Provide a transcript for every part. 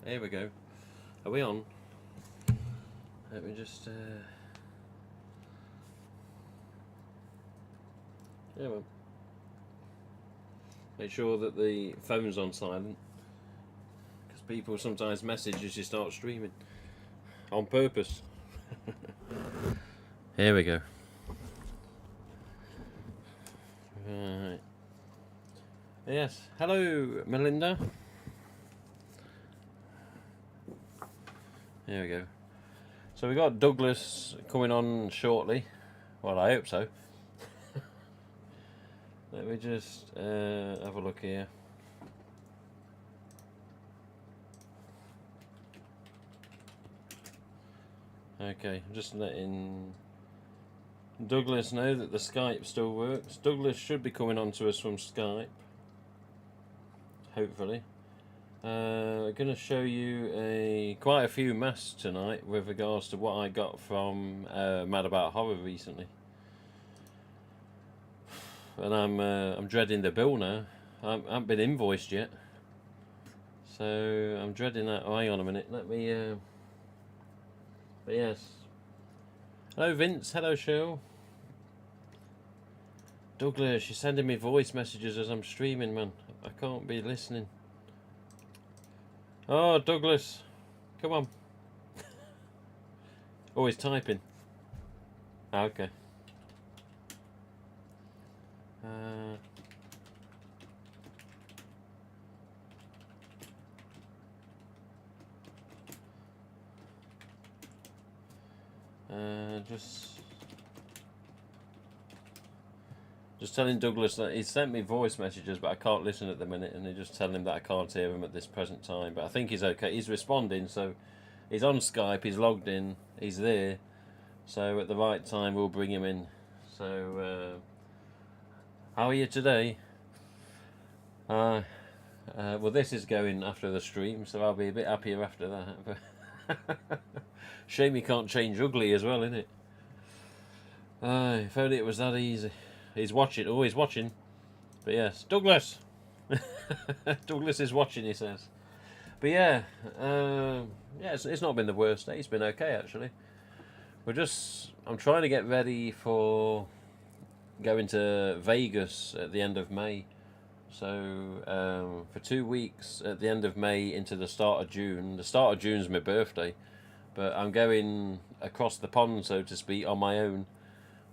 Here we go. Are we on? Let me just... Yeah, well. Make sure that the phone's on silent. Because people sometimes message as you start streaming. On purpose. Here we go. Right. Yes. Hello, Melinda. Here we go. So we got Douglas coming on shortly. Well, I hope so. Let me just have a look here. Okay, I'm just letting Douglas know that the Skype still works. Douglas should be coming on to us from Skype. Hopefully. I'm going to show you quite a few masks tonight with regards to what I got from Mad About Horror recently. And I'm dreading the bill now. I haven't been invoiced yet, so I'm dreading that. Oh, hang on a minute. Let me. But yes. Hello, Vince. Hello, Cheryl. Douglas, you're sending me voice messages as I'm streaming, man. I can't be listening. Oh, Douglas, come on. Oh, he's typing. Okay. Just telling Douglas that he sent me voice messages, but I can't listen at the minute, and they just tell him that I can't hear him at this present time. But I think he's okay. He's responding, so he's on Skype. He's logged in. He's there. So at the right time, we'll bring him in. So how are you today? Well, this is going after the stream, so I'll be a bit happier after that. But shame you can't change ugly as well, isn't it? If only it was that easy. He's watching. Oh, he's watching. But yes, Douglas. Douglas is watching, he says. But yeah, it's not been the worst day. It's been okay, actually. I'm trying to get ready for going to Vegas at the end of May. So for 2 weeks at the end of May into the start of June. The start of June's my birthday, but I'm going across the pond, so to speak, on my own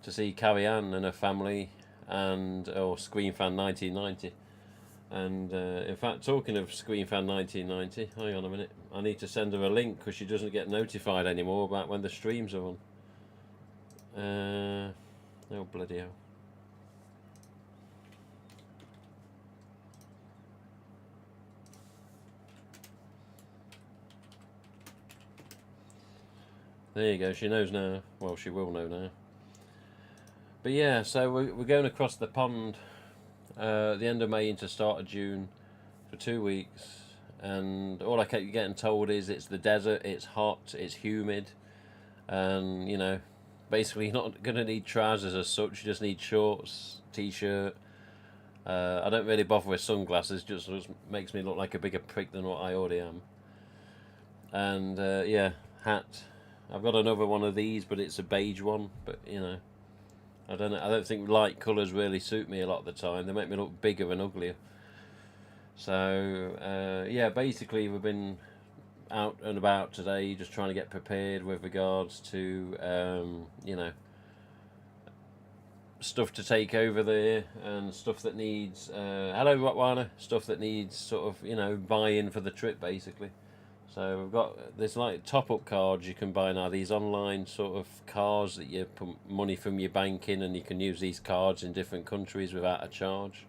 to see Carrie Ann and her family and Screen Fan 1990. And in fact, talking of Screen Fan 1990, hang on a minute, I need to send her a link because she doesn't get notified anymore about when the streams are on. Oh bloody hell. There you go, she knows now. Well, she will know now. But yeah, so we're going across the pond at the end of May into start of June for 2 weeks. And all I kept getting told is it's the desert, it's hot, it's humid. And, you know, basically you're not going to need trousers as such, you just need shorts, t-shirt. I don't really bother with sunglasses, just makes me look like a bigger prick than what I already am. And yeah, hat. I've got another one of these, but it's a beige one. But you know, I don't think light colours really suit me a lot of the time. They make me look bigger and uglier. So yeah, basically we've been out and about today, just trying to get prepared with regards to you know, stuff to take over there and stuff that needs hello Rottweiler, stuff that needs sort of, you know, buy-in for the trip basically. So we've got this like top-up cards you can buy now, these online sort of cards that you put money from your bank in, and you can use these cards in different countries without a charge.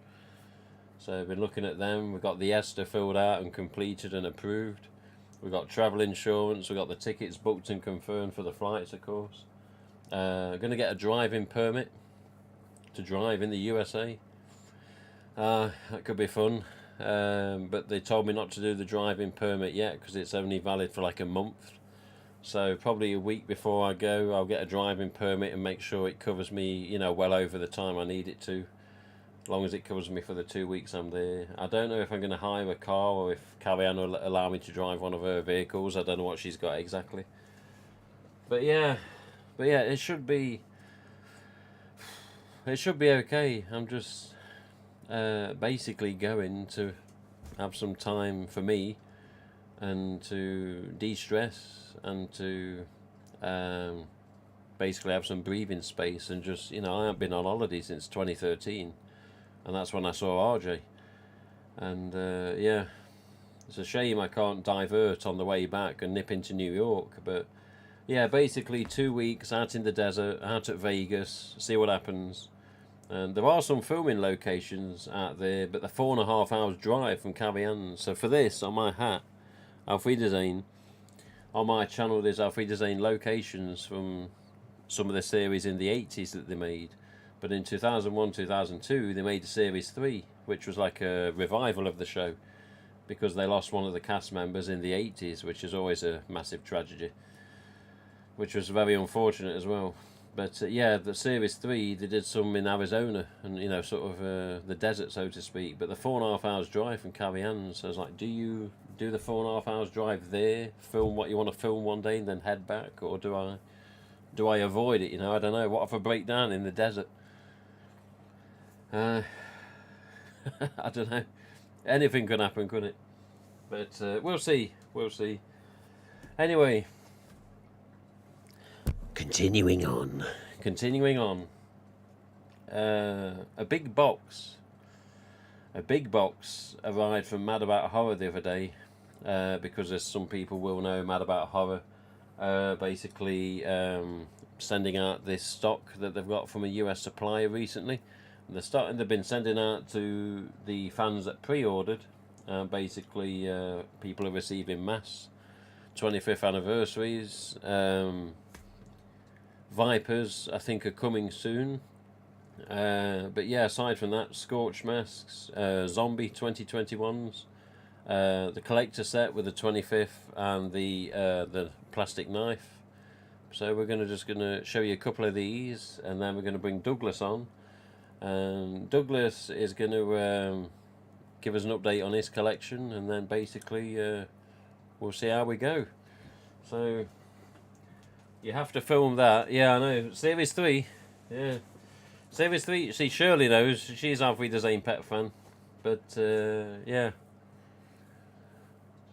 So I've been looking at them. We've got the ESTA filled out and completed and approved. We've got travel insurance. We've got the tickets booked and confirmed for the flights, of course. Going to get a driving permit to drive in the USA. That could be fun. But they told me not to do the driving permit yet because it's only valid for like a month. So probably a week before I go, I'll get a driving permit and make sure it covers me, you know, well over the time I need it to. as long as it covers me for the 2 weeks I'm there. I don't know if I'm going to hire a car or if Carrie-Anne will allow me to drive one of her vehicles. I don't know what she's got exactly. But yeah, it should be okay. I'm just basically going to have some time for me and to de-stress and to basically have some breathing space and just, I haven't been on holiday since 2013, and that's when I saw RJ. And yeah, it's a shame I can't divert on the way back and nip into New York, but yeah, basically 2 weeks out in the desert, out at Vegas, see what happens. And there are some filming locations out there, but they're 4.5 hours drive from Carrie-Anne. So for this, on my hat, Auf Wiedersehen, on my channel there's Auf Wiedersehen locations from some of the series in the 80s that they made. But in 2001, 2002, they made a series 3, which was like a revival of the show, because they lost one of the cast members in the 80s, which is always a massive tragedy, which was very unfortunate as well. But yeah, the series 3, they did some in Arizona and, sort of the desert, so to speak. But the 4.5 hours drive from Carrie-Anne, so I was like, do you do the 4.5 hours drive there, film what you want to film one day and then head back? Or do I avoid it, I don't know. What if I break down in the desert? I don't know. Anything could happen, couldn't it? But we'll see. Anyway, continuing on. A big box arrived from Mad About Horror the other day, because as some people will know, Mad About Horror basically sending out this stock that they've got from a US supplier recently. And they've been sending out to the fans that pre-ordered. Basically, people are receiving mass 25th anniversaries. Vipers, I think, are coming soon. But yeah, aside from that, Scorch masks, zombie 2021s, the collector set with the 25th and the plastic knife. So we're just gonna show you a couple of these, and then we're gonna bring Douglas on. Douglas is going to give us an update on his collection, and then basically we'll see how we go. So you have to film that. Yeah, I know. Series 3. Yeah. Series 3. See, Shirley knows. She's halfway the same pet fan. But yeah.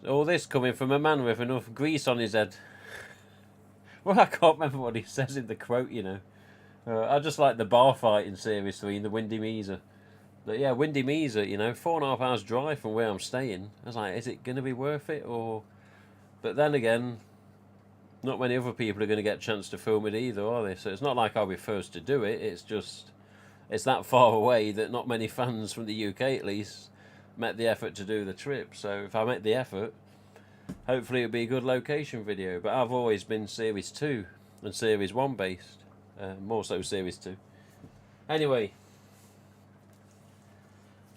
All this coming from a man with enough grease on his head. Well, I can't remember what he says in the quote, I just like the bar fight in Series 3 in the Windy Mesa. But yeah, Windy Mesa, 4.5 hours drive from where I'm staying. I was like, is it going to be worth it? But then again, not many other people are going to get a chance to film it either, are they? So it's not like I'll be first to do it. It's just, it's that far away that not many fans from the UK, at least, met the effort to do the trip. So if I make the effort, hopefully it'll be a good location video. But I've always been Series 2 and Series 1 based. More so Series 2. Anyway,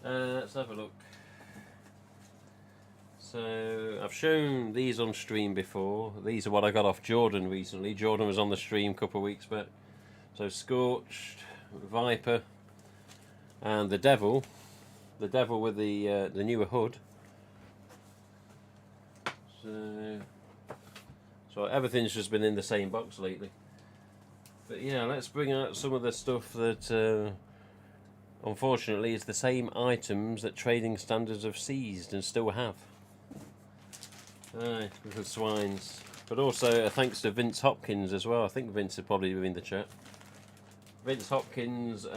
let's have a look. So, I've shown these on stream before. These are what I got off Jordan recently. Jordan was on the stream a couple of weeks back. So, Scorched, Viper, and the Devil. The Devil with the newer hood. So everything's just been in the same box lately. But yeah, let's bring out some of the stuff that unfortunately is the same items that Trading Standards have seized and still have. Little swines. But also thanks to Vince Hopkins as well. I think Vince would probably be in the chat. Vince Hopkins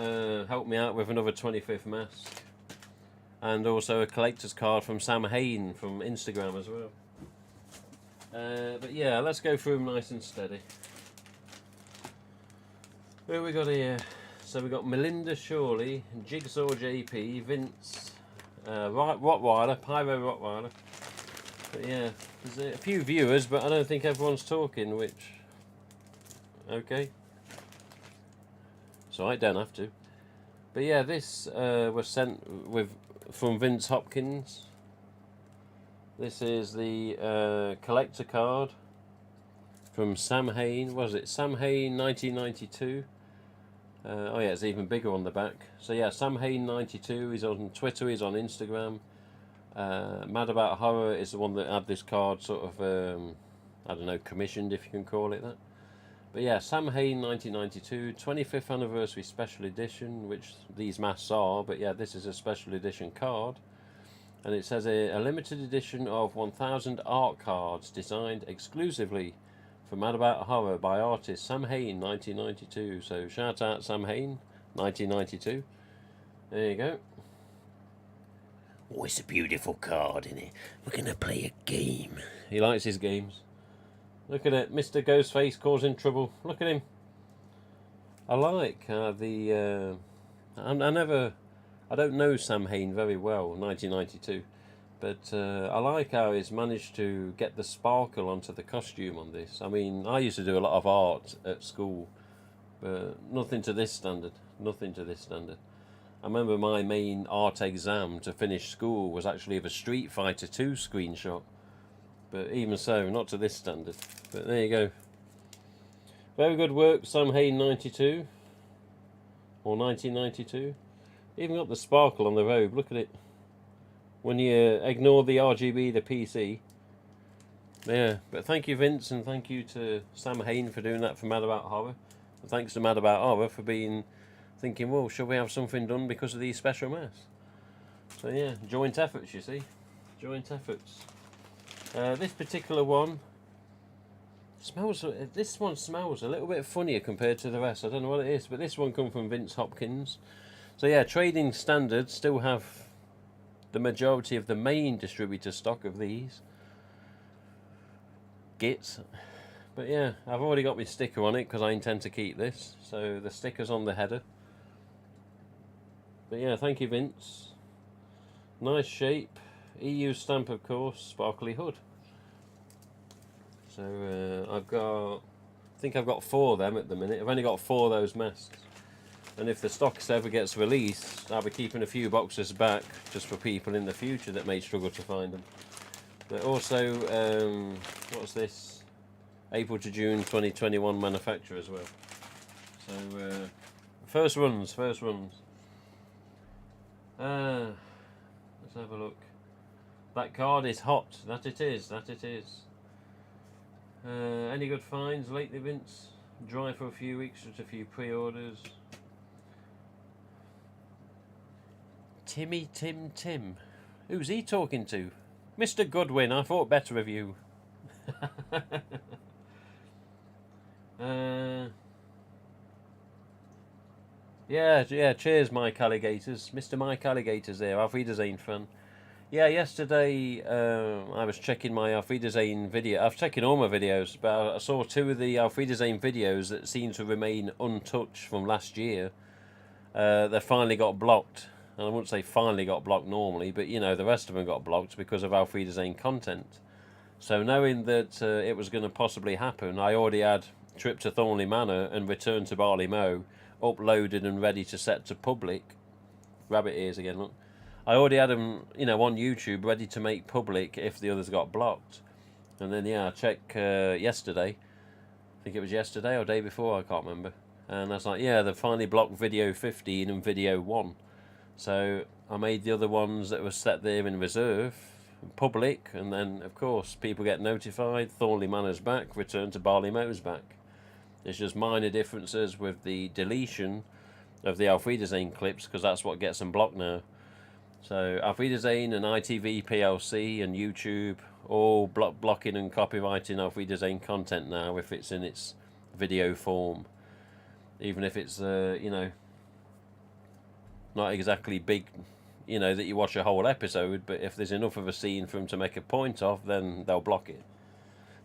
helped me out with another 25th mask. And also a collector's card from Sam Hain from Instagram as well. But yeah, let's go through them nice and steady. Who we got here? So we got Melinda Shawley, Jigsaw JP, Vince, Rottweiler, Pyro Rottweiler. But yeah, there's a few viewers, but I don't think everyone's talking, which... Okay. So I don't have to. But yeah, this was sent from Vince Hopkins. This is the collector card from Sam Hain. Was it Sam Hain 1992? Oh yeah, it's even bigger on the back. So yeah, Sam Hain 92. He's on Twitter. He's on Instagram. Mad About Horror is the one that had this card sort of, I don't know, commissioned, if you can call it that. But yeah, Sam Hain 1992, 25th anniversary special edition, which these masks are. But yeah, this is a special edition card. And it says a limited edition of 1,000 art cards designed exclusively for Mad About Horror by artist Sam Hain 1992. So shout out Sam Hain 1992. There you go. Oh, it's a beautiful card, isn't it? We're going to play a game. He likes his games. Look at it, Mr. Ghostface causing trouble. Look at him. I like I don't know Sam Hain very well, 1992, but I like how he's managed to get the sparkle onto the costume on this. I mean, I used to do a lot of art at school, but nothing to this standard. Nothing to this standard. I remember my main art exam to finish school was actually of a Street Fighter 2 screenshot. But even so, not to this standard. But there you go. Very good work, Sam Hain 92. Or 1992. Even got the sparkle on the robe, look at it. When you ignore the RGB, the PC. Yeah, but thank you Vince, and thank you to Sam Hain for doing that for Mad About Horror. And thanks to Mad About Horror for thinking, well, should we have something done because of these special masks? So yeah, joint efforts, you see. Joint efforts. This particular one smells. This one smells a little bit funnier compared to the rest. I don't know what it is, but this one come from Vince Hopkins. So yeah, trading standards still have the majority of the main distributor stock of these Gits. But yeah, I've already got my sticker on it because I intend to keep this. So the sticker's on the header. But yeah, thank you Vince. Nice shape. EU stamp, of course, sparkly hood. So I think I've got 4 of them at the minute. I've only got 4 of those masks. And if the stock ever gets released, I'll be keeping a few boxes back just for people in the future that may struggle to find them. But also, what's this? April to June 2021 manufacture as well. So, first runs. Let's have a look. That card is hot. That it is. Any good finds lately, Vince? Dry for a few weeks, just a few pre-orders. Tim. Who's he talking to? Mr. Goodwin, I thought better of you. Yeah, cheers, Mike Alligators. Mr. Mike Alligators there, Auf Wiedersehen fan. Yeah, yesterday I was checking my Auf Wiedersehen video. I was checking all my videos, but I saw 2 of the Auf Wiedersehen videos that seem to remain untouched from last year. They finally got blocked. And I wouldn't say finally got blocked normally, but you know, the rest of them got blocked because of Auf Wiedersehen content. So knowing that it was going to possibly happen, I already had Trip to Thornley Manor and Return to Barley Mow uploaded and ready to set to public. Rabbit ears again, look. I already had them, you know, on YouTube ready to make public if the others got blocked. And then, yeah, I checked yesterday. I think it was yesterday or day before, I can't remember. And I was like, yeah, they finally blocked video 15 and video 1. So I made the other ones that were set there in reserve public, and then of course people get notified. Thornley Manor's back, Return to Barley Mow's back. There's just minor differences with the deletion of the Auf Wiedersehen clips because that's what gets them blocked now. So Auf Wiedersehen and ITV PLC and YouTube all blocking and copyrighting Auf Wiedersehen content now if it's in its video form, even if it's you know, not exactly big, you know, that you watch a whole episode, but if there's enough of a scene for them to make a point of, then they'll block it.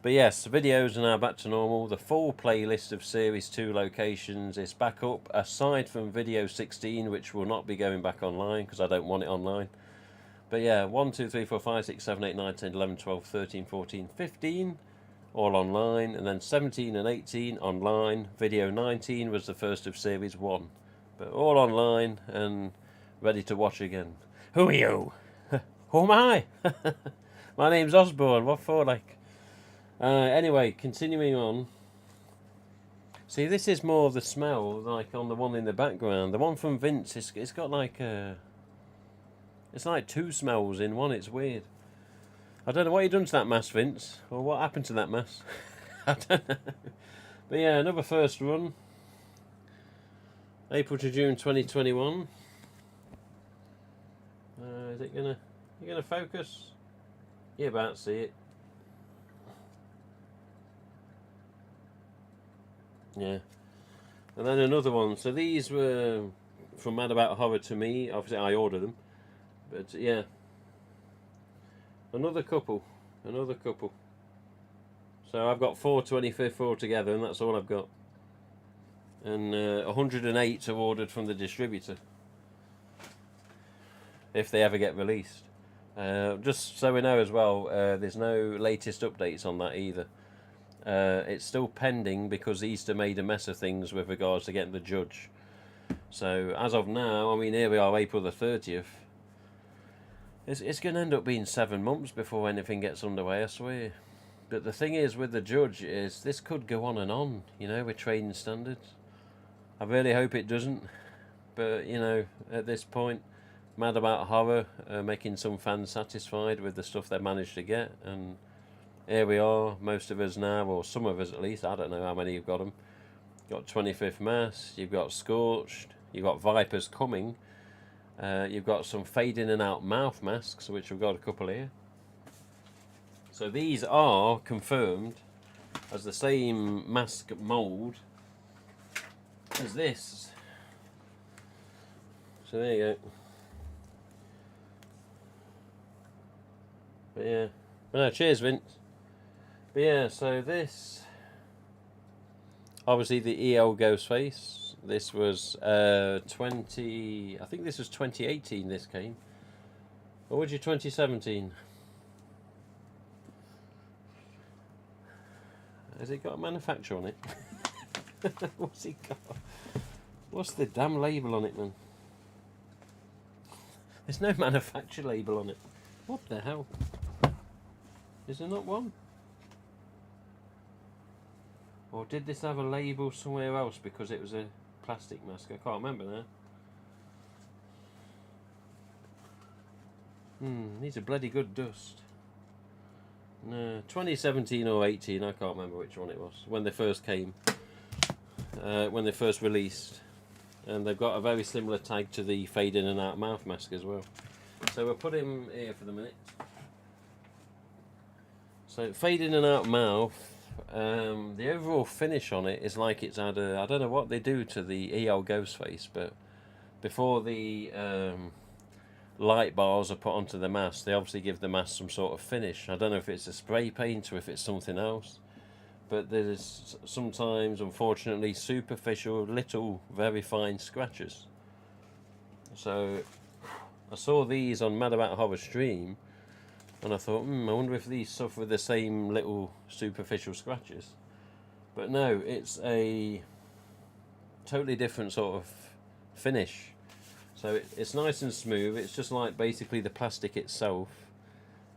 But yes, videos are now back to normal. The full playlist of Series 2 locations is back up, aside from video 16, which will not be going back online because I don't want it online. But yeah, 1, 2, 3, 4, 5, 6, 7, 8, 9, 10, 11, 12, 13, 14, 15, all online. And then 17 and 18 online. Video 19 was the first of Series 1. But all online and ready to watch again. Who are you? Who am I? My name's Osborne. What for, like? Anyway, continuing on. See, this is more of the smell, like on the one in the background. The one from Vince, it's got like it's like two smells in one. It's weird. I don't know what you done to that mask, Vince, or what happened to that mask. I don't know. But yeah, another first run. April to June 2021. Is it gonna? You gonna focus? You about to see it. Yeah. And then another one. So these were from Mad About Horror to me. Obviously, I ordered them. But yeah. Another couple. Another couple. So I've got 425 altogether, and that's all I've got. And 108 are ordered from the distributor. If they ever get released. Just so we know as well, there's no latest updates on that either. It's still pending because Easter made a mess of things with regards to getting the judge. So as of now, I mean, here we are, April the 30th. It's going to end up being 7 months before anything gets underway, I swear. But the thing is with the judge is this could go on and on, you know, with trading standards. I really hope it doesn't. But, you know, at this point, Mad About Horror making some fans satisfied with the stuff they managed to get, and here we are, most of us now, or some of us at least, I don't know how many you've got them. You've got 25th Mass, you've got Scorched, you've got Vipers coming, you've got some fade in and out mouth masks, which we've got a couple here. So these are confirmed as the same mask mould as this. So there you go. But yeah, no, cheers, Vince. But yeah, so this, obviously the EL Ghostface. This was I think this was 2018. This came, or was it 2017? Has it got a manufacturer on it? What's it got? What's the damn label on it, man? There's no manufacturer label on it. What the hell? Is there not one? Or did this have a label somewhere else because it was a plastic mask? I can't remember now. Needs a bloody good dust. No, 2017 or 18, I can't remember which one it was. When they first came. When they first released. And they've got a very similar tag to the fade in and out mouth mask as well. So we'll put him here for the minute. So fade in and out mouth, the overall finish on it is like it's had a, I don't know what they do to the EL Ghostface, but before the light bars are put onto the mask, they obviously give the mask some sort of finish. I don't know if it's a spray paint or if it's something else, but there's sometimes, unfortunately, superficial, little, very fine scratches. So I saw these on Mad About Horror stream, and I thought, I wonder if these suffer the same little superficial scratches. But no, it's a totally different sort of finish. So it's nice and smooth. It's just like basically the plastic itself.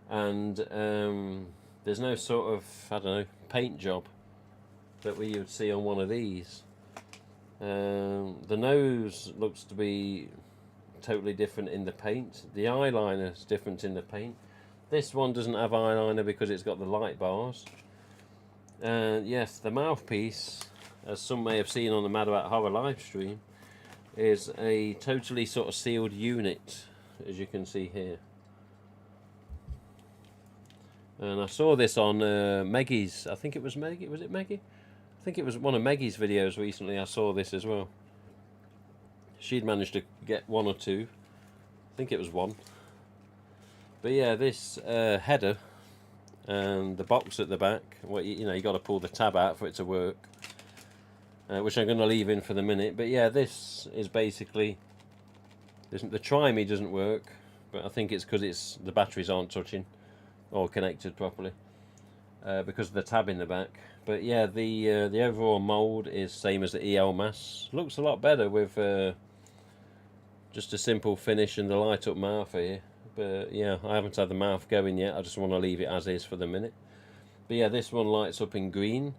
And there's no sort of, I don't know, paint job that we would see on one of these. The nose looks to be totally different in the paint. The eyeliner is different in the paint. This one doesn't have eyeliner because it's got the light bars. Yes, the mouthpiece, as some may have seen on the Mad About Horror live stream, is a totally sort of sealed unit, as you can see here. And I saw this on Maggie's, I think it was Maggie, was it Maggie? I think it was one of Maggie's videos recently. I saw this as well. She'd managed to get one or two. I think it was one. But yeah, this header and the box at the back, well, you know, you got to pull the tab out for it to work, which I'm going to leave in for the minute. But yeah, this is basically, the Try-Me doesn't work, but I think it's because the batteries aren't touching or connected properly because of the tab in the back. But yeah, the overall mould is same as the EL mask. Looks a lot better with just a simple finish and the light up mouth here. But yeah, I haven't had the mouth going yet. I just want to leave it as is for the minute. But yeah, this one lights up in green.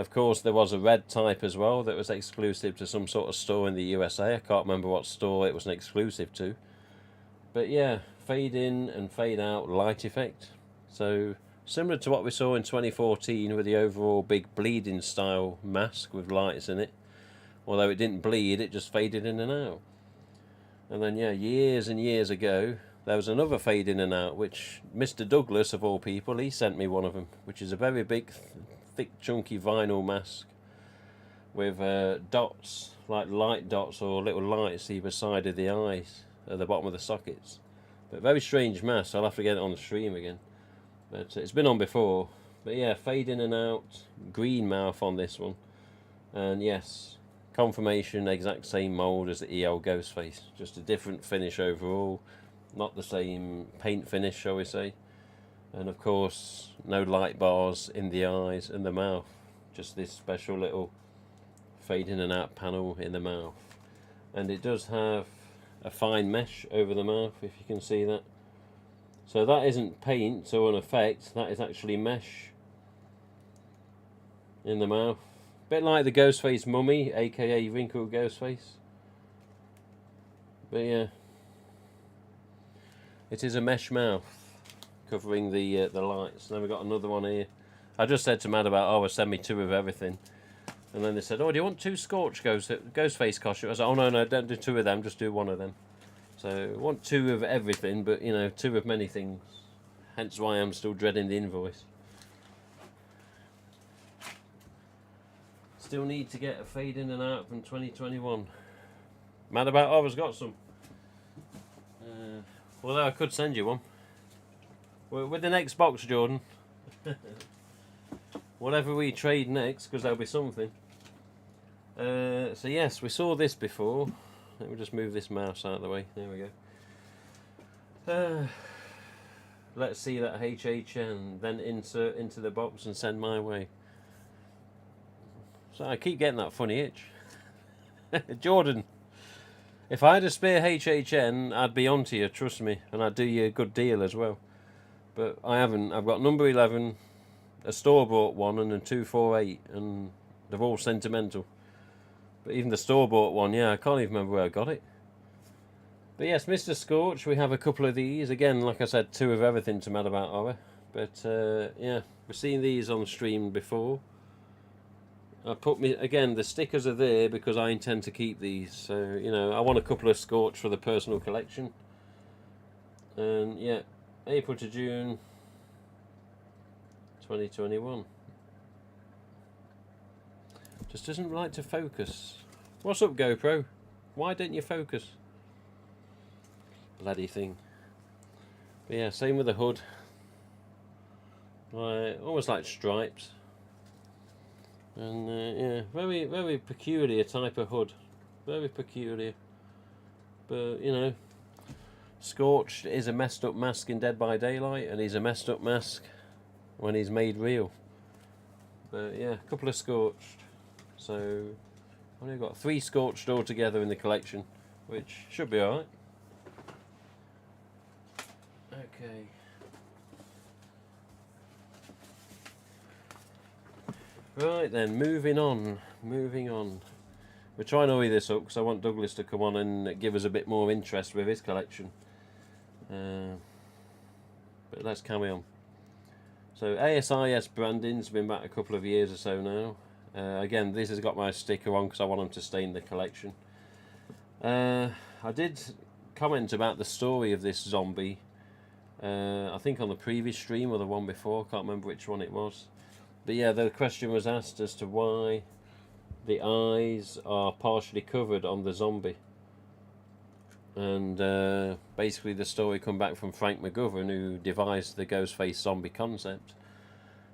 Of course, there was a red type as well that was exclusive to some sort of store in the USA. I can't remember what store it was an exclusive to. But yeah, fade in and fade out light effect. So similar to what we saw in 2014 with the overall big bleeding style mask with lights in it. Although it didn't bleed, it just faded in and out. And then yeah, years and years ago, there was another fade in and out, which Mr. Douglas, of all people, he sent me one of them, which is a very big, thick, chunky vinyl mask with dots, like light dots or little lights either side of the eyes, at the bottom of the sockets. But very strange mask. I'll have to get it on the stream again. But it's been on before. But yeah, fade in and out, green mouth on this one. And yes, confirmation, exact same mould as the EL Ghostface. Just a different finish overall. Not the same paint finish, shall we say. And of course, no light bars in the eyes and the mouth. Just this special little fade in and out panel in the mouth. And it does have a fine mesh over the mouth, if you can see that. So that isn't paint or an effect, that is actually mesh in the mouth. Bit like the Ghostface Mummy, aka Wrinkled Ghostface. But yeah, it is a mesh mouth covering the lights. Then we've got another one here. I just said to Matt about, oh, send me 2 of everything. And then they said, oh, do you want 2 Scorch Ghostface costumes? I was like, oh, no, don't do 2 of them, just do 1 of them. So I want 2 of everything, but, you know, 2 of many things. Hence why I'm still dreading the invoice. Still need to get a fade in and out from 2021. Mad about I've got some. Although I could send you one. With the next box, Jordan. Whatever we trade next, because there'll be something. So yes, we saw this before. Let me just move this mouse out of the way. There we go. Let's see that HHN, then insert into the box and send my way. So I keep getting that funny itch. Jordan, if I had a spare HHN, I'd be onto you, trust me, and I'd do you a good deal as well. But I haven't. I've got number 11, a store-bought one, and a 248, and they're all sentimental. But even the store-bought one, yeah, I can't even remember where I got it. But yes, Mr. Scorch, we have a couple of these. Again, like I said, 2 of everything to Mad About Horror. But yeah, we've seen these on stream before. I put me again. The stickers are there because I intend to keep these. So you know, I want a couple of Scorch for the personal collection. And yeah, April to June 2021. Just doesn't like to focus. What's up, GoPro? Why don't you focus? Bloody thing. But yeah, same with the hood. Almost like stripes. And yeah, very, very peculiar type of hood. Very peculiar. But, you know, Scorch is a messed up mask in Dead by Daylight, and he's a messed up mask when he's made real. But yeah, a couple of Scorched. So, I've only got 3 Scorched altogether in the collection, which should be alright. Okay. Right then, moving on. We're trying to hurry this up because I want Douglas to come on and give us a bit more interest with his collection. But let's carry on. So ASIS branding's been back a couple of years or so now. Again, this has got my sticker on because I want them to stay in the collection. I did comment about the story of this zombie. I think on the previous stream or the one before, can't remember which one it was. But yeah, the question was asked as to why the eyes are partially covered on the zombie. And basically the story come back from Frank McGovern, who devised the Ghostface zombie concept.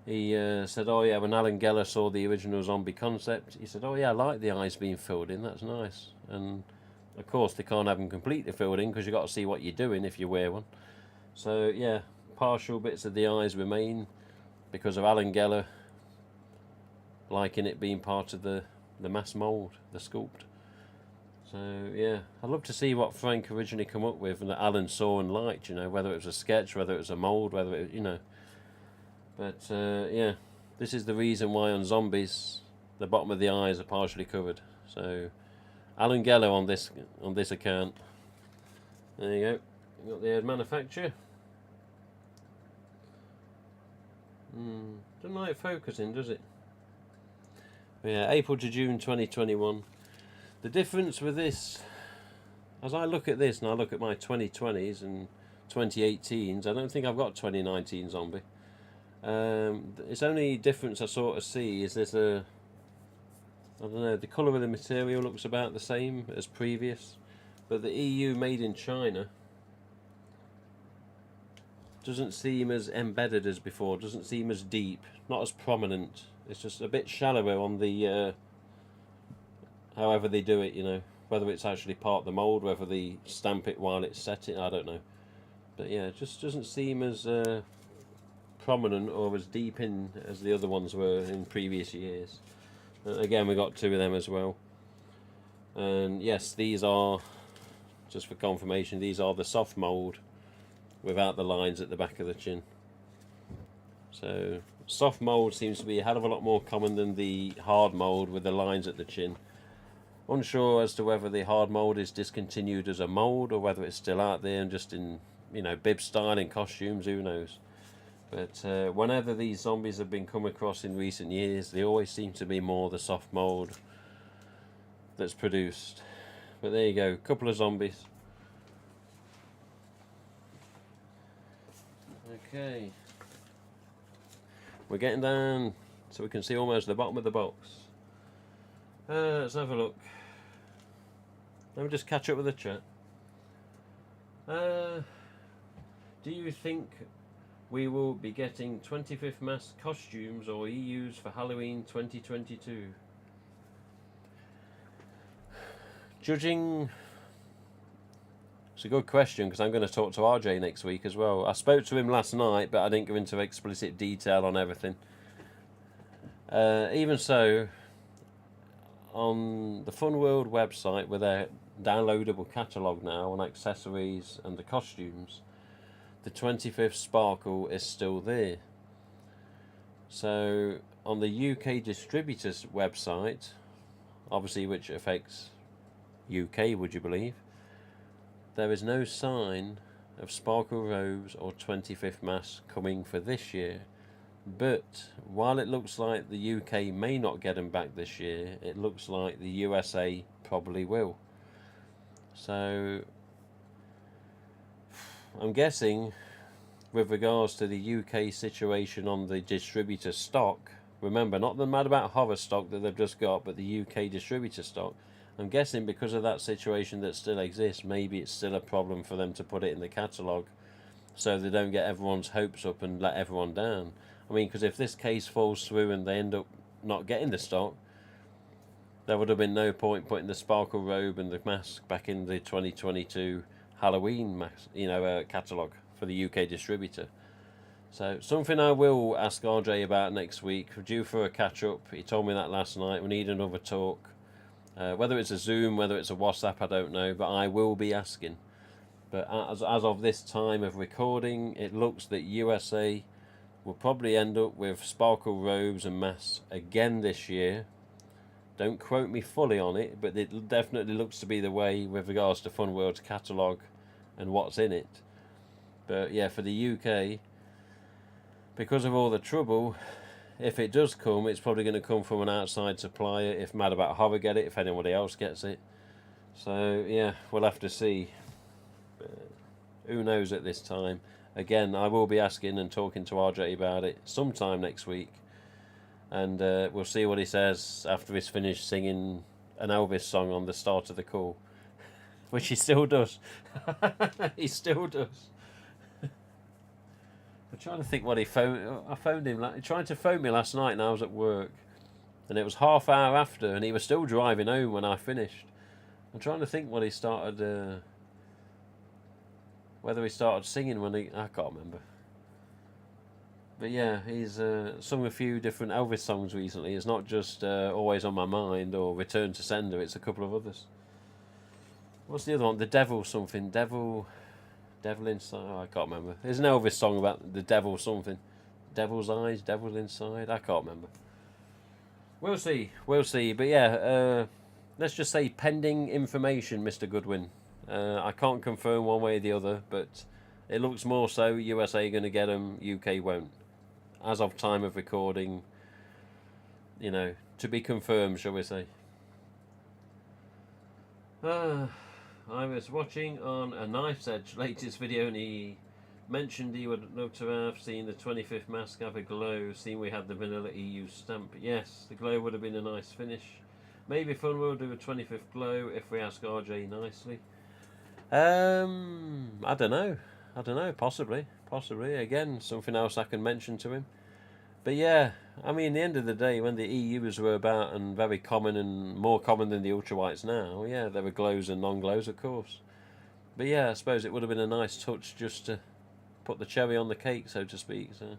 He said, oh yeah, when Alan Geller saw the original zombie concept, he said, oh yeah, I like the eyes being filled in, that's nice. And of course they can't have them completely filled in because you've got to see what you're doing if you wear one. So yeah, partial bits of the eyes remain because of Alan Geller liking it being part of the mass mould, the sculpt. So yeah, I'd love to see what Frank originally come up with and that Alan saw and liked, you know, whether it was a sketch, whether it was a mould, whether it, you know. But yeah, This is the reason why on zombies the bottom of the eyes are partially covered. So Alan Geller on this account. There you go. You got the manufacturer. Doesn't like focusing, does it? But yeah, April to June 2021. The difference with this, as I look at this and I look at my 2020s and 2018s, I don't think I've got 2019 zombie. It's only difference I sort of see is there's a, I don't know, the colour of the material looks about the same as previous, but the EU made in China doesn't seem as embedded as before, doesn't seem as deep, not as prominent. It's just a bit shallower on the, however they do it, you know, whether it's actually part of the mould, whether they stamp it while it's setting, I don't know. But yeah, it just doesn't seem as prominent or as deep in as the other ones were in previous years. Again, we got two of them as well. And yes, these are, just for confirmation, these are the soft mould without the lines at the back of the chin. So soft mould seems to be a hell of a lot more common than the hard mould with the lines at the chin. Unsure as to whether the hard mould is discontinued as a mould or whether it's still out there and just in, you know, bib style in costumes, who knows. But whenever these zombies have been come across in recent years, they always seem to be more the soft mould that's produced. But there you go, couple of zombies. Okay, we're getting down so we can see almost the bottom of the box. Let's have a look. Let me just catch up with the chat. Do you think we will be getting 25th Mass costumes or EUs for Halloween 2022? Judging, it's a good question because I'm going to talk to RJ next week as well. I spoke to him last night, but I didn't go into explicit detail on everything. Even so, on the Fun World website with their downloadable catalogue now on accessories and the costumes, the 25th Sparkle is still there. So on the UK distributors website, obviously which affects UK, would you believe, there is no sign of Sparkle Rose or 25th Mass coming for this year. But while it looks like the UK may not get them back this year, it looks like the USA probably will. So I'm guessing with regards to the UK situation on the distributor stock, remember, not the Mad About Horror stock that they've just got, but the UK distributor stock, I'm guessing because of that situation that still exists, maybe it's still a problem for them to put it in the catalogue so they don't get everyone's hopes up and let everyone down. I mean, because if this case falls through and they end up not getting the stock, there would have been no point putting the Sparkle Robe and the mask back in the 2022 Halloween catalogue for the UK distributor. So something I will ask RJ about next week. We're due for a catch up. He told me that last night. We need another talk. Whether it's a Zoom, whether it's a WhatsApp, I don't know, but I will be asking. But as of this time of recording, it looks that USA will probably end up with Sparkle Robes and masks again this year. Don't quote me fully on it, but it definitely looks to be the way with regards to Fun World's catalogue and what's in it. But yeah, for the UK, because of all the trouble, if it does come, it's probably going to come from an outside supplier. If Mad About Horror get it, if anybody else gets it. So yeah, we'll have to see. But who knows at this time. Again, I will be asking and talking to RJ about it sometime next week. And we'll see what he says after he's finished singing an Elvis song on the start of the call. Which he still does. He still does. I'm trying to think what he phoned. I phoned him. He tried to phone me last night and I was at work. And it was half hour after and he was still driving home when I finished. I'm trying to think what he started... whether he started singing when he... I can't remember. But yeah, he's sung a few different Elvis songs recently. It's not just Always on My Mind or Return to Sender. It's a couple of others. What's the other one? The Devil something. Devil Inside. Oh, I can't remember. There's an Elvis song about the devil something. devil's eyes, devil's inside. I can't remember. We'll see. We'll see. But yeah, let's just say pending information, Mr. Goodwin. I can't confirm one way or the other, but it looks more so USA going to get them, UK won't. As of time of recording, you know, to be confirmed, shall we say. I was watching on a Knife's Edge latest video, and he mentioned he would love to have seen the 25th mask have a glow, seeing we had the vanilla EU stamp. Yes, the glow would have been a nice finish. Maybe Fun will do a 25th glow if we ask RJ nicely. I don't know. Possibly. Again, something else I can mention to him. But yeah, I mean, at the end of the day, when the EUs were about and very common and more common than the ultra-whites now, yeah, there were glows and non-glows, of course. But yeah, I suppose it would have been a nice touch just to put the cherry on the cake, so to speak. So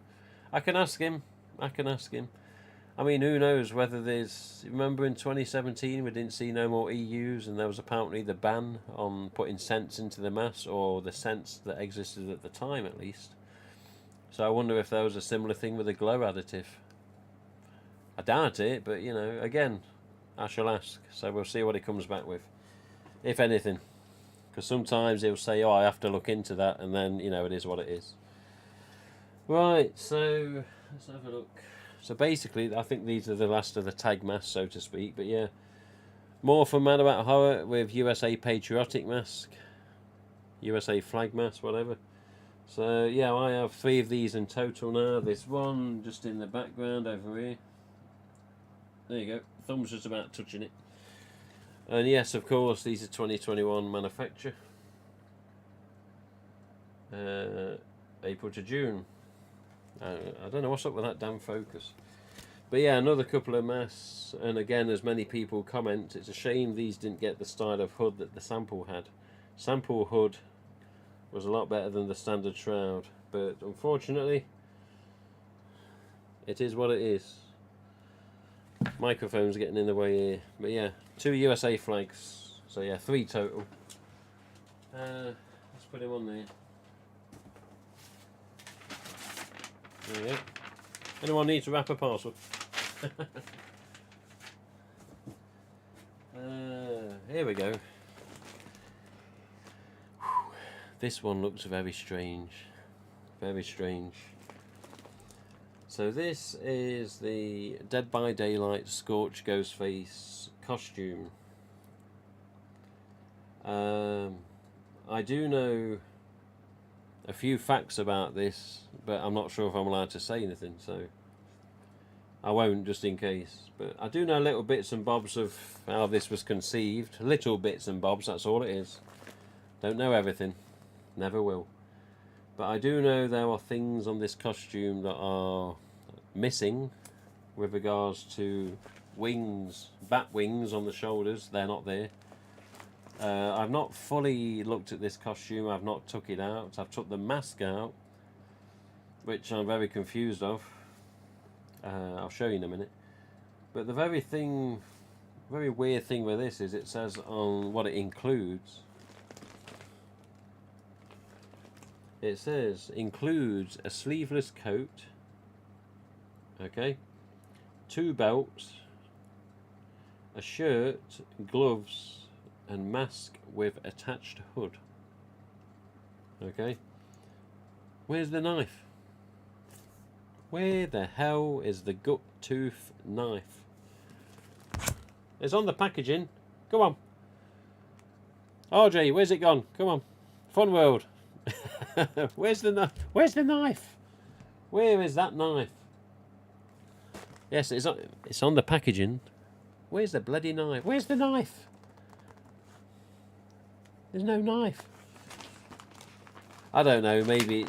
I can ask him. I mean, who knows whether there's... Remember in 2017 we didn't see no more EUs, and there was apparently the ban on putting scents into the mask, or the scents that existed at the time at least. So I wonder if there was a similar thing with a glow additive. I doubt it, but you know, again, I shall ask. So we'll see what he comes back with, if anything. Because sometimes he'll say, oh, I have to look into that, and then, you know, it is what it is. Right, so let's have a look. So basically, I think these are the last of the tag masks, so to speak. But yeah, more from Mad About Horror with USA Patriotic mask, USA flag mask, whatever. So yeah, I have 3 of these in total now. There's one just in the background over here. There you go. Thumb's just about touching it. And yes, of course, these are 2021 manufacture. April to June. I don't know what's up with that damn focus. But yeah, another couple of masks. And again, as many people comment, it's a shame these didn't get the style of hood that the sample had. Sample hood was a lot better than the standard shroud. But unfortunately, it is what it is. Microphone's getting in the way here. But yeah, 2 USA flags. So yeah, 3 total. Let's put him on there. There we go. Anyone need to wrap a parcel? Here we go. This one looks very strange. Very strange. So this is the Dead by Daylight Scorch Ghostface costume. I do know a few facts about this, but I'm not sure if I'm allowed to say anything, so I won't, just in case. But I do know little bits and bobs of how this was conceived. Little bits and bobs, that's all it is. Don't know everything. Never will. But I do know there are things on this costume that are missing with regards to wings, bat wings on the shoulders. They're not there. I've not fully looked at this costume. I've not took it out. I've took the mask out, which I'm very confused of. I'll show you in a minute. But the very weird thing with this is it says on what it includes. It says includes a sleeveless coat, okay, 2 belts, a shirt, gloves, and mask with attached hood. Okay, where's the knife? Where the hell is the gut tooth knife? It's on the packaging. Come on, RJ, where's it gone? Come on, Fun World. Where's the knife? Where's the knife? Where is that knife? Yes, it's on the packaging. Where's the bloody knife? Where's the knife? There's no knife. I don't know. Maybe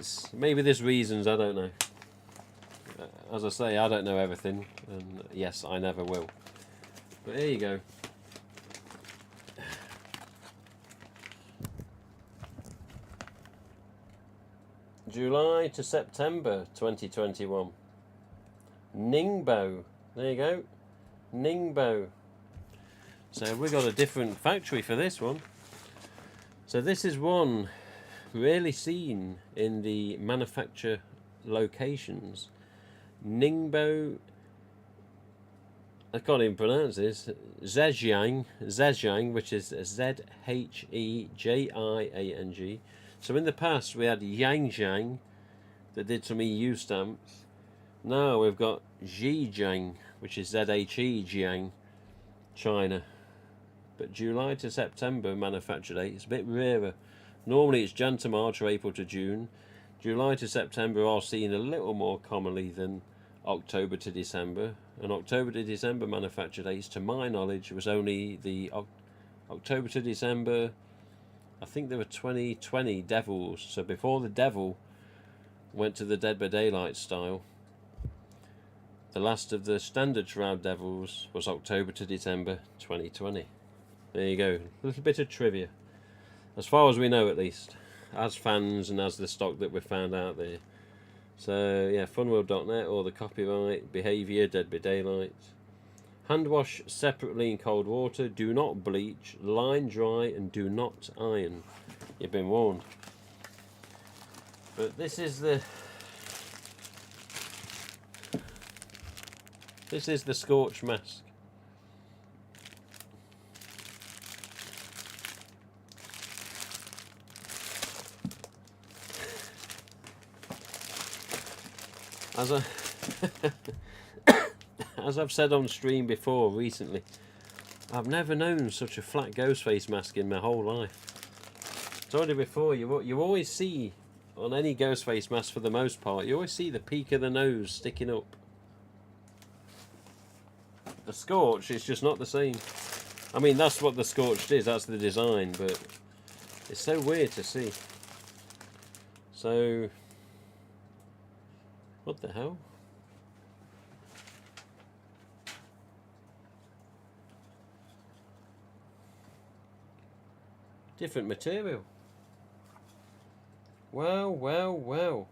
there's reasons. I don't know. As I say, I don't know everything, and yes, I never will. But here you go. July to September 2021. Ningbo. There you go. Ningbo. So we got a different factory for this one. So this is one rarely seen in the manufacture locations. Ningbo, I can't even pronounce this, Zhejiang, which is Zhejiang. So in the past we had Yangjiang that did some EU stamps. Now we've got Zhejiang, which is Zhejiang, China. But July to September manufacture date is a bit rarer. Normally it's Jan to March or April to June. July to September are seen a little more commonly than October to December. And October to December manufacture dates, to my knowledge, was only the October to December. I think there were 2020 Devils. So before the Devil went to the Dead by Daylight style, the last of the standard Shroud Devils was October to December 2020. There you go, a little bit of trivia, as far as we know at least, as fans and as the stock that we've found out there. So yeah, funworld.net, or the copyright, behaviour, Dead by Daylight. Hand wash separately in cold water, do not bleach, line dry and do not iron. You've been warned. But this is the Scorch mask. As I've said on stream before recently, I've never known such a flat ghost face mask in my whole life. I told you before, you always see on any ghost face mask, for the most part, you always see the peak of the nose sticking up. The Scorch is just not the same. I mean, that's what the Scorch is, that's the design, but it's so weird to see. So, what the hell? Different material. Well.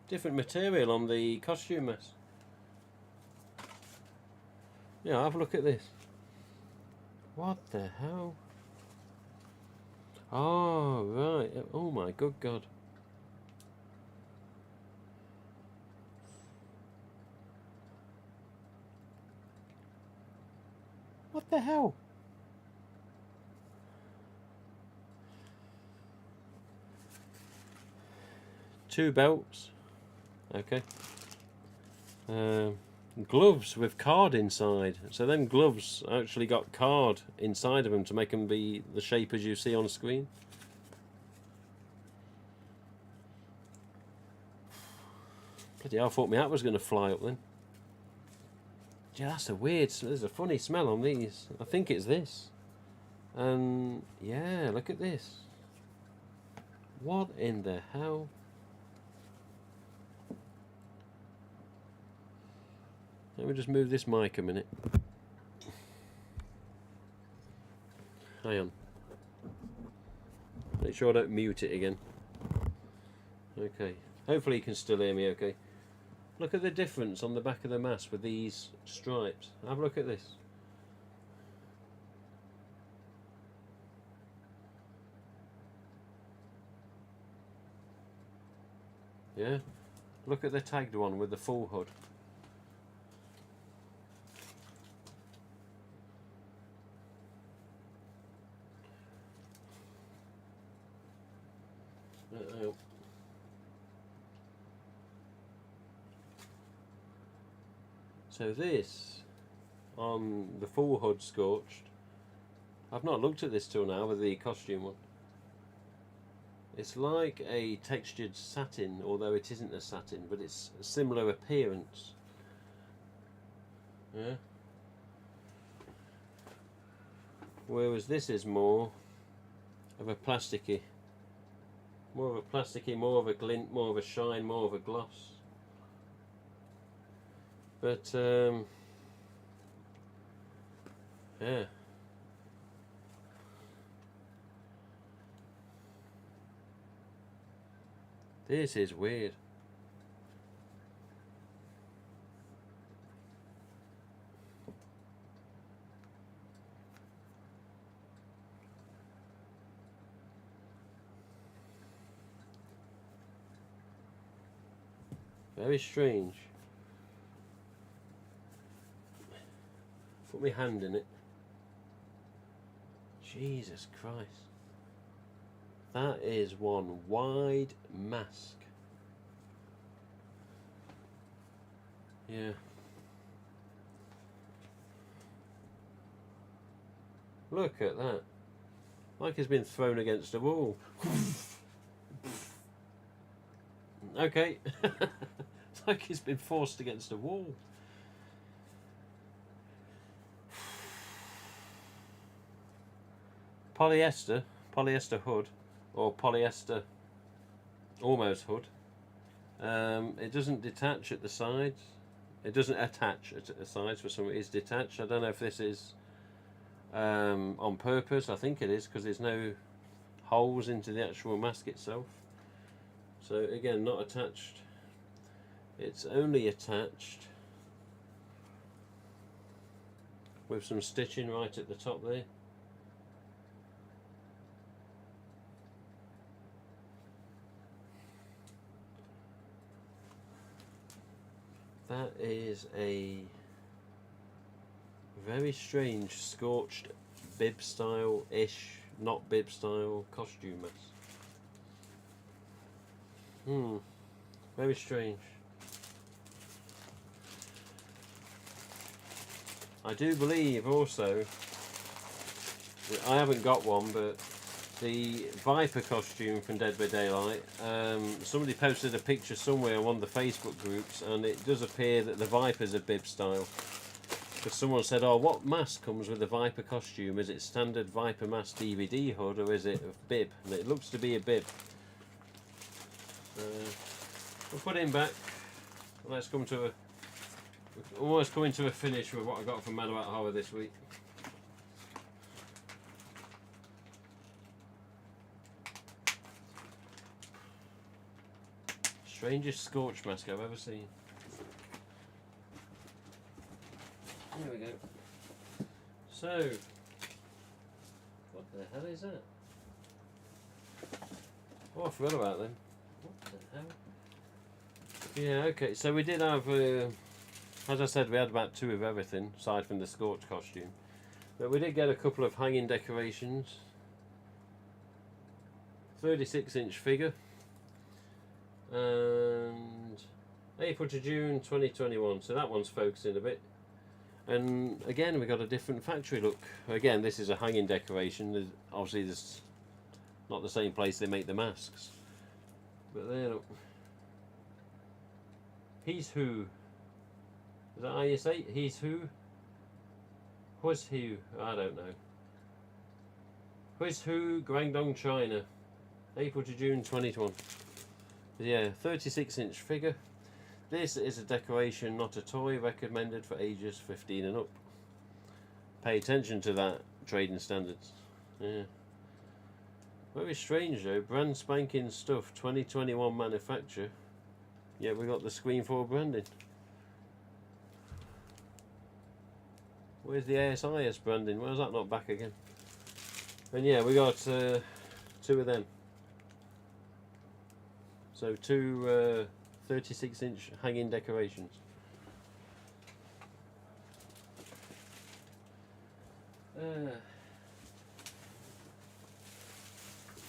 Different material on the costume mask. Yeah, have a look at this. What the hell? Oh, right. Oh my good God. What the hell? Two belts. Okay. Gloves with card inside. So them gloves actually got card inside of them to make them be the shape as you see on screen. Bloody hell, I thought my hat was going to fly up then. Yeah, that's a weird, there's a funny smell on these. I think it's this. And yeah, look at this. What in the hell? Let me just move this mic a minute. Hang on. Make sure I don't mute it again. Okay. Hopefully you can still hear me okay. Look at the difference on the back of the mask with these stripes. Have a look at this. Yeah? Look at the tagged one with the full hood. So this, on the full hood Scorched, I've not looked at this till now with the costume one. It's like a textured satin, although it isn't a satin, but it's a similar appearance. Yeah. Whereas this is more of a plasticky. More of a plasticky, more of a glint, more of a shine, more of a gloss. But yeah. This is weird. Very strange. Put my hand in it. Jesus Christ. That is one wide mask. Yeah. Look at that. Like he's been thrown against a wall. Okay. It's like he's been forced against a wall. Polyester hood, or polyester almost hood. It doesn't detach at the sides. It doesn't attach at the sides for some reason. It's detached. I don't know if this is on purpose. I think it is, because there's no holes into the actual mask itself. So again, not attached. It's only attached with some stitching right at the top there. That is a very strange scorched bib style-ish, not bib style costume mask. Very strange. I do believe also, I haven't got one, but the Viper costume from Dead by Daylight, somebody posted a picture somewhere on one of the Facebook groups, and it does appear that the Viper's a bib style. Because someone said, oh, what mask comes with the Viper costume? Is it standard Viper mask DVD hood, or is it a bib? And it looks to be a bib. We'll put him back. Let's come to a... almost coming to a finish with what I got from Man About Horror this week. Strangest Scorch mask I've ever seen. There we go. So, what the hell is that? Oh, I forgot about them. What the hell? Yeah, okay, so we did have, as I said, we had about 2 of everything, aside from the Scorch costume. But we did get a couple of hanging decorations. 36-inch figure. And April to June 2021, so that one's focusing a bit. And again, we got a different factory look. Again, this is a hanging decoration. Obviously, this not the same place they make the masks. But there, look. He's Who. Is that how you say it? He's Who? Who's Who? I don't know. Who's Who, Guangdong, China. April to June 2021. Yeah, 36-inch figure. This is a decoration, not a toy, recommended for ages 15 and up. Pay attention to that, trading standards. Yeah. Very strange though, brand spanking stuff, 2021 manufacture. Yeah, we got the Screen 4 branding. Where's the ASIS branding? Where's that not back again? And yeah, we got 2 of them. So 2 36-inch hanging decorations. I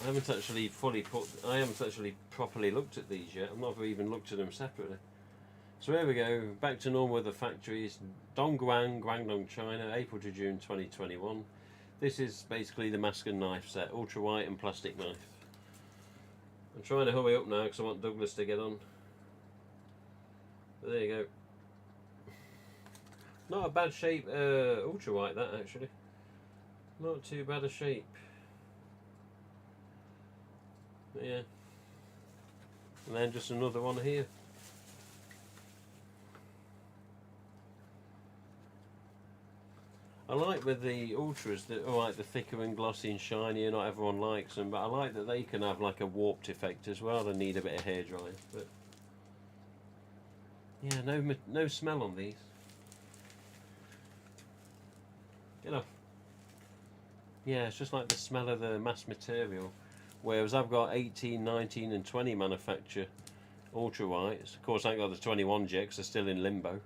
haven't actually properly looked at these yet. I've not even looked at them separately. So here we go, back to normal with the factories. Dongguan, Guangdong, China, April to June 2021. This is basically the mask and knife set, ultra white and plastic knife. I'm trying to hurry up now because I want Douglas to get on. But there you go. Not a bad shape, ultra white that actually. Not too bad a shape. But yeah. And then just another one here. I like with the ultras that are like the thicker and glossy and shinier, not everyone likes them, but I like that they can have like a warped effect as well and need a bit of hair drying. But yeah, no smell on these. Get off. Yeah, it's just like the smell of the mass material. Whereas I've got 18, 19 and 20 manufacture, ultra whites. Of course, I ain't got the 21 jet 'cause they're still in limbo.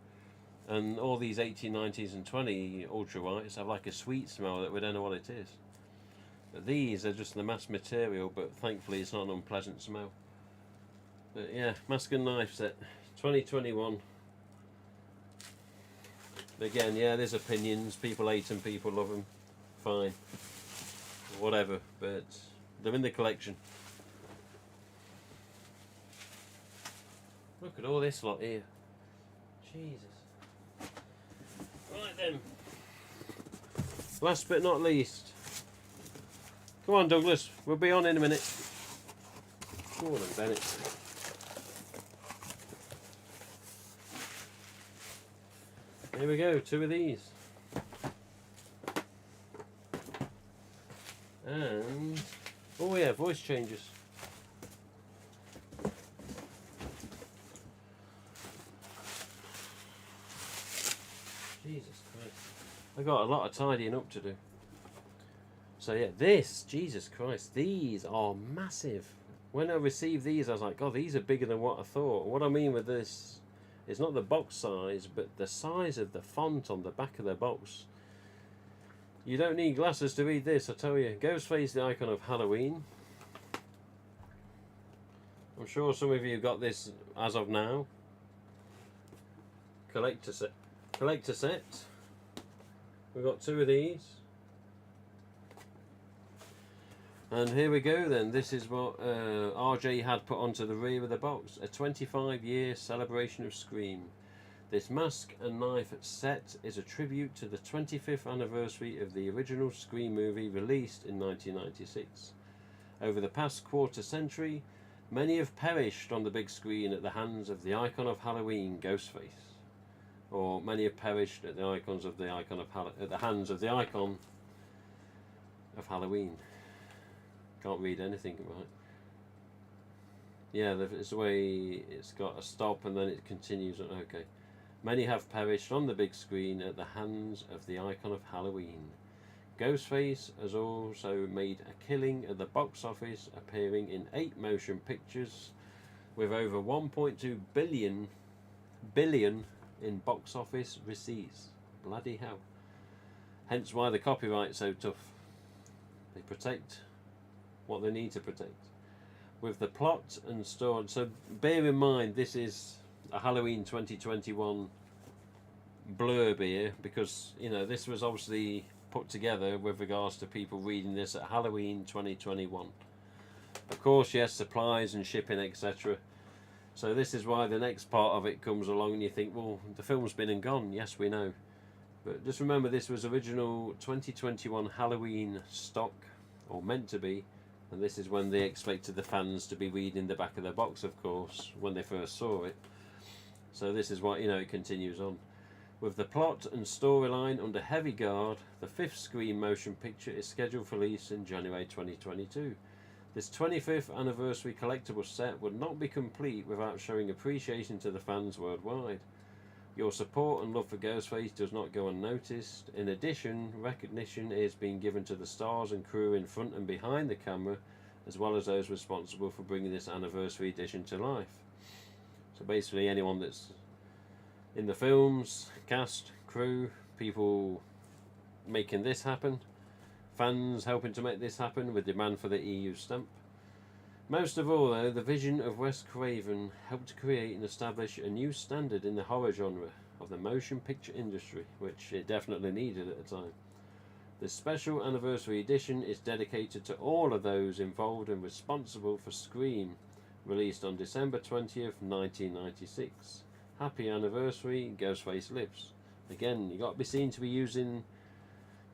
And all these 1890s and 20 ultra whites have like a sweet smell that we don't know what it is. But these are just the mass material, but thankfully it's not an unpleasant smell. But yeah, mask and knife set, 2021. Again, yeah, there's opinions. People hate them, people love them. Fine, whatever. But they're in the collection. Look at all this lot here. Jesus. Right then. Last but not least. Come on, Douglas. We'll be on in a minute. Go on, Bennett. Here we go. 2 of these. And oh yeah, voice changes. Jesus Christ. I got a lot of tidying up to do. So yeah, Jesus Christ, these are massive. When I received these, I was like, God, these are bigger than what I thought. What I mean with this is not the box size, but the size of the font on the back of the box. You don't need glasses to read this, I tell you. Ghostface, the icon of Halloween. I'm sure some of you got this as of now. Collector set. We've got 2 of these. And here we go then. This is what RJ had put onto the rear of the box. A 25-year celebration of Scream. This mask and knife set is a tribute to the 25th anniversary of the original Scream movie released in 1996. Over the past quarter century, many have perished on the big screen at the hands of the icon of Halloween, Ghostface. Or many have perished at the hands of the icon of Halloween. Can't read anything right. Yeah, it's the way it's got a stop and then it continues. Okay. Many have perished on the big screen at the hands of the icon of Halloween. Ghostface has also made a killing at the box office, appearing in 8 motion pictures with over 1.2 billion in box office receipts. Bloody hell. Hence why the copyright's so tough. They protect what they need to protect. With the plot and story, so bear in mind this is a Halloween 2021 blurb here, because you know this was obviously put together with regards to people reading this at Halloween 2021. Of course, yes, supplies and shipping, etc. So this is why the next part of it comes along and you think, well, the film's been and gone. Yes, we know. But just remember, this was original 2021 Halloween stock, or meant to be. And this is when they expected the fans to be reading the back of the box, of course, when they first saw it. So this is what, you know, it continues on. With the plot and storyline under heavy guard, the 5th Scream motion picture is scheduled for release in January 2022. This 25th anniversary collectible set would not be complete without showing appreciation to the fans worldwide. Your support and love for Ghostface does not go unnoticed. In addition, recognition is being given to the stars and crew in front and behind the camera, as well as those responsible for bringing this anniversary edition to life. So basically anyone that's in the films, cast, crew, people making this happen, fans helping to make this happen with demand for the EU stamp. Most of all, though, the vision of Wes Craven helped create and establish a new standard in the horror genre of the motion picture industry, which it definitely needed at the time. This special anniversary edition is dedicated to all of those involved and responsible for Scream, released on December 20th, 1996. Happy anniversary, Ghostface Lives. Again, you got to be seen to be using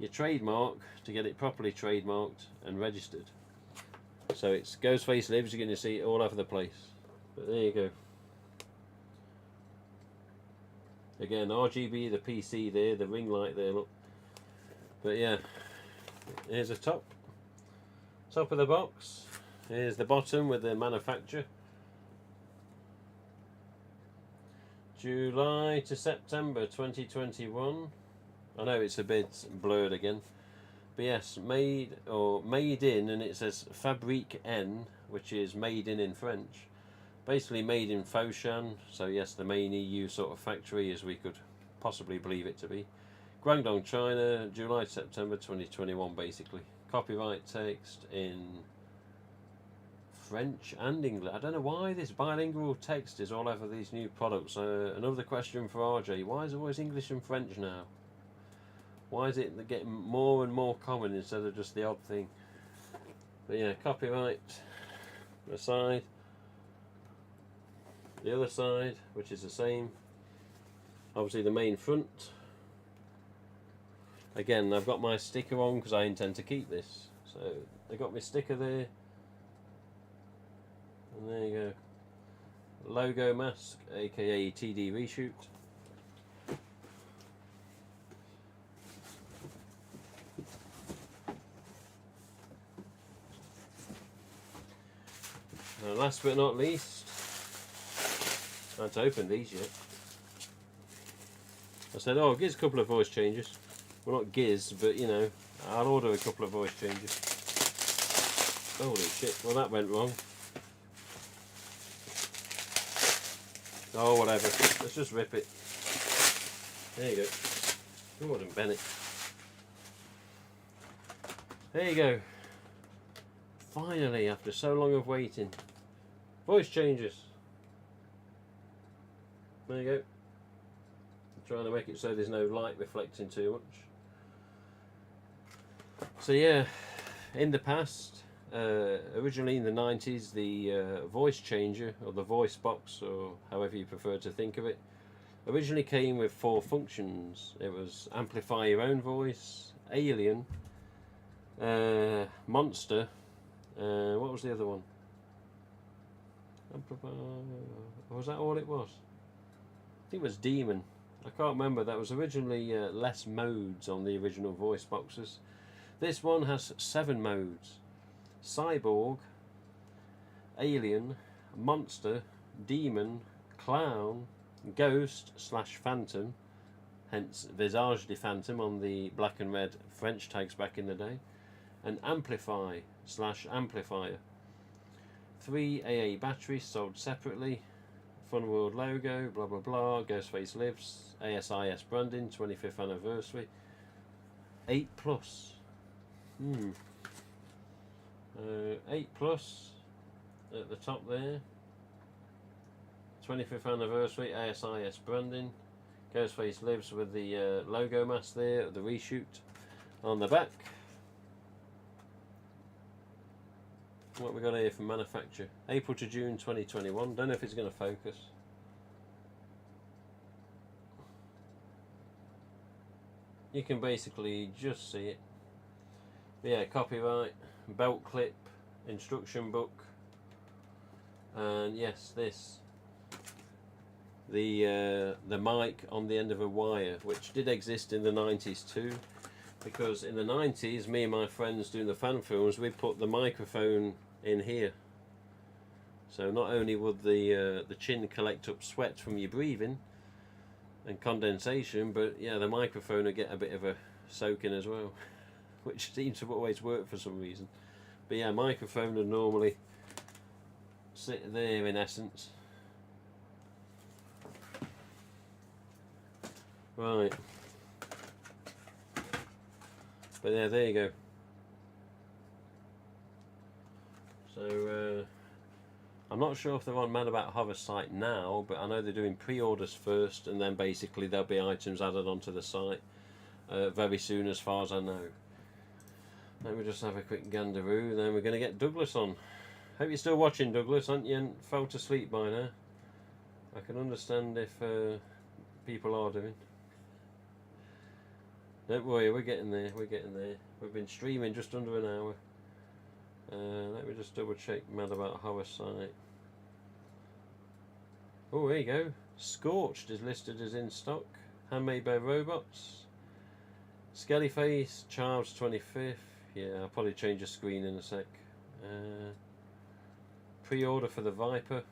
your trademark to get it properly trademarked and registered. So it's Ghostface Lives, you're going to see it all over the place. But there you go. Again, RGB, the PC there, the ring light there, look. But yeah, here's the top of the box. Here's the bottom with the manufacturer. July to September 2021. I know it's a bit blurred again. But yes, made in, and it says Fabrique N, which is made in French. Basically made in Foshan, so yes, the main EU sort of factory as we could possibly believe it to be. Guangdong, China, July, September 2021 basically. Copyright text in French and English. I don't know why this bilingual text is all over these new products. Another question for RJ, why is it always English and French now? Why is it getting more and more common instead of just the odd thing? But yeah, copyright, the side, the other side, which is the same. Obviously the main front. Again, I've got my sticker on because I intend to keep this. So they got my sticker there. And there you go. Logo mask, aka TD reshoot. And last but not least, I haven't opened these yet. I said, oh, Giz a couple of voice changes. Well, not Giz, but you know, I'll order a couple of voice changes. Holy shit, well that went wrong. Oh, whatever, let's just rip it. There you go. Gordon Bennett. There you go. Finally, after so long of waiting. Voice changes. There you go. I'm trying to make it so there's no light reflecting too much. So yeah, in the past, originally in the 90s, the voice changer, or the voice box, or however you prefer to think of it, originally came with 4 functions. It was amplify your own voice, alien, monster, what was the other one? Amplify, was that all it was? I think it was demon. I can't remember. That was originally less modes on the original voice boxes. This one has 7 modes. Cyborg, alien, monster, demon, clown, ghost / phantom, hence visage de phantom on the black and red French tags back in the day, and amplify / amplifier. 3 AA batteries sold separately. Fun World logo, blah blah blah, Ghostface Lives, ASIS branding, 25th anniversary. 8 plus. 8 plus at the top there. 25th anniversary, ASIS branding. Ghostface Lives with the logo mask there, the reshoot on the back. What we got here from manufacture? April to June 2021. Don't know if it's going to focus. You can basically just see it. But yeah, copyright, belt clip, instruction book, and yes, this. The mic on the end of a wire, which did exist in the 90s too, because in the 90s, me and my friends doing the fan films, we'd put the microphone in here. So not only would the chin collect up sweat from your breathing and condensation, but yeah, the microphone would get a bit of a soaking as well, which seems to always work for some reason. But yeah, microphone would normally sit there in essence. Right. But yeah, there you go. So I'm not sure if they're on Mad About Horror site now, but I know they're doing pre-orders first, and then basically there'll be items added onto the site very soon, as far as I know. Let me just have a quick gandaroo, then we're going to get Douglas on. Hope you're still watching, Douglas, aren't you? And fell asleep by now. I can understand if people are doing. Don't worry, we're getting there, we're getting there. We've been streaming just under an hour. Let me just double check Mad About Horror site. Oh, there you go. Scorched is listed as in stock. Handmade by Robots. Skellyface, Charles 25th. Yeah, I'll probably change the screen in a sec. Pre-order for the Viper.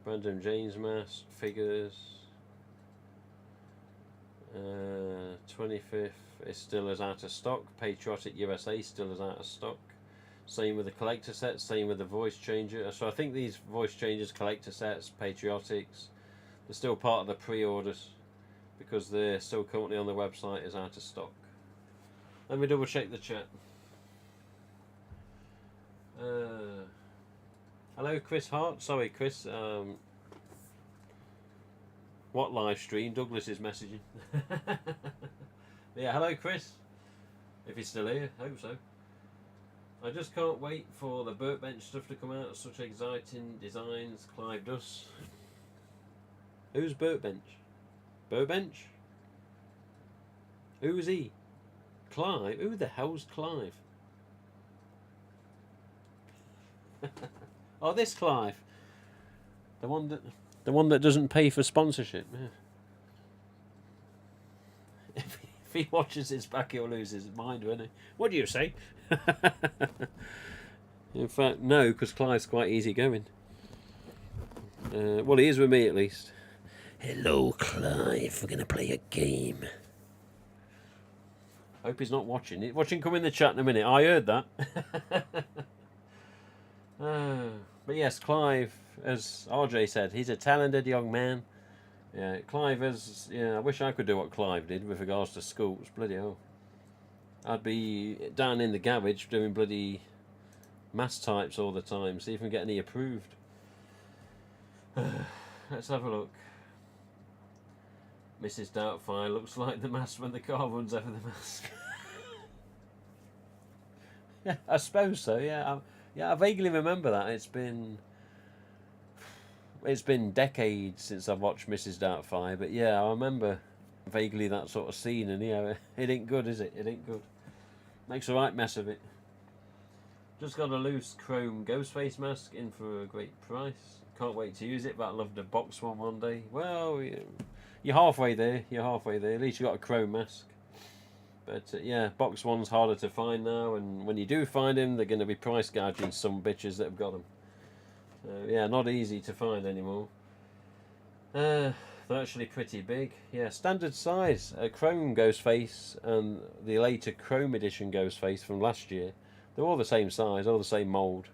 Brandon James mask, figures. 25th is still as out of stock. Patriotic USA still is out of stock. Same with the collector sets, same with the voice changer. So I think these voice changers, collector sets, Patriotics, they're still part of the pre-orders because they're still currently on the website as out of stock. Let me double check the chat. Hello, Chris Hart. Sorry, Chris. What live stream? Douglas is messaging. Yeah, hello, Chris. If he's still here, hope so. I just can't wait for the Burtbench stuff to come out. Such exciting designs. Clive does. Who's Burtbench? Burtbench? Who's he? Clive? Who the hell's Clive? Oh, this Clive. The one that doesn't pay for sponsorship. Yeah. If he watches this back, he'll lose his mind, won't he? What do you say? In fact, no, because Clive's quite easy going. Well, he is with me at least. Hello, Clive. We're going to play a game. Hope he's not watching. Watch him come in the chat in a minute. I heard that. But yes, Clive, as RJ said, he's a talented young man. Yeah, Clive is. Yeah, I wish I could do what Clive did with regards to schools. Bloody hell. I'd be down in the garage doing bloody mass types all the time, see if we can get any approved. Let's have a look. Mrs. Doubtfire looks like the mask when the car runs over the mask. Yeah, I suppose so. Yeah, I vaguely remember that. It's been decades since I've watched Mrs. Doubtfire, but yeah, I remember vaguely that sort of scene, and yeah, it ain't good, is it? It ain't good. Makes a right mess of it. Just got a loose chrome Ghostface mask in for a great price. Can't wait to use it, but I'd love to box one day. Well, you're halfway there. You're halfway there. At least you got a chrome mask. But yeah, box one's harder to find now, and when you do find them, they're going to be price gouging some bitches that have got them. Yeah, not easy to find anymore. They're actually pretty big. Yeah, standard size. A chrome Ghostface and the later chrome edition Ghostface from last year. They're all the same size, all the same mould.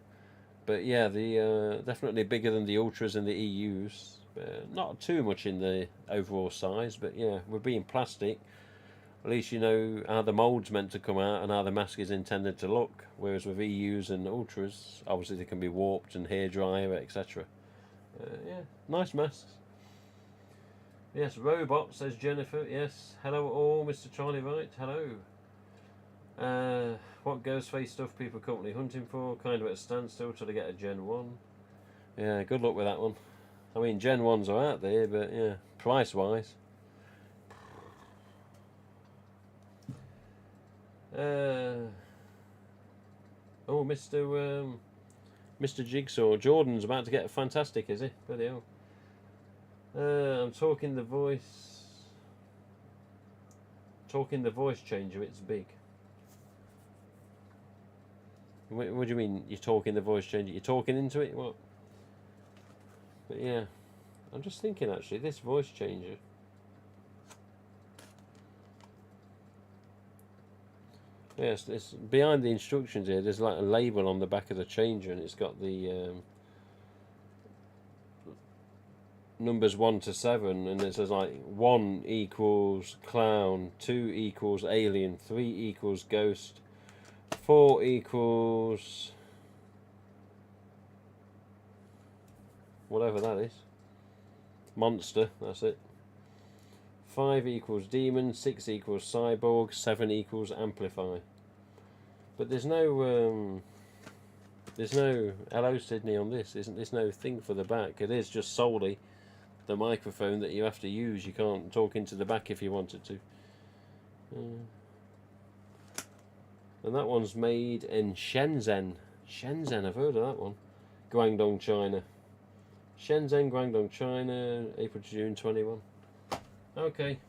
But yeah, the definitely bigger than the Ultras and the EUs. Not too much in the overall size, but yeah, with being plastic, at least you know how the mould's meant to come out and how the mask is intended to look. Whereas with EUs and Ultras, obviously they can be warped and hair dryer, etc. Yeah, nice masks. Yes, robot, says Jennifer. Yes, hello all, Mr. Charlie Wright. Hello. What Ghostface stuff people are currently hunting for? Kind of at a standstill till they get a Gen 1. Yeah, good luck with that one. I mean, Gen 1s are out there, but yeah, price-wise. Oh, Mr. Jigsaw. Jordan's about to get fantastic, is he? Bloody hell. I'm talking the voice. Talking the voice changer, it's big. What do you mean you're talking the voice changer? You're talking into it? What? But yeah, I'm just thinking actually, this voice changer. Yes, it's behind the instructions here. There's like a label on the back of the changer, and it's got the numbers 1 to 7, and it says like 1 equals clown, 2 equals alien, 3 equals ghost, 4 equals whatever that is, monster, that's it. 5 equals demon, 6 equals cyborg, 7 equals amplify. But there's no hello Sydney on this. There's no thing for the back. It is just solely the microphone that you have to use. You can't talk into the back if you wanted to. And that one's made in Shenzhen. Shenzhen, I've heard of that one. Guangdong, China. Shenzhen, Guangdong, China, April to June 21. Okay.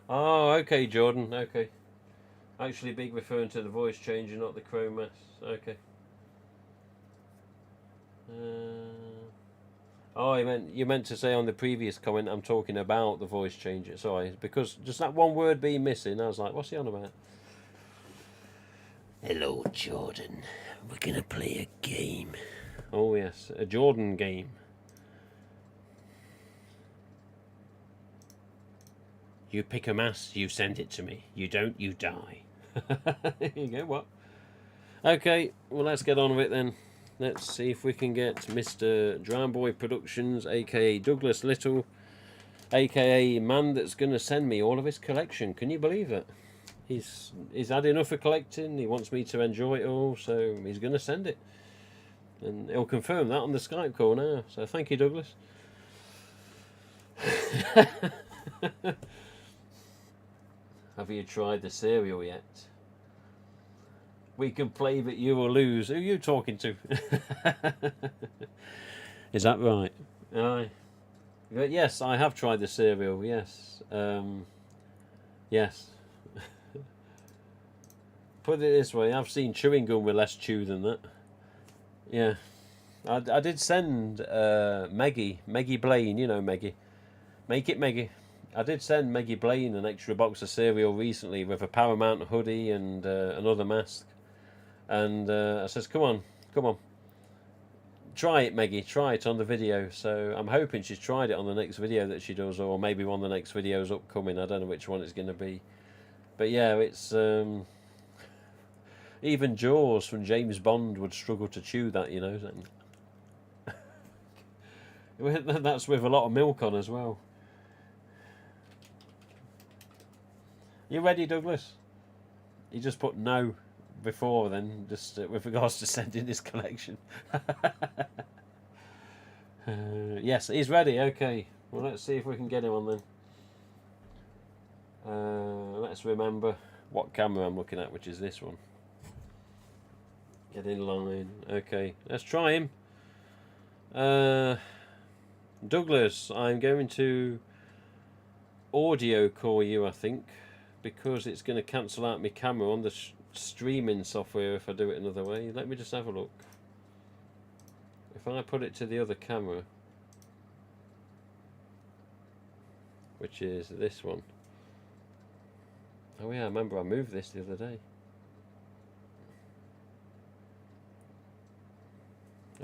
Oh, okay, Jordan. Okay. Actually, big referring to the voice changer, not the chrome mask. Okay. Oh, you meant to say on the previous comment I'm talking about the voice changer. Sorry, because just that one word being missing, I was like, what's he on about? Hello, Jordan. We're gonna play a game. Oh yes, a Jordan game. You pick a mask, you send it to me. You don't, you die. There you go, what? Okay, well let's get on with it then. Let's see if we can get Mr. Drown Boy Productions, aka Douglas Little, aka man that's going to send me all of his collection. Can you believe it? He's had enough of collecting. He wants me to enjoy it all, so he's going to send it. And he'll confirm that on the Skype call now. So thank you, Douglas. Have you tried the cereal yet? We can play, but you will lose. Who are you talking to? Is that right? Aye. But yes, I have tried the cereal. Yes. Yes. Put it this way, I've seen chewing gum with less chew than that. Yeah. I did send Meggie Blaine, you know Meggie. Make it Meggie. I did send Meggie Blaine an extra box of cereal recently with a Paramount hoodie and another mask. And I says, come on. Try it, Meggie. Try it on the video. So I'm hoping she's tried it on the next video that she does, or maybe one of the next videos upcoming. I don't know which one it's going to be. But yeah, it's... even Jaws from James Bond would struggle to chew that, you know. That's with a lot of milk on as well. You ready, Douglas? You just put no before then, just with regards to sending this collection. Yes, he's ready. Okay, well let's see if we can get him on then. Let's remember what camera I'm looking at, which is this one. Get in line. Okay, let's try him. Douglas, I'm going to audio call you, I think, because it's going to cancel out my camera on the streaming software if I do it another way. Let me just have a look. If I put it to the other camera, which is this one. Oh yeah, I remember I moved this the other day.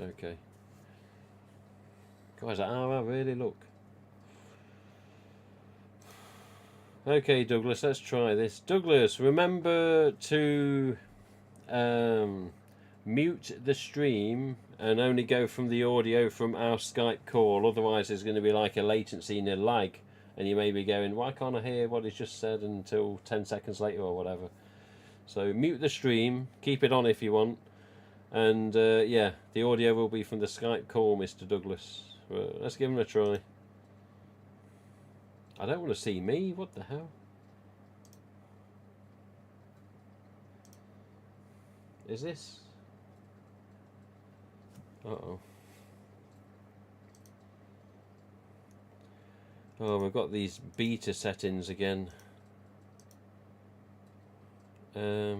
Okay. Guys, how I really look. Okay, Douglas, let's try this. Douglas, remember to mute the stream and only go from the audio from our Skype call. Otherwise, there's going to be like a latency and a lag, and you may be going, why can't I hear what he's just said until 10 seconds later or whatever. So mute the stream, keep it on if you want, and yeah, the audio will be from the Skype call, Mr. Douglas. Well, let's give him a try. I don't want to see me. What the hell? Is this? Uh-oh. Oh, we've got these beta settings again. I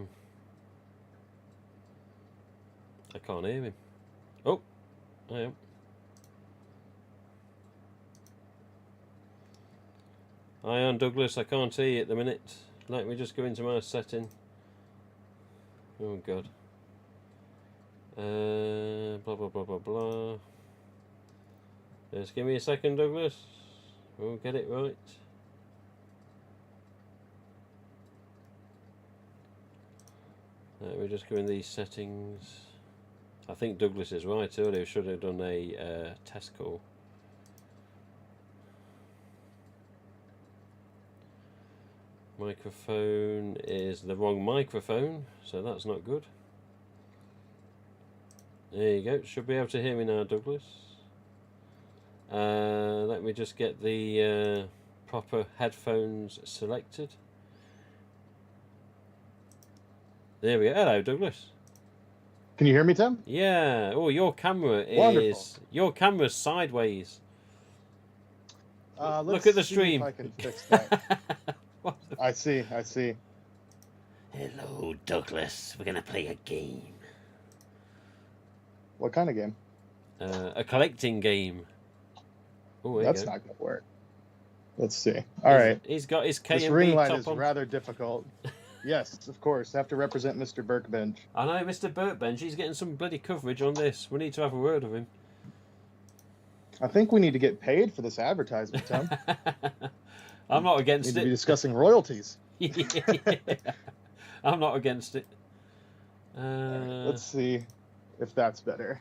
can't hear him. Oh, I am. Hi on Douglas, I can't see you at the minute. Let me just go into my setting. Oh god. Blah blah blah blah blah. Just give me a second, Douglas. We'll get it right. Let me just go in these settings. I think Douglas is right earlier. Should have done a test call. Microphone is the wrong microphone, so that's not good. There you go. Should be able to hear me now, Douglas. Let me just get the proper headphones selected. There we go. Hello, Douglas. Can you hear me, Tim? Yeah. Oh, your camera is Wonderful. Your camera's sideways. Look at the stream. If I can fix that. I see. Hello, Douglas. We're gonna play a game. What kind of game? A collecting game. Oh, that's not gonna work. Let's see. All right. He's got his K this and ring B light top is on. rather difficult. Yes, of course. Have to represent Mr. Burkbench. I know, Mr. Burkbench, he's getting some bloody coverage on this. We need to have a word with him. I think we need to get paid for this advertisement, Tim. I'm not against Need to be it. discussing royalties. I'm not against it. Let's see if that's better.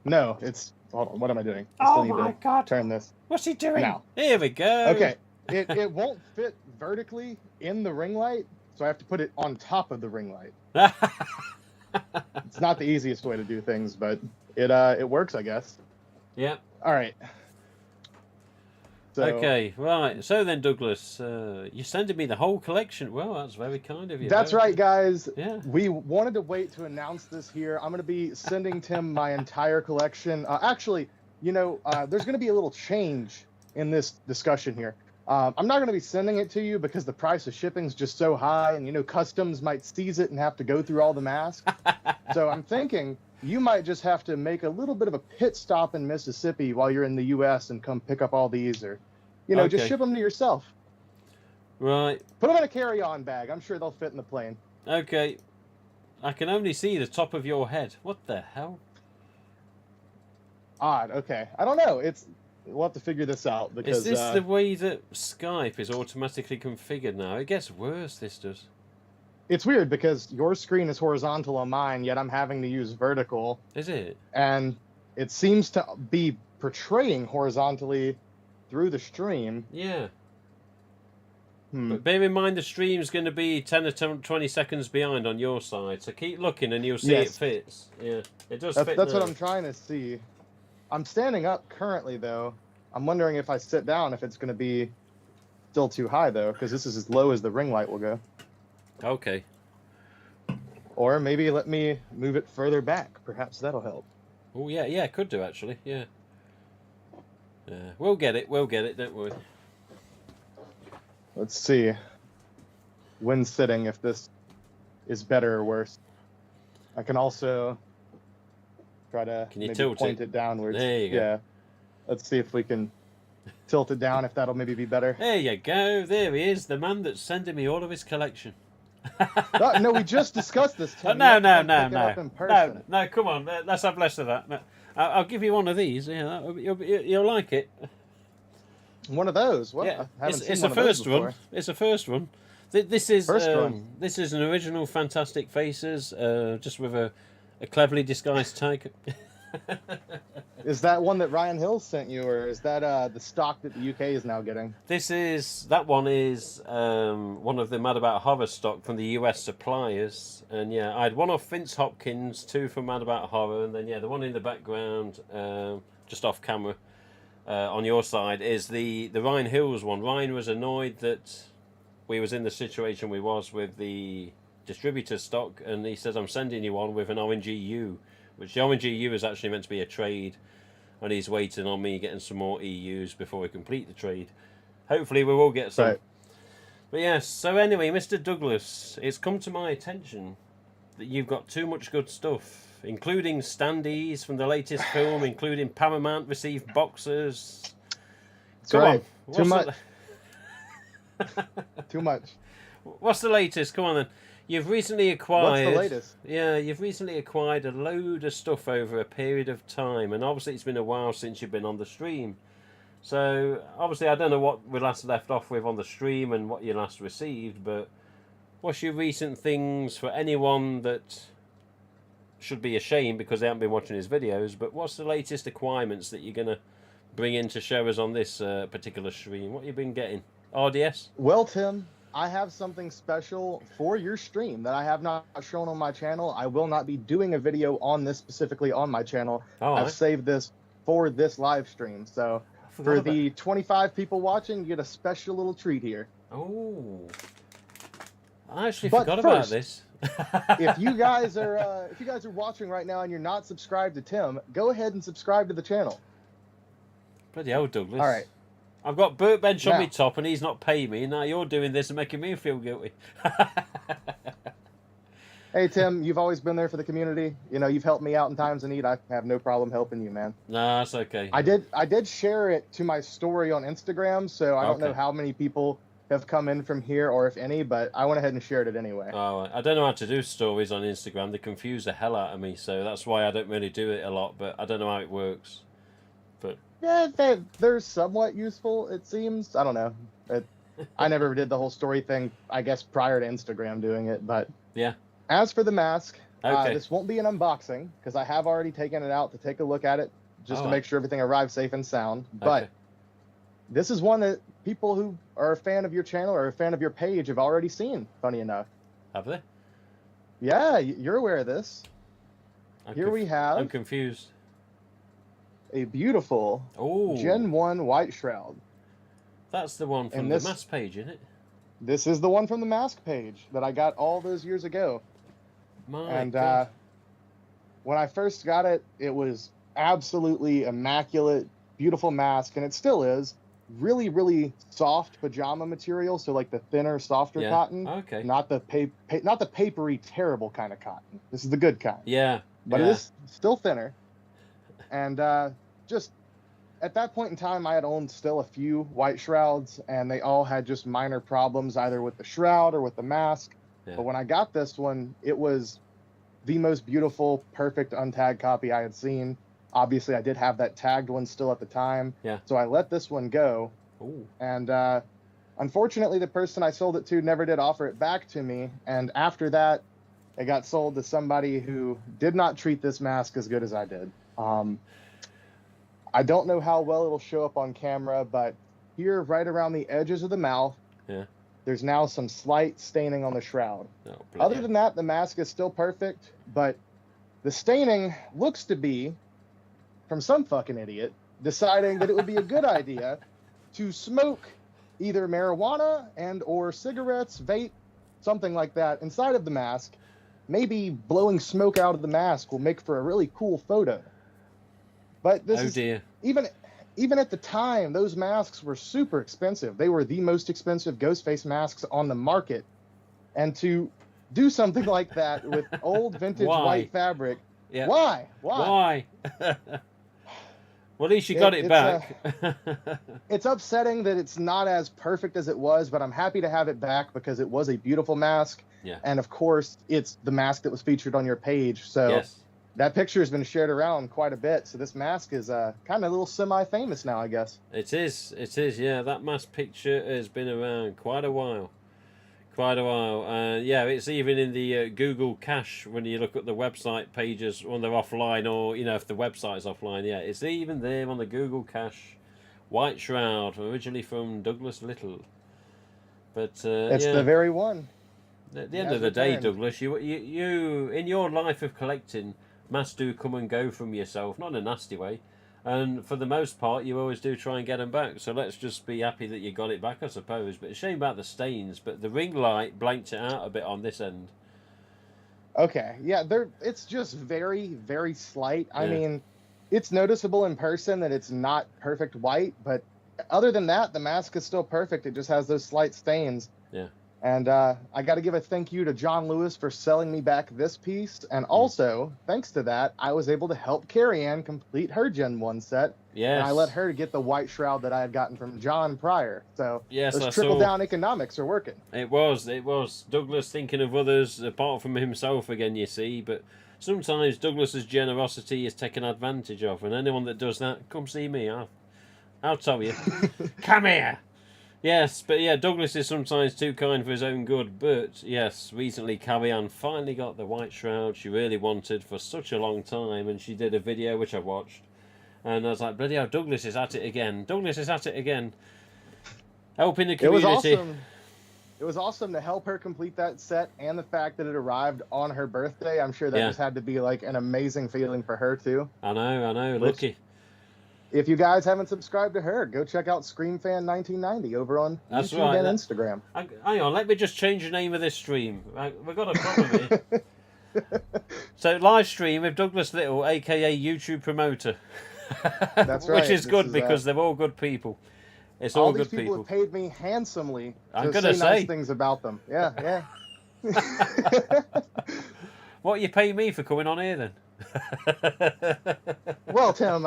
No, it's... Hold on, what am I doing? I Oh still need my to God. turn this. What's he doing? Now. Here we go. Okay, it won't fit vertically in the ring light, so I have to put it on top of the ring light. It's not the easiest way to do things, but it works, I guess. Yeah. All right. So, Okay, right. So then, Douglas, you're sending me the whole collection. Well, that's very kind of you. That's right, guys. Yeah. We wanted to wait to announce this here. I'm going to be sending Tim my entire collection. Actually, you know, there's going to be a little change in this discussion here. I'm not going to be sending it to you because the price of shipping is just so high, and, you know, customs might seize it and have to go through all the masks. So I'm thinking you might just have to make a little bit of a pit stop in Mississippi while you're in the U.S. and come pick up all these, or, you know, just Okay. ship them to yourself. Right. Put them in a carry-on bag. I'm sure they'll fit in the plane. Okay. I can only see the top of your head. What the hell? Odd. Okay. I don't know. We'll have to figure this out because Is this the way that Skype is automatically configured now? It gets worse, this does. it's weird because your screen is horizontal on mine, yet I'm having to use vertical, Is it? and it seems to be portraying horizontally through the stream. Yeah. Hmm. But bear in mind the stream's going to be 10 or 20 seconds behind on your side, so keep looking and you'll see it Yes. fits. Yeah, it does That's fit what now. I'm trying to see. I'm standing up currently, though. I'm wondering if I sit down, if it's going to be still too high, though, because this is as low as the ring light will go. Okay. Or maybe let me move it further back. Perhaps that'll help. Oh, yeah, yeah, could do, actually, yeah. We'll get it, don't worry. Let's see. When sitting, if this is better or worse. I can also try to Can you maybe tilt point it? it downwards. There you go. Yeah. Let's see if we can tilt it down, if that'll maybe be better. There you go, there he is, the man that's sending me all of his collection. No, we just discussed this. Tim. No, You no, have to no, pick it up in no, person. no, come on, let's have less of that. No, I'll give you one of these, yeah, you'll like it. One of those. What? Yeah, I haven't it's seen the one of those first one. before. It's the first one. This is First one. This is an original Fantastic Faces, just with a cleverly disguised tag. Is that one that Ryan Hill sent you, or is that the stock that the UK is now getting? That one is one of the Mad About Horror stock from the US suppliers, and yeah, I had one off Vince Hopkins, two from Mad About Horror, and then yeah, the one in the background, just off camera. On your side is the Ryan Hills one. Ryan was annoyed that we was in the situation we was with the distributor stock, and he says, I'm sending you one with an orange EU, which the orange EU is actually meant to be a trade, and he's waiting on me getting some more EUs before we complete the trade. Hopefully we will get some. Right. But yes, so anyway, Mr. Douglas, it's come to my attention that you've got too much good stuff, including standees from the latest film, including Paramount received boxes. That's Come right. on. Too much. Too much. What's the latest? Come on then. You've recently acquired... What's the latest? Yeah, you've recently acquired a load of stuff over a period of time, and obviously it's been a while since you've been on the stream. So, obviously I don't know what we last left off with on the stream and what you last received, but what's your recent things for anyone that should be ashamed because they haven't been watching his videos, but what's the latest acquirements that you're going to bring in to show us on this particular stream? What you been getting? RDS? Well, Tim, I have something special for your stream that I have not shown on my channel. I will not be doing a video on this specifically on my channel. Oh, I've saved this for this live stream. So for the 25 people watching, you get a special little treat here. Oh, I actually But forgot about first, this. if you guys are watching right now and you're not subscribed to Tim, go ahead and subscribe to the channel. Bloody hell, Douglas. All right. I've got Burt Bench on Now- my top and he's not paying me. Now you're doing this and making me feel guilty. Hey, Tim, you've always been there for the community. You know, you've helped me out in times of need. I have no problem helping you, man. Nah, that's okay. I did share it to my story on Instagram, so I don't know Okay. how many people have come in from here, or if any, but I went ahead and shared it anyway. Oh, I don't know how to do stories on Instagram. They confuse the hell out of me, so that's why I don't really do it a lot. But I don't know how it works. But Yeah, they're somewhat useful, it seems. I don't know. I never did the whole story thing, I guess, prior to Instagram doing it. But yeah. As for the mask, Okay. this won't be an unboxing because I have already taken it out to take a look at it just to All make sure everything arrives safe and sound. But Okay. this is one that people who are a fan of your channel or a fan of your page have already seen, funny enough. Have they? Yeah, you're aware of this. Here we have I'm confused. a beautiful Gen 1 White Shroud. That's the one from the mask page, isn't it? This is the one from the mask page that I got all those years ago. My God. When I first got it, it was absolutely immaculate, beautiful mask, and it still is. Really, really soft pajama material, so like the thinner, softer cotton. Okay. Not the papery, terrible kind of cotton. This is the good kind. Yeah. But it is still thinner. And just at that point in time, I had owned still a few white shrouds, and they all had just minor problems, either with the shroud or with the mask. Yeah. But when I got this one, it was the most beautiful, perfect untagged copy I had seen. Obviously, I did have that tagged one still at the time. Yeah. So I let this one go. Ooh. And unfortunately, the person I sold it to never did offer it back to me. And after that, it got sold to somebody who did not treat this mask as good as I did. I don't know how well it'll show up on camera, but here, right around the edges of the mouth, there's now some slight staining on the shroud. Oh, other than that, the mask is still perfect, but the staining looks to be from some fucking idiot deciding that it would be a good idea to smoke either marijuana and or cigarettes, vape, something like that inside of the mask. Maybe blowing smoke out of the mask will make for a really cool photo. But this even at the time, those masks were super expensive. They were the most expensive ghost face masks on the market. And to do something like that with old vintage white fabric, why? Well, at least you got it back. It's upsetting that it's not as perfect as it was, but I'm happy to have it back because it was a beautiful mask. Yeah. And of course, it's the mask that was featured on your page. So that picture has been shared around quite a bit. So this mask is kind of a little semi-famous now, I guess. It is, yeah. That mask picture has been around quite a while. Yeah, it's even in the Google cache when you look at the website pages when they're offline, or if the website's offline. Yeah, it's even there on the Google cache. White Shroud, originally from Douglas Little. But it's the very one. At the end of the day, Douglas, you in your life of collecting, masks do come and go from yourself, not in a nasty way. And for the most part, you always do try and get them back. So let's just be happy that you got it back, I suppose. But it's a shame about the stains. But the ring light blanked it out a bit on this end. Okay, yeah, it's just very, very slight. I mean, it's noticeable in person that it's not perfect white. But other than that, the mask is still perfect. It just has those slight stains. Yeah. And I got to give a thank you to John Lewis for selling me back this piece. And also, thanks to that, I was able to help Carrie Ann complete her Gen 1 set. Yes. And I let her get the white shroud that I had gotten from John prior. So those trickle-down economics are working. It was. Douglas thinking of others apart from himself again, you see. But sometimes Douglas's generosity is taken advantage of. And anyone that does that, come see me. I'll tell you. Come here. Yes, but yeah, Douglas is sometimes too kind for his own good, but yes, recently Carrie Ann finally got the white shroud she really wanted for such a long time, and she did a video which I watched, and I was like, bloody hell, Douglas is at it again. Helping the community. It was awesome to help her complete that set, and the fact that it arrived on her birthday. I'm sure that just had to be like an amazing feeling for her too. I know, lucky. If you guys haven't subscribed to her, go check out ScreamFan1990 over on YouTube and Instagram. Hang on, let me just change the name of this stream. We've got a problem here. So, live stream with Douglas Little, a.k.a. YouTube promoter. That's right. Which is good because they're all good people. It's all good people. All these people have paid me handsomely to say nice things about them. Yeah. What you pay me for coming on here then? Well, Tim,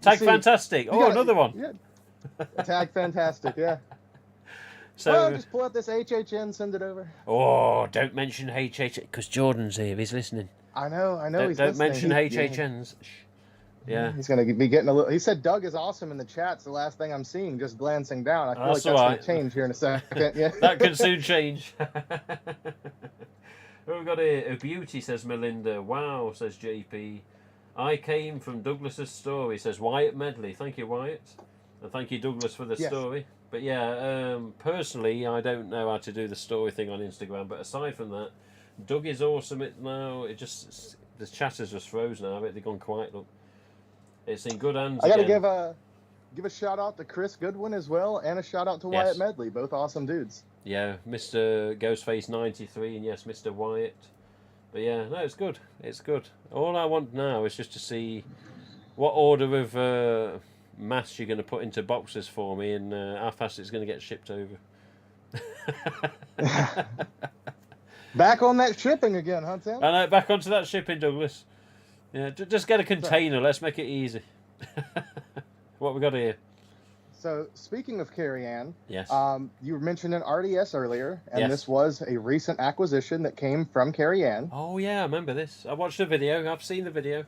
Tag Fantastic. Another one. Yeah. Tag Fantastic. Yeah. Well, So, just pull out this HHN, send it over. oh, don't mention HH because Jordan's here. He's listening. I know, he's Don't listening. mention Yeah. HHNs. Yeah. He's gonna be getting a little. He said Doug is awesome in the chat. It's the last thing I'm seeing. Just glancing down, I feel like That's that's all gonna right. change here in a second. Yeah. That could soon change. Who we got here? A beauty, says Melinda. Wow, says JP. I came from Douglas's story, says Wyatt Medley. Thank you, Wyatt. And thank you, Douglas, for the Yes. story. But yeah, personally, I don't know how to do the story thing on Instagram. But aside from that, Doug is awesome. The chat has just frozen now. They've gone quiet. Look, it's in good hands. I gotta again. give a shout out to Chris Goodwin as well, and a shout out to Yes. Wyatt Medley. Both awesome dudes. Yeah, Mr. Ghostface 93, and yes, Mr. Wyatt. But yeah, no, it's good. It's good. All I want now is just to see what order of masks you're going to put into boxes for me, and how fast it's going to get shipped over. Back on that shipping again, huh, Tim? I know, back onto that shipping, Douglas. Yeah, just get a container. Let's make it easy. What we got here? So, speaking of Carrie Ann, Yes. you mentioned an RDS earlier, and Yes. this was a recent acquisition that came from Carrie Ann. Oh yeah, I remember this. I watched the video. I've seen the video.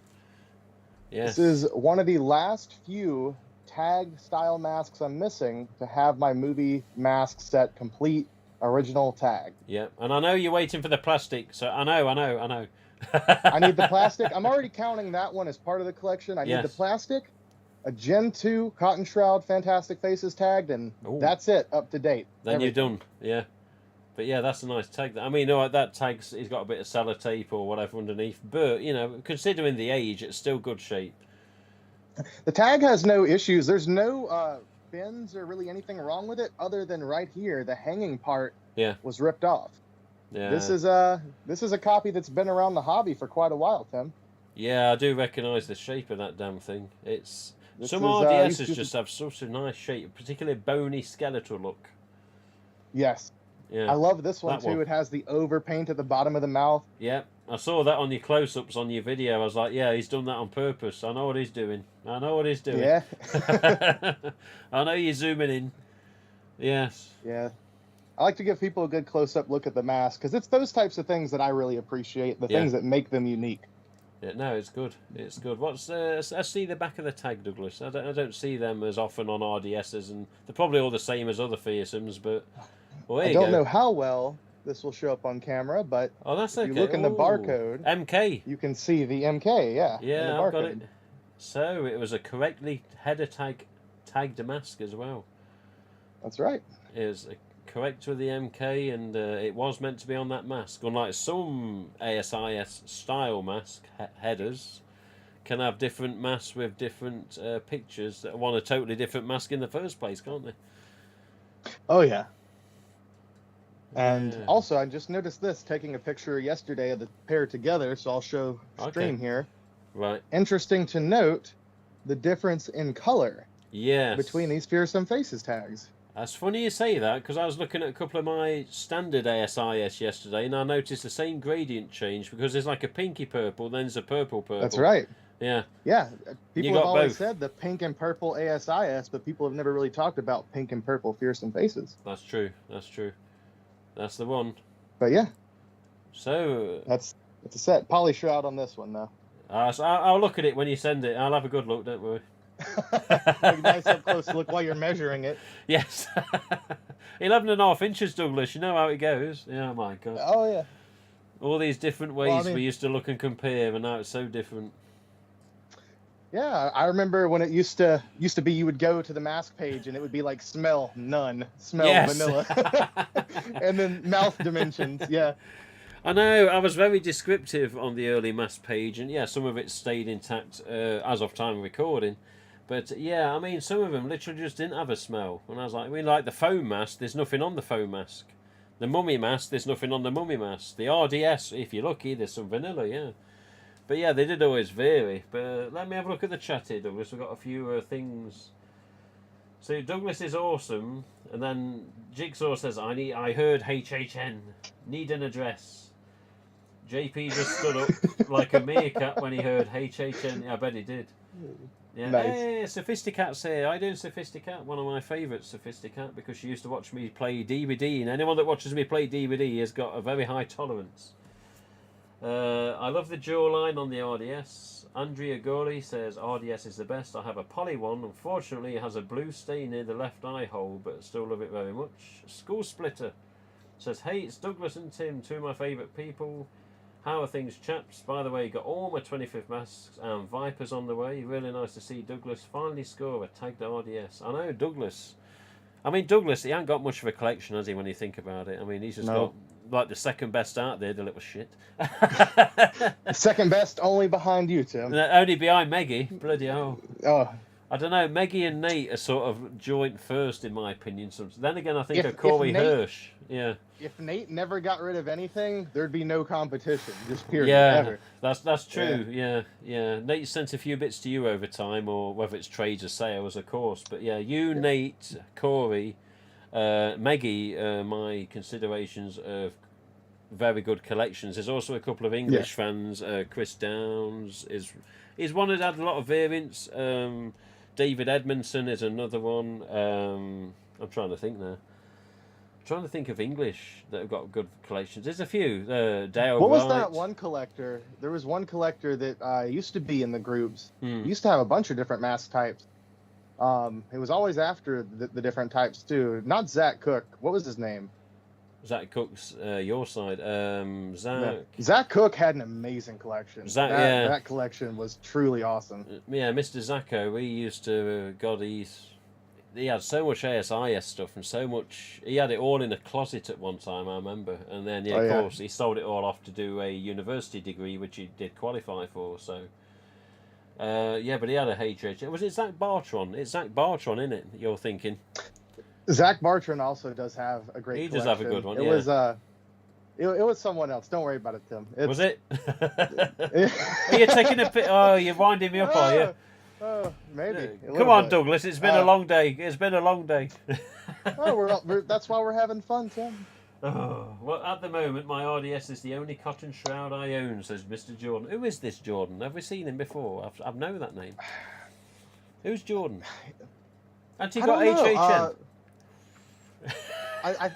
Yes. This is one of the last few tag style masks I'm missing to have my movie mask set complete, original tag. Yeah, and I know you're waiting for the plastic, so I know. I need the plastic. I'm already counting that one as part of the collection. I need the Yes. plastic, a Gen 2 Cotton Shroud Fantastic Faces tagged, and Ooh. that's it, up to date. Then Everything. you're done. Yeah. But yeah, that's a nice tag. I mean, that tag's, he's got a bit of sellotape or whatever underneath, but considering the age, it's still good shape. The tag has no issues. There's no bends or really anything wrong with it, other than right here, the hanging part was ripped off. Yeah. This is a copy that's been around the hobby for quite a while, Tim. Yeah, I do recognise the shape of that damn thing. Some RDSs RDSs just have such a nice shape, particularly bony skeletal look. Yes. Yeah. I love this one That too. one. It has the overpaint at the bottom of the mouth. Yeah, I saw that on your close-ups on your video. I was like, yeah, he's done that on purpose. I know what he's doing. Yeah. I know you're zooming in. Yes. Yeah. I like to give people a good close-up look at the mask because it's those types of things that I really appreciate, the things that make them unique. Yeah, no, it's good. It's good. I see the back of the tag, Douglas. I don't see them as often on RDSs, and they're probably all the same as other fearsomes, but well, there I you don't go. know how well this will show up on camera, but Oh, that's if okay. you look in the Ooh. barcode, MK. you can see the MK, yeah. in the Yeah, I've got barcode. it. So it was a correctly header tagged mask as well. That's right. It was correct with the MK, and it was meant to be on that mask. Unlike some ASIS style mask headers, can have different masks with different pictures that want a totally different mask in the first place, can't they? Oh, yeah. And Yeah. also, I just noticed this, taking a picture yesterday of the pair together, so I'll show stream here. Right. Interesting to note the difference in color Yes. between these Fearsome Faces tags. That's funny you say that, because I was looking at a couple of my standard ASIS yesterday, and I noticed the same gradient change, because there's like a pinky purple, then there's a purple. That's right. Yeah. Yeah, people have got always both. said the pink and purple ASIS, but people have never really talked about pink and purple Fearsome Faces. That's true. That's the one. But yeah, So, it's a set. Poly shroud on this one, though. so I'll look at it when you send it. I'll have a good look, don't worry. Like, nice up close look while you're measuring it. Yes. 11.5 inches, Douglas. You know how it goes. Yeah, my God. Oh yeah. All these different ways Well, I mean- we used to look and compare, and now it's so different. Yeah, I remember when it used to be you would go to the mask page and it would be like smell none, smell Yes. vanilla, and then mouth dimensions. Yeah. I know, I was very descriptive on the early mask page, and yeah, some of it stayed intact as of time of recording. But yeah, I mean, some of them literally just didn't have a smell. And I was like, like the foam mask, there's nothing on the foam mask. The mummy mask, there's nothing on the mummy mask. The RDS, if you're lucky, there's some vanilla, yeah. But yeah, they did always vary. But let me have a look at the chat here, Douglas. We've got a few things. So Douglas is awesome, and then Jigsaw says, I heard HHN, need an address. JP just stood up like a meerkat when he heard HHN. I bet he did. Yeah. Nice. Hey, Sophisticat's here. I do Sophisticat, one of my favourites, Sophisticat, because she used to watch me play DVD, and anyone that watches me play DVD has got a very high tolerance. I love the jawline on the RDS. Andrea Gori says RDS is the best. I have a poly one. Unfortunately, it has a blue stain near the left eye hole, but still love it very much. School Splitter says, hey, it's Douglas and Tim, two of my favourite people. How are things, chaps? By the way, got all my 25th masks and Vipers on the way. Really nice to see Douglas finally score a tagged RDS. I know, Douglas. I mean, Douglas, he ain't got much of a collection, has he, when you think about it? I mean, he's just got, like, the second best out there, the little shit. Second best only behind you, Tim. Only behind Meggie. Bloody hell. Oh. I don't know, Meggie and Nate are sort of joint first, in my opinion. Then again, I think of Corey Hirsch. Yeah. If Nate never got rid of anything, there'd be no competition. Just period. Yeah, ever. that's true. Yeah. Nate sent a few bits to you over time, or whether it's trades or sales, of course. But yeah, you, Nate, Corey, Meggie, my considerations of very good collections. There's also a couple of English fans. Chris Downs is one that had a lot of variants. David Edmondson is another one. I'm trying to think now. Trying to think of English that have got good collections. There's a few. Dale what was Wright. that one collector? There was one collector that used to be in the groups. He used to have a bunch of different mask types. It was always after the different types too. Not Zach Cook. What was his name? Zach Cook's your side. Zach Cook had an amazing collection. That collection was truly awesome. Yeah, Mr. Zacco, he used to he had so much ASIS stuff and so much. He had it all in a closet at one time, I remember. And then, of course, he sold it all off to do a university degree, which he did qualify for. So, but he had a HH. Was it Zach Bartron? It's Zach Bartron, isn't it? You're thinking. Zach Bartron also does have a great collection. He does have a good one, It was someone else. Don't worry about it, Tim. Was it? Are you taking a bit? Oh, you're winding me up, are you? Maybe. Come on, Douglas. It's been a long day. It's been a long day. That's why we're having fun, Tim. Oh, well, at the moment, my RDS is the only cotton shroud I own, says Mr. Jordan. Who is this Jordan? Have we seen him before? I've known that name. Who's Jordan? And he got HHN.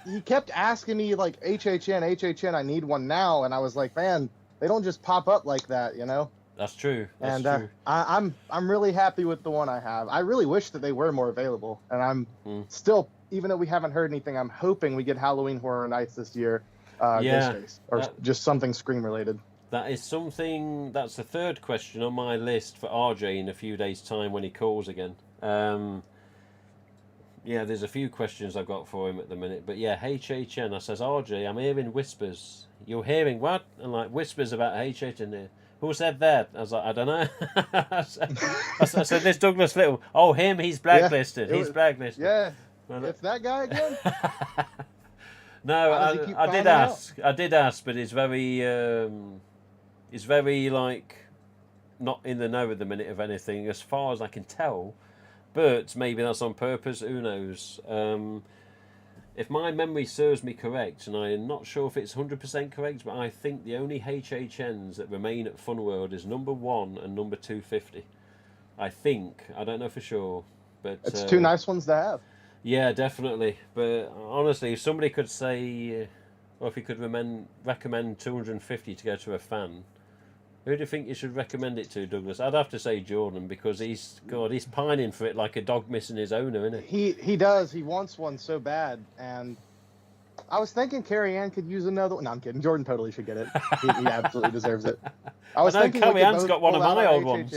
He kept asking me, like, HHN, I need one now. And I was like, man, they don't just pop up like that, you know? That's true. That's true. I'm really happy with the one I have. I really wish that they were more available, and I'm still, even though we haven't heard anything, I'm hoping we get Halloween Horror Nights this year. Ghostface, or just something Scream related. That is something. That's the third question on my list for RJ in a few days' time when he calls again. There's a few questions I've got for him at the minute, but HHN. I says, RJ, I'm hearing whispers. You're hearing what? And like whispers about HHN there. Who said that? I was like, I don't know. I said, this Douglas Little. Oh, him, he's blacklisted. He's blacklisted. Yeah, it's that guy again? No, I did ask. I did ask, but it's very like not in the know at the minute of anything, as far as I can tell. But maybe that's on purpose. Who knows? If my memory serves me correct, and I'm not sure if it's 100% correct, but I think the only HHNs that remain at Funworld is number 1 and number 250. I think. I don't know for sure. But it's two nice ones to have. Yeah, definitely. But honestly, if somebody could say, or if you could recommend 250 to go to a fan, who do you think you should recommend it to, Douglas? I'd have to say Jordan, because he's pining for it like a dog missing his owner, isn't he does. He wants one so bad, and I was thinking Carrie Ann could use another one. No, I'm kidding. Jordan totally should get it. He absolutely deserves it. I was thinking Carrie Ann's got one of my old ones.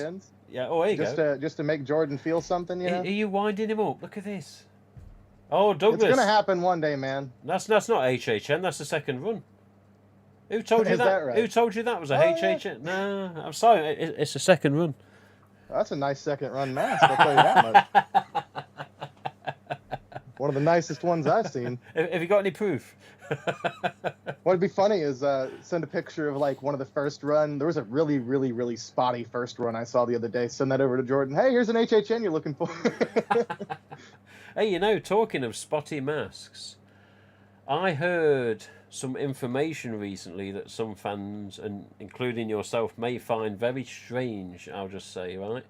Yeah. Oh, here you go. Just to make Jordan feel something, you know. Are you winding him up? Look at this. Oh, Douglas. It's gonna happen one day, man. That's not HHN. That's the second run. Who told you that? Right? Who told you that was a HHN? Yeah. No, I'm sorry. It's a second run. That's a nice second run mask, I'll tell you that much. One of the nicest ones I've seen. Have you got any proof? What'd be funny is send a picture of like one of the first run. There was a really, really, really spotty first run I saw the other day. Send that over to Jordan. Hey, here's an HHN you're looking for. Hey, talking of spotty masks, I heard some information recently that some fans, and including yourself, may find very strange, I'll just say, right?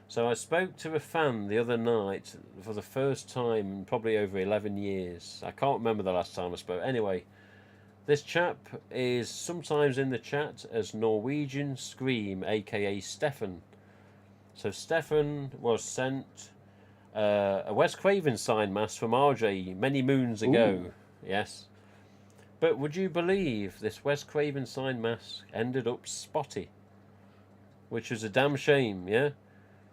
So I spoke to a fan the other night for the first time in probably over 11 years. I can't remember the last time I spoke. Anyway, this chap is sometimes in the chat as Norwegian Scream, aka Stefan. So Stefan was sent a Wes Craven signed mask from RJ many moons ago. Ooh. Yes. But would you believe this Wes Craven signed mask ended up spotty? Which was a damn shame, yeah?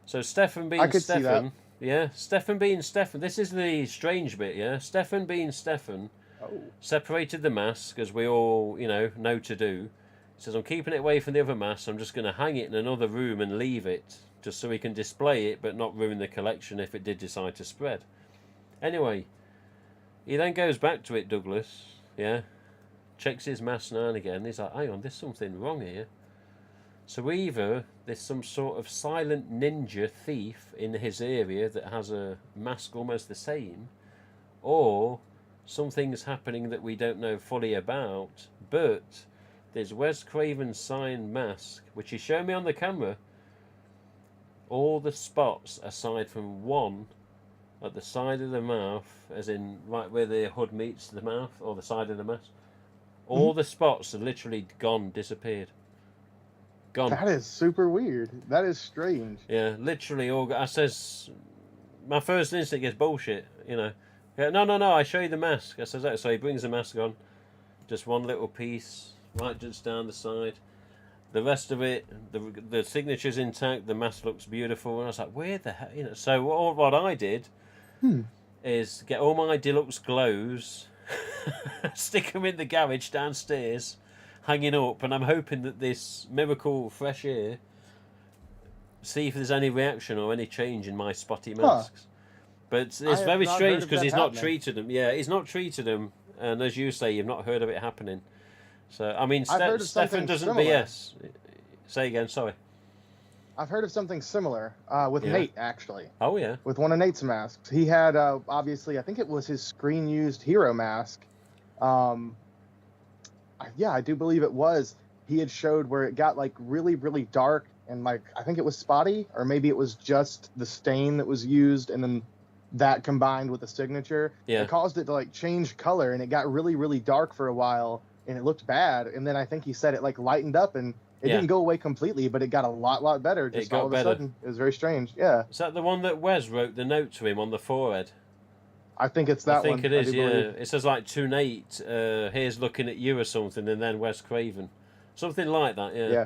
So Stefan being Stefan, yeah, Stefan being Stefan. This is the strange bit, yeah. Stefan being Stefan separated the mask as we all, know to do. He says, "I'm keeping it away from the other mask. I'm just going to hang it in another room and leave it, just so we can display it, but not ruin the collection if it did decide to spread." Anyway, he then goes back to it, Douglas. Yeah, checks his mask now and again. He's like, "Hang on, there's something wrong here." So either there's some sort of silent ninja thief in his area that has a mask almost the same, or something's happening that we don't know fully about, but there's Wes Craven's signed mask, which he showed me on the camera. All the spots, aside from one at the side of the mouth, as in right where the hood meets the mouth, or the side of the mask, all the spots are literally gone, disappeared. Gone. That is super weird. That is strange. Yeah, literally all. I says, my first instinct is bullshit. Yeah, no. I show you the mask. I says that. So he brings the mask on, just one little piece, right just down the side. The rest of it, the signature's intact. The mask looks beautiful. And I was like, where the hell? So what I did is get all my deluxe glows, stick them in the garage downstairs, hanging up, and I'm hoping that this miracle fresh air, see if there's any reaction or any change in my spotty masks. But it's very strange because he's not treated them. Yeah, he's not treated them, and as you say, you've not heard of it happening. So I mean, Stefan doesn't BS. Say again, sorry. I've heard of something similar with Nate, actually. Oh yeah. With one of Nate's masks, he had obviously, I think it was his screen-used hero mask. Yeah, I do believe it was. He had showed where it got like really, really dark and like I think it was spotty, or maybe it was just the stain that was used, and then that combined with the signature, it caused it to like change color, and it got really, really dark for a while, and it looked bad. And then I think he said it like lightened up, and it didn't go away completely, but it got a lot better. Just all of a sudden, it was very strange. Yeah. Is that the one that Wes wrote the note to him on the forehead? I think it's that one. I think it is, yeah. It says like, "To Nate, here's looking at you," or something, and then Wes Craven. Something like that, yeah. Yeah.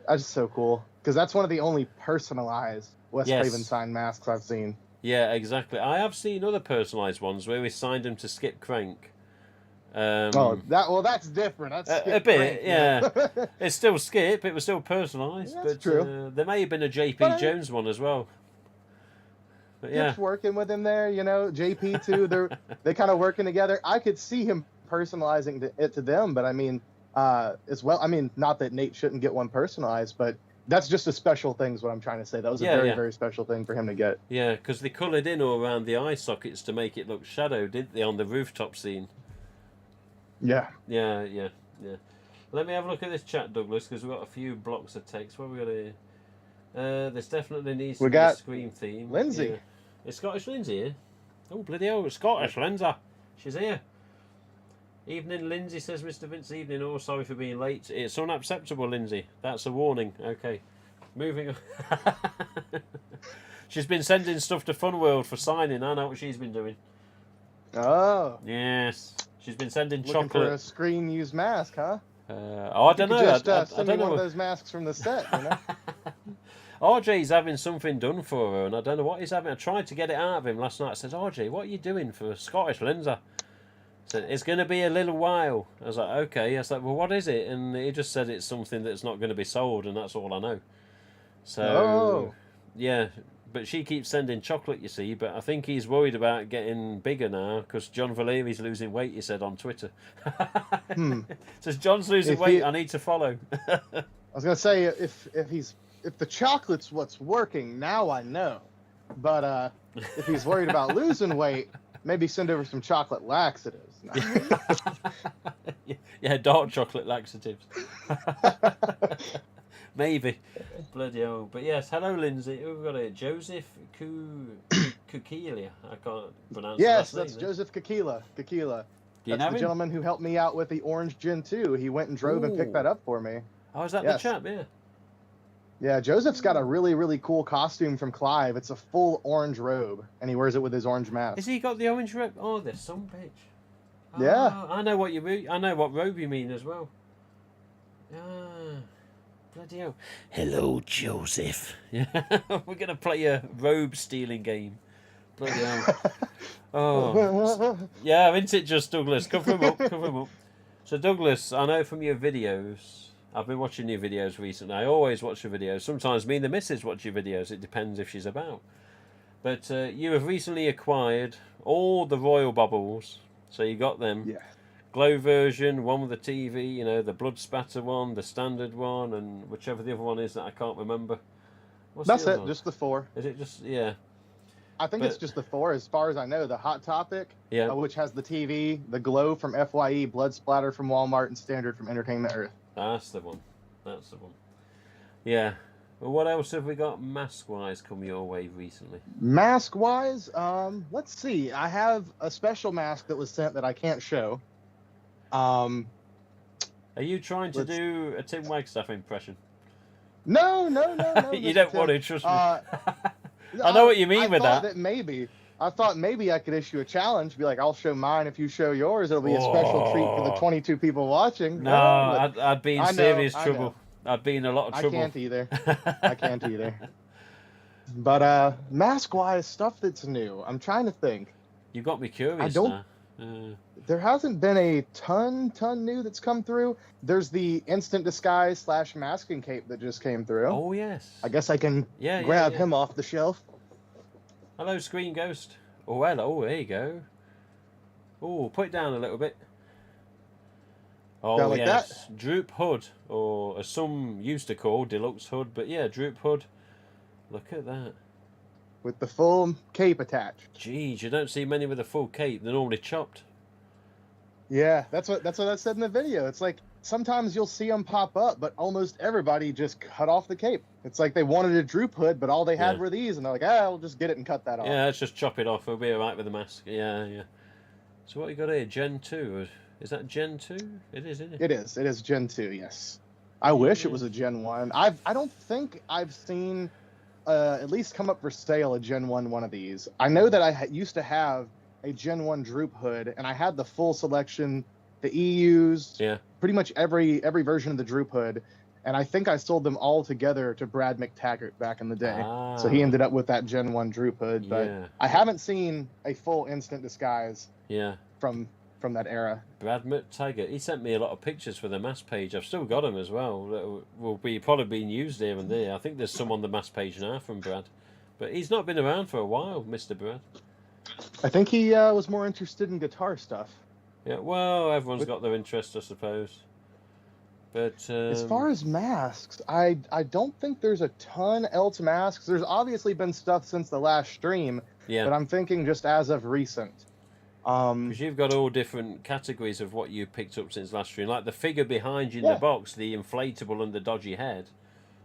That's so cool. Because that's one of the only personalized Wes Craven signed masks I've seen. Yeah, exactly. I have seen other personalized ones where we signed him to Skip Crank. That's different. That's a bit, yeah. It's still Skip. It was still personalized. Yeah, that's true. There may have been a JP Jones one as well. But Skip's working with him there, JP too. They're kind of working together. I could see him personalizing it to them, but I mean, as well. I mean, not that Nate shouldn't get one personalized, but that's just a special thing. Is what I'm trying to say. That was a very, very special thing for him to get. Yeah, because they coloured in all around the eye sockets to make it look shadow, didn't they, on the rooftop scene? Yeah. Yeah. Let me have a look at this chat, Douglas, because we've got a few blocks of text. What have we got here? There's definitely needs to be a Scream theme. Lindsay. Yeah. Is Scottish Lindsay here? Oh, bloody hell, Scottish Lindsay. She's here. Evening, Lindsay, says Mr. Vince. Evening, oh, sorry for being late. It's unacceptable, Lindsay. That's a warning. Okay. Moving on. She's been sending stuff to Fun World for signing. I know what she's been doing. Oh. She's been sending looking chocolate. For a screen-used mask, huh? I don't know. Just send me one of those masks from the set, RJ's having something done for her, and I don't know what he's having. I tried to get it out of him last night. I said, "RJ, what are you doing for Scottish Lindsay?" I said, "It's going to be a little while." I was like, "Okay." I was like, "Well, what is it?" And he just said it's something that's not going to be sold, and that's all I know. So, yeah. But she keeps sending chocolate, you see. But I think he's worried about getting bigger now because John Valeri's losing weight, he said on Twitter. Says, "John's losing weight, I need to follow." I was going to say, if the chocolate's what's working, now I know. But if he's worried about losing weight, maybe send over some chocolate laxatives. Yeah, dark chocolate laxatives. Maybe. Bloody hell. But yes, hello, Lindsay. Who have we got here? Joseph Kukilia. I can't pronounce Yes, the last that's name. Joseph Kakila. Do you That's know the him? gentleman who helped me out with the orange Gen 2. He went and drove and picked Ooh. that up for me. Oh, is that Yes. the chap? Yeah. Yeah, Joseph's got a really, really cool costume from Clive. It's a full orange robe, and he wears it with his orange mask. Has he got the orange robe? Oh, there's some bitch. Yeah. I know what I know what robe you mean as well. Ah, bloody hell. Hello, Joseph. Yeah, we're gonna play a robe stealing game. Bloody hell. Oh, yeah, isn't it just Douglas? Cover him up. So Douglas, I know from your videos. I've been watching your videos recently. I always watch your videos. Sometimes me and the missus watch your videos. It depends if she's about. But you have recently acquired all the Royal Bubbles. So you got them. Yeah. Glow version, one with the TV, you know, the blood spatter one, the standard one, and whichever the other one is that I can't remember. What's That's the other it, one? just the 4. Is it just, yeah. I think it's just the 4, as far as I know. The Hot Topic, Yeah. which has the TV, the Glow from FYE, Blood Splatter from Walmart, and Standard from Entertainment Earth. That's the one. Yeah. Well, what else have we got mask-wise come your way recently? Mask-wise, let's see. I have a special mask that was sent that I can't show. Are you trying to do a Tim Wagstaff impression? No. You don't want to, trust me. I know what you mean with that. I thought maybe I could issue a challenge, be like, I'll show mine if you show yours. It'll be a special treat for the 22 people watching. No, I'd be in serious trouble. I'd be in a lot of trouble. I can't either. But mask-wise, stuff that's new. I'm trying to think. You got me curious now. There hasn't been a ton new that's come through. There's the instant disguise / masking cape that just came through. Oh, yes. I guess I can grab him off the shelf. Hello, Screen Ghost. Oh, hello. Oh, there you go. Oh, put it down a little bit. Oh, down like yes. That? Droop Hood, or as some used to call Deluxe Hood. But yeah, Droop Hood. Look at that. With the full cape attached. Jeez, you don't see many with a full cape. They're normally chopped. Yeah, that's what I said in the video. It's like sometimes you'll see them pop up, but almost everybody just cut off the cape. It's like they wanted a droop hood, but all they had were these, and they're like, I'll just get it and cut that off. Yeah, let's just chop it off. We'll be alright with the mask. Yeah. So what you got here? Gen 2? Is that Gen 2? It is, isn't it? It is. It is Gen 2, yes. I wish it was a Gen 1. I don't think I've seen at least come up for sale a Gen 1 one of these. I know that I used to have a Gen 1 droop hood, and I had the full selection, the EUs, pretty much every version of the droop hood, and I think I sold them all together to Brad McTaggart back in the day. So he ended up with that Gen 1 droop hood, but I haven't seen a full instant disguise from that era. Brad McTaggart, he sent me a lot of pictures for the mass page. I've still got them as well. That will be probably being used here and there. I think there's some on the mass page now from Brad, but he's not been around for a while, Mr. Brad. I think he was more interested in guitar stuff. Yeah, well, everyone's got their interest, I suppose. But as far as masks, I don't think there's a ton else masks. There's obviously been stuff since the last stream, but I'm thinking just as of recent. Because you've got all different categories of what you picked up since last stream, like the figure behind you in the box, the inflatable and the dodgy head.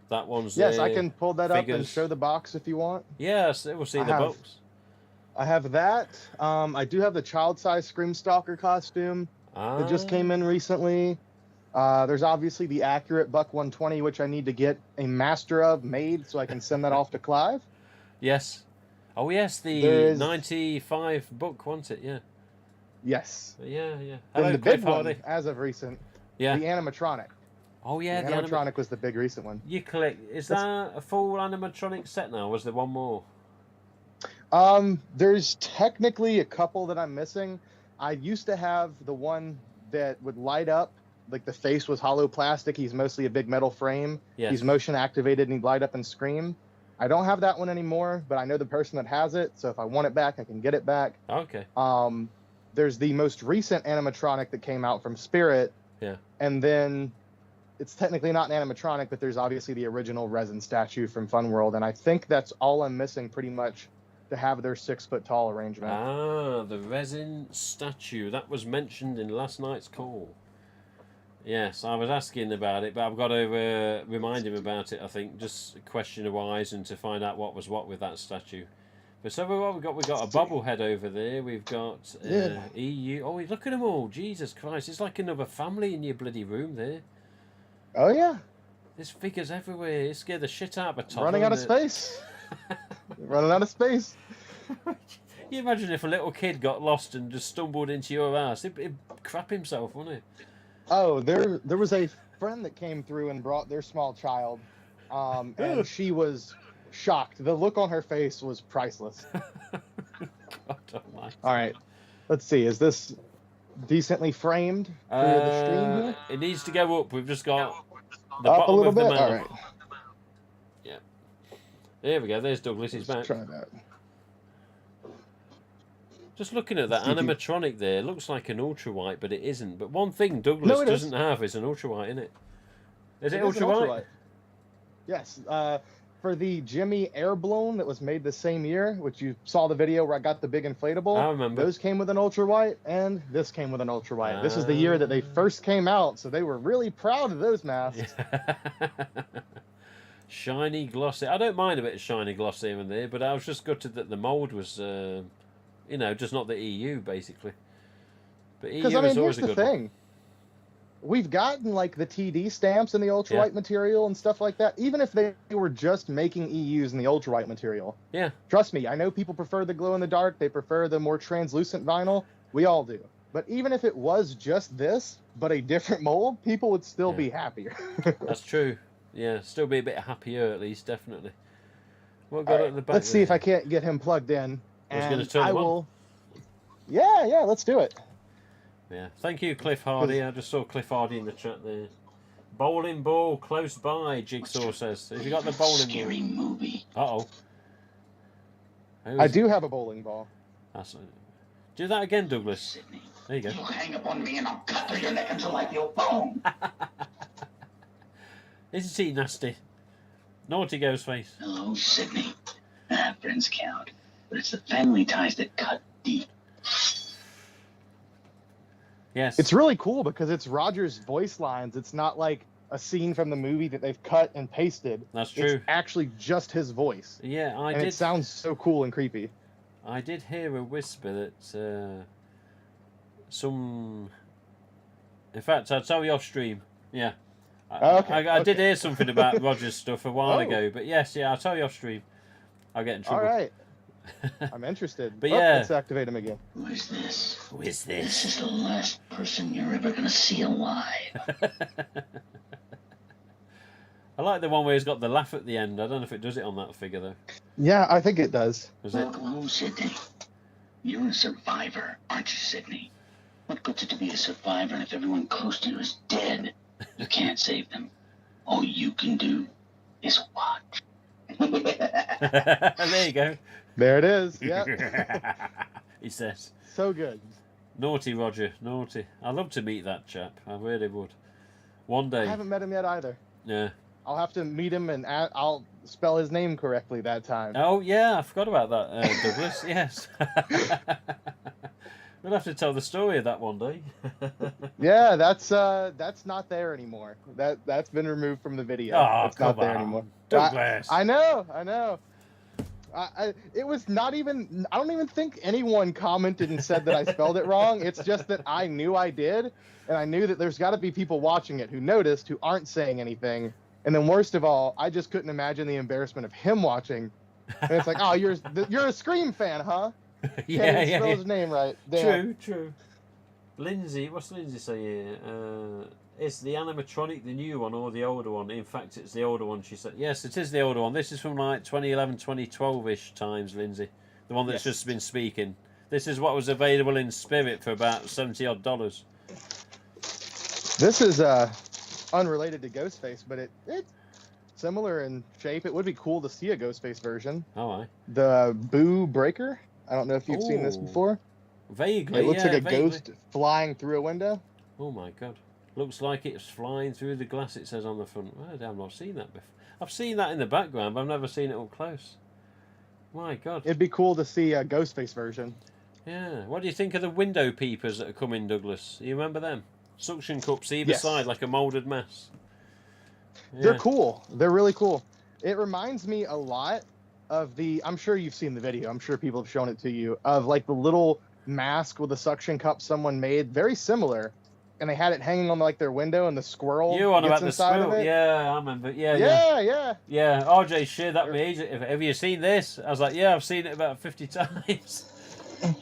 That one's I can pull that up and show the box if you want. Yes, we'll see the box. I have that. I do have the child-size Screamstalker costume that just came in recently. There's obviously the accurate Buck 120, which I need to get a master of made so I can send that off to Clive. Yes. Oh, yes, the 95 book, wasn't it? Yeah. Yes. Yeah. Hello, and the big one, as of recent, the animatronic. Oh, yeah, the animatronic was the big recent one. You collect... Is that a full animatronic set now, or was there one more? There's technically a couple that I'm missing. I used to have the one that would light up, like the face was hollow plastic. He's mostly a big metal frame. Yes. He's motion activated and he'd light up and scream. I don't have that one anymore, but I know the person that has it, so if I want it back, I can get it back. Okay. There's the most recent animatronic that came out from Spirit. Yeah. And then it's technically not an animatronic, but there's obviously the original resin statue from Fun World, and I think that's all I'm missing pretty much to have their 6 foot tall arrangement. Ah, the resin statue. That was mentioned in last night's call. Yes, I was asking about it, but I've got to remind him about it, I think, just question-wise and to find out what was what with that statue. But so what we've got a bobblehead over there, we've got EU. Oh, look at them all, Jesus Christ, it's like another family in your bloody room there. Oh yeah. There's figures everywhere, it scared the shit out of a toddler. Running out of space. Running out of space. You imagine if a little kid got lost and just stumbled into your house, he'd crap himself, wouldn't he? Oh, there was a friend that came through and brought their small child, and she was shocked. The look on her face was priceless. God almighty. All right, let's see. Is this decently framed for the stream here? It needs to go up. We've just got the Up bottom a little of the bit. mouth. All right. Yeah. There we go. There's Douglas. He's back. Let's try that. Just looking at that animatronic there, it looks like an ultra white, but it isn't. But one thing Douglas doesn't have is an ultra white, isn't it? Is it ultra white? Yes. For the Jimmy Air Balloon that was made the same year, which you saw the video where I got the big inflatable. I remember. Those came with an ultra white, and this came with an ultra white. This is the year that they first came out, so they were really proud of those masks. Shiny, glossy. I don't mind a bit of shiny gloss here and there, but I was just gutted that the mould was, you know, just not the EU, basically. But EU is always a good one. We've gotten like the TD stamps in the ultralight material and stuff like that, even if they were just making EUs in the ultralight material. Yeah. Trust me, I know people prefer the glow in the dark, they prefer the more translucent vinyl. We all do. But even if it was just this, but a different mold, people would still be happier. That's true. Yeah, still be a bit happier at least, definitely. What got at the back? Let's see if I can't get him plugged in. I was going to turn him on. Yeah, let's do it. Yeah, thank you, Cliff Hardy. I just saw Cliff Hardy in the chat there. Bowling ball close by, Jigsaw says. Have you got the bowling scary ball? Movie. Uh-oh. I do have a bowling ball. Do that again, Douglas. Sydney, There you go. you'll hang up on me and I'll cut through your neck until I feel bone. Isn't he nasty? Naughty Ghostface. Hello, Sydney. Friends count, but it's the family ties that cut deep. Yes. It's really cool because it's Roger's voice lines. It's not like a scene from the movie that they've cut and pasted. That's true. It's actually just his voice. Yeah, and it sounds so cool and creepy. I did hear a whisper that some... In fact, I'll tell you off stream. Yeah. I did hear something about Roger's stuff a while ago, but yes, I'll tell you off stream. I'll get in trouble. All right. I'm interested. But let's activate him again. Who is this? Who is this? This is the last person you're ever gonna see alive. I like the one where he's got the laugh at the end. I don't know if it does it on that figure though. Yeah, I think it does. Welcome home, Sydney. You're a survivor, aren't you, Sydney? What good's it to be a survivor if everyone close to you is dead? You can't save them. All you can do is watch. There you go. There it is. Yep. He says. So good. Naughty Roger, naughty. I'd love to meet that chap. I really would. One day. I haven't met him yet either. Yeah. I'll have to meet him and I'll spell his name correctly that time. Oh yeah, I forgot about that, Douglas. Yes. We'll have to tell the story of that one day. Yeah, that's not there anymore. That's been removed from the video. Oh, it's not there anymore. Douglas. I know. It was not even. I don't even think anyone commented and said that I spelled it wrong. It's just that I knew I did, and I knew that there's got to be people watching it who noticed, who aren't saying anything. And then worst of all, I just couldn't imagine the embarrassment of him watching. And it's like, oh, you're a Scream fan, huh? Can't even spell his name right. Damn. True. Lindsay, what's Lindsay say here? Is the animatronic the new one or the older one? In fact, it's the older one, she said. Yes, it is the older one. This is from like 2011, 2012-ish times, Lindsay. The one that's just been speaking. This is what was available in Spirit for about $70 odd. This is unrelated to Ghostface, but it's similar in shape. It would be cool to see a Ghostface version. Oh, aye. The Boo Breaker. I don't know if you've seen this before. Vaguely, it looks like a vaguely. ghost flying through a window. Oh my god. Looks like it's flying through the glass, it says on the front. I've not seen that before. I've seen that in the background, but I've never seen it up close. My God. It'd be cool to see a Ghostface version. Yeah. What do you think of the window peepers that are coming, Douglas? You remember them? Suction cups either Yes. side, like a moulded mess. Yeah. They're cool. They're really cool. It reminds me a lot of I'm sure you've seen the video. I'm sure people have shown it to you of like the little mask with a suction cup someone made. Very similar. And they had it hanging on like their window, and the squirrel You on gets about the inside of squirrel? it. Yeah, I remember. Yeah. Yeah. RJ shared that with me. Have you seen this? I was like, yeah, I've seen it about 50 times.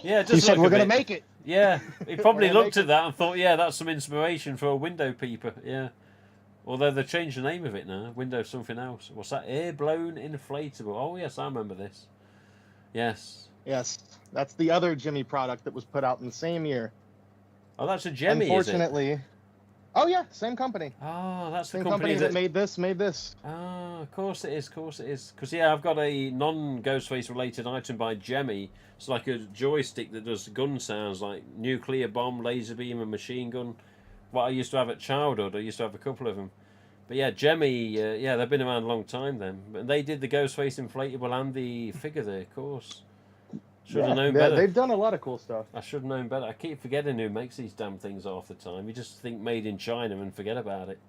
Yeah, just He said, look we're a going to bit. make it. Yeah, he probably We're gonna looked make at that and thought, yeah, that's some inspiration for a window peeper. Yeah. Although they've changed the name of it now. Window something else. What's that? Air blown inflatable. Oh, yes, I remember this. Yes. Yes. That's the other Jimmy product that was put out in the same year. Oh, that's a Jemmy, Unfortunately. is it? Oh, yeah. Same company. Oh, that's the Same company that made this. Ah, of course it is, Because, yeah, I've got a non-Ghostface related item by Jemmy. It's like a joystick that does gun sounds like nuclear bomb, laser beam, and machine gun. What I used to have at childhood. I used to have a couple of them. But yeah, Jemmy, yeah, they've been around a long time then. But they did the Ghostface inflatable and the figure there, of course. Should have known better. They've done a lot of cool stuff. I should have known better. I keep forgetting who makes these damn things half the time. You just think made in China and forget about it.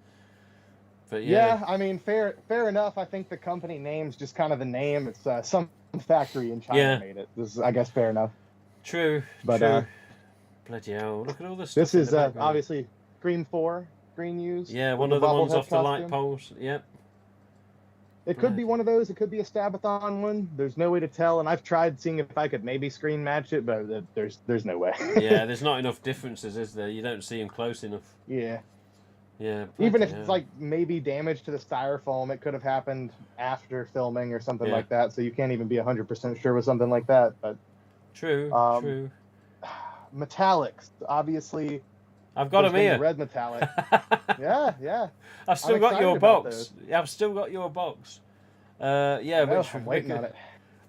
But yeah, I mean, fair enough. I think the company name's just kind of the name. It's some factory in China made it. This is, I guess, fair enough. True. But bloody hell! Look at all this stuff. This is obviously Scream 4, Green used. Yeah, one of the ones off the light poles. Yep. It could be one of those. It could be a Stabathon one. There's no way to tell, and I've tried seeing if I could maybe screen match it, but there's no way. Yeah, there's not enough differences, is there? You don't see them close enough. Yeah. Yeah. Even if it's like maybe damage to the styrofoam, it could have happened after filming or something like that. So you can't even be 100% sure with something like that. But true. Metallics, obviously. I've got them here. The red metallic. yeah. I've still got your box. I've still got your box. Yeah, which I'm waiting on it.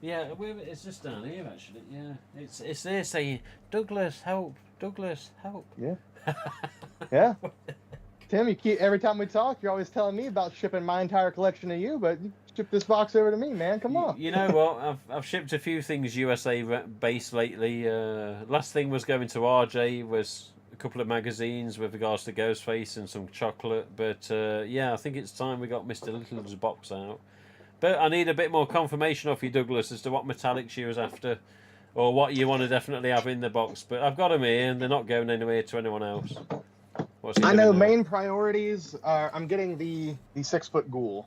Yeah, it's just down here actually. Yeah, it's there saying Douglas help, Douglas help. Yeah. Yeah. Tim, you keep every time we talk, you're always telling me about shipping my entire collection to you, but you ship this box over to me, man. Come on. You know what? I've shipped a few things USA based lately. Last thing was going to RJ was a couple of magazines with regards to Ghostface and some chocolate. But yeah, I think it's time we got Mr. Little's box out. But I need a bit more confirmation off you, Douglas, as to what metallics you was after, or what you want to definitely have in the box. But I've got them here, and they're not going anywhere to anyone else. I know main priorities are I'm getting the 6-foot ghoul.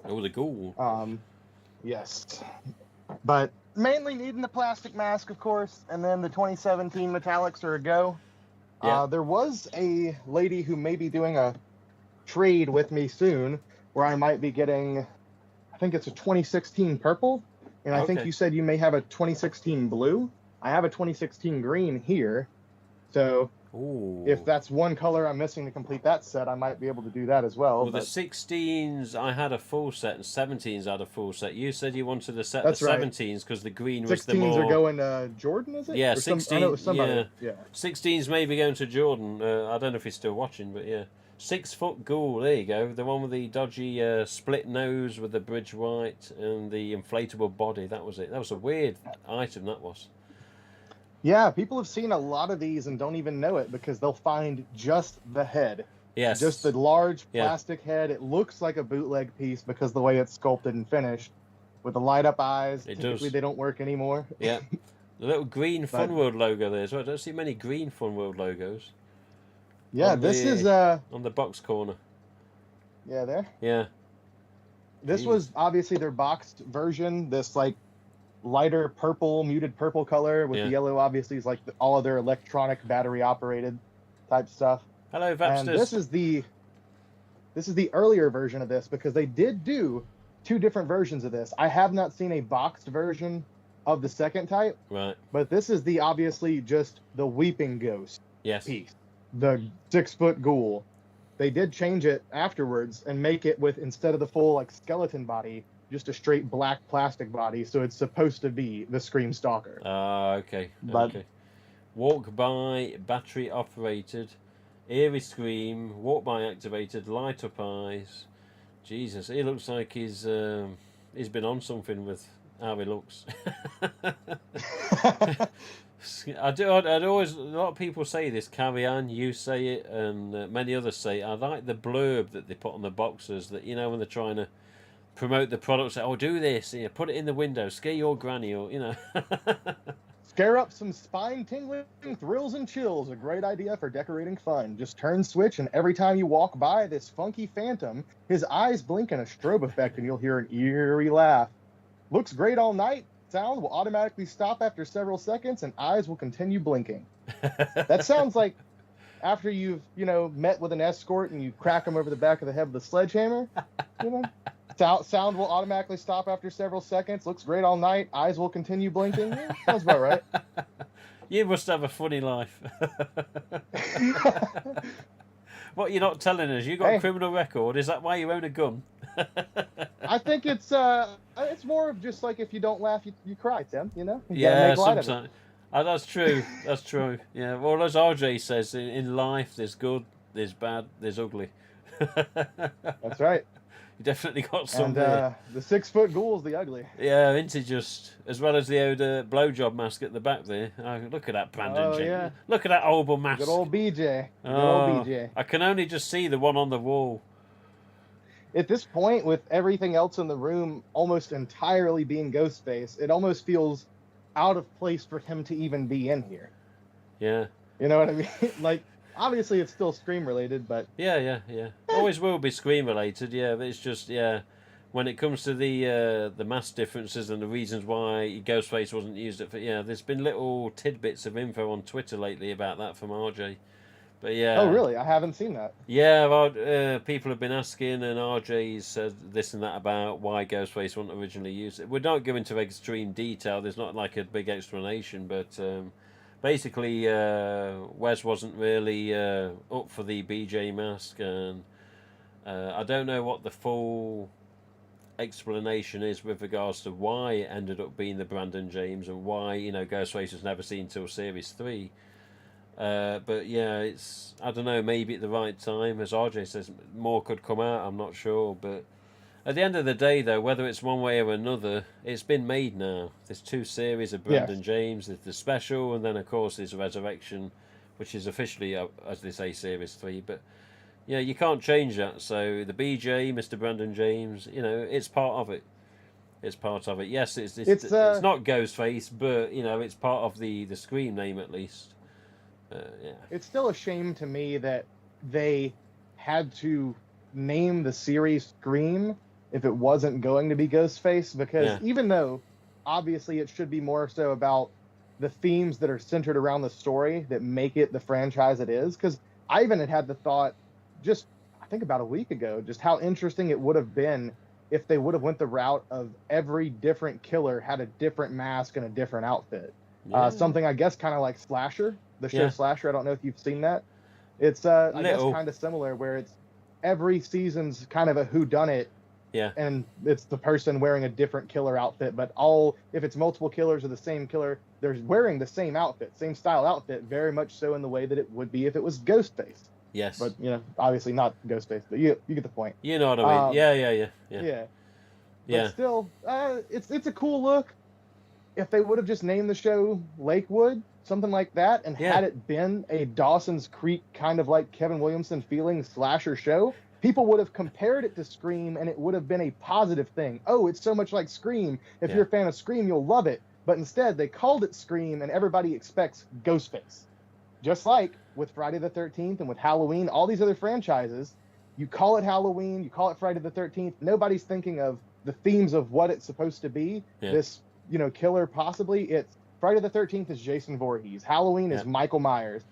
Oh, the ghoul. Yes. But mainly needing the plastic mask, of course, and then the 2017 metallics are a go. Yeah. There was a lady who may be doing a trade with me soon where I might be getting, I think it's a 2016 purple, and I think you said you may have a 2016 blue. I have a 2016 green here. So if that's one color I'm missing to complete that set, I might be able to do that as well. Well, the 16s, I had a full set, and 17s had a full set. You said you wanted a set of 17s because the green was the 16s more... are going Jordan, is it? Yeah, 16s. Yeah. 16s maybe going to Jordan. I don't know if he's still watching, but yeah. 6-foot ghoul, there you go. The one with the dodgy split nose with the bridge white and the inflatable body. That was it. That was a weird item, that was. Yeah, people have seen a lot of these and don't even know it because they'll find just the head. Yes. Just the large plastic head. It looks like a bootleg piece because the way it's sculpted and finished. With the light-up eyes. Typically, they don't work anymore. Yeah. The little green Funworld logo there as well. I don't see many green Funworld logos. Yeah, this is... on the box corner. Yeah, there? Yeah. This was obviously their boxed version. This, like, lighter purple, muted purple color with the yellow obviously is like all of their electronic battery operated type stuff. Hello, Vapsters. And this is the earlier version of this because they did do 2 different versions of this. I have not seen a boxed version of the second type. Right. But this is the obviously just the Weeping Ghost piece. The 6-foot ghoul. They did change it afterwards and make it with, instead of the full like skeleton body, just a straight black plastic body, so it's supposed to be the Scream Stalker. Okay. Walk by, battery operated, eerie scream, walk by activated, light up eyes. Jesus, he looks like he's been on something with how he looks. I'd always, a lot of people say this, Carrie Ann, you say it, and many others say it. I like the blurb that they put on the boxes that, when they're trying to promote the product, say, oh, do this, put it in the window, scare your granny, or, Scare up some spine-tingling thrills and chills. A great idea for decorating fun. Just turn switch, and every time you walk by this funky phantom, his eyes blink in a strobe effect, and you'll hear an eerie laugh. Looks great all night. Sound will automatically stop after several seconds, and eyes will continue blinking. That sounds like after you've, met with an escort and you crack them over the back of the head with a sledgehammer. Sound will automatically stop after several seconds. Looks great all night. Eyes will continue blinking. Yeah, sounds about right. You must have a funny life. What you're not telling us? You got a criminal record. Is that why you own a gun? I think it's more of just like if you don't laugh, you cry, Tim. You gotta make light of it. That's true. That's true. Yeah. Well, as RJ says, in life, there's good, there's bad, there's ugly. That's right. You definitely got some. And the 6-foot ghoul's the ugly. Yeah, into just as well as the old blowjob mask at the back there. Oh, look at that Brandon James. Yeah. Look at that horrible mask. Good old BJ. Old BJ. I can only just see the one on the wall. At this point, with everything else in the room almost entirely being Ghostface, it almost feels out of place for him to even be in here. Yeah. You know what I mean? Like, obviously it's still Scream related, but... Yeah. Always will be Scream related, yeah, but it's just, when it comes to the mass differences and the reasons why Ghostface wasn't used it for, there's been little tidbits of info on Twitter lately about that from RJ. But yeah. Oh, really? I haven't seen that. Yeah, well, people have been asking, and RJ said this and that about why Ghostface wasn't originally used. We don't go into extreme detail. There's not like a big explanation, but basically, Wes wasn't really up for the BJ mask, and I don't know what the full explanation is with regards to why it ended up being the Brandon James and why Ghostface was never seen till Series 3. But yeah, it's, I don't know, maybe at the right time, as RJ says, more could come out, I'm not sure, but at the end of the day though, whether it's one way or another, it's been made now. There's 2 series of Brandon James, there's the special, and then of course there's Resurrection, which is officially, as they say, Series 3, but yeah, you can't change that. So the BJ, Mr. Brandon James, it's part of it. It's part of it. Yes, it's not Ghostface, but it's part of the Scream name at least. Yeah. It's still a shame to me that they had to name the series Scream if it wasn't going to be Ghostface, because even though obviously it should be more so about the themes that are centered around the story that make it the franchise it is, because I even had the thought just, I think about a week ago, just how interesting it would have been if they would have went the route of every different killer had a different mask and a different outfit. Something I guess kind of like Slasher, the show Slasher. I don't know if you've seen that. It's I guess kind of similar, where it's every season's kind of a whodunit. Yeah. And it's the person wearing a different killer outfit, but if it's multiple killers of the same killer, they're wearing the same outfit, same style outfit, very much so in the way that it would be if it was Ghostface. Yes. But obviously not Ghostface, but you get the point. You know what I mean? Yeah. But still, it's a cool look. If they would have just named the show Lakewood, something like that, and had it been a Dawson's Creek kind of like Kevin Williamson feeling slasher show, people would have compared it to Scream, and it would have been a positive thing. Oh, it's so much like Scream. If you're a fan of Scream, you'll love it. But instead, they called it Scream, and everybody expects Ghostface. Just like with Friday the 13th and with Halloween, all these other franchises, you call it Halloween, you call it Friday the 13th, nobody's thinking of the themes of what it's supposed to be. This, killer possibly. It's Friday the 13th is Jason Voorhees. Halloween is Michael Myers.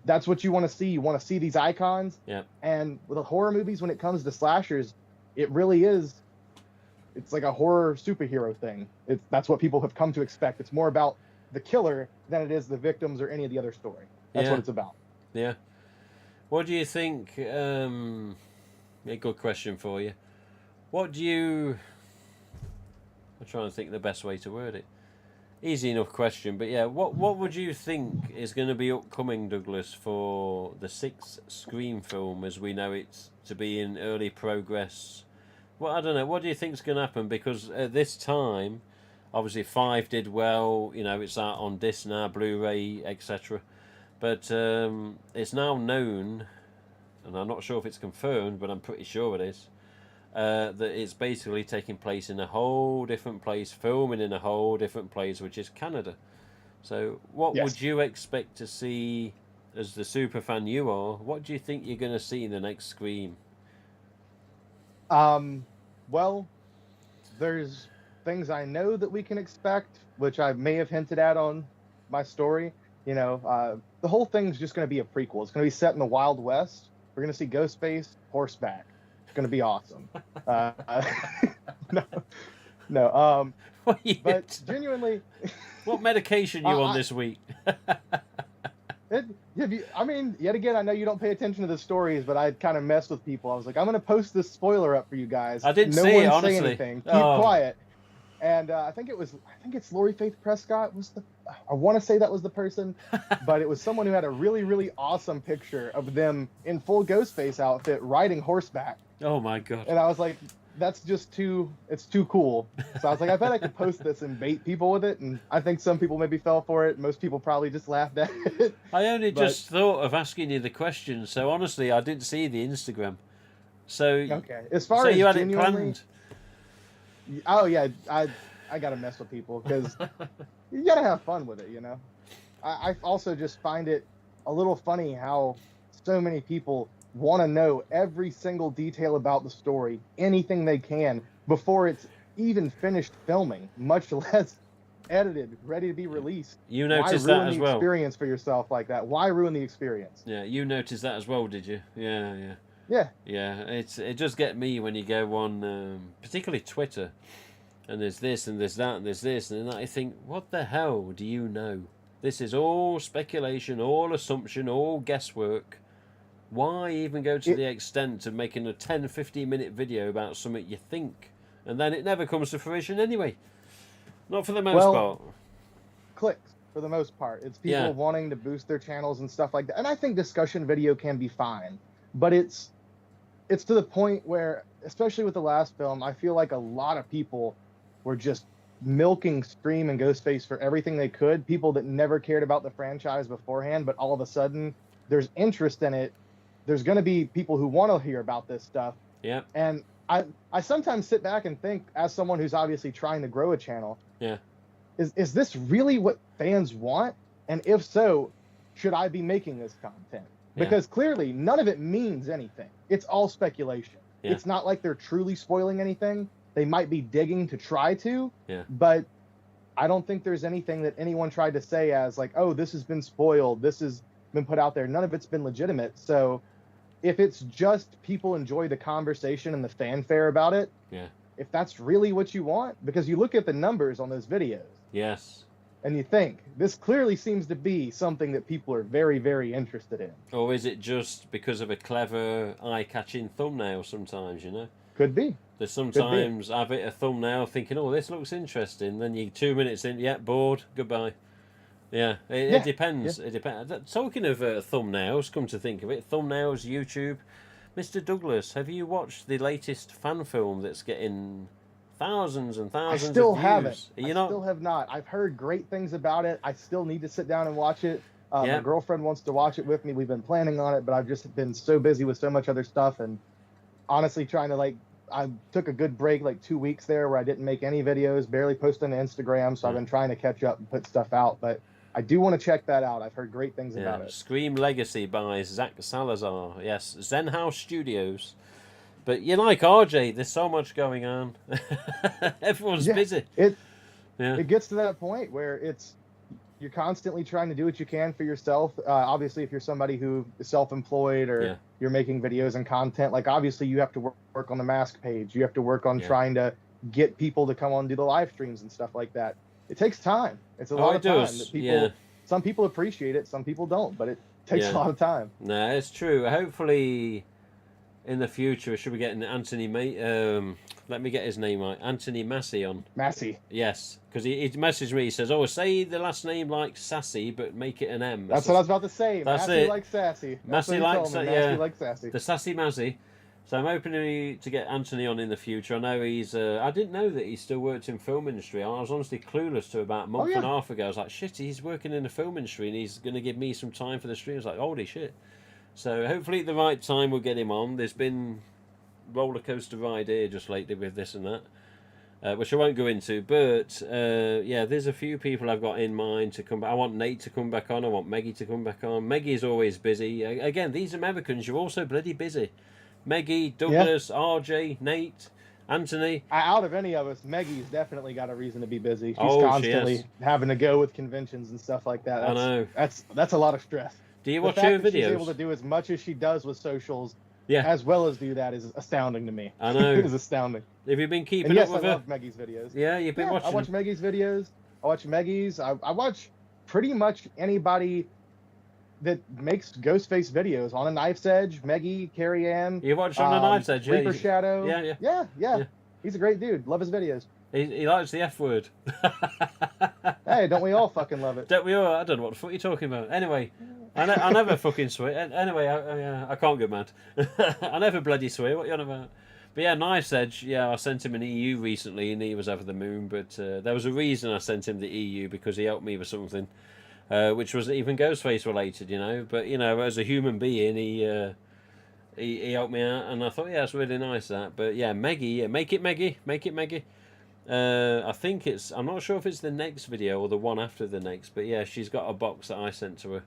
That's what you want to see. You want to see these icons. Yeah. And with the horror movies, when it comes to slashers, it really is. It's like a horror superhero thing. That's what people have come to expect. It's more about the killer than it is the victims or any of the other story. That's what it's about. Yeah. What do you think? A good question for you. I'm trying to think the best way to word it. Easy enough question, but what would you think is going to be upcoming, Douglas, for the 6th Scream film as we know it to be in early progress? Well, I don't know. What do you think is going to happen? Because at this time, Obviously, 5 did well. You know, it's out on disc now, Blu-ray, etc. But it's now known, and I'm not sure if it's confirmed, but I'm pretty sure it is, that it's basically taking place in a whole different place, filming in a whole different place, which is Canada. So, what Yes. would you expect to see, as the super fan you are? What do you think you're going to see in the next Scream? Well, there's things I know that we can expect, which I may have hinted at on my story. You know, the whole thing's just going to be a prequel. It's going to be set in the Wild West. We're going to see Ghostface horseback. It's going to be awesome. No. But genuinely, what medication you on this week? I mean, yet again, I know you don't pay attention to the stories, but I kind of messed with people. I was like, I'm going to post this spoiler up for you guys. I didn't no see one it, say honestly. anything. Keep quiet. And I think it's Lori Faith Prescott I want to say that was the person, but it was someone who had a really, really awesome picture of them in full Ghostface outfit riding horseback. Oh my God. And I was like, that's just it's too cool. So I was like, I bet I could post this and bait people with it. And I think some people maybe fell for it. Most people probably just laughed at it. I only just thought of asking you the question. So honestly, I didn't see the Instagram. So okay, as far as you had it genuinely planned. Oh yeah, I gotta mess with people because you gotta have fun with it, you know. I also just find it a little funny how so many people want to know every single detail about the story, anything they can, before it's even finished filming, much less edited, ready to be released. You noticed Why that ruin as the well. experience for yourself like that? Why ruin the experience? Yeah, you noticed that as well, did you? Yeah. Yeah. It does get me when you go on, particularly Twitter, and there's this and there's that and there's this and then I think, what the hell do you know? This is all speculation, all assumption, all guesswork. Why even go to the extent of making a 10-15 minute video about something you think, and then it never comes to fruition anyway? Not for the most part. Clicks for the most part. It's people wanting to boost their channels and stuff like that. And I think discussion video can be fine, but it's to the point where, especially with the last film, I feel like a lot of people were just milking Scream and Ghostface for everything they could. People that never cared about the franchise beforehand, but all of a sudden there's interest in it. There's going to be people who want to hear about this stuff. Yeah. And I sometimes sit back and think, as someone who's obviously trying to grow a channel, is this really what fans want? And if so, should I be making this content? Because clearly none of it means anything. It's all speculation. Yeah. It's not like they're truly spoiling anything. They might be digging to try to, but I don't think there's anything that anyone tried to say as like, oh, this has been spoiled, this has been put out there. None of it's been legitimate. So if it's just people enjoy the conversation and the fanfare about it, if that's really what you want, because you look at the numbers on those videos, and you think, this clearly seems to be something that people are very, very interested in. Or is it just because of a clever, eye-catching thumbnail sometimes, you know? Could be. There's sometimes I've hit a thumbnail thinking, oh, this looks interesting. Then you 2 minutes in, bored, goodbye. Yeah, it depends. It depends. Talking of thumbnails, come to think of it, thumbnails, YouTube. Mr. Douglas, have you watched the latest fan film that's getting thousands and thousands of views? I still haven't. Still have not. I've heard great things about it. I still need to sit down and watch it. My girlfriend wants to watch it with me. We've been planning on it, but I've just been so busy with so much other stuff, and honestly trying to I took a good break 2 weeks there where I didn't make any videos, barely posted on Instagram, so I've been trying to catch up and put stuff out, but I do want to check that out. I've heard great things about it. Scream Legacy by Zach Salazar. Yes, Zen House Studios. But you like RJ, there's so much going on. Everyone's busy. It gets to that point where you're constantly trying to do what you can for yourself. Obviously, if you're somebody who is self-employed or you're making videos and content, obviously you have to work on the mask page. You have to work on trying to get people to come on and do the live streams and stuff like that. It takes time. It's a lot of time that people. Some people appreciate it, some people don't, but it takes a lot of time. No, it's true. Hopefully, in the future, we should be getting Anthony. Let me get his name right. Anthony Massey on. Massey. Yes, because he messaged me. He says, "Oh, say the last name like Sassy, but make it an M." That's what I was about to say. That's Massey it. like Sassy. Massey likes Massey like Sassy. The Sassy Massey. So I'm hoping to get Anthony on in the future. I know he's. I didn't know that he still worked in film industry. I was honestly clueless to about a month and a half ago. I was like, shit, he's working in the film industry and he's going to give me some time for the stream. I was like, holy shit. So hopefully at the right time we'll get him on. There's been roller coaster ride here just lately with this and that, which I won't go into. But yeah, there's a few people I've got in mind to come back. I want Nate to come back on. I want Meggie to come back on. Meggie's always busy. Again, these Americans, you're also bloody busy. Meggie, Douglas, RJ, Nate, Anthony. Out of any of us, Maggie's definitely got a reason to be busy. She's constantly having to go with conventions and stuff like that. I know. That's a lot of stress. Do you watch her videos? She's able to do as much as she does with socials, as well as do that, is astounding to me. I know. It is astounding. Have you been keeping up with I her? love Maggie's videos. Yeah, you've been watching. I watch Maggie's videos. I watch Maggie's. I watch pretty much anybody that makes Ghostface videos. On a Knife's Edge, Maggie, Carrie Ann. You watch on a Knife's Edge, yeah? Reaper Shadow. Yeah. He's a great dude. Love his videos. He likes the F word. Hey, don't we all fucking love it? Don't we all? I don't know what the fuck you're talking about. Anyway, I never fucking swear. Anyway, I can't get mad. I never bloody swear. What you on about? But yeah, Knife's Edge, I sent him an EU recently and he was over the moon. But there was a reason I sent him the EU, because he helped me with something. Which was even Ghostface related, But as a human being, he helped me out, and I thought, it's really nice that. But yeah, Maggie, make it Maggie. I think I'm not sure if it's the next video or the one after the next, but yeah, she's got a box that I sent to her,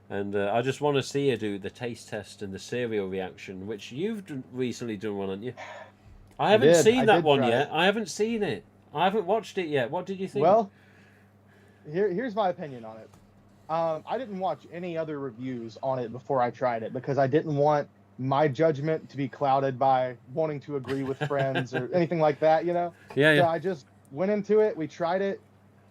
and I just want to see her do the taste test and the cereal reaction, which you've recently done one, haven't you? I haven't seen that one yet. I haven't seen it. I haven't watched it yet. What did you think? Well, here's my opinion on it. I didn't watch any other reviews on it before I tried it, because I didn't want my judgment to be clouded by wanting to agree with friends or anything like that, Yeah. So I just went into it, we tried it,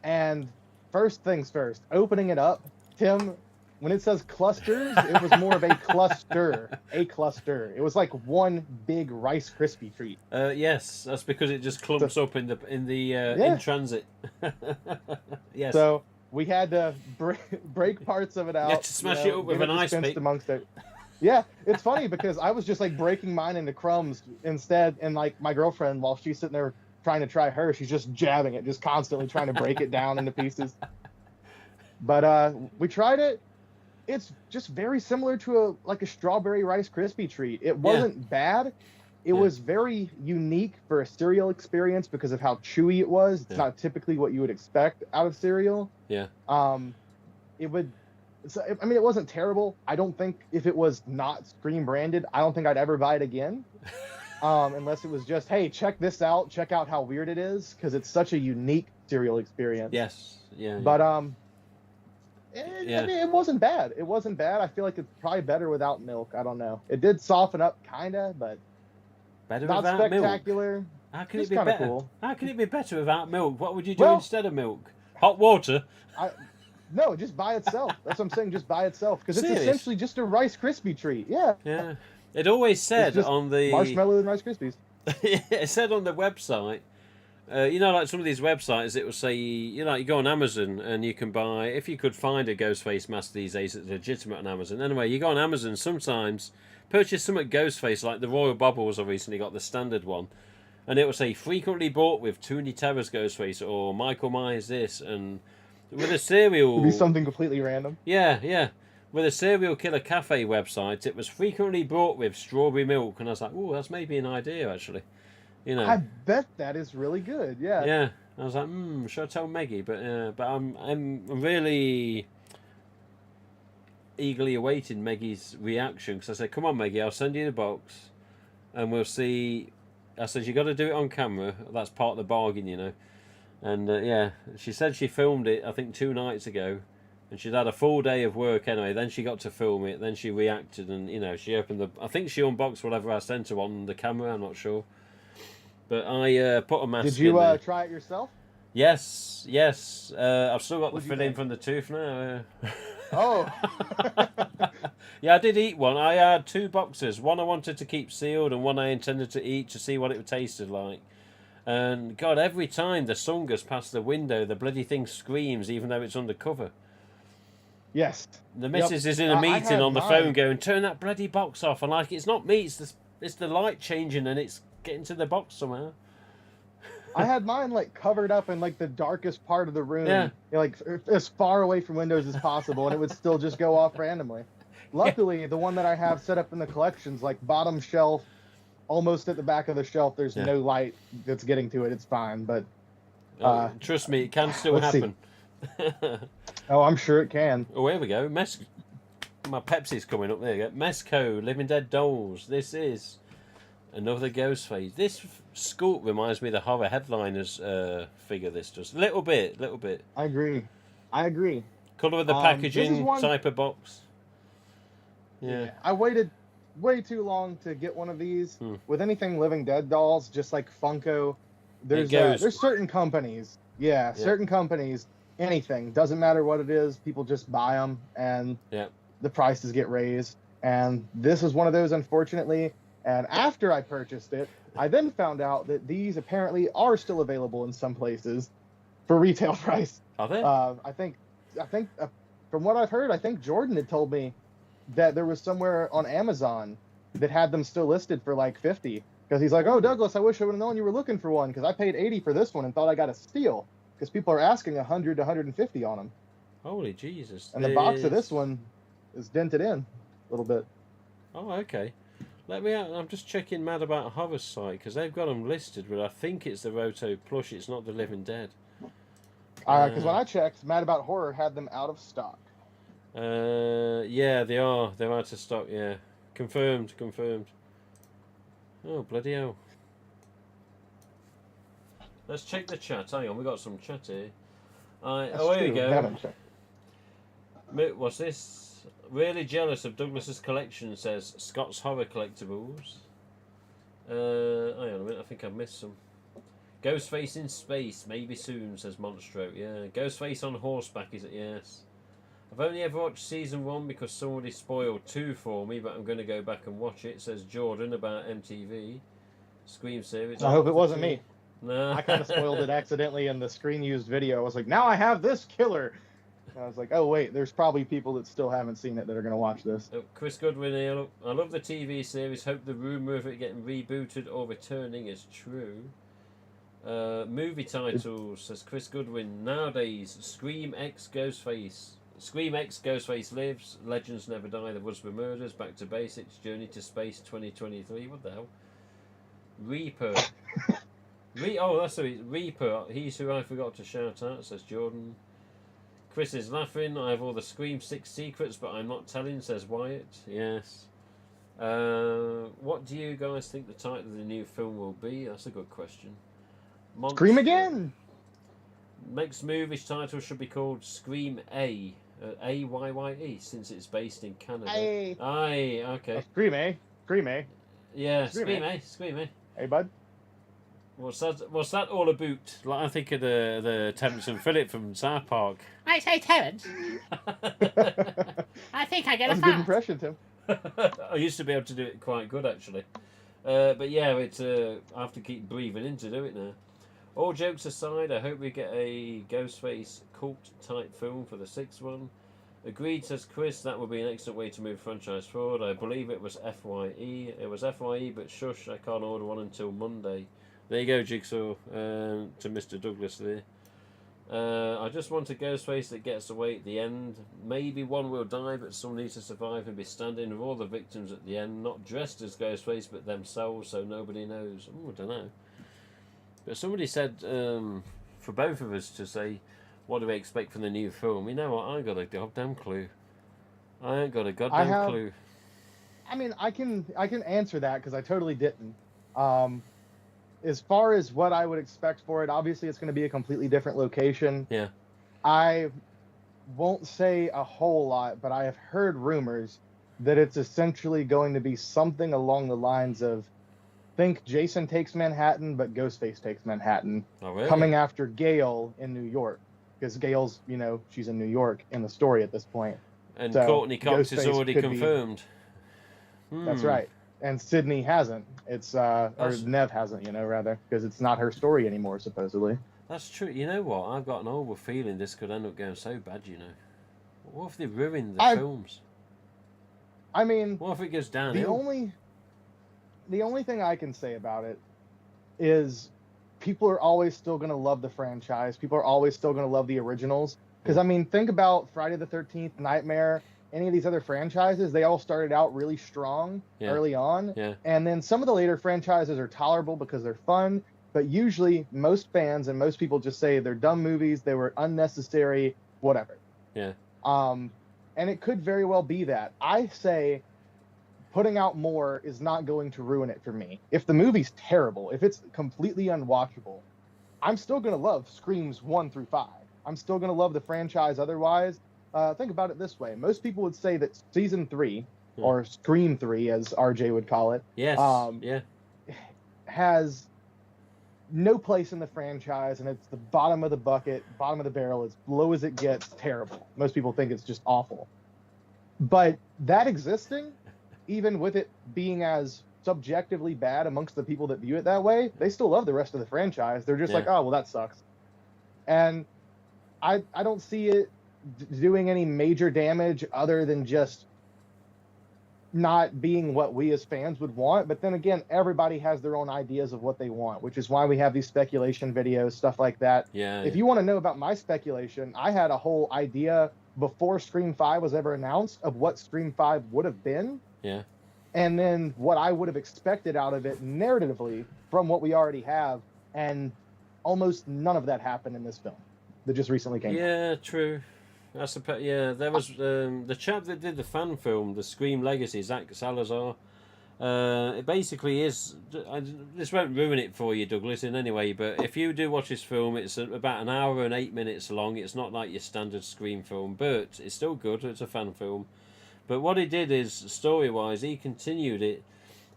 and first things first, opening it up, Tim, when it says clusters, it was more of a cluster. It was like one big Rice Krispie treat. Yes, that's because it just clumps up in in transit. Yes. So we had to break parts of it out. You had to smash it up with an ice pick. Amongst it. Yeah, it's funny because I was just like breaking mine into crumbs instead, and like my girlfriend, while she's sitting there trying to try her, she's just jabbing it, just constantly trying to break it down into pieces. But we tried it. It's just very similar to a strawberry Rice Krispie treat. It wasn't bad. It was very unique for a cereal experience because of how chewy it was. It's not typically what you would expect out of cereal. Yeah. It wasn't terrible. I don't think if it was not Scream branded, I don't think I'd ever buy it again. Unless it was just, hey, check this out. Check out how weird it is, because it's such a unique cereal experience. Yes. Yeah. But it wasn't bad. It wasn't bad. I feel like it's probably better without milk. I don't know. It did soften up, kinda, but better not without spectacular. Milk. How can it be better? Cool. How can it be better without milk? What would you do instead of milk? Hot water? No, just by itself. That's what I'm saying, just by itself. Because it's essentially just a Rice Krispie treat. Yeah. Yeah. It always said on the... marshmallow and Rice Krispies. It said on the website, like some of these websites, it will say, you go on Amazon and you can buy, if you could find a Ghostface mask these days, it's legitimate on Amazon. Anyway, you go on Amazon sometimes, purchase some at Ghostface, like the Royal Bubbles, I recently got the standard one, and it will say, frequently bought with Toonie Terror's Ghostface, or Michael Myers this, and with a cereal... It'd be something completely random. Yeah. With a Serial Killer Cafe website, it was frequently bought with strawberry milk, and I was like, oh, that's maybe an idea, actually. I bet that is really good, yeah. Yeah. I was like, should I tell Maggie? But I'm really eagerly awaiting Maggie's reaction, because I said, come on, Maggie, I'll send you the box, and we'll see. I said, you got to do it on camera. That's part of the bargain, And she said she filmed it, I think 2 nights ago, and she'd had a full day of work anyway. Then she got to film it, then she reacted, and she opened I think she unboxed whatever I sent her on the camera, I'm not sure. But I put a mask in. Did you try it yourself? Yes. I've still got the filling from the tooth now. Oh. Yeah, I did eat one. I had 2 boxes. One I wanted to keep sealed, and one I intended to eat to see what it tasted like. And God, every time the sun goes past the window, the bloody thing screams, even though it's under cover. Yes. The missus is in a meeting on the phone going, turn that bloody box off. And like, it's not me, it's the It's the light changing and it's getting to the box somehow. I had mine like covered up in like the darkest part of the room, Yeah. you know, like as far away from windows as possible, and it would still just go off randomly. Luckily, the one that I have set up in the collection's like bottom shelf, almost at the back of the shelf. There's Yeah. no light that's getting to it. It's fine, but Trust me, it can still let's see. happen. Oh, I'm sure it can. Oh, here we go. My Pepsi's coming up. There you go. Mesco, Living Dead Dolls. This is another Ghostface. This sculpt reminds me of the horror headliners figure. This does little bit. I agree. Colour of the This packaging, is one- type of box. Yeah. I waited way too long to get one of these. Hmm. With anything Living Dead dolls, just like Funko, there's certain companies. Yeah, certain companies. Anything doesn't matter what it is. People just buy them, and the prices get raised. And this is one of those, unfortunately. And after I purchased it, I then found out that these apparently are still available in some places for retail price. Are they? I think, from what I've heard, I think Jordan had told me that there was somewhere on Amazon that had them still listed for like 50. Because he's like, oh, Douglas, I wish I would have known you were looking for one, because I paid 80 for this one and thought I got a steal. Because people are asking 100 to 150 on them. Holy Jesus! And the box of this one is dented in a little bit. Oh, okay. Let me out. I'm just checking Mad About Horror's site because they've got them listed, but I think it's the Roto plush. It's not the Living Dead. Because when I checked, Mad About Horror had them out of stock. Yeah, they are. They're out of stock. Yeah, confirmed. Oh, bloody hell! Let's check the chat. Hang on, we got some chat here. Oh, here we go. What's this? Really jealous of Douglas's collection, says Scott's Horror Collectibles. Hang on a minute, I think I've missed some. Ghostface in space, maybe soon, says Monstro. Yeah, Ghostface on horseback, is it? Yes. I've only ever watched season 1 because somebody spoiled 2 for me, but I'm going to go back and watch it, says Jordan about MTV. Scream series. I hope it wasn't me. No. I kind of spoiled it accidentally in the screen used video. I was like, now I have this killer. And I was like, oh, wait, there's probably people that still haven't seen it that are going to watch this. Oh, Chris Goodwin here. I love the TV series. Hope the rumour of it getting rebooted or returning is true. Movie titles, says Chris Goodwin. Nowadays, Scream X Ghostface. Scream X Ghostface Lives. Legends Never Die. The Woodsboro Murders. Back to Basics. Journey to Space 2023. What the hell? Reaper. Oh, that's it. Reaper. He's who I forgot to shout out, says Jordan. Chris is laughing. I have all the Scream 6 secrets, but I'm not telling, says Wyatt. Yes. What do you guys think the title of the new film will be? That's a good question. Scream again! Next movie's title should be called Scream A. A-Y-Y-E, since it's based in Canada. Aye, okay. Scream A. Yeah, Scream A. Hey, bud. What's that all about? Like, I think of the Terrence and Phillip from South Park. I say Terrence. I think I get That's a a good fart. impression, Tim. I used to be able to do it quite good, actually. But yeah, it's I have to keep breathing in to do it now. All jokes aside, I hope we get a Ghostface cult-type film for the 6th one. Agreed, says Chris. That would be an excellent way to move franchise forward. I believe it was FYE. It was FYE, but shush, I can't order one until Monday. There you go, Jigsaw, to Mr. Douglas there. I just want a Ghostface that gets away at the end. Maybe one will die, but some need to survive and be standing with all the victims at the end, not dressed as Ghostface, but themselves, so nobody knows. Oh, I don't know. But somebody said, for both of us to say, what do we expect from the new film? You know what? I ain't got a goddamn clue. I ain't got a goddamn clue. I mean, I can answer that because I totally didn't. As far as what I would expect for it, obviously it's going to be a completely different location. Yeah. I won't say a whole lot, but I have heard rumors that it's essentially going to be something along the lines of, think Jason Takes Manhattan, but Ghostface Takes Manhattan. Oh, really? Coming after Gale in New York. Because Gale's, she's in New York in the story at this point. And So, Courtney Cox is Ghostface already could be- confirmed. That's right. And Sydney hasn't. It's or Nev hasn't, rather, because it's not her story anymore, supposedly. That's true. You know what? I've got an over feeling this could end up going so bad, What if they ruin the films? I mean, What if it goes downhill? the only thing I can say about it is people are always still going to love the franchise. People are always still going to love the originals. Because, I mean, think about Friday the 13th, Nightmare, any of these other franchises. They all started out really strong early on. Yeah. And then some of the later franchises are tolerable because they're fun. But usually most fans and most people just say they're dumb movies. They were unnecessary, whatever. Yeah. And it could very well be that. I say putting out more is not going to ruin it for me. If the movie's terrible, if it's completely unwatchable, I'm still going to love Screams 1 through 5. I'm still going to love the franchise otherwise. Think about it this way. Most people would say that Season 3, or Scream 3, as RJ would call it, Yes. has no place in the franchise, and it's the bottom of the bucket, bottom of the barrel, as low as it gets, terrible. Most people think it's just awful. But that existing, even with it being as subjectively bad amongst the people that view it that way, they still love the rest of the franchise. They're just like, oh, well, that sucks. And I don't see it doing any major damage other than just not being what we as fans would want. But then again, everybody has their own ideas of what they want, which is why we have these speculation videos, stuff like that. Yeah. If you want to know about my speculation, I had a whole idea before Scream 5 was ever announced of what Scream 5 would have been. Yeah. And then what I would have expected out of it narratively from what we already have. And almost none of that happened in this film that just recently came out. Yeah, true. There was the chap that did the fan film, the Scream Legacy, Zach Salazar. It basically is. This won't ruin it for you, Douglas, in any way. But if you do watch this film, it's about an hour and 8 minutes long. It's not like your standard Scream film, but it's still good. It's a fan film. But what he did is, story-wise, he continued it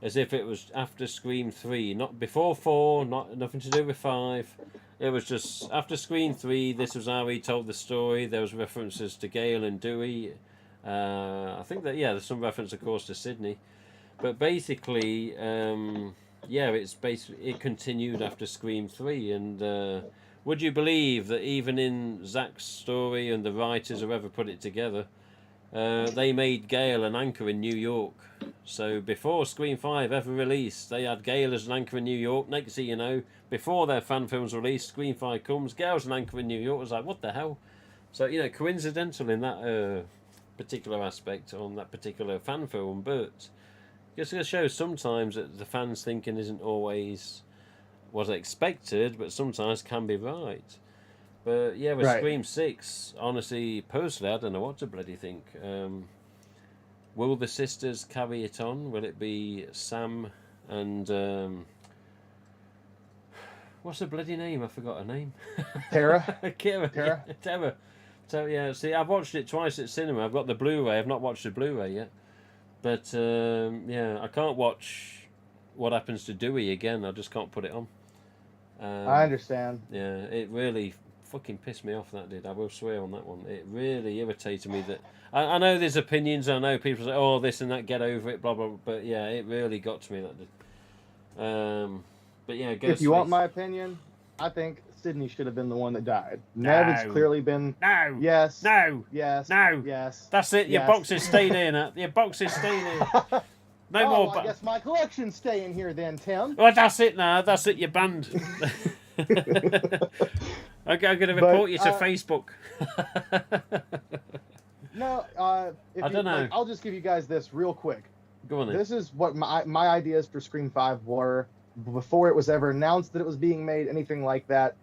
as if it was after Scream 3, not before 4, nothing to do with 5. It was just after Scream 3, this was how he told the story. There was references to Gale and Dewey. I think that, there's some reference, of course, to Sydney. But basically, it continued after Scream 3. And would you believe that even in Zach's story and the writers, whoever put it together, they made Gale an anchor in New York. So before Scream 5 ever released, they had Gale as an anchor in New York. Next thing you know, before their fan films released, Scream 5 comes, Gale's an anchor in New York. I was like, what the hell? So, coincidental in that particular aspect on that particular fan film, but just to show sometimes that the fans' thinking isn't always what expected, but sometimes can be right. But yeah, with Scream 6, honestly, personally, I don't know what to bloody think. Will the sisters carry it on? Will it be Sam and what's her bloody name? I forgot her name. Tara. Tara. Tara. So yeah, see, I've watched it twice at cinema. I've got the Blu-ray. I've not watched the Blu-ray yet. But I can't watch What Happens to Dewey again. I just can't put it on. I understand. Yeah, it really fucking pissed me off, that did. I will swear on that one. It really irritated me that I know there's opinions. I know people say, oh, this and that, get over it, blah blah. But yeah, it really got to me, that did. But yeah, if you want my opinion, I think Sydney should have been the one that died. Ned has clearly been. No. Yes. No. Yes. No. Yes. That's it. Your box is staying in. Your box is staying in. No more. I guess my collection's staying here then, Tim. Well, that's it now. That's it. You're banned. I'm going to report you to Facebook. No, I don't know. I'll just give you guys this real quick. Go on then. This is what my ideas for Scream 5 were before it was ever announced that it was being made, anything like that.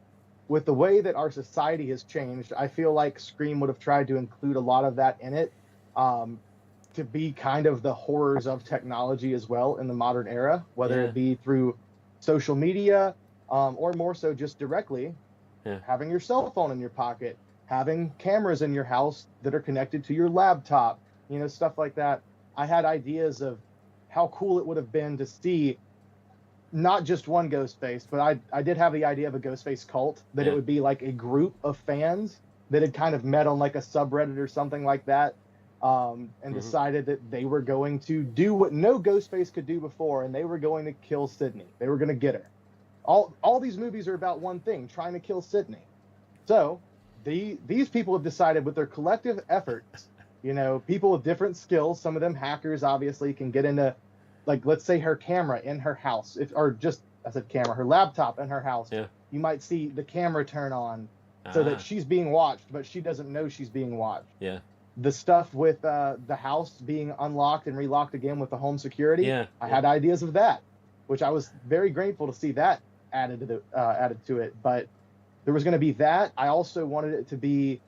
With the way that our society has changed, I feel like Scream would have tried to include a lot of that in it, to be kind of the horrors of technology as well in the modern era, whether it be through social media, or more so just directly having your cell phone in your pocket, having cameras in your house that are connected to your laptop, stuff like that. I had ideas of how cool it would have been to see not just one Ghostface, but I did have the idea of a Ghostface cult, that it would be like a group of fans that had kind of met on like a subreddit or something like that, and decided that they were going to do what no Ghostface could do before, and they were going to kill Sydney. They were going to get her. All these movies are about one thing, trying to kill Sydney. So these people have decided with their collective efforts, people with different skills, some of them hackers obviously can get into like let's say her camera in her house, or just I said camera, her laptop in her house. Yeah. You might see the camera turn on so that she's being watched, but she doesn't know she's being watched. Yeah. The stuff with the house being unlocked and relocked again with the home security. Yeah. I had ideas of that, which I was very grateful to see that added to it. But there was going to be that. I also wanted it to be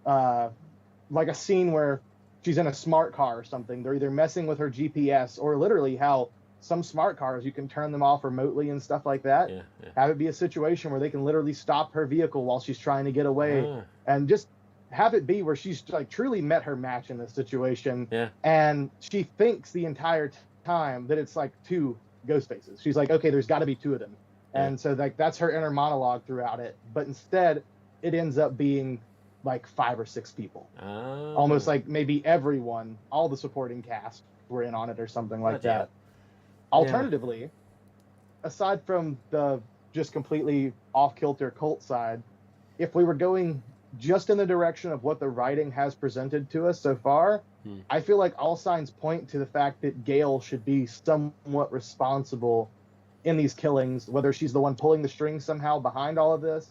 like a scene where she's in a smart car or something. They're either messing with her GPS or literally how some smart cars, you can turn them off remotely and stuff like that. Yeah. Have it be a situation where they can literally stop her vehicle while she's trying to get away, and just have it be where she's like truly met her match in this situation. Yeah. And she thinks the entire time that it's like two ghost faces. She's like, okay, there's got to be two of them. And so like that's her inner monologue throughout it. But instead, it ends up being like 5 or 6 people. Almost like maybe everyone, all the supporting cast were in on it or something like that. Alternatively, aside from the just completely off-kilter cult side, if we were going just in the direction of what the writing has presented to us so far, I feel like all signs point to the fact that Gail should be somewhat responsible in these killings, whether she's the one pulling the strings somehow behind all of this,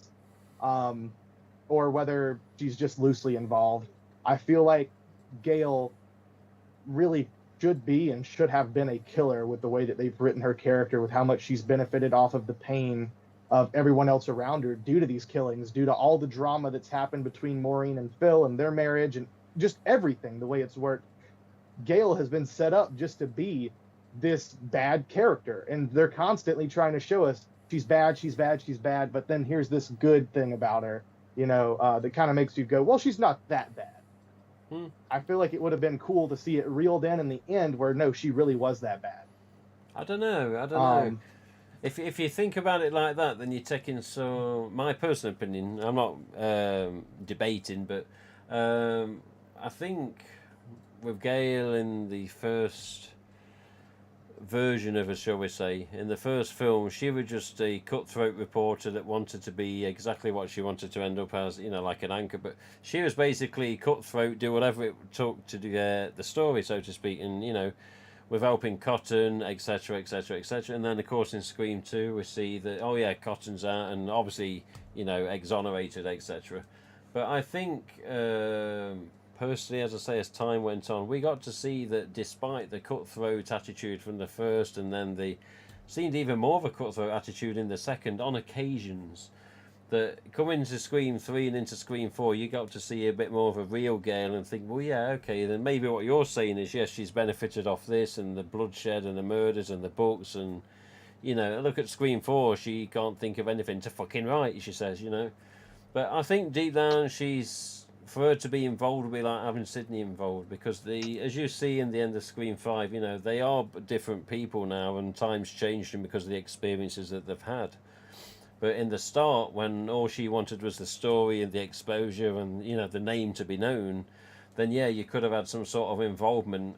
or whether she's just loosely involved. I feel like Gail really should be and should have been a killer with the way that they've written her character, with how much she's benefited off of the pain of everyone else around her due to these killings, due to all the drama that's happened between Maureen and Phil and their marriage and just everything, the way it's worked. Gail has been set up just to be this bad character, and they're constantly trying to show us she's bad, but then here's this good thing about her, that kind of makes you go, well, she's not that bad. I feel like it would have been cool to see it reeled in the end where, no, she really was that bad. I don't know. If you think about it like that, then you're taking my personal opinion, I'm not debating, but I think with Gail in the first version of her, shall we say, in the first film, she was just a cutthroat reporter that wanted to be exactly what she wanted to end up as, like an anchor, but she was basically cutthroat, do whatever it took to get the story, so to speak, and with helping Cotton, etc., etc., etc. And then, of course, in Scream 2, we see that, Cotton's out and obviously, exonerated, etc. But I think, personally, as I say, as time went on, we got to see that despite the cutthroat attitude from the first, and then seemed even more of a cutthroat attitude in the second, on occasions, that coming into Scream 3 and into Scream 4, you got to see a bit more of a real Gale and think, well, yeah, okay, then maybe what you're saying is, yes, she's benefited off this and the bloodshed and the murders and the books and, look at Scream 4, she can't think of anything to fucking write, she says, But I think deep down for her to be involved would be like having Sydney involved, because as you see in the end of Scream 5, they are different people now and times changed them because of the experiences that they've had. But in the start, when all she wanted was the story and the exposure and, the name to be known, then, yeah, you could have had some sort of involvement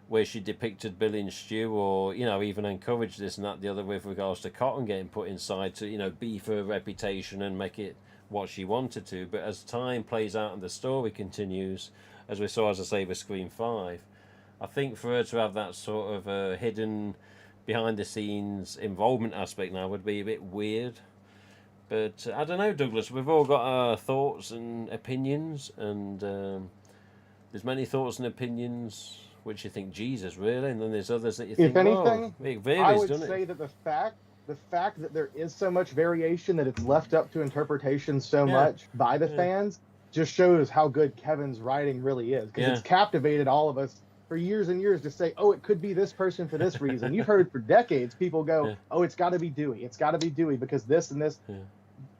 where she depicted Billy and Stu or, even encouraged this and that, the other with regards to Cotton getting put inside to, beef her reputation and make it what she wanted to. But as time plays out and the story continues, as we saw, as I say, with Scream 5, I think for her to have that sort of hidden behind the scenes involvement aspect now would be a bit weird. But I don't know, Douglas, we've all got our thoughts and opinions, and there's many thoughts and opinions which you think, Jesus, really, and then there's others that you think, if anything, it varies, I would doesn't say it? that the fact that there is so much variation, that it's left up to interpretation so much by the fans, just shows how good Kevin's writing really is, because it's captivated all of us for years and years to say, oh, it could be this person for this reason. You've heard for decades people go, oh, it's got to be Dewey. It's got to be Dewey because this and this.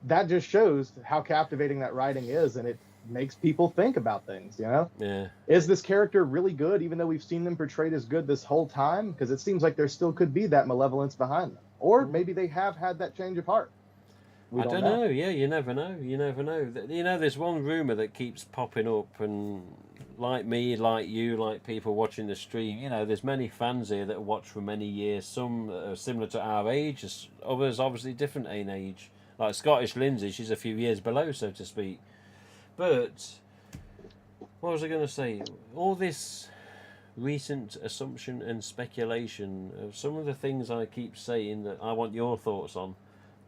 That just shows how captivating that writing is, and it makes people think about things, Yeah. Is this character really good, even though we've seen them portrayed as good this whole time? Because it seems like there still could be that malevolence behind them. Or maybe they have had that change of heart. I don't know. Yeah, you never know. There's one rumour that keeps popping up, and like me, like you, like people watching the stream, there's many fans here that watch for many years. Some are similar to our age, others obviously different in age. Like Scottish Lindsay, she's a few years below, so to speak. But what was I going to say? All this recent assumption and speculation of some of the things I keep saying that I want your thoughts on,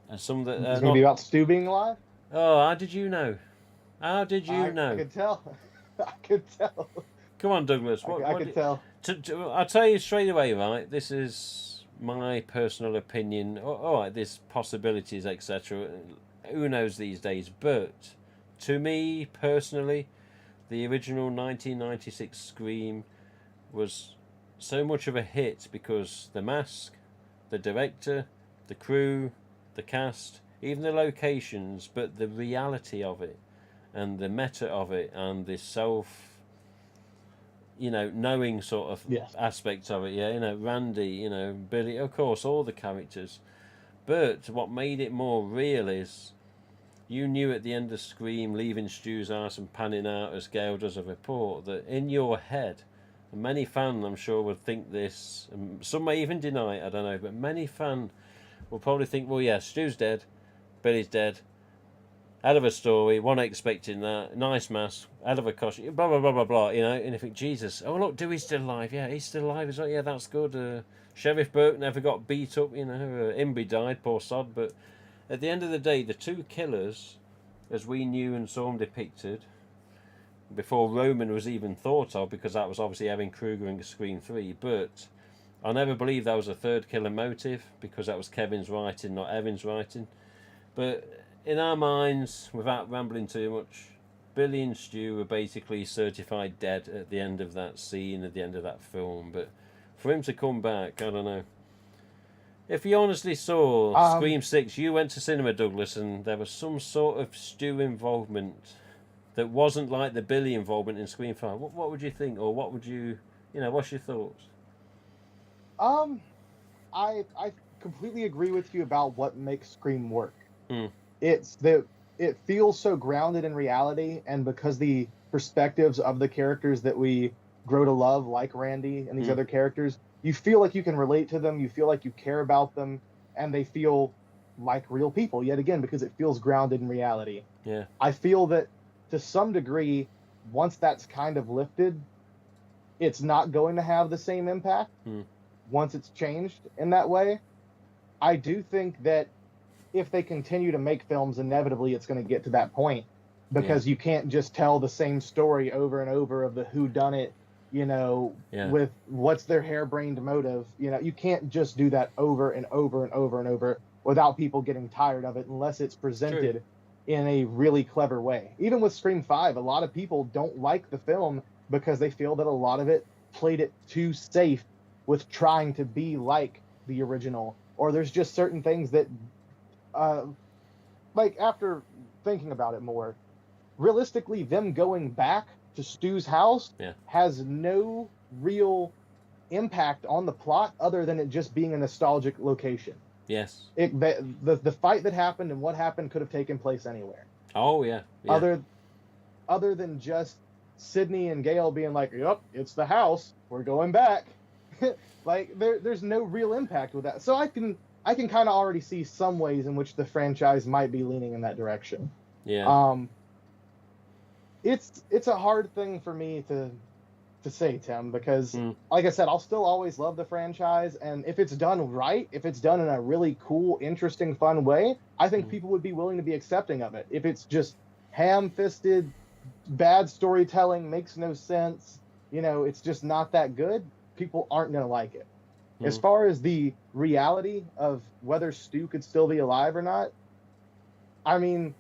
and some that It's are going to not. be about Stu being alive? Oh, how did you know? How did you know? I could tell. I could tell. Come on, Douglas. I could tell. I'll tell you straight away, right? This is my personal opinion. All right, there's possibilities, etc. Who knows these days? But to me personally, the original 1996 Scream was so much of a hit because the mask, the director, the crew, the cast, even the locations, but the reality of it and the meta of it and the self, knowing sort of aspects of it. Yeah, Randy, Billy, of course, all the characters. But what made it more real is you knew at the end of Scream, leaving Stu's house and panning out as Gail does a report, that in your head, and many fans I'm sure would think this, and some may even deny it, I don't know, but many fans will probably think, well, yeah, Stu's dead, Billy's dead, hell of a story, wasn't expecting that, nice mask, hell of a costume, blah, blah, blah, blah, blah, and you think, Jesus, oh, look, Dewey's still alive, yeah, he's still alive, as well, yeah, that's good, Sheriff Burke never got beat up, Imby died, poor sod, but at the end of the day, the two killers, as we knew and saw them depicted, before Roman was even thought of, because that was obviously Evan Kruger in Scream 3, but I never believed that was a third killer motive, because that was Kevin's writing, not Evan's writing. But in our minds, without rambling too much, Billy and Stu were basically certified dead at the end of that scene, at the end of that film. But for him to come back, I don't know. If you honestly saw Scream 6, you went to cinema, Douglas, and there was some sort of Stu involvement that wasn't like the Billy involvement in Scream 5, what would you think? Or what would you, what's your thoughts? I completely agree with you about what makes Scream work. Mm. It feels so grounded in reality, and because the perspectives of the characters that we grow to love, like Randy and these other characters, you feel like you can relate to them, you feel like you care about them, and they feel like real people, yet again, because it feels grounded in reality. Yeah. I feel that, to some degree, once that's kind of lifted, it's not going to have the same impact once it's changed in that way. I do think that if they continue to make films, inevitably it's going to get to that point, because you can't just tell the same story over and over of the whodunit, with what's their harebrained motive. You can't just do that over and over and over and over without people getting tired of it, unless it's presented in a really clever way. Even with Scream 5, a lot of people don't like the film because they feel that a lot of it played it too safe with trying to be like the original, or there's just certain things that, like, after thinking about it more, realistically, them going back to Stu's house has no real impact on the plot other than it just being a nostalgic location. Yes. The fight that happened and what happened could have taken place anywhere. Oh, yeah. Other than just Sydney and Gail being like, yep, it's the house, we're going back. Like, there's no real impact with that. So I can kind of already see some ways in which the franchise might be leaning in that direction. Yeah. It's a hard thing for me to say, Tim, because like I said, I'll still always love the franchise, and if it's done right, if it's done in a really cool, interesting, fun way, I think people would be willing to be accepting of it. If it's just ham-fisted, bad storytelling, makes no sense, it's just not that good, people aren't going to like it. As far as the reality of whether Stu could still be alive or not, I mean,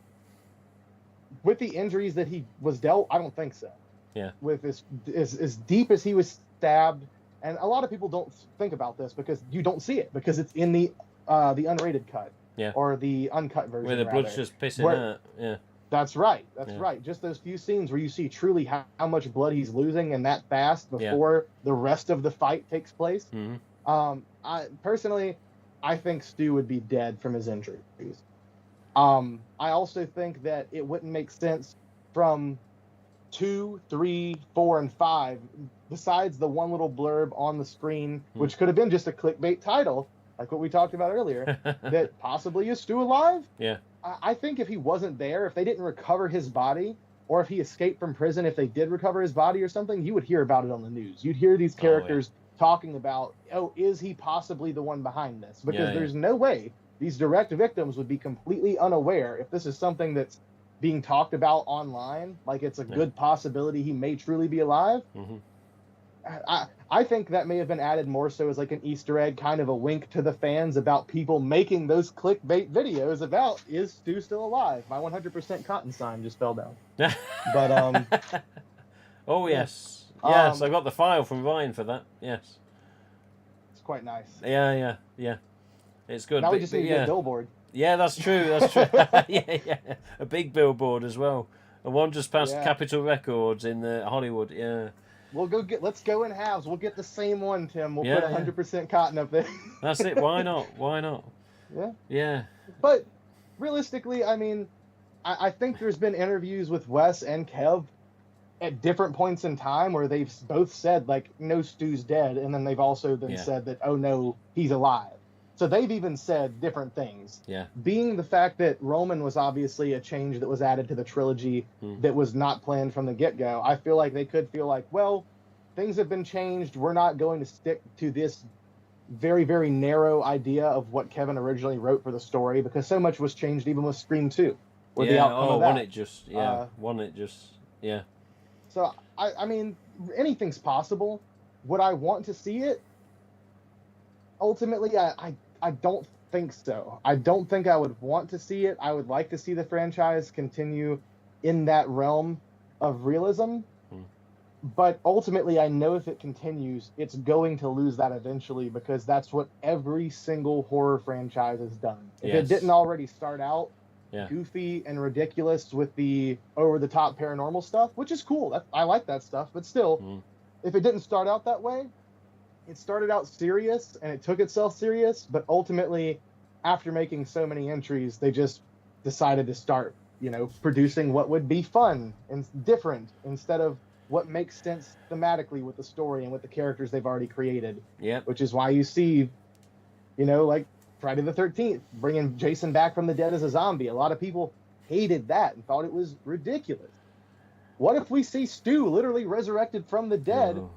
with the injuries that he was dealt, I don't think so. Yeah. With as deep as he was stabbed, and a lot of people don't think about this because you don't see it, because it's in the unrated cut, or the uncut version, where the blood's just pissing out. Yeah. That's right. That's right. Just those few scenes where you see truly how much blood he's losing, and that fast before the rest of the fight takes place. I personally, I think Stu would be dead from his injuries. I also think that it wouldn't make sense from 2, 3, 4, and 5, besides the one little blurb on the screen, which could have been just a clickbait title, like what we talked about earlier, that possibly is Stu alive? Yeah. I think if he wasn't there, if they didn't recover his body, or if he escaped from prison, if they did recover his body or something, you would hear about it on the news. You'd hear these characters talking about, oh, is he possibly the one behind this? Because there's no way these direct victims would be completely unaware if this is something that's being talked about online, like it's a good possibility he may truly be alive. I think that may have been added more so as like an Easter egg, kind of a wink to the fans about people making those clickbait videos about, is Stu still alive? My 100% cotton sign just fell down. But oh yes, yes, I got the file from Ryan for that. Yes, it's quite nice. Yeah, it's good. Now we just need to get a billboard. Yeah, that's true. yeah, a big billboard as well. And one just past Capitol Records in Hollywood. Yeah. Let's go in halves. We'll get the same one, Tim. We'll put 100% cotton up there. That's it. Why not? Yeah. Yeah. But realistically, I mean, I think there's been interviews with Wes and Kev at different points in time where they've both said, like, no, Stu's dead. And then they've also then said that, oh, no, he's alive. So they've even said different things. Yeah. Being the fact that Roman was obviously a change that was added to the trilogy that was not planned from the get-go, I feel like they could feel like, well, things have been changed. We're not going to stick to this very, very narrow idea of what Kevin originally wrote for the story, because so much was changed even with Scream 2. Or the outcome of that. Wasn't it just. So, I mean, anything's possible. Would I want to see it? Ultimately, I don't think so. I don't think I would want to see it. I would like to see the franchise continue in that realm of realism. But ultimately, I know if it continues, it's going to lose that eventually, because that's what every single horror franchise has done. If it didn't already start out goofy and ridiculous with the over-the-top paranormal stuff, which is cool. I like that stuff. But still, if it didn't start out that way, it started out serious and it took itself serious, but ultimately, after making so many entries, they just decided to start, producing what would be fun and different instead of what makes sense thematically with the story and with the characters they've already created. Yeah. Which is why you see, like Friday the 13th, bringing Jason back from the dead as a zombie. A lot of people hated that and thought it was ridiculous. What if we see Stu literally resurrected from the dead? Oh.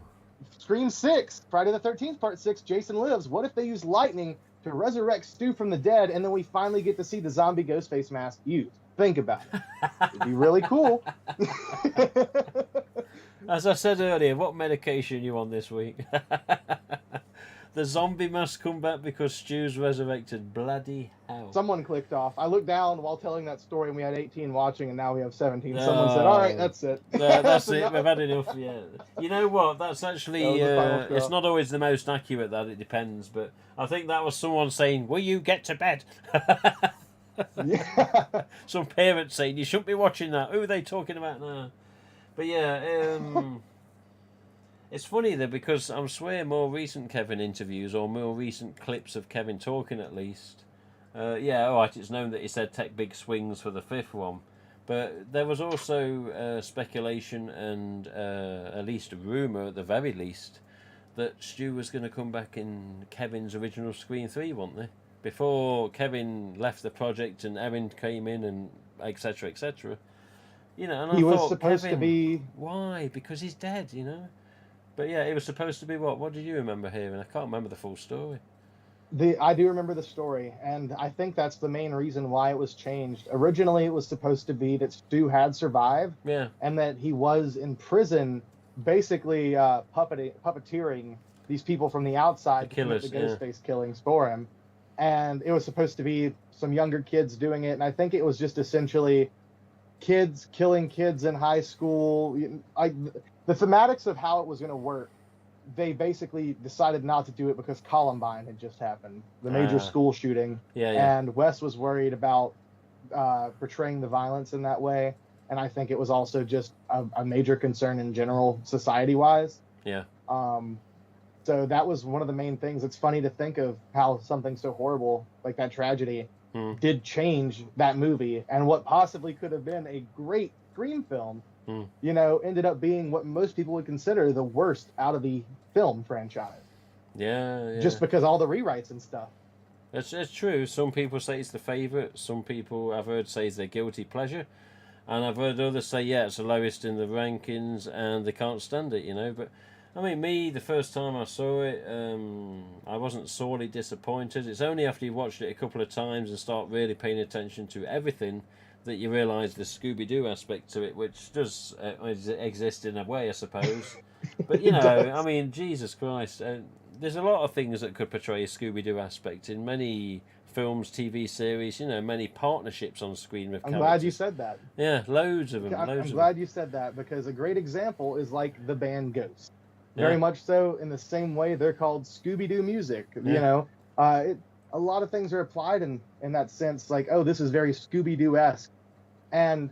Scream 6, Friday the 13th, Part 6, Jason Lives. What if they use lightning to resurrect Stu from the dead, and then we finally get to see the zombie Ghostface mask used? Think about it. It'd be really cool. As I said earlier, what medication are you on this week? The zombie must come back because Stu's resurrected. Bloody hell. Someone clicked off. I looked down while telling that story, and we had 18 watching, and now we have 17. Someone said, all right, that's it. That's it. We've had enough, yeah. You know what? That's actually, it's not always the most accurate, that it depends, but I think that was someone saying, will you get to bed? Yeah. Some parents saying, you shouldn't be watching that. Who are they talking about now? But yeah, it's funny though, because I'm swear more recent Kevin interviews or more recent clips of Kevin talking at least. It's known that he said take big swings for the fifth one. But there was also speculation and at least a rumour at the very least that Stu was going to come back in Kevin's original Scream 3, wasn't there? Before Kevin left the project and Erin came in and etc. etc. And he I was thought, supposed Kevin, to be. Why? Because he's dead, But yeah, it was supposed to be what? What did you remember hearing? I can't remember the full story. I do remember the story, and I think that's the main reason why it was changed. Originally, it was supposed to be that Stu had survived, and that he was in prison, basically puppeteering these people from the outside to commit the Ghostface killings for him. And it was supposed to be some younger kids doing it, and I think it was just essentially kids killing kids in high school. The thematics of how it was going to work, they basically decided not to do it because Columbine had just happened, the major school shooting. And Wes was worried about portraying the violence in that way, and I think it was also just a major concern in general, society-wise. So that was one of the main things. It's funny to think of how something so horrible like that tragedy did change that movie, and what possibly could have been a great Scream film, ended up being what most people would consider the worst out of the film franchise. Just because all the rewrites and stuff. It's true. Some people say it's the favourite. Some people I've heard say it's their guilty pleasure. And I've heard others say, yeah, it's the lowest in the rankings, and they can't stand it, you know. But I mean, me, the first time I saw it, I wasn't sorely disappointed. It's only after you watched it a couple of times and start really paying attention to everything that you realise the Scooby-Doo aspect to it, which does exist in a way, I suppose. But, you know, I mean, Jesus Christ, there's a lot of things that could portray a Scooby-Doo aspect in many films, TV series, you know, many partnerships on screen with characters. I'm glad you said that. Yeah, loads of them. I'm glad you said that, because a great example is like the band Ghost. Very much so, in the same way they're called Scooby-Doo music. You know, a lot of things are applied in that sense, like, oh, this is very Scooby-Doo-esque. And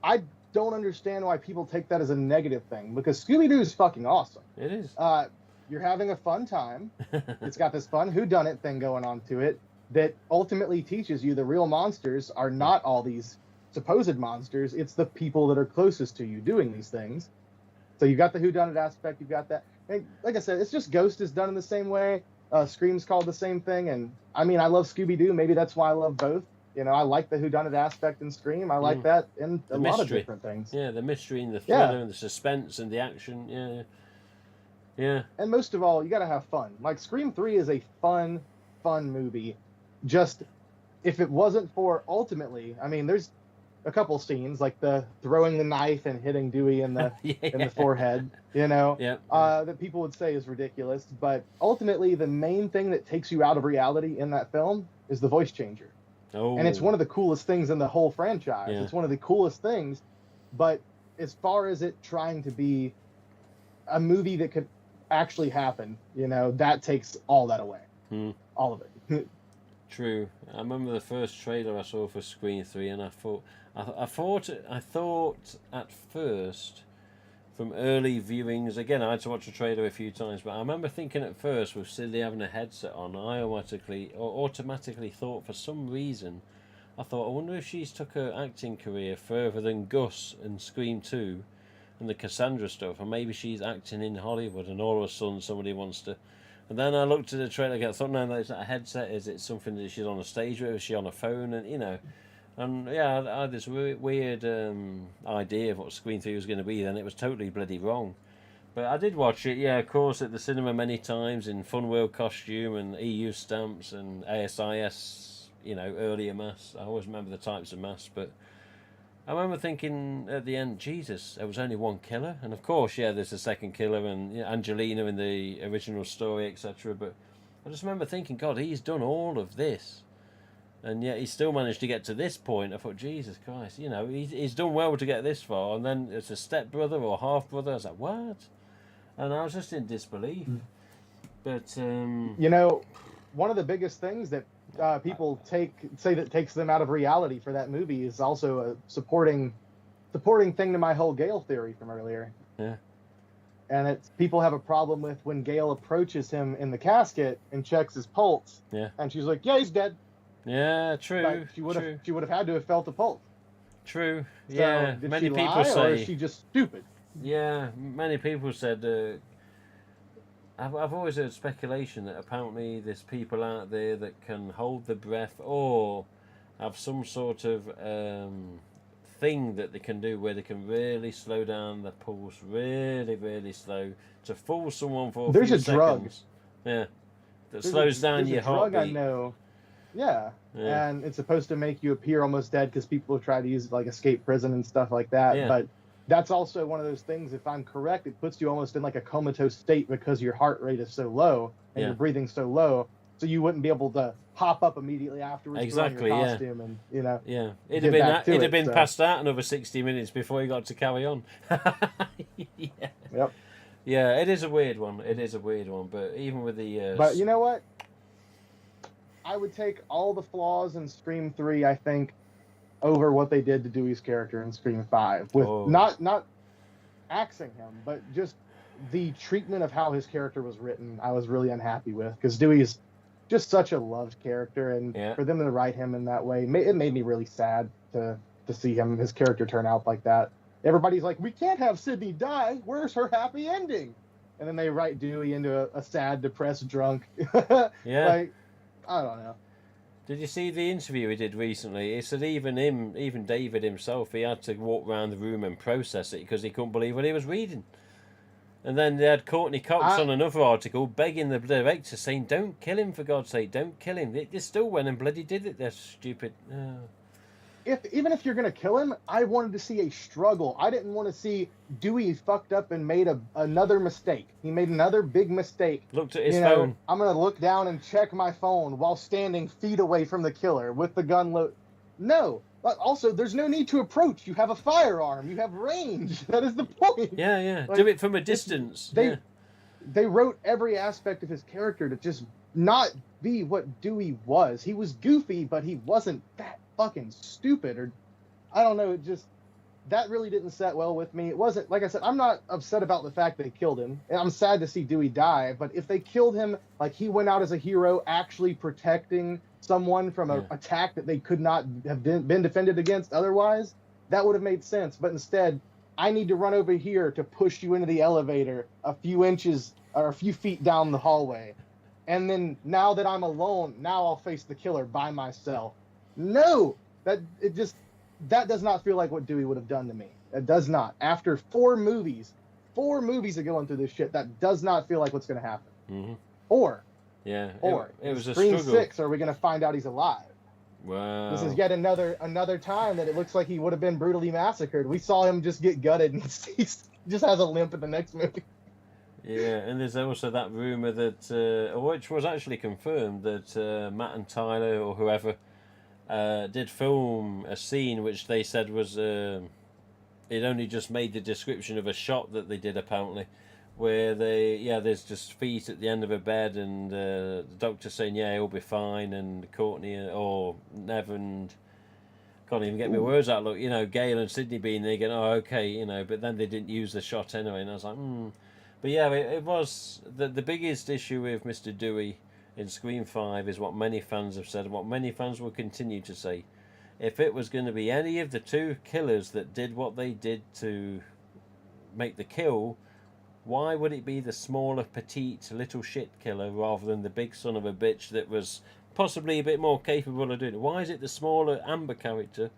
I don't understand why people take that as a negative thing, because Scooby-Doo is fucking awesome. It is. You're having a fun time. It's got this fun whodunit thing going on to it that ultimately teaches you the real monsters are not all these supposed monsters. It's the people that are closest to you doing these things. So you've got the whodunit aspect. You've got that. And like I said, it's just Ghost is done in the same way. Scream's called the same thing. And I mean, I love Scooby-Doo. Maybe that's why I love both. You know, I like the whodunit aspect in Scream. I like that in a lot of different things. Yeah, the mystery and the thriller and the suspense and the action. Yeah. Yeah. And most of all, you got to have fun. Like, Scream 3 is a fun movie. Just, if it wasn't for, ultimately, I mean, there's a couple scenes, like the throwing the knife and hitting Dewey in the in the forehead, you know, that people would say is ridiculous. But ultimately, the main thing that takes you out of reality in that film is the voice changer. Oh. And it's one of the coolest things in the whole franchise. Yeah. It's one of the coolest things. But as far as it trying to be a movie that could actually happen, you know, that takes all that away. All of it. True. I remember the first trailer I saw for Scream 3, and I thought at first, from early viewings, again, I had to watch the trailer a few times, but I remember thinking at first, with Cindy having a headset on, I automatically thought, for some reason, I wonder if she's took her acting career further than Gus and Scream 2 and the Cassandra stuff, and maybe she's acting in Hollywood, and all of a sudden somebody wants to. And then I looked at the trailer again. I thought, no, is that a headset? Is it something that she's on a stage with? Is she on a phone? And you know, and yeah, I had this weird idea of what Screen 3 was going to be. Then it was totally bloody wrong. But I did watch it, yeah, of course, at the cinema many times in Fun World costume and EU stamps and ASIS, you know, earlier masks. I always remember the types of masks, but I remember thinking at the end, Jesus, there was only one killer. And of course, yeah, there's a second killer and Angelina in the original story, etc. But I just remember thinking, God, he's done all of this. And yet he still managed to get to this point. I thought, Jesus Christ, you know, he's done well to get this far. And then it's a stepbrother or half-brother. I was like, what? And I was just in disbelief. But, you know, one of the biggest things that people say that takes them out of reality for that movie is also a supporting thing to my whole Gale theory from earlier. Yeah. And it's people have a problem with when Gale approaches him in the casket and checks his pulse. Yeah. And she's like, yeah, he's dead. Yeah, true. Like, she would have had to have felt a pulse. True. So, Yeah. did Many she people lie, say. or is she just stupid? Yeah, many people said. I've always heard speculation that apparently there's people out there that can hold the breath or have some sort of thing that they can do where they can really slow down the pulse, really, really slow, to fool someone for a few seconds. Drug. Yeah, that slows down your heartbeat. Drug I know. Yeah, and it's supposed to make you appear almost dead because people have tried to use like escape prison and stuff like that. Yeah. But that's also one of those things, if I'm correct, it puts you almost in like a comatose state because your heart rate is so low and you're breathing so low, so you wouldn't be able to pop up immediately afterwards. Exactly, put on your costume and, you know. Yeah, it'd have been passed out another 60 minutes before you got to carry on. Yeah. Yep. Yeah, it is a weird one. But even with the... But you know what? I would take all the flaws in Scream 3, I think, over what they did to Dewey's character in Scream 5. With not axing him, but just the treatment of how his character was written, I was really unhappy with. Because Dewey's just such a loved character, and for them to write him in that way, it made me really sad to see his character turn out like that. Everybody's like, we can't have Sydney die. Where's her happy ending? And then they write Dewey into a sad, depressed drunk. Yeah. Like, I don't know. Did you see the interview he did recently? He said even David himself, he had to walk around the room and process it because he couldn't believe what he was reading. And then they had Courtney Cox on another article begging the director, saying, "Don't kill him, for God's sake, don't kill him." They still went and bloody did it. They're stupid. Even if you're gonna kill him, I wanted to see a struggle. I didn't want to see Dewey fucked up and made another mistake. He made another big mistake. Looked at his phone. I'm gonna look down and check my phone while standing feet away from the killer with the gun load. No. But also, there's no need to approach. You have a firearm. You have range. That is the point. Yeah. Like, do it from a distance. They wrote every aspect of his character to just not be what Dewey was. He was goofy, but he wasn't that fucking stupid, or I don't know. It just, that really didn't set well with me. It wasn't, like I said, I'm not upset about the fact they killed him. I'm sad to see Dewey die, but if they killed him, like he went out as a hero, actually protecting someone from an attack that they could not have been defended against otherwise, that would have made sense. But instead, I need to run over here to push you into the elevator a few inches or a few feet down the hallway. And then now that I'm alone, now I'll face the killer by myself. No, that does not feel like what Dewey would have done to me. It does not. After four movies of going through this shit, that does not feel like what's going to happen. Mm-hmm. Or it was a Scream struggle. 6, are we going to find out he's alive? Wow. This is yet another time that it looks like he would have been brutally massacred. We saw him just get gutted, and he just has a limp in the next movie. Yeah, and there's also that rumor that, which was actually confirmed, that Matt and Tyler or whoever did film a scene which they said was it only just made the description of a shot that they did apparently, where there's just feet at the end of a bed, and the doctor saying he'll be fine, and Courtney or Nev and can't even get my words out. Look, Gail and Sydney being there going, oh okay, but then they didn't use the shot anyway, and I was like, But yeah, it was the biggest issue with Mr. Dewey in Scream 5 is what many fans have said, and what many fans will continue to say. If it was going to be any of the two killers that did what they did to make the kill, why would it be the smaller, petite, little shit killer rather than the big son of a bitch that was possibly a bit more capable of doing it? Why is it the smaller Amber character?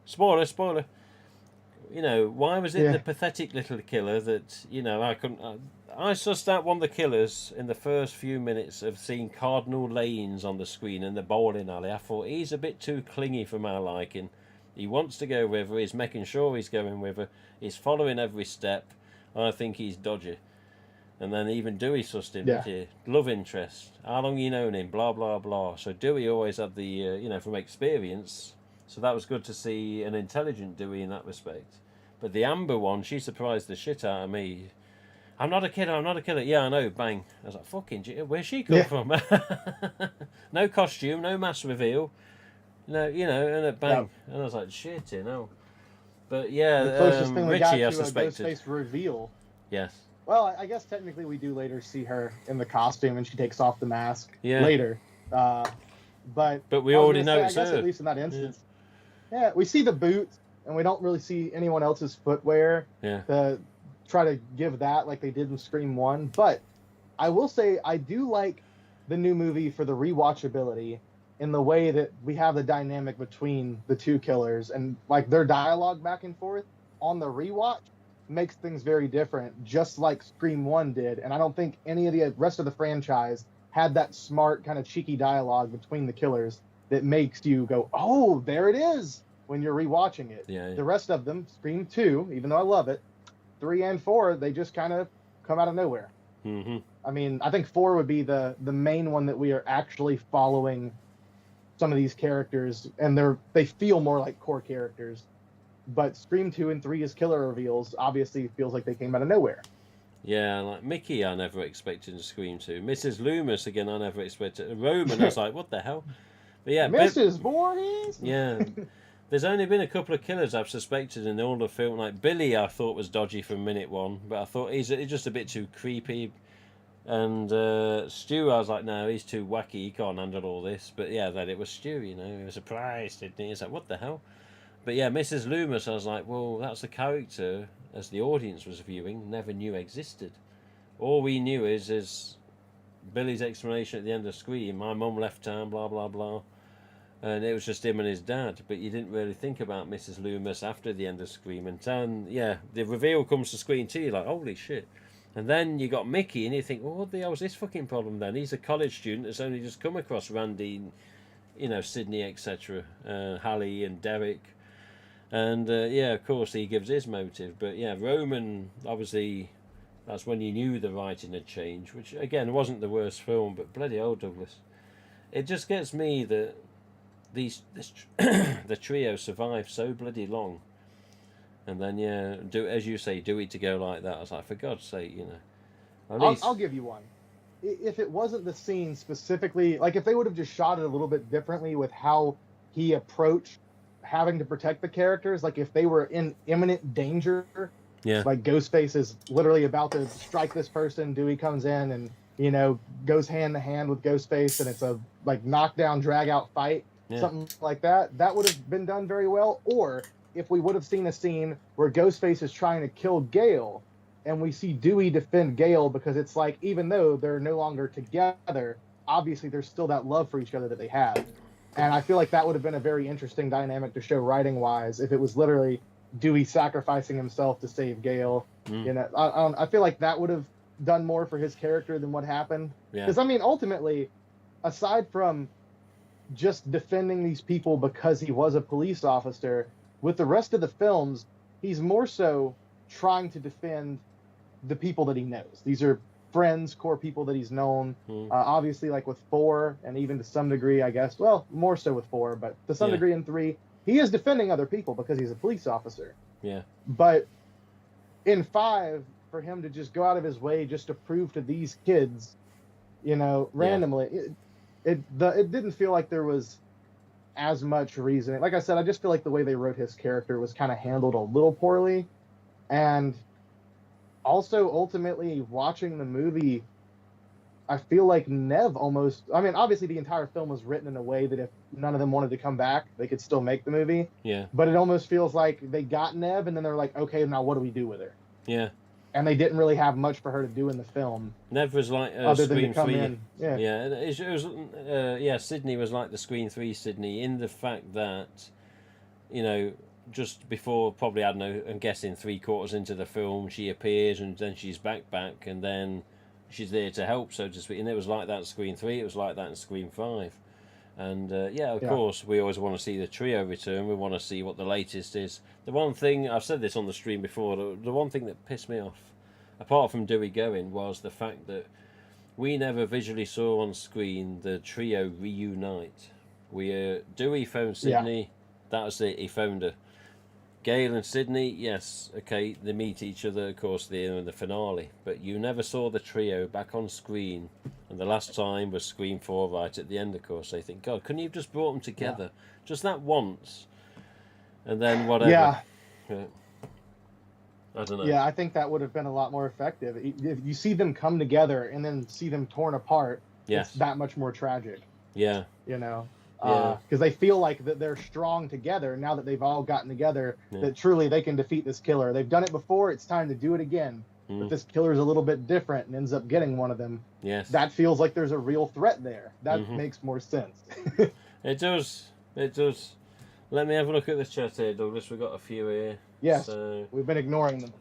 Spoiler. Why was it the pathetic little killer that, I couldn't... I sussed out one of the killers in the first few minutes of seeing Cardinal Lanes on the screen in the bowling alley. I thought, he's a bit too clingy for my liking. He wants to go with her, he's making sure he's going with her, he's following every step. I think he's dodgy. And then even Dewey sussed him. Yeah. Love interest. How long you known him? Blah, blah, blah. So Dewey always had the, from experience... So that was good to see an intelligent Dewey in that respect. But the Amber one, she surprised the shit out of me. I'm not a killer. Yeah, I know, bang. I was like, fucking, where's she come from? No costume, no mask reveal. No, and a bang. Yep. And I was like, shit, But yeah, the closest thing we got Richie, I to a suspected. Ghostface reveal. Yes. Well, I guess technically we do later see her in the costume and she takes off the mask later. But we already know it's her. At least in that instance. Yeah, we see the boots, and we don't really see anyone else's footwear to try to give that like they did in Scream 1. But I will say I do like the new movie for the rewatchability in the way that we have the dynamic between the two killers, and like their dialogue back and forth on the rewatch makes things very different, just like Scream 1 did. And I don't think any of the rest of the franchise had that smart kind of cheeky dialogue between the killers that makes you go, oh, there it is, when you're rewatching it. Yeah. The rest of them, Scream 2, even though I love it, 3 and 4, they just kind of come out of nowhere. Mm-hmm. I mean, I think 4 would be the main one that we are actually following some of these characters, and they feel more like core characters. But Scream 2 and 3 as killer reveals obviously feels like they came out of nowhere. Yeah, like Mickey, I never expected in Scream 2. Mrs. Loomis, again, I never expected. Roman, I was like, what the hell? But yeah, Mrs. Voorhees? Yeah. There's only been a couple of killers I've suspected in all the film. Like Billy, I thought was dodgy from minute one, but I thought he's just a bit too creepy. And Stu, I was like, no, he's too wacky. He can't handle all this. But yeah, then it was Stu, He was surprised, didn't he? He's like, what the hell? But yeah, Mrs. Loomis, I was like, well, that's a character, as the audience was viewing, never knew existed. All we knew is Billy's explanation at the end of Scream, my mum left town, blah, blah, blah. and it was just him and his dad. But you didn't really think about Mrs. Loomis after the end of Scream. And then, yeah, the reveal comes to screen too. You're like, holy shit. And then you got Mickey, and you think, well, what the hell is this fucking problem then? He's a college student that's only just come across Randy, you know, Sydney, etc., Hallie and Derek. And, yeah, of course, he gives his motive. But, yeah, Roman, obviously, that's when you knew the writing had changed, which, again, wasn't the worst film, but bloody hell, Douglas. It just gets me that the trio survived so bloody long. And then, yeah, as you say, do it to go like that. I was like, for God's sake, you know. At least... I'll give you one. If it wasn't the scene specifically, like if they would have just shot it a little bit differently with how he approached having to protect the characters, like if they were in imminent danger, yeah, like Ghostface is literally about to strike this person, Dewey comes in and, you know, goes hand to hand with Ghostface, and it's a like knockdown, drag out fight, something like that. That would have been done very well. Or if we would have seen a scene where Ghostface is trying to kill Gale, and we see Dewey defend Gale, because it's like, even though they're no longer together, obviously there's still that love for each other that they have. And I feel like that would have been a very interesting dynamic to show writing-wise if it was literally Dewey sacrificing himself to save Gale. You know, I feel like that would have done more for his character than what happened. Because, I mean, ultimately, aside from just defending these people because he was a police officer, with the rest of the films, he's more so trying to defend the people that he knows. These are friends, core people that he's known. Obviously, like with 4, and even to some degree, I guess, well, more so with 4, but to some degree in 3, he is defending other people because he's a police officer. Yeah. But in 5, for him to just go out of his way just to prove to these kids, you know, randomly, it didn't feel like there was as much reasoning. Like I said, I just feel like the way they wrote his character was kind of handled a little poorly. And also, ultimately, watching the movie, I feel like Nev almost... I mean, obviously, the entire film was written in a way that if none of them wanted to come back, they could still make the movie. Yeah. But it almost feels like they got Nev, and then they're like, okay, now what do we do with her? Yeah. And they didn't really have much for her to do in the film. Nev was like other than Screen to come 3. in. Yeah. Yeah, it was, Sydney was like the Screen 3 Sydney in the fact that, you know, just before, probably, I don't know, I'm guessing 3/4 into the film, she appears, and then she's back, and then she's there to help, so to speak. And it was like that in Screen 3, it was like that in Screen 5. And, of course, we always want to see the trio return. We want to see what the latest is. The one thing, I've said this on the stream before, the one thing that pissed me off, apart from Dewey going, was the fact that we never visually saw on screen the trio reunite. Dewey phoned Sydney, that was it, he phoned her. Gale and Sydney, yes, okay, they meet each other, of course, they're in the finale, but you never saw the trio back on screen, and the last time was Scream 4 right at the end, of course. I think, God, couldn't you have just brought them together? Just that once, and then whatever. Yeah. I don't know. Yeah, I think that would have been a lot more effective. If you see them come together and then see them torn apart, it's that much more tragic. Yeah. You know? Because they feel like that they're strong together now that they've all gotten together, that truly they can defeat this killer. They've done it before, it's time to do it again. But this killer's a little bit different and ends up getting one of them. Yes. That feels like there's a real threat there. That makes more sense. It does. It does. Let me have a look at the chat here, Douglas. We've got a few here. Yes, so, we've been ignoring them.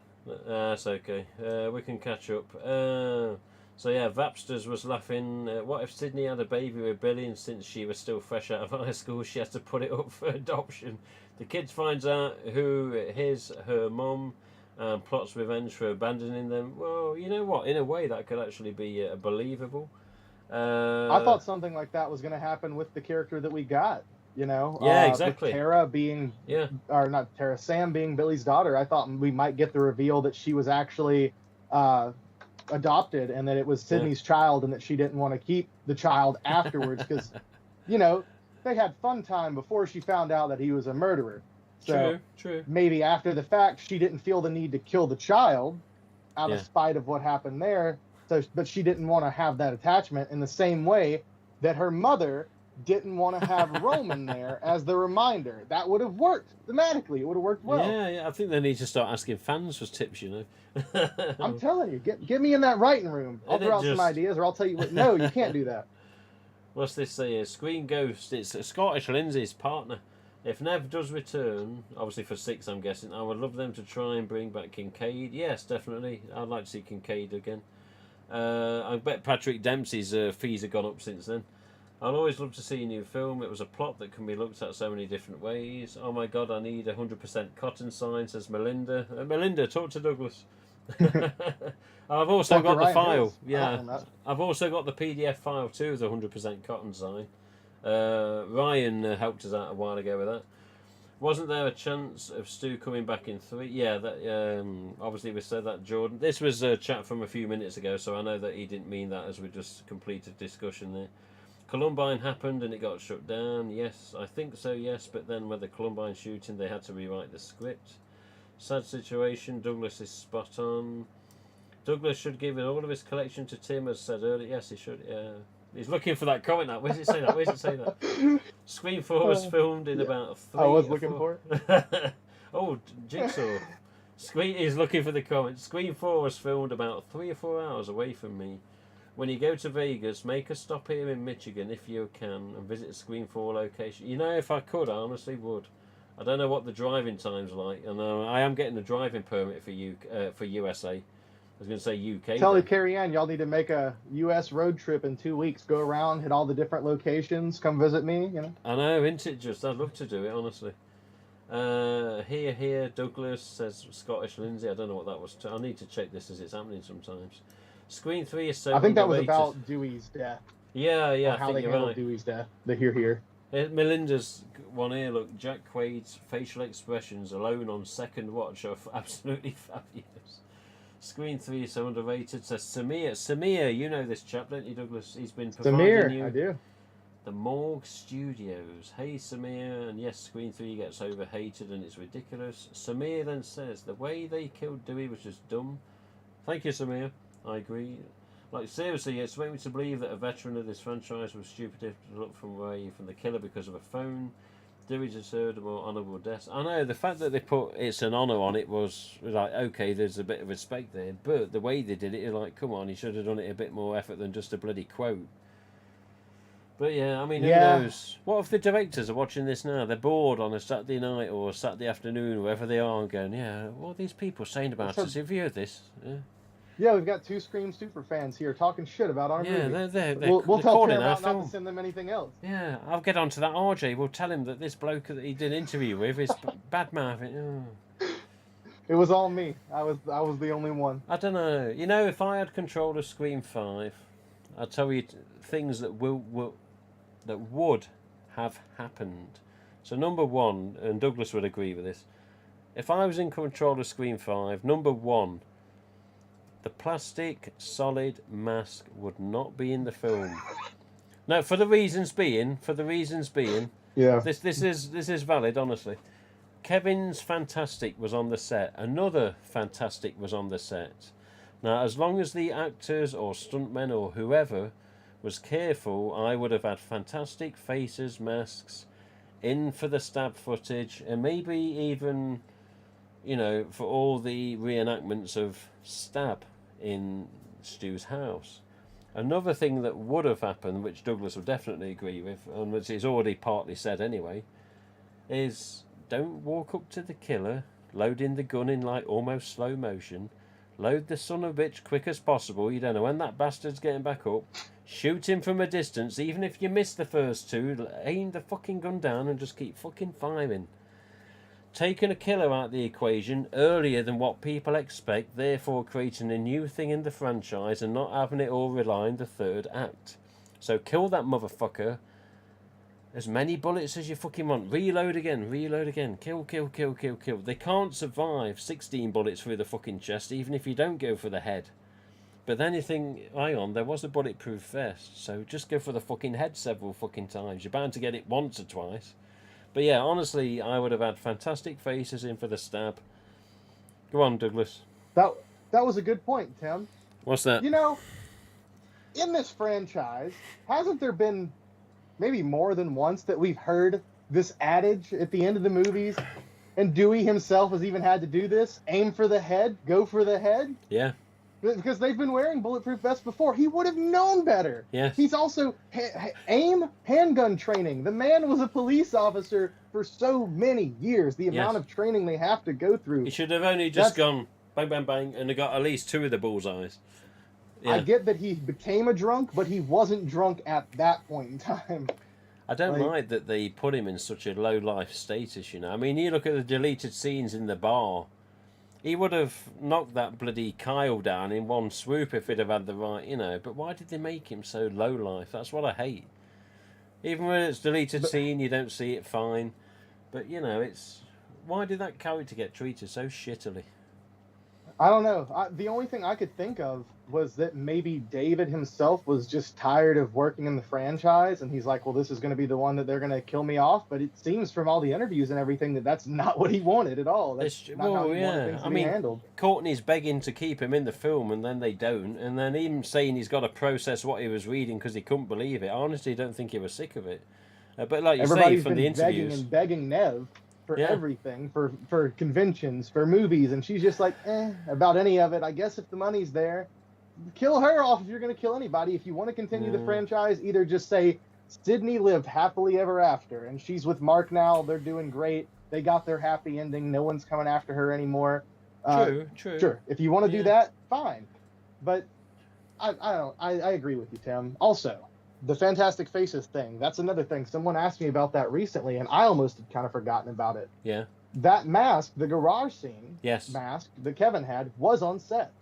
That's okay. We can catch up. So yeah, Vapsters was laughing. What if Sydney had a baby with Billy, and since she was still fresh out of high school, she has to put it up for adoption? The kid finds out who her mum, and plots revenge for abandoning them. Well, you know what? In a way, that could actually be believable. I thought something like that was going to happen with the character that we got. You know, yeah, exactly. With Tara being, or not Tara, Sam being Billy's daughter. I thought we might get the reveal that she was actually adopted, and that it was Sydney's child, and that she didn't want to keep the child afterwards because, you know, they had fun time before she found out that he was a murderer. So true. Maybe after the fact, she didn't feel the need to kill the child out of spite of what happened there. So, but she didn't want to have that attachment in the same way that her mother didn't want to have Roman there as the reminder. That would have worked thematically. It would have worked well. Yeah. I think they need to start asking fans for tips. You know. I'm telling you, get me in that writing room. I'll throw out some ideas, or I'll tell you what. No, you can't do that. What's this say here? Screen Ghost. It's Scottish Lindsay's partner. If Nev does return, obviously for 6 I'm guessing, I would love them to try and bring back Kincaid. Yes, definitely. I'd like to see Kincaid again. I bet Patrick Dempsey's fees have gone up since then. I'd always love to see a new film. It was a plot that can be looked at so many different ways. Oh my god, I need 100% cotton sign, says Melinda. Melinda, talk to Douglas. I've also got the file. Yeah, I've also got the PDF file too, the 100% cotton sign. Ryan helped us out a while ago with that. Wasn't there a chance of Stu coming back in 3? Yeah, that obviously we said that, Jordan. This was a chat from a few minutes ago, so I know that he didn't mean that as we just completed discussion there. Columbine happened and it got shut down. Yes, I think so, yes, but then with the Columbine shooting they had to rewrite the script. Sad situation. Douglas is spot on. Douglas should give all of his collection to Tim, as said earlier. Yes, he should. Yeah. He's looking for that comment. Where does it say that? Where does it say that? Screen 4 was filmed in about 3 I was looking for it. Oh, Jigsaw. He's looking for the comment. Screen 4 was filmed about 3 or 4 hours away from me. When you go to Vegas, make a stop here in Michigan if you can and visit a Screen 4 location. You know, if I could, I honestly would. I don't know what the driving time's like. And I am getting a driving permit for USA. I was going to say UK. Tell Carrie Ann, y'all need to make a U.S. road trip in 2 weeks. Go around, hit all the different locations, come visit me, you know. I know, isn't it just? I'd love to do it, honestly. Here, Douglas, says Scottish Lindsay. I don't know what that was. I need to check this as it's happening sometimes. Screen 3 is so I think that was underrated. about Dewey's death. Yeah, Or how they handled Dewey's death. The here. Melinda's one here, look, Jack Quaid's facial expressions alone on second watch are absolutely fabulous. Screen 3 is so underrated, says Samir. Samir, you know this chap, don't you, Douglas? He's been providing you I do. the Morgue Studios. Hey, Samir, and yes, Screen 3 gets overhated and it's ridiculous. Samir then says, the way they killed Dewey was just dumb. Thank you, Samir. I agree. Like, seriously, it's made me to believe that a veteran of this franchise was stupid enough to look away from the killer because of a phone. Dewey deserved a more honourable death. I know, the fact that they put it's an honour on it was like, okay, there's a bit of respect there, but the way they did it, you're like, come on, he should have done it a bit more effort than just a bloody quote. But yeah, I mean, who knows? What if the directors are watching this now? They're bored on a Saturday night or a Saturday afternoon, wherever they are, and going, yeah, what are these people saying about us? Have you heard this? Yeah. Yeah, we've got 2 Scream super fans here talking shit about our movie. Yeah, they're we'll tell Paramount not to send them anything else. Yeah, I'll get onto that RJ. We'll tell him that this bloke that he did an interview with is bad mouthing. Oh. It was all me. I was the only one. I don't know. You know, if I had control of Scream 5, I'll tell you things that would have happened. So number 1, and Douglas would agree with this, if I was in control of Scream 5, number 1, the plastic solid mask would not be in the film. No, for the reasons being, yeah, this is valid, honestly. Kevin's Fantastic was on the set. Another Fantastic was on the set. Now, as long as the actors or stuntmen or whoever was careful, I would have had fantastic faces, masks, in for the stab footage, and maybe even, you know, for all the reenactments of stab in Stu's house. Another thing that would have happened, which Douglas will definitely agree with, and which is already partly said anyway, is don't walk up to the killer, loading the gun in like almost slow motion, load the son of a bitch quick as possible, you don't know when that bastard's getting back up, shoot him from a distance, even if you miss the first 2, aim the fucking gun down and just keep fucking firing. Taking a killer out of the equation earlier than what people expect, therefore creating a new thing in the franchise and not having it all rely on the 3rd act. So kill that motherfucker. As many bullets as you fucking want. Reload again. Kill. They can't survive 16 bullets through the fucking chest, even if you don't go for the head. But then you think, hang on, there was a bulletproof vest, so just go for the fucking head several fucking times. You're bound to get it once or twice. But yeah, honestly, I would have had fantastic faces in for the stab. Go on, Douglas. That was a good point, Tim. What's that? You know, in this franchise, hasn't there been maybe more than once that we've heard this adage at the end of the movies? And Dewey himself has even had to do this. Aim for the head, go for the head. Yeah. because they've been wearing bulletproof vests before. He would have known better. Yes. He's also handgun training. The man was a police officer for so many years. The amount of training they have to go through. He should have only just gone bang, bang, bang, and got at least 2 of the bullseyes. Yeah. I get that he became a drunk, but he wasn't drunk at that point in time. I don't like that they put him in such a low life status, you know. I mean, you look at the deleted scenes in the bar. He would have knocked that bloody Kyle down in one swoop if he'd have had the right, you know. But why did they make him so low life? That's what I hate. Even when it's deleted scene, you don't see it fine. But, you know, it's... Why did that character get treated so shittily? I don't know. The only thing I could think of was that maybe David himself was just tired of working in the franchise, and he's like, well, this is going to be the one that they're going to kill me off. But it seems from all the interviews and everything that that's not what he wanted at all. That's not how he wanted things to be handled. Courtney's begging to keep him in the film, and then they don't. And then even saying he's got to process what he was reading because he couldn't believe it. I honestly don't think he was sick of it. But like you say, from the interviews... begging Nev for everything, for conventions, for movies, and she's just like, about any of it. I guess if the money's there, kill her off if you're going to kill anybody. If you want to continue the franchise, either just say, Sydney lived happily ever after, and she's with Mark now, they're doing great, they got their happy ending, no one's coming after her anymore. True. Sure, if you want to do that, fine. But I don't. I agree with you, Tim. Also, the Fantastic Faces thing, that's another thing. Someone asked me about that recently, and I almost had kind of forgotten about it. Yeah. That mask, the garage scene mask that Kevin had, was on set.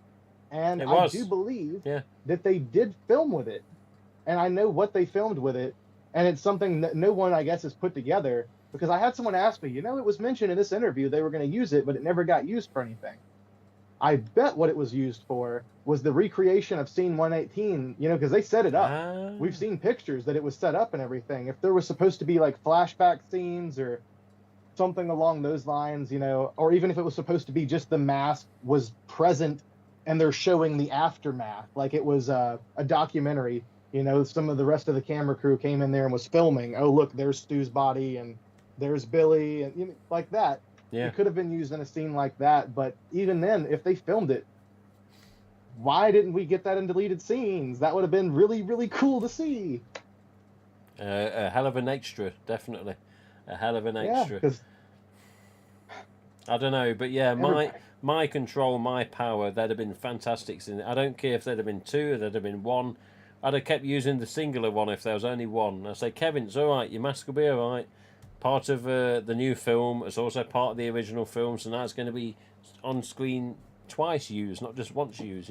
And I do believe that they did film with it. And I know what they filmed with it. And it's something that no one, I guess, has put together. Because I had someone ask me, it was mentioned in this interview they were going to use it, but it never got used for anything. I bet what it was used for was the recreation of scene 118, because they set it up. We've seen pictures that it was set up and everything. If there was supposed to be like flashback scenes or something along those lines, or even if it was supposed to be just the mask was present and they're showing the aftermath, like it was a documentary, some of the rest of the camera crew came in there and was filming. Oh, look, there's Stu's body and there's Billy and like that. Yeah. It could have been used in a scene like that, but even then, if they filmed it, why didn't we get that in deleted scenes? That would have been really, really cool to see. A hell of an extra, definitely. A hell of an extra. Yeah, I don't know, but yeah, my control, my power, there'd have been fantastic in it. I don't care if there'd have been 2, or there'd have been 1. I'd have kept using the singular one if there was only 1. I'd say, Kevin, it's all right. Your mask will be all right. Part of the new film. It's also part of the original film, so now it's going to be on screen twice used, not just once used,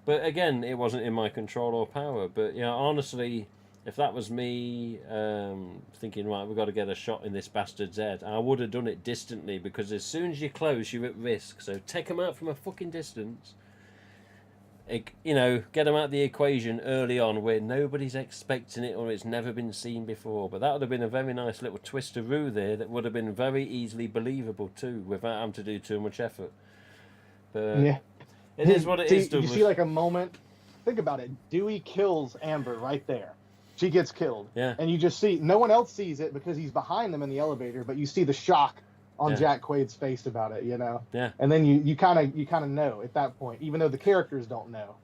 But again, it wasn't in my control or power. But honestly, if that was me thinking, right, we've got to get a shot in this bastard's head, I would have done it distantly, because as soon as you're close, you're at risk. So take them out from a fucking distance. Get them out of the equation early on where nobody's expecting it or it's never been seen before. But that would have been a very nice little twisteroo there that would have been very easily believable too, without having to do too much effort. But it is what it is, Douglas. You see like a moment, think about it, Dewey kills Amber right there. She gets killed. Yeah. And you just see, no one else sees it because he's behind them in the elevator, but you see the shock on Jack Quaid's face about it, Yeah. And then you kind of know at that point, even though the characters don't know.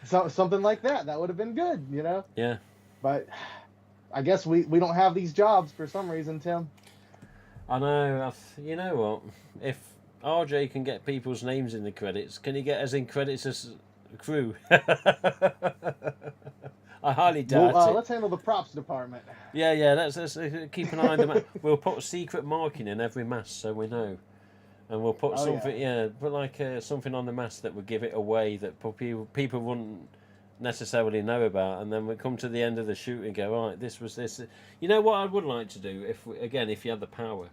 Something like that would have been good, Yeah. But I guess we don't have these jobs for some reason, Tim. I know. You know what? If RJ can get people's names in the credits, can he get us in credits as crew? I highly doubt it. Let's handle the props department. Yeah. Let's keep an eye on them. We'll put secret marking in every mask so we know, and we'll put something. Put like something on the mask that would give it away that people wouldn't necessarily know about, and then we come to the end of the shoot and go, right, this was this. You know what I would like to do if you had the power,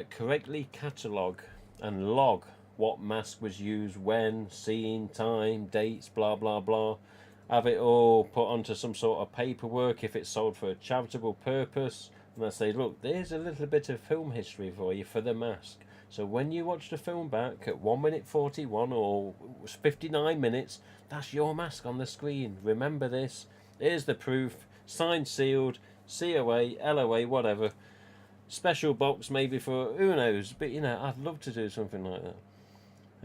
correctly catalogue and log what mask was used, when, scene, time, dates, blah blah blah. Have it all put onto some sort of paperwork if it's sold for a charitable purpose. And I say, look, there's a little bit of film history for you for the mask. So when you watch the film back at 1 minute 41 or 59 minutes, that's your mask on the screen. Remember this. Here's the proof. Signed, sealed, COA, LOA, whatever. Special box maybe for, who knows. But, I'd love to do something like that.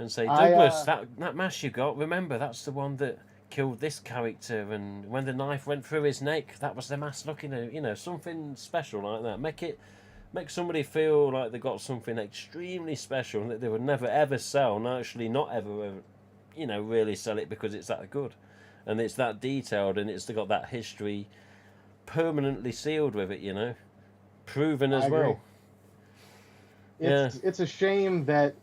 and say, I, Douglas, that mask you got, remember, that's the one that killed this character, and when the knife went through his neck, that was the mask looking at, something special like that. Make somebody feel like they got something extremely special that they would never ever sell, and actually not ever, really sell it because it's that good, and it's that detailed, and it's got that history permanently sealed with it, proven as well. It's a shame that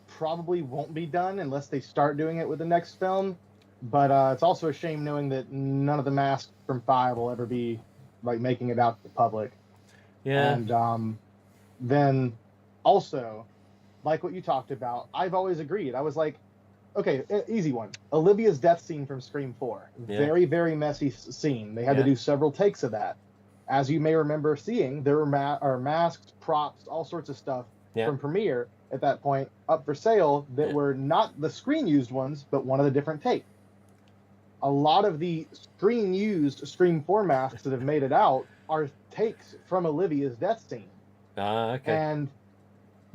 probably won't be done unless they start doing it with the next film. But it's also a shame knowing that none of the masks from 5 will ever be like making it out to the public. Yeah. And then also, like what you talked about, I've always agreed. I was like, okay, easy one. Olivia's death scene from Scream 4. Yeah. Very, very messy scene. They had to do several takes of that. As you may remember seeing, there were masks, props, all sorts of stuff from Premiere at that point up for sale that were not the screen-used ones, but one of the different takes. A lot of the screen-used Scream 4 masks that have made it out are takes from Olivia's death scene. Okay. And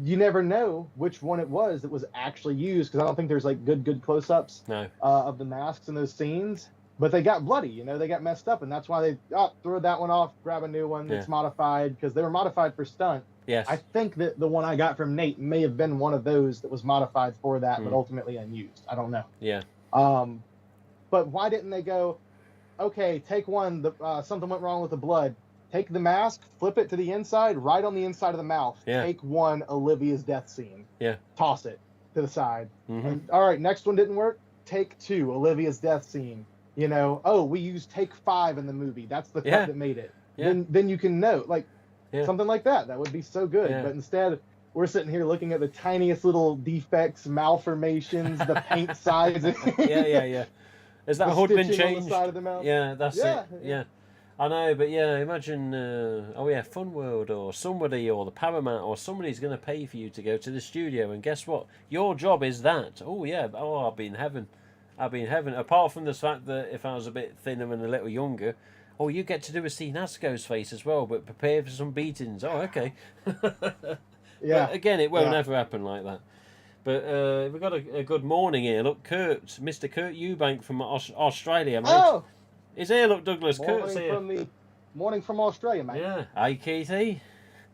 you never know which one it was that was actually used, because I don't think there's like good close-ups of the masks in those scenes. But they got bloody, they got messed up, and that's why they throw that one off, grab a new one that's modified, because they were modified for stunt. Yes. I think that the one I got from Nate may have been one of those that was modified for that, but ultimately unused. I don't know. Yeah. But why didn't they go, okay, take one, something went wrong with the blood. Take the mask, flip it to the inside, right on the inside of the mouth. Yeah. Take one, Olivia's death scene. Yeah. Toss it to the side. Mm-hmm. And, all right, next one didn't work. Take 2, Olivia's death scene. We used take 5 in the movie. That's the cut that made it. Yeah. Then you can note, something like that. That would be so good. Yeah. But instead, we're sitting here looking at the tiniest little defects, malformations, the paint size. Yeah. Has that hood been changed? On the side of the mouth. Yeah, that's it. Yeah. I know, but imagine, Fun World or somebody or the Paramount or somebody's going to pay for you to go to the studio, and guess what? Your job is that. Oh, yeah. Oh, I'll be in heaven. Apart from the fact that if I was a bit thinner and a little younger, you get to do a see Nasco's face as well, but prepare for some beatings. Oh, okay. Yeah. But again, it won't ever happen like that. But we've got a good morning here. Look, Mr. Kurt Eubank from Australia, mate. Oh! He's here, look, Douglas. Kurt's here. Morning from Australia, mate. Yeah. Hey, Keithy.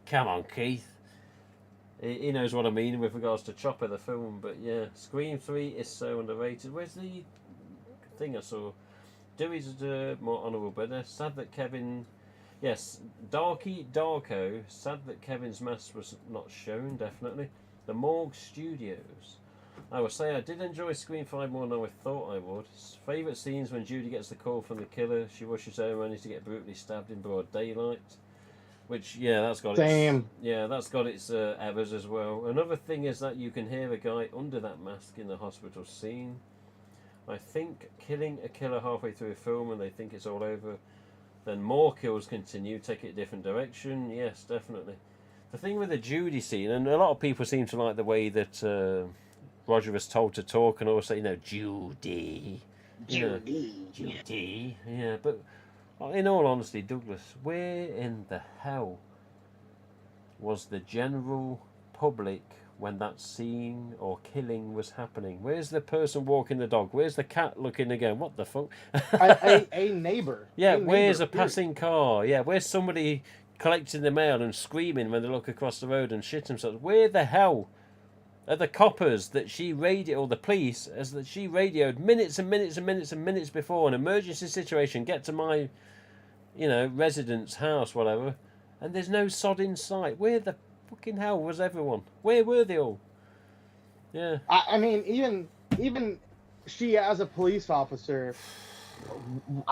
Come on, Keith. He knows what I mean with regards to Chopper, the film. But yeah, Scream 3 is so underrated. Where's the thing I saw? Dewey's more honourable, but sad that Kevin... Yes, Darko, sad that Kevin's mask was not shown, definitely. The Morgue Studios. I will say I did enjoy Scream 5 more than I thought I would. Favourite scenes when Judy gets the call from the killer. She rushes home only to get brutally stabbed in broad daylight. Which, that's got its errors as well. Another thing is that you can hear a guy under that mask in the hospital scene. I think killing a killer halfway through a film and they think it's all over, then more kills continue, take it a different direction. Yes, definitely. The thing with the Judy scene, and a lot of people seem to like the way that Roger was told to talk and also, Judy. Judy. Yeah, but in all honesty, Douglas, where in the hell was the general public when that scene or killing was happening? Where's the person walking the dog? Where's the cat looking again? What the fuck? a neighbor. Yeah, where's a passing car? Yeah, where's somebody collecting the mail and screaming when they look across the road and shit themselves? Where the hell are the coppers that she radioed, or the police, as that she radioed minutes and minutes and minutes and minutes before an emergency situation, get to my, residence, house, whatever, and there's no sod in sight? Where the fucking hell was everyone? Where were they all? Yeah. I mean, even she as a police officer,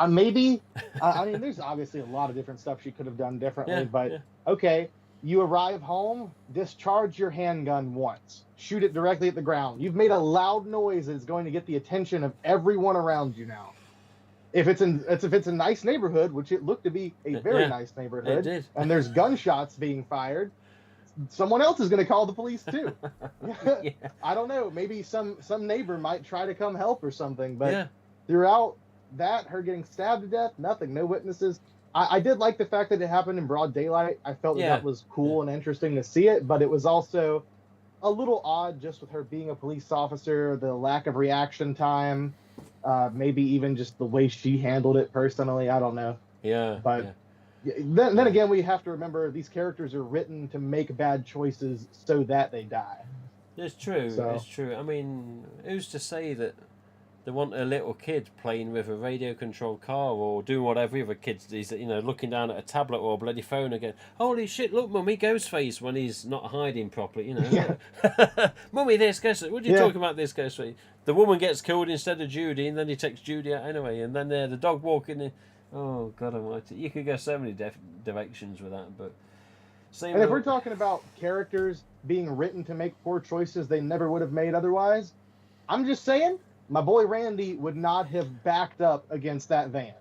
maybe. I mean, there's obviously a lot of different stuff she could have done differently, okay. You arrive home, discharge your handgun once. Shoot it directly at the ground. You've made a loud noise that's going to get the attention of everyone around you now. If it's a nice neighborhood, which it looked to be a very nice neighborhood, it did. and there's gunshots being fired, someone else is going to call the police too. I don't know. Maybe some neighbor might try to come help or something. But throughout that, her getting stabbed to death, nothing, no witnesses. I did like the fact that it happened in broad daylight. I felt that was cool and interesting to see it, but it was also a little odd just with her being a police officer, the lack of reaction time, maybe even just the way she handled it personally. I don't know. Yeah. But then again, we have to remember these characters are written to make bad choices so that they die. It's true. So- It's true. I mean, who's to say that they want a little kid playing with a radio-controlled car or doing what every other kid does, you know, looking down at a tablet or a bloody phone again. Holy shit, look, Mummy, Ghostface, when he's not hiding properly, you know. Yeah. Mummy, this Ghostface. What are you Yeah. talking about, this Ghostface? The woman gets killed instead of Judy, and then he takes Judy out anyway, and then the dog walking in. Oh, God almighty. You could go so many directions with that, but... And if we're talking about characters being written to make poor choices they never would have made otherwise, I'm just saying, my boy Randy would not have backed up against that van.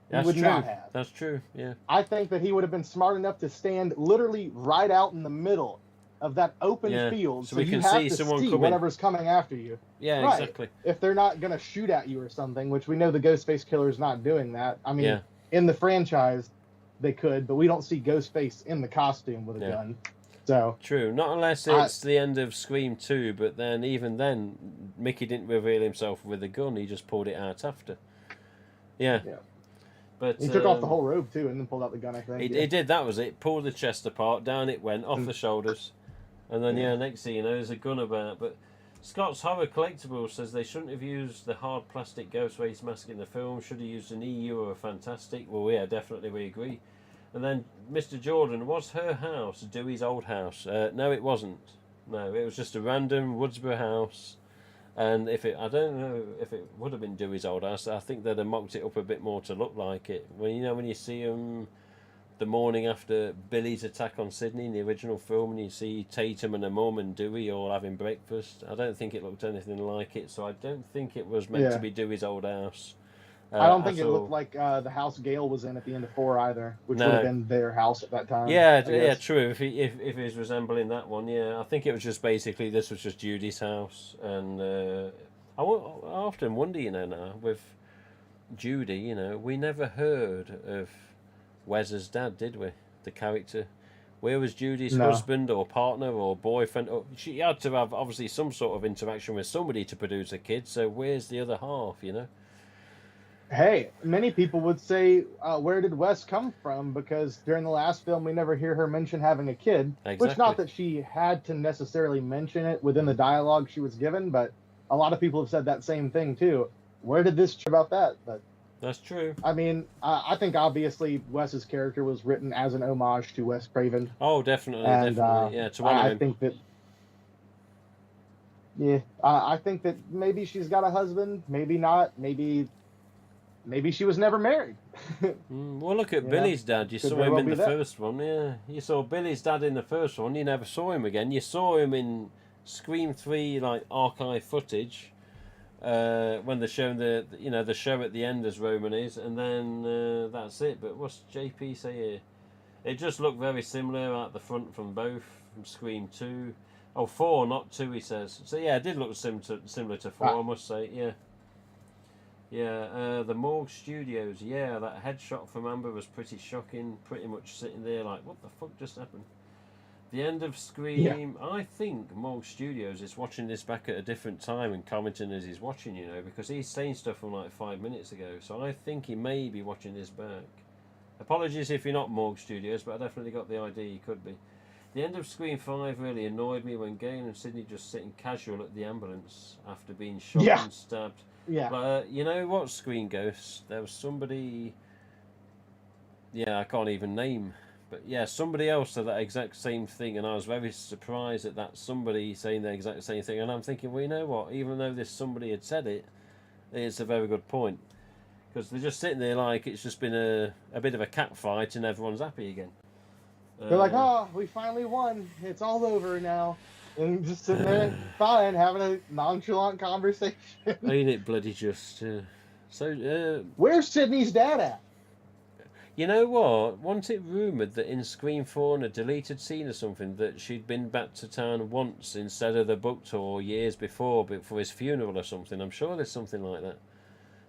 That's would true. not have. That's true, yeah. I think that he would have been smart enough to stand literally right out in the middle of that open field, so so we you can have see to someone see coming. whatever's coming after you. Yeah, Right. exactly. If they're not going to shoot at you or something, which we know the Ghostface Killer's not doing that. I mean, in the franchise, they could, but we don't see Ghostface in the costume with a gun. So True, not unless it's the end of Scream 2, but then even then, Mickey didn't reveal himself with a gun, he just pulled it out after. Yeah. But he took off the whole robe too and then pulled out the gun, I think. He did, that was it. Pulled the chest apart, down it went, off the shoulders. And then, next thing you know, there's a gun about. But Scott's Horror Collectibles says they shouldn't have used the hard plastic Ghostface mask in the film, should have used an EU or a Fantastic. Well, yeah, definitely we agree. And then Mr. Jordan, was her house Dewey's old house? No, it wasn't. No, it was just a random Woodsboro house. And I don't know if it would have been Dewey's old house. I think they'd have mocked it up a bit more to look like it. When you see them the morning after Billy's attack on Sydney in the original film, and you see Tatum and her mum and Dewey all having breakfast, I don't think it looked anything like it. So I don't think it was meant to be Dewey's old house. I don't think it looked like the house Gail was in at the end of 4 either, which would have been their house at that time. Yeah, true. If he was resembling that one, I think it was just basically this was just Judy's house, and I often wonder, now with Judy, we never heard of Wes's dad, did we? The character. Where was Judy's husband or partner or boyfriend? She had to have obviously some sort of interaction with somebody to produce a kid. So where's the other half? Hey, many people would say, where did Wes come from? Because during the last film, we never hear her mention having a kid. Exactly. Which, not that she had to necessarily mention it within the dialogue she was given, but a lot of people have said that same thing, too. Where did this about that? But that's true. I mean, I think obviously Wes's character was written as an homage to Wes Craven. Oh, definitely, and, definitely. Yeah, to one of I him. think that... Yeah, I think that maybe she's got a husband, maybe not, maybe she was never married. Well, look at Billy's dad. You saw him in the first one, You saw Billy's dad in the first one. You never saw him again. You saw him in Scream 3, like archive footage, when they're showing the show at the end as Roman is, and then that's it. But what's JP say here? It just looked very similar at the front from both, from Scream 2. Oh, 4, not 2, he says. So yeah, it did look similar to 4, I must say. Yeah. Yeah, the Morgue Studios. Yeah, that headshot from Amber was pretty shocking. Pretty much sitting there like, what the fuck just happened? The end of Scream. Yeah. I think Morgue Studios is watching this back at a different time and commenting as he's watching, because he's saying stuff from like 5 minutes ago. So I think he may be watching this back. Apologies if you're not Morgue Studios, but I definitely got the idea he could be. The end of Scream 5 really annoyed me when Gail and Sydney just sitting casual at the ambulance after being shot and stabbed. Yeah. But you know what, Screen Ghosts? There was somebody... Yeah, I can't even name. But yeah, somebody else said that exact same thing, and I was very surprised at that somebody saying the exact same thing. And I'm thinking, well, you know what? Even though this somebody had said it, it's a very good point. Because they're just sitting there like it's just been a bit of a cat fight and everyone's happy again. They're like, oh, we finally won. It's all over now. And just sitting there, fine, having a nonchalant conversation. Ain't it bloody just? Where's Sydney's dad at? You know what? Wasn't it rumoured that in Scream 4, in a deleted scene or something, that she'd been back to town once instead of the book tour years before, but for his funeral or something? I'm sure there's something like that.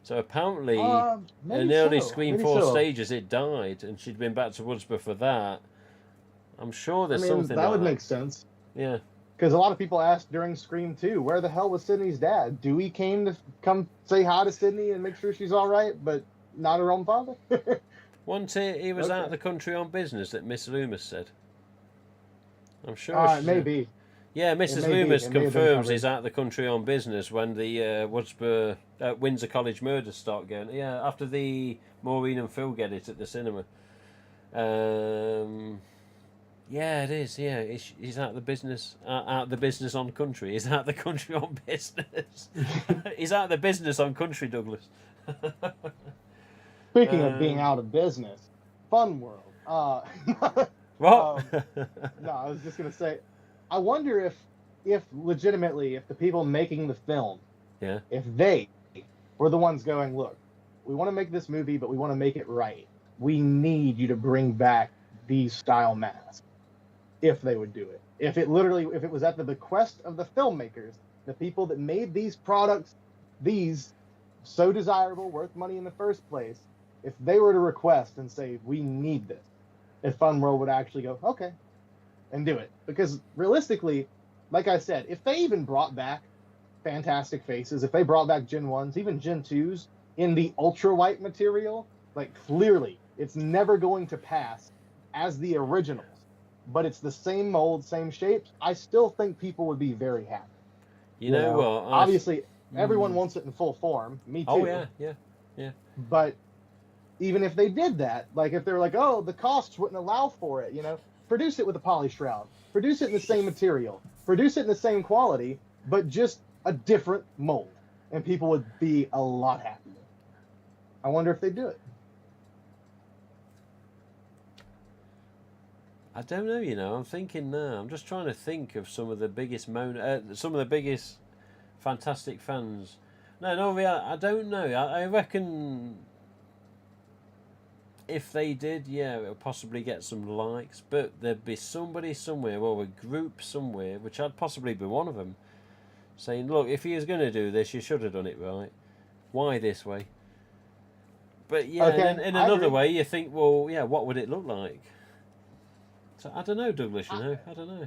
So apparently, in the early Scream 4 stages, it died, and she'd been back to Woodsboro for that. I'm sure there's something like that. That would make sense. Yeah. Because a lot of people asked during Scream 2, where the hell was Sydney's dad? Dewey came to come say hi to Sydney and make sure she's all right, but not her own father? Once he was out Okay. of the country on business, that Miss Loomis said. I'm sure. It may be. Yeah, Mrs. may be. Loomis It may have been confirms covered. he's out of the country on business when the Windsor College murders start going. Yeah, after the Maureen and Phil get it at the cinema. Yeah, it is. Yeah, he's out of the business. Out of the business on country. He's out of the country on business. He's out of the business on country, Douglas. Speaking of being out of business, Fun World. What? No, I was just gonna say, I wonder if legitimately, if the people making the film, Yeah. if they were the ones going, look, we want to make this movie, but we want to make it right. We need you to bring back these style masks. If they would do it, if it was at the bequest of the filmmakers, the people that made these products, these so desirable, worth money in the first place, if they were to request and say, we need this, if Fun World would actually go, okay, and do it. Because realistically, like I said, if they even brought back Fantastic Faces, if they brought back Gen 1s, even Gen 2s, in the ultra white material, like clearly, it's never going to pass as the originals, but it's the same mold, same shapes, I still think people would be very happy. You know what? Obviously, everyone wants it in full form. Me too. Oh, yeah. But even if they did that, like if they're like, oh, the costs wouldn't allow for it, produce it with a poly shroud, produce it in the same material, produce it in the same quality, but just a different mold, and people would be a lot happier. I wonder if they do it. I don't know, I'm thinking now. I'm just trying to think of some of the biggest Fantastic fans. No, I don't know. I reckon if they did, yeah, it would possibly get some likes, but there'd be somebody somewhere, or a group somewhere, which I'd possibly be one of them, saying, look, if he was going to do this, you should have done it right. Why this way? But yeah, Okay, in another way, you think, well, yeah, what would it look like? So I don't know, Douglas, I don't know.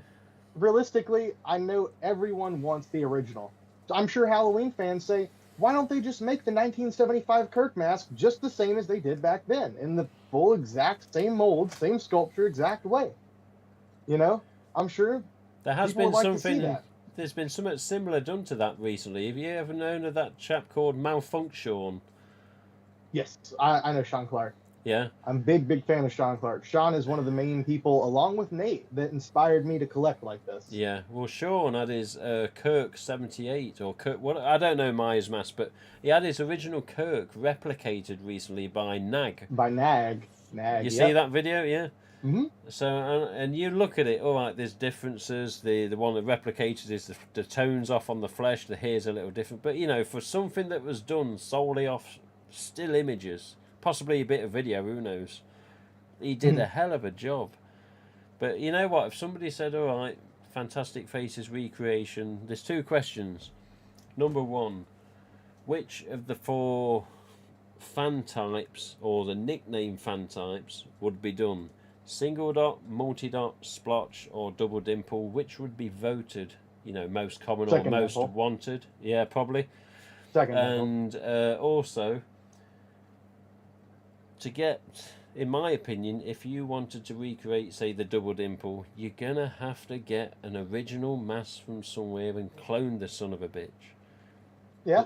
Realistically, I know everyone wants the original. I'm sure Halloween fans say, why don't they just make the 1975 Kirk mask just the same as they did back then, in the full exact same mold, same sculpture, exact way? I'm sure there has been something. There's been something similar done to that recently. Have you ever known of that chap called Malfunction? Yes, I know Sean Clark. Yeah. I'm a big fan of Sean Clark. Sean is one of the main people, along with Nate, that inspired me to collect like this. Yeah, well, Sean had his Kirk 78, or Kirk, what, I don't know Myers mask, but he had his original Kirk replicated recently by Nag. By Nag. You see that video, yeah? Mm-hmm. So, and you look at it, all right, there's differences. The one that replicated is the tones off on the flesh, the hair's a little different. But, for something that was done solely off still images, possibly a bit of video, who knows? He did a hell of a job. But you know what? If somebody said, all right, Fantastic Faces recreation, there's two questions. Number one, which of the four fan types, or the nickname fan types, would be done? Single dot, multi-dot, splotch, or double dimple? Which would be voted, most common or most wanted? Yeah, probably. Second and also, to get, in my opinion, if you wanted to recreate, say, the double dimple, you're gonna have to get an original mask from somewhere and clone the son of a bitch. Yeah.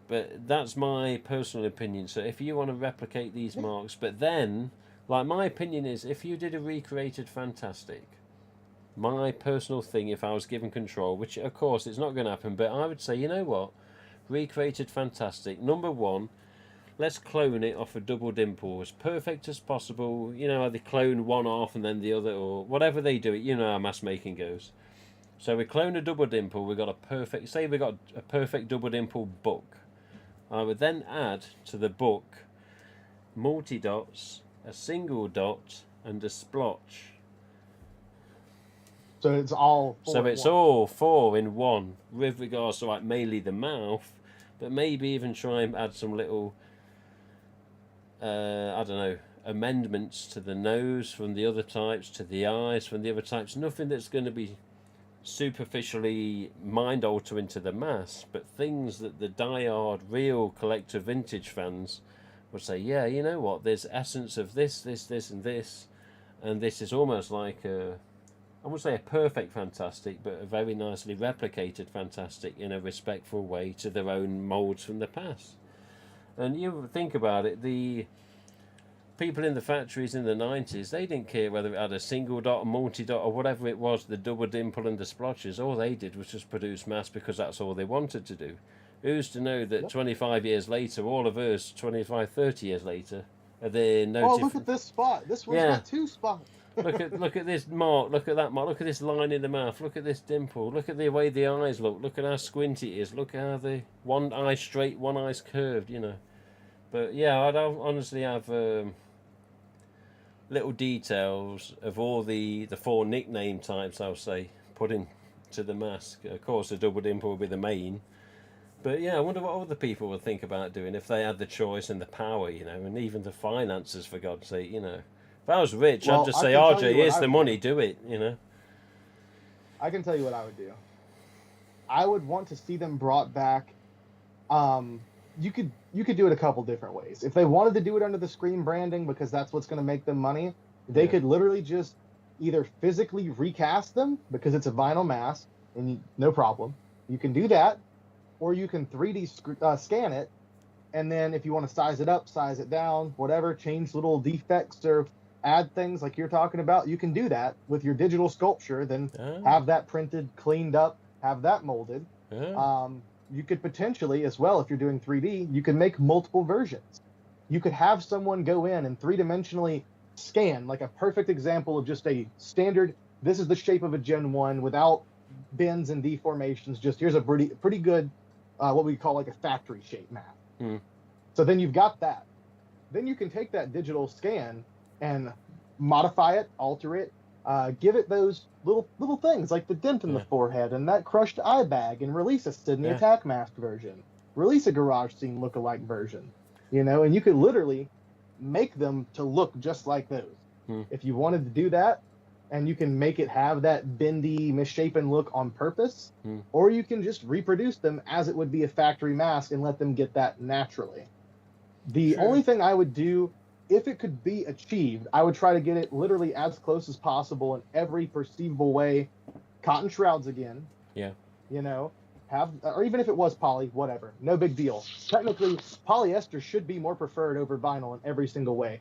But that's my personal opinion. So if you want to replicate these marks, but then, like, my opinion is, if you did a recreated Fantastic, my personal thing, if I was given control, which of course it's not going to happen, but I would say, you know what, recreated Fantastic, number one, let's clone it off a double dimple as perfect as possible. How they clone one off and then the other, or whatever they do it. You know how mask making goes. So we clone a double dimple. We got a perfect double dimple book. I would then add to the book multi-dots, a single dot, and a splotch. So it's all four. So it's all four in one, with regards to, like, mainly the mouth, but maybe even try and add some little, I don't know, amendments to the nose from the other types, to the eyes from the other types. Nothing that's going to be superficially mind altering to the mass, but things that the die-hard real collector vintage fans would say, yeah, you know what, there's essence of this, and this, and this is almost like I wouldn't say a perfect Fantastic, but a very nicely replicated Fantastic in a respectful way to their own moulds from the past. And you think about it, the people in the factories in the 90s, they didn't care whether it had a single dot, a multi-dot, or whatever it was, the double dimple and the splotches. All they did was just produce mass because that's all they wanted to do. Who's to know that 25 years later, all of us, 25, 30 years later, are there Oh, look at this spot. This one's got 2 spots. look at this mark, look at that mark, look at this line in the mouth, look at this dimple, look at the way the eyes look at how squinty it is, look at how the one eye straight, one eye's curved, you know. But yeah, I don't honestly have little details of all the 4 nickname types, I'll say, put into the mask. Of course, the double dimple will be the main. But yeah, I wonder what other people would think about doing if they had the choice and the power, you know, and even the finances, for God's sake, you know. If I was rich, Well, I'd just I say, can tell RJ, you what here's I the would money, do it, you know. I can tell you what I would do. I would want to see them brought back. You could do it a couple different ways. If they wanted to do it under the Scream branding because that's what's going to make them money, they could literally just either physically recast them because it's a vinyl mask and no problem. You can do that, or you can 3D scan it, and then if you want to size it up, size it down, whatever, change little defects or add things like you're talking about, you can do that with your digital sculpture, then have that printed, cleaned up, have that molded. You could potentially, as well, if you're doing 3D, you can make multiple versions. You could have someone go in and 3-dimensionally scan, like a perfect example of just a standard, this is the shape of a Gen 1 without bends and deformations, just here's a pretty good, what we call like a factory shape map. So then you've got that. Then you can take that digital scan and modify it, alter it, give it those little things like the dent in the forehead and that crushed eye bag, and release a Sydney Attack Mask version, release a Garage Scene lookalike version, you know, and you could literally make them to look just like those. If you wanted to do that, and you can make it have that bendy, misshapen look on purpose, or you can just reproduce them as it would be a factory mask and let them get that naturally. The only thing I would do, if it could be achieved, I would try to get it literally as close as possible in every perceivable way. Cotton shrouds again. Yeah. You know, or even if it was poly, whatever, no big deal. Technically, polyester should be more preferred over vinyl in every single way.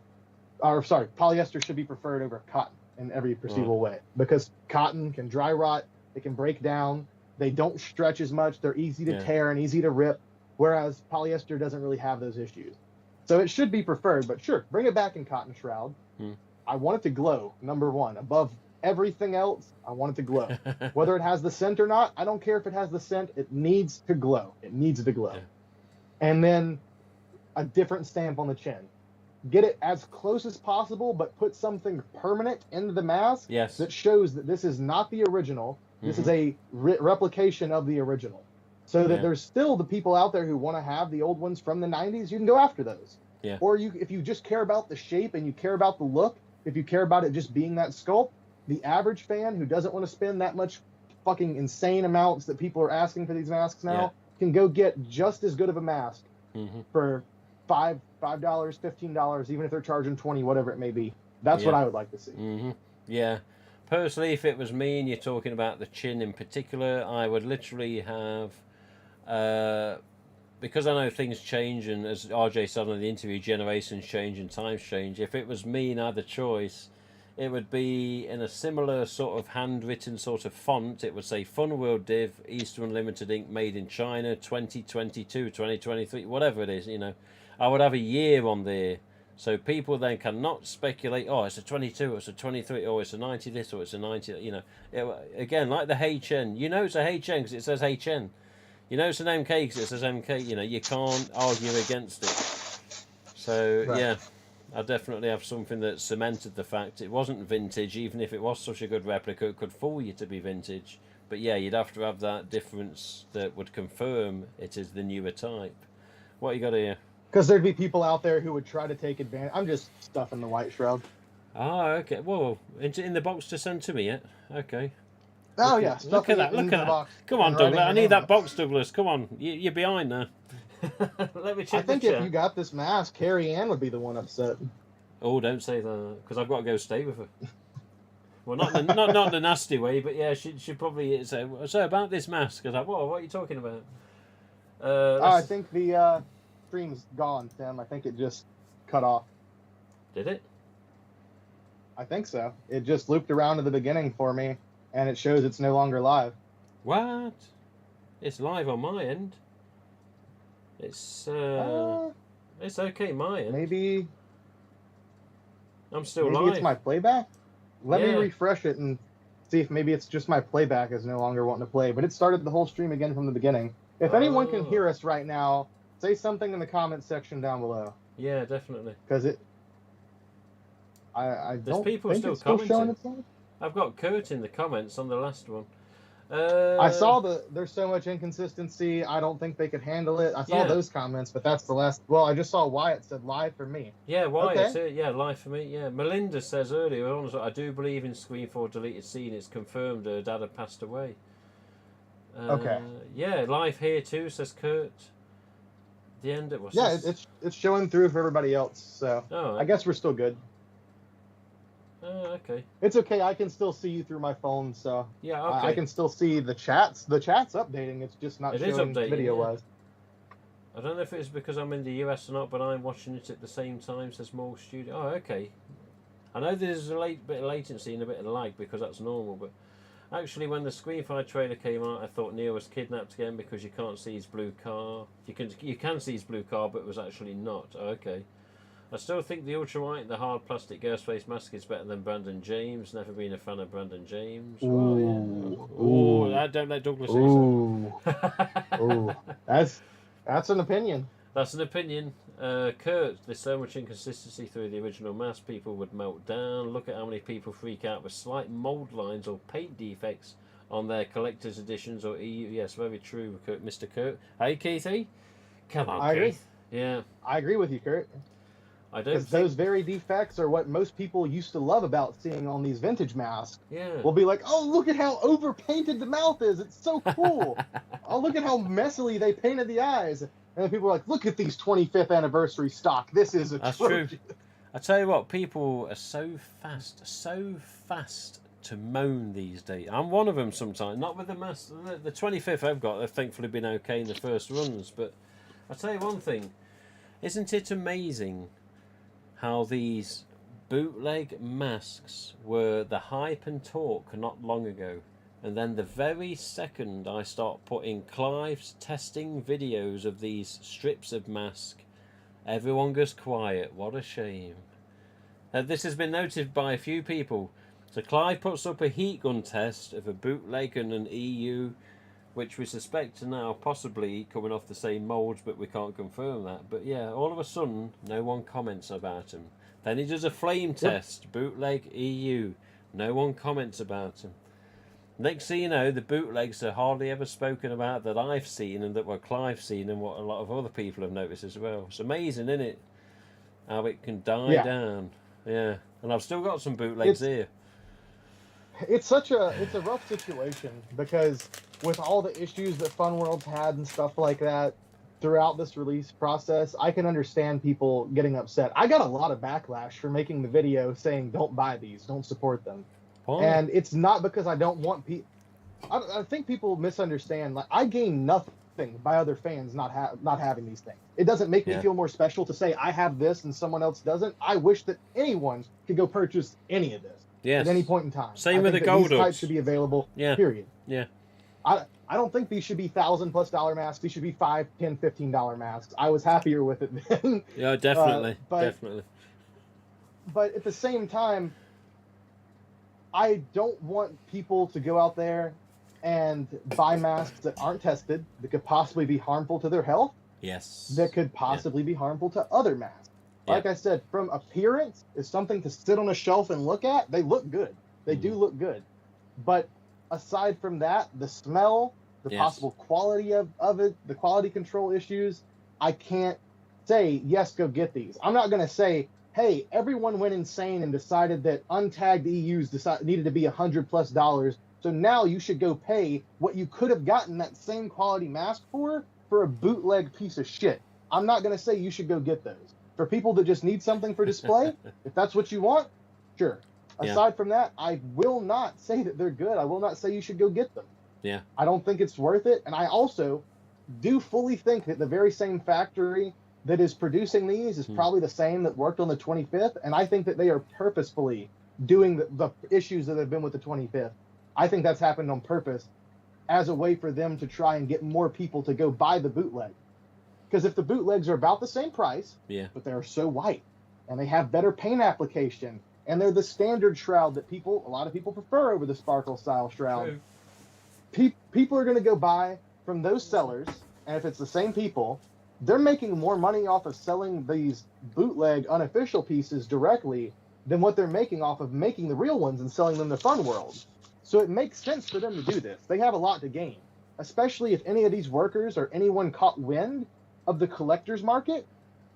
Or sorry, polyester should be preferred over cotton in every perceivable way, because cotton can dry rot, it can break down, they don't stretch as much, they're easy to tear and easy to rip, whereas polyester doesn't really have those issues. So it should be preferred, but sure, bring it back in cotton shroud. I want it to glow, number one. Above everything else, I want it to glow. Whether it has the scent or not, I don't care if it has the scent, it needs to glow. It needs to glow. And then a different stamp on the chin. Get it as close as possible, but put something permanent into the mask that shows that this is not the original. This is a replication of the original. So that there's still the people out there who want to have the old ones from the 90s. You can go after those. Or if you just care about the shape and you care about the look, if you care about it just being that sculpt, the average fan who doesn't want to spend that much fucking insane amounts that people are asking for these masks now can go get just as good of a mask for $5, $15, even if they're charging $20, whatever it may be. That's what I would like to see. Yeah. Personally, if it was me and you're talking about the chin in particular, I would literally have, because I know things change, and as RJ said in the interview, generations change and times change. If it was me and I had the choice, it would be in a similar sort of handwritten sort of font. It would say Fun World Div, Easter Unlimited Ink, made in China, 2022, 2023, whatever it is, you know. I would have a year on there, so people then cannot speculate, oh, it's a 22, or it's a 23, or it's a 90 this, or it's a 90, you know. Again, like the HN, you know it's a HN because it says HN. You know it's an MK because it says MK, you know, you can't argue against it. So, yeah, I definitely have something that cemented the fact it wasn't vintage, even if it was such a good replica, it could fool you to be vintage. But yeah, you'd have to have that difference that would confirm it is the newer type. What you got here? Because there'd be people out there who would try to take advantage. I'm just stuffing the white shroud. Ah, okay. Well, in the box to send to me yet? Okay. Oh yeah, Look at stuffing that! it Look in at the that! box Come on, and writing Douglas! I your need name that on box, Douglas. Come on, you're behind there. Let me it. I check the think if chat. you got this mask, Carrie Ann would be the one upset. Oh, don't say that, because I've got to go stay with her. Well, not in a nasty way, but yeah, she probably say. So about this mask, I was like, what are you talking about? I think the stream's gone, Tim. I think it just cut off. Did it? I think so. It just looped around to the beginning for me, and it shows it's no longer live. What? It's live on my end. It's okay, my end. Maybe I'm still maybe live. it's my playback. Let me Yeah. refresh it and see if maybe it's just my playback is no longer wanting to play. But it started the whole stream again from the beginning. If anyone can hear us right now, say something in the comment section down below. Yeah, definitely. Because I don't people think still it's still showing commenting. itself. I've got Kurt in the comments on the last one. I saw there's so much inconsistency. I don't think they could handle it. I saw those comments, but that's the last. Well, I just saw Wyatt said live for me. Yeah, Wyatt. Okay. Yeah, live for me. Yeah, Melinda says earlier on, I do believe in Screen 4 deleted scene. It's confirmed her dad had passed away. Okay. Yeah, live here too, says Kurt. The end it was. Yeah, it's showing through for everybody else. So I guess we're still good. Oh, okay. It's okay. I can still see you through my phone, so yeah, okay. I can still see the chats. The chat's updating. It's just not showing video-wise. I don't know if it's because I'm in the US or not, but I'm watching it at the same time. Says more studio. Oh, okay. I know there's a bit of latency and a bit of lag because that's normal, but actually, when the Screenfire trailer came out, I thought Neo was kidnapped again because you can't see his blue car. You can see his blue car, but it was actually not. Oh, okay. I still think the ultralight, the hard plastic Ghostface mask is better than Brandon James. Never been a fan of Brandon James. Ooh. Oh, yeah. Don't let Douglas say so. Ooh. That's an opinion. That's an opinion. Kurt, there's so much inconsistency through the original mask, people would melt down. Look at how many people freak out with slight mould lines or paint defects on their collector's editions or EU. Yes, very true, Kurt, Mr. Kurt. Hey, Keithy? Come on, Keith. Yeah. I agree with you, Kurt. I don't think... those very defects are what most people used to love about seeing on these vintage masks. Yeah. We'll be like, oh, look at how overpainted the mouth is. It's so cool. Oh, look at how messily they painted the eyes. And then people are like, look at these 25th anniversary stock. This is a That's true. I tell you what, people are so fast to moan these days. I'm one of them sometimes. Not with the mask. The 25th I've got, they've thankfully been okay in the first runs. But I'll tell you one thing. Isn't it amazing how these bootleg masks were the hype and talk not long ago, and then the very second I start putting Clive's testing videos of these strips of mask, everyone goes quiet. What a shame. This has been noted by a few people. So Clive puts up a heat gun test of a bootleg and an EU, which we suspect are now possibly coming off the same moulds, but we can't confirm that. But yeah, all of a sudden, no one comments about him. Then he does a flame test, bootleg EU. No one comments about him. Next thing you know, the bootlegs are hardly ever spoken about that I've seen and that what Clive's seen and what a lot of other people have noticed as well. It's amazing, isn't it? How it can die down. Yeah. And I've still got some bootlegs here. It's a rough situation because with all the issues that Fun World's had and stuff like that throughout this release process, I can understand people getting upset. I got a lot of backlash for making the video saying don't buy these, don't support them. Why? And it's not because I don't want people. I think people misunderstand. Like, I gain nothing by other fans not having these things. It doesn't make me feel more special to say I have this and someone else doesn't. I wish that anyone could go purchase any of this. Yes. At any point in time. Same with the gold these types should be available. Yeah. Period. Yeah. I don't think these should be $1,000+ masks. These should be $5, $10, $15 masks. I was happier with it then. Yeah, definitely. Definitely. But at the same time, I don't want people to go out there and buy masks that aren't tested, that could possibly be harmful to their health. Yes. That could possibly be harmful to other masks. Like I said, from appearance, is something to sit on a shelf and look at. They look good. They do look good. But aside from that, the smell, the possible quality of it, the quality control issues, I can't say, yes, go get these. I'm not going to say, hey, everyone went insane and decided that untagged EUs needed to be $100+ So now you should go pay what you could have gotten that same quality mask for a bootleg piece of shit. I'm not going to say you should go get those. For people that just need something for display, if that's what you want, sure. Yeah. Aside from that, I will not say that they're good. I will not say you should go get them. Yeah. I don't think it's worth it. And I also do fully think that the very same factory that is producing these is probably the same that worked on the 25th. And I think that they are purposefully doing the issues that have been with the 25th. I think that's happened on purpose as a way for them to try and get more people to go buy the bootleg. Because if the bootlegs are about the same price, but they're so white, and they have better paint application, and they're the standard shroud that a lot of people prefer over the sparkle style shroud, people are going to go buy from those sellers, and if it's the same people, they're making more money off of selling these bootleg unofficial pieces directly than what they're making off of making the real ones and selling them to Fun World. So it makes sense for them to do this. They have a lot to gain, especially if any of these workers or anyone caught wind of the collector's market,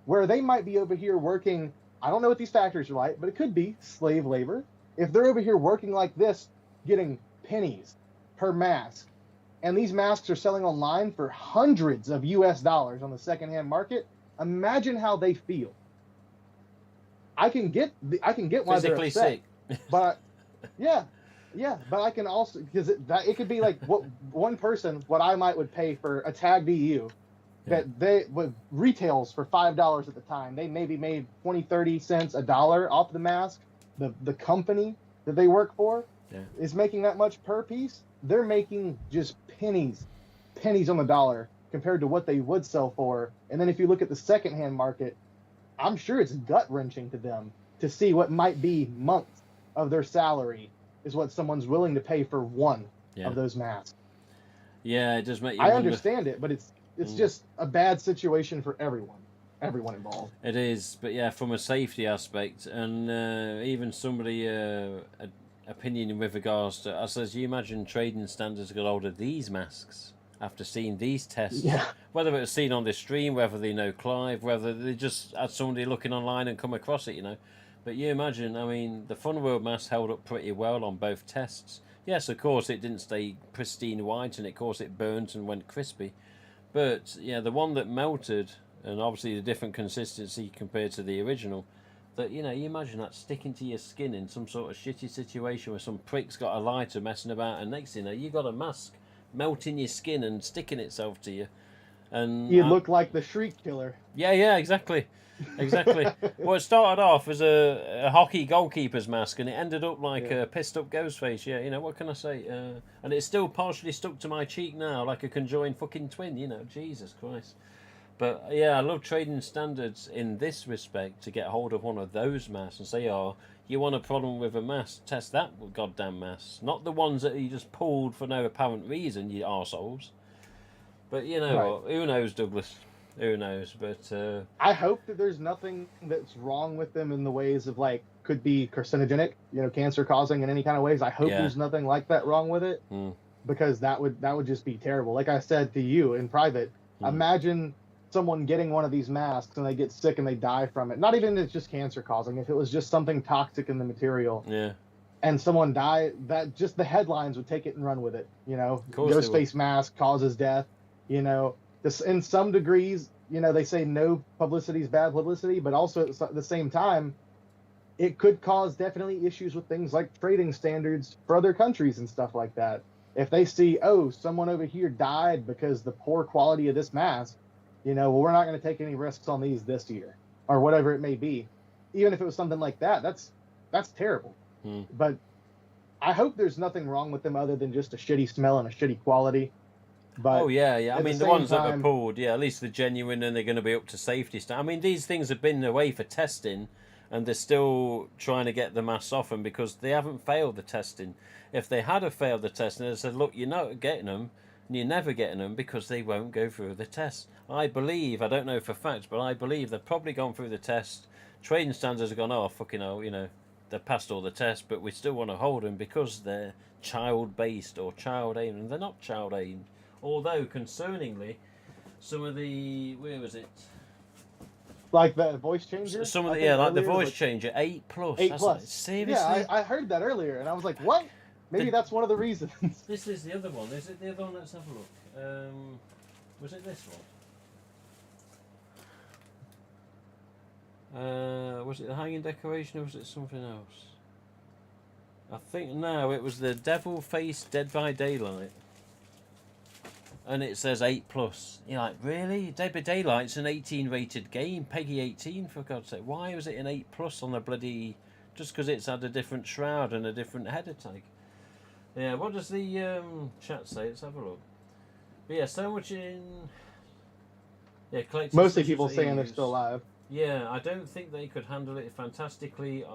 where they might be over here working, I don't know what these factories are like, but it could be slave labor. If they're over here working like this, getting pennies per mask, and these masks are selling online for hundreds of US dollars on the secondhand market, imagine how they feel. I can get why they're upset, but but I can also, because it could be like what one person, what I would pay for a tagged EU that they would retails for $5 at the time. They maybe made 20, 30 cents, $1 off the mask. The company that they work for is making that much per piece. They're making just pennies on the dollar compared to what they would sell for. And then if you look at the secondhand market, I'm sure it's gut-wrenching to them to see what might be months of their salary is what someone's willing to pay for one of those masks. Yeah, it does make you I wonder. understand it, but it's just a bad situation for everyone involved. It is, but yeah, from a safety aspect, and even somebody opinion with regards to, I says, you imagine trading standards got hold of these masks after seeing these tests, whether it was seen on this stream, whether they know Clive, whether they just had somebody looking online and come across it, But you imagine, I mean, the Fun World mask held up pretty well on both tests. Yes, of course, it didn't stay pristine white, and of course it burnt and went crispy. But, yeah, the one that melted, and obviously the different consistency compared to the original, that, you imagine that sticking to your skin in some sort of shitty situation where some prick's got a lighter messing about, and next thing you know, you got a mask melting your skin and sticking itself to you. And you look like the Shriek Killer. Yeah, exactly. Well, it started off as a hockey goalkeeper's mask, and it ended up like a pissed up Ghostface. Yeah, what can I say? And it's still partially stuck to my cheek now, like a conjoined fucking twin. Jesus Christ. But yeah, I love trading standards in this respect to get hold of one of those masks and say, "Oh, you want a problem with a mask? Test that goddamn mask, not the ones that you just pulled for no apparent reason, you arseholes." But who knows, Douglas? Who knows? But I hope that there's nothing that's wrong with them in the ways of could be carcinogenic, cancer causing in any kind of ways. I hope there's nothing like that wrong with it, because that would just be terrible. Like I said to you in private, imagine someone getting one of these masks and they get sick and they die from it. Not even if it's just cancer causing, if it was just something toxic in the material. Yeah. And someone died, that just the headlines would take it and run with it. Ghostface mask causes death. This, in some degrees, they say no publicity is bad publicity, but also at the same time, it could cause definitely issues with things like trading standards for other countries and stuff like that. If they see, someone over here died because the poor quality of this mask, we're not going to take any risks on these this year, or whatever it may be. Even if it was something like that, that's terrible. But I hope there's nothing wrong with them other than just a shitty smell and a shitty quality. But I mean, the ones that are pulled, at least they're genuine and they're going to be up to safety standards. I mean, these things have been away for testing, and they're still trying to get the masks off them because they haven't failed the testing. If they had have failed the testing, they said, look, you're not getting them, and you're never getting them because they won't go through the test. I don't know for facts, but I believe they've probably gone through the test. Trading standards have gone, fucking hell, they've passed all the tests, but we still want to hold them because they're child-based or child-aimed, and they're not child-aimed. Although, concerningly, some of the... Where was it? Like the voice changer? Some of the, like the voice changer, 8+. 8+. Seriously? Yeah, I heard that earlier, and I was like, what? Maybe that's one of the reasons. This is the other one. Is it the other one? Let's have a look. Was it this one? Was it the hanging decoration or was it something else? I think no, it was the Devil Face Dead by Daylight. And it says 8+. You're like, really? Dead by Daylight's an 18 rated game, Peggy 18 for God's sake. Why was it an 8+ on the bloody... Just because it's had a different shroud and a different header tag. Yeah, what does the chat say? Let's have a look. But yeah, so much in... Yeah, collectors Mostly such people as saying they're these. still alive. Yeah, I don't think they could handle it fantastically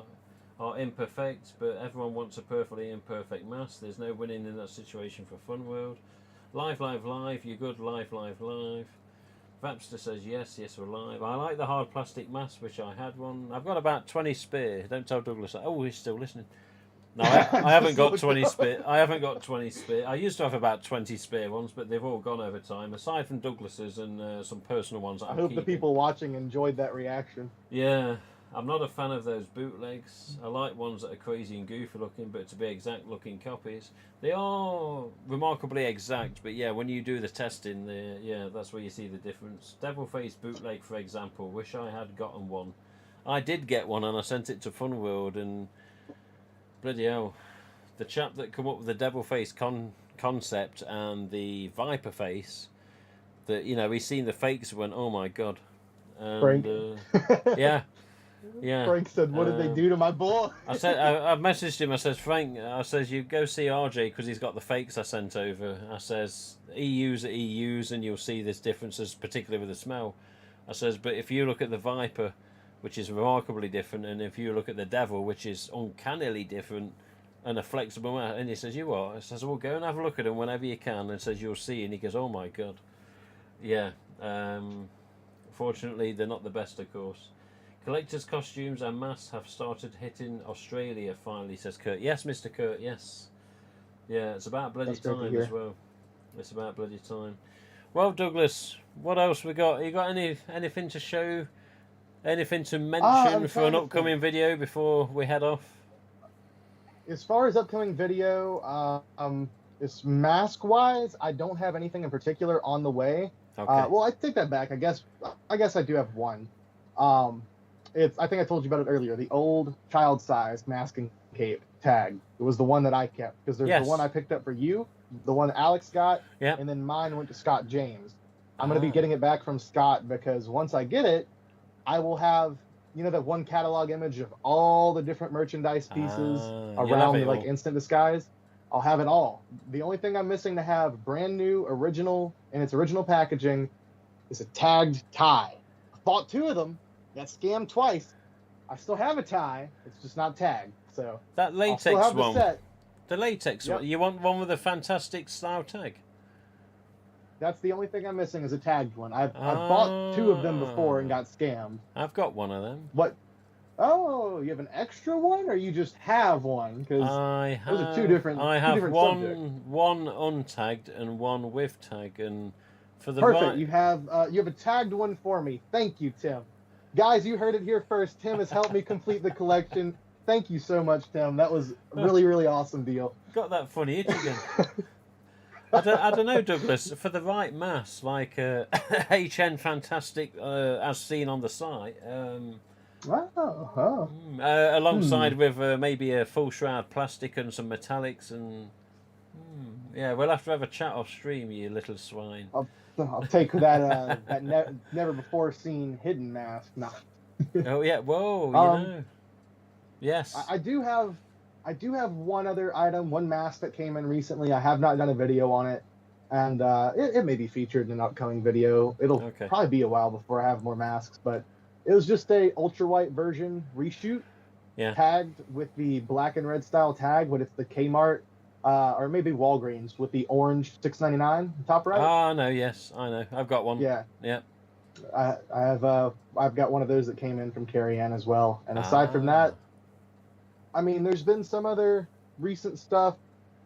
or imperfect, but everyone wants a perfectly imperfect mask. There's no winning in that situation for Fun World. Live, live, live. You're good. Live, live, live. Vapster says yes, yes, we're live. I like the hard plastic mask, which I had one. I've got about 20 spare. Don't tell Douglas that. Oh, he's still listening. No, I haven't got 20 spare. I haven't got 20 spare. I used to have about 20 spare ones, but they've all gone over time. Aside from Douglas's and some personal ones. I hope the people watching enjoyed that reaction. Yeah, I'm not a fan of those bootlegs. I like ones that are crazy and goofy looking, but to be exact looking copies. They are remarkably exact, but yeah, when you do the testing, yeah, that's where you see the difference. Devil Face bootleg, for example. Wish I had gotten one. I did get one, and I sent it to Fun World, and bloody hell, the chap that come up with the Devil Face concept and the Viper Face, that he's seen the fakes and went, oh my god. And, Frank. Yeah. Yeah. Frank said, "What did they do to my boy?" I said, I messaged him. I says, Frank, I says, you go see RJ because he's got the fakes I sent over. I says, EU's at EU's, and you'll see there's differences, particularly with the smell. I says, but if you look at the Viper, which is remarkably different, and if you look at the Devil, which is uncannily different, and a flexible, and he says, you what? I says, well, go and have a look at them whenever you can, and says, you'll see. And he goes, oh my god, yeah. Fortunately, they're not the best, of course. Collectors' costumes and masks have started hitting Australia finally, says Kurt. Yes, Mr. Kurt, yes. Yeah, it's about bloody time as well. It's about bloody time. Well, Douglas, what else we got? You got anything to show? Anything to mention for an upcoming video before we head off? As far as upcoming video, it's mask-wise, I don't have anything in particular on the way. Okay. Well, I take that back. I guess I do have one. I think I told you about it earlier. The old child-size masking cape tag. It was the one that I kept because there's the one I picked up for you, the one Alex got, and then mine went to Scott James. I'm going to be getting it back from Scott because once I get it, I will have that one catalog image of all the different merchandise pieces around the instant disguise. I'll have it all. The only thing I'm missing to have brand new, original, in its original packaging is a tagged tie. I bought 2 of them. Got scammed twice. I still have a tie. It's just not tagged. So that latex I'll still have one. the set. The latex one. You want one with a fantastic style tag? That's the only thing I'm missing is a tagged one. I've bought 2 of them before and got scammed. I've got one of them. What? Oh, you have an extra one, or you just have one? Because those are 2 different. I have subjects. one untagged and one with tag, and for the perfect. You have a tagged one for me. Thank you, Tim. Guys, you heard it here first. Tim has helped me complete the collection. Thank you so much, Tim. That was a really, really awesome deal. Got that funny itch again. I don't know, Douglas. For the right mass, like HN Fantastic, as seen on the site. Alongside with maybe a full shroud plastic and some metallics and yeah, we'll have to have a chat off stream, you little swine. I'll take that never before seen hidden mask. No. Oh yeah, whoa, you know. Yes. I do have one other item, one mask that came in recently. I have not done a video on it, and it may be featured in an upcoming video. It'll probably be a while before I have more masks, but it was just a ultra white version reshoot, tagged with the black and red style tag, but it's the Kmart or maybe Walgreens with the orange $6.99 top right. Oh no, yes, I know. I've got one. Yeah. Yeah. I've got one of those that came in from Carrie Ann as well. And aside from that, I mean, there's been some other recent stuff.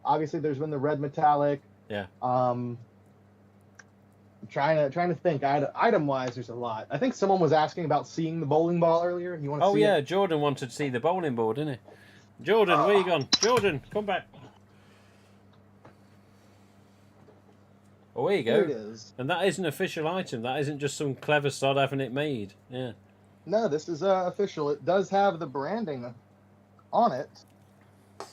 Obviously, there's been the red metallic. Yeah. I'm trying to think. Item wise, there's a lot. I think someone was asking about seeing the bowling ball earlier. You want to see it? Jordan wanted to see the bowling ball, didn't he? Jordan, where you gone? Jordan, come back. Oh, there you Here it go. is. And that is an official item. That isn't just some clever sod having it made. Yeah. No, this is official. It does have the branding on it. Did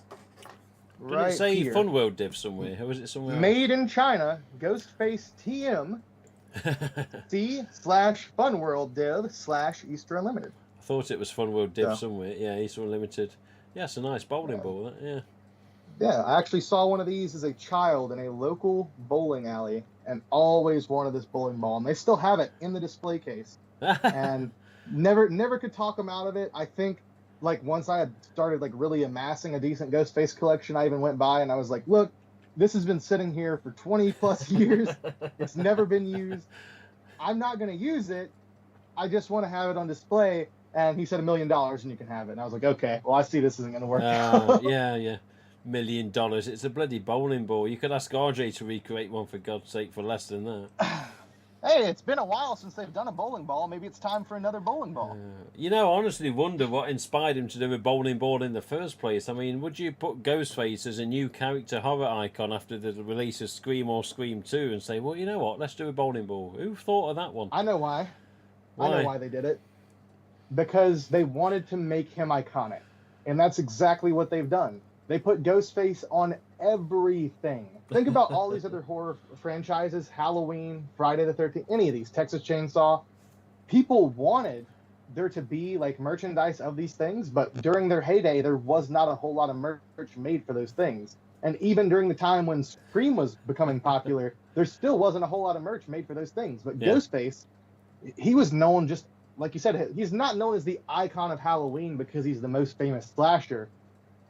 Right it say here. Fun World Div somewhere? Or was it somewhere Made in China, Ghostface TM C/Funworld Div /Easter Unlimited. I thought it was Fun World Div So. somewhere. Yeah, Easter Unlimited. Yeah, it's a nice bowling ball, that, yeah. Yeah, I actually saw one of these as a child in a local bowling alley and always wanted this bowling ball. And they still have it in the display case. And never could talk them out of it. I think like once I had started like really amassing a decent Ghostface collection, I even went by and I was like, look, this has been sitting here for 20 plus years. It's never been used. I'm not going to use it. I just want to have it on display. And he said $1 million and you can have it. And I was like, okay, well, I see this isn't going to work out. Yeah. $1 million. It's a bloody bowling ball. You could ask RJ to recreate one, for God's sake, for less than that. Hey, it's been a while since they've done a bowling ball. Maybe it's time for another bowling ball. You know, I honestly wonder what inspired him to do a bowling ball in the first place. I mean, would you put Ghostface as a new character horror icon after the release of Scream or Scream 2 and say, well, you know what, let's do a bowling ball? Who thought of that one? I know why. Why? I know why they did it. Because they wanted to make him iconic. And that's exactly what they've done. They put Ghostface on everything. Think about all these other horror franchises, Halloween, Friday the 13th, any of these, Texas Chainsaw. People wanted there to be like merchandise of these things, but during their heyday, there was not a whole lot of merch made for those things. And even during the time when Scream was becoming popular, there still wasn't a whole lot of merch made for those things. But yeah. Ghostface, he was known just, like you said, he's not known as the icon of Halloween because he's the most famous slasher,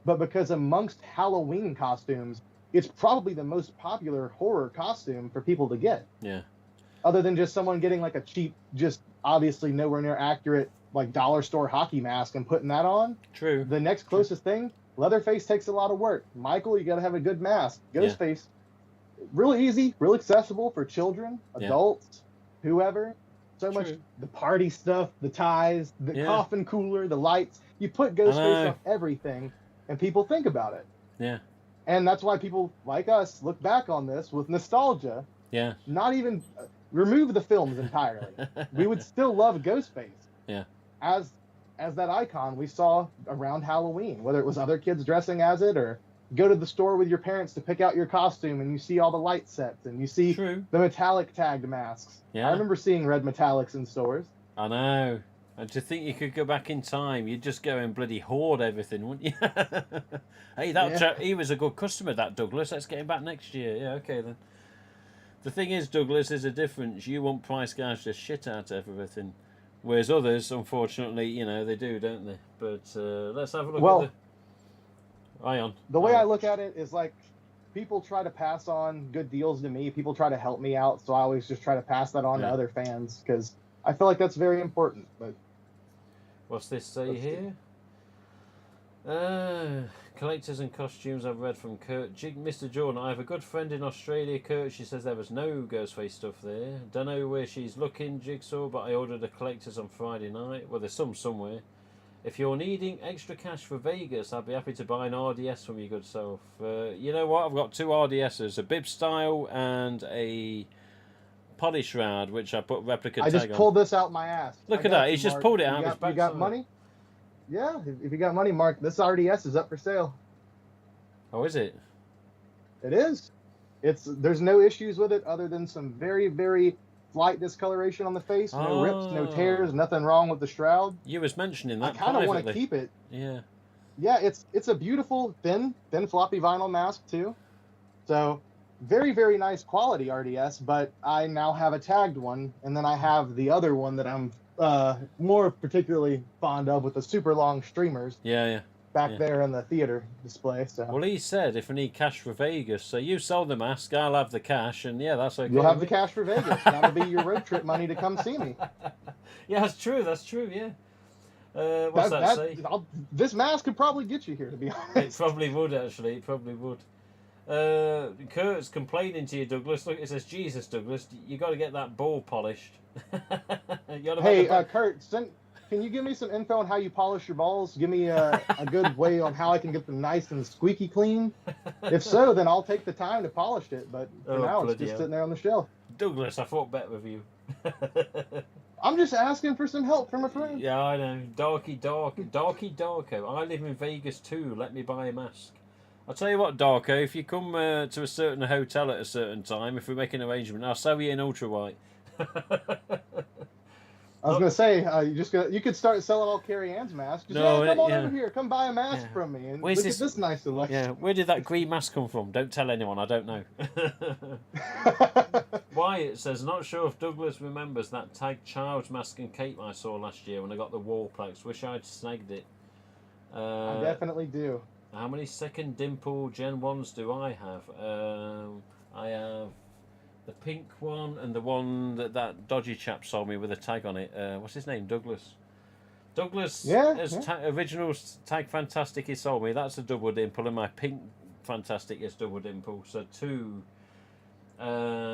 but because amongst Halloween costumes, it's probably the most popular horror costume for people to get. Yeah. Other than just someone getting like a cheap, just obviously nowhere near accurate, like dollar store hockey mask and putting that on. True. The next closest thing, Leatherface takes a lot of work. Michael, you got to have a good mask. Ghostface, really easy, real accessible for children, adults, whoever. So much the party stuff, the ties, the coffin cooler, the lights. You put Ghostface on everything, and people think about it. Yeah. And that's why people like us look back on this with nostalgia. Yeah. Not even remove the films entirely. We would still love Ghostface. Yeah. As that icon we saw around Halloween, whether it was other kids dressing as it or go to the store with your parents to pick out your costume and you see all the light sets and you see the metallic tagged masks. Yeah. I remember seeing red metallics in stores. I know. And to think you could go back in time, you'd just go and bloody hoard everything, wouldn't you? Hey, he was a good customer, that Douglas. Let's get him back next year. Yeah, okay then. The thing is, Douglas, there's a difference. You want price gouge the shit out of everything. Whereas others, unfortunately, you know, they do, don't they? But let's have a look at the... Ion. The way I look at it is like, people try to pass on good deals to me. People try to help me out, so I always just try to pass that on to other fans, because I feel like that's very important. But what's this say here? Collectors and costumes I've read from Kurt. Mr. Jordan, I have a good friend in Australia, Kurt. She says there was no Ghostface stuff there. Don't know where she's looking, Jigsaw, but I ordered the collectors on Friday night. Well, there's some somewhere. If you're needing extra cash for Vegas, I'd be happy to buy an RDS from your good self. You know what? I've got two RDSs, a bib style and a Polly Shroud, which I put replica tag on. I just pulled this out my ass. Look at that. He's just pulled it out. You got money? Yeah, if you got money, Mark, this RDS is up for sale. Oh, is it? It is. There's no issues with it other than some very, very slight discoloration on the face. No rips, no tears, nothing wrong with the shroud. You was mentioning that. I kind of want to keep it. Yeah. Yeah, it's a beautiful thin floppy vinyl mask too. So very, very nice quality RDS, but I now have a tagged one, and then I have the other one that I'm more particularly fond of with the super long streamers. Yeah. Back there in the theater display. So. Well, he said if I need cash for Vegas, so you sell the mask, I'll have the cash, and yeah, that's okay. You'll have the cash for Vegas. That'll be your road trip money to come see me. Yeah, that's true. Yeah. What's that say? This mask could probably get you here, to be honest. It probably would, actually. It probably would. Kurt's complaining to you, Douglas. Look, it says, Jesus, Douglas, you got to get that ball polished. Hey, Kurt, can you give me some info on how you polish your balls? Give me a good way on how I can get them nice and squeaky clean. If so, then I'll take the time to polish it. But for now, it's just sitting there on the shelf. Douglas, I thought better of you. I'm just asking for some help from a friend. Yeah, I know. Darky Darko. I live in Vegas too. Let me buy a mask. I'll tell you what, Darko, if you come to a certain hotel at a certain time, if we make an arrangement, I'll sell you an ultra white. I was gonna say, you could start selling all Carrie Ann's masks. Just, come on over here, come buy a mask from me, and look at this nice selection. Yeah, where did that green mask come from? Don't tell anyone, I don't know. Wyatt says, not sure if Douglas remembers that tag child's mask and cape I saw last year when I got the Warplex. Wish I'd snagged it. I definitely do. How many second dimple Gen 1s do I have? I have the pink one and the one that dodgy chap sold me with a tag on it. What's his name? Douglas. Original tag Fantastic he sold me. That's a double dimple, and my pink Fantastic is double dimple. So 2.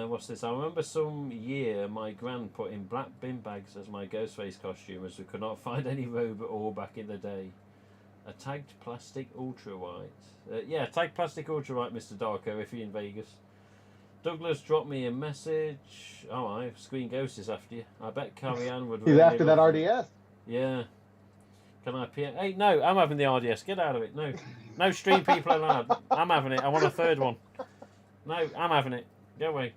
What's this? I remember some year my gran put in black bin bags as my Ghostface costume, as we could not find any robe at all back in the day. A tagged plastic ultra white. Yeah, tagged plastic ultra white, Mr. Darko, if you're in Vegas. Douglas dropped me a message. Oh, Screen Ghost is after you. I bet Carrie Ann would. He's after that RDS. Yeah. Can I appear? Hey, no, I'm having the RDS. Get out of it. No stream people allowed. I'm having it. I want a third one. No, I'm having it. Go away.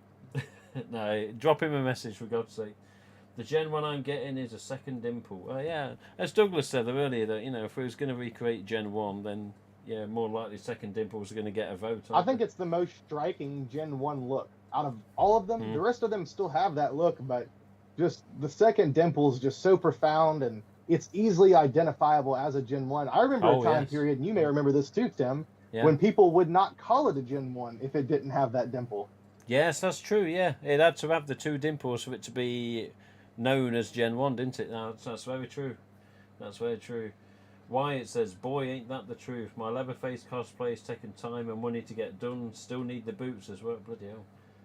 No, drop him a message for God's sake. The Gen 1 I'm getting is a second dimple. Yeah, as Douglas said earlier, that if we was going to recreate Gen 1, then yeah, more likely second dimples are going to get a vote. I think it's the most striking Gen 1 look out of all of them. The rest of them still have that look, but just the second dimple is just so profound, and it's easily identifiable as a Gen 1. I remember a time period, and you may remember this too, Tim, when people would not call it a Gen 1 if it didn't have that dimple. Yes, that's true, yeah. It had to have the 2 dimples for it to be known as Gen 1, didn't it? No, that's very true. That's very true. Wyatt says, boy, ain't that the truth. My Leatherface cosplay is taking time and money to get done. Still need the boots as well. Bloody hell.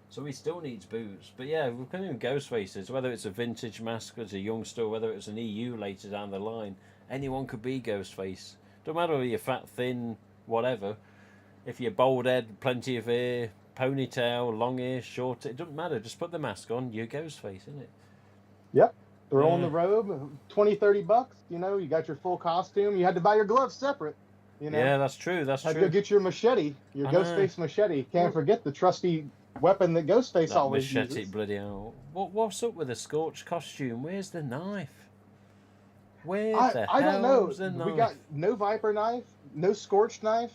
So he still needs boots. But yeah, we're going to Ghostfaces, whether it's a vintage mask as a youngster, whether it's an EU later down the line, anyone could be Ghostface. Don't matter whether you're fat, thin, whatever. If you're bald head, plenty of hair, ponytail, long hair, short, it doesn't matter. Just put the mask on, you're Ghostface, isn't it? Yep. Throw on the robe, $20-$30. You got your full costume. You had to buy your gloves separate. Yeah, that's true. That's true. Had to go get your machete, your Ghostface machete. Can't forget the trusty weapon that Ghostface always uses. Bloody hell. What's up with the Scorch costume? Where's the knife? I don't know. We got no Viper knife, no Scorch knife.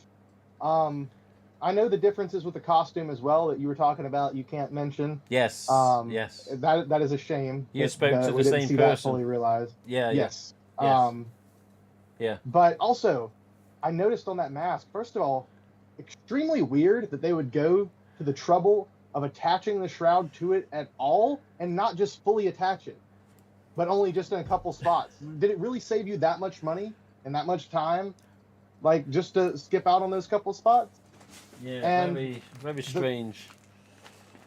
I know the differences with the costume as well that you were talking about. You can't mention. Yes. Yes. That is a shame. You spoke to the same didn't see person. That fully realized. Yeah. Yes. Yes. Yeah. But also, I noticed on that mask. First of all, extremely weird that they would go to the trouble of attaching the shroud to it at all and not just fully attach it, but only just in a couple spots. Did it really save you that much money and that much time, like just to skip out on those couple spots? Yeah, and very strange.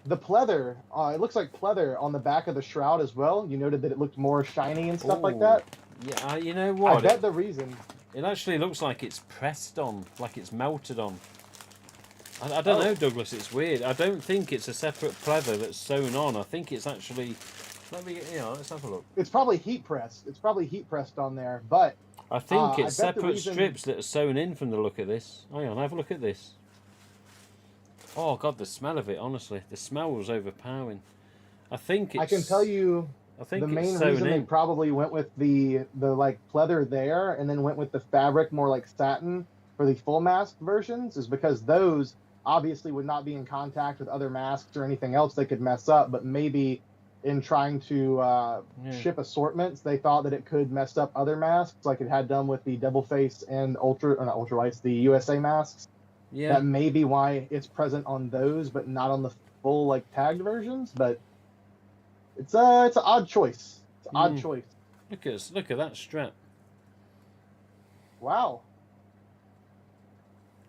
The pleather, it looks like pleather on the back of the shroud as well. You noted that it looked more shiny and stuff like that. Yeah, you know what? I bet the reason. It actually looks like it's pressed on, like it's melted on. I don't know, Douglas. It's weird. I don't think it's a separate pleather that's sewn on. I think it's actually. Let's have a look. It's probably heat pressed. It's probably heat pressed on there, but. I think it's separate strips that are sewn in from the look of this. Hang on, have a look at this. Oh God, the smell of it! Honestly, the smell was overpowering. I think it's. I can tell you. I think the main reason they probably went with the like pleather there, and then went with the fabric more like satin for the full mask versions, is because those obviously would not be in contact with other masks or anything else they could mess up. But maybe in trying to ship assortments, they thought that it could mess up other masks, like it had done with the double face and not ultralights, the USA masks. Yeah, that may be why it's present on those, but not on the full like tagged versions. But it's an odd choice. It's an odd choice. Look at that strap. Wow.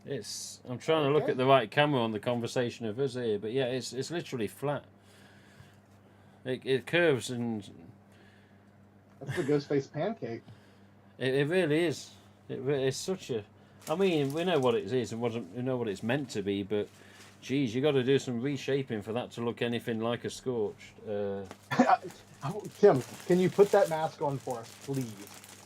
I'm trying to look at the right camera on the conversation of us here, but yeah, it's literally flat. It curves and That's the Ghostface pancake. It really is. It's such a. I mean, we know what it is and we know what it's meant to be, but geez, you got to do some reshaping for that to look anything like a Scorched. Tim, can you put that mask on for us, please?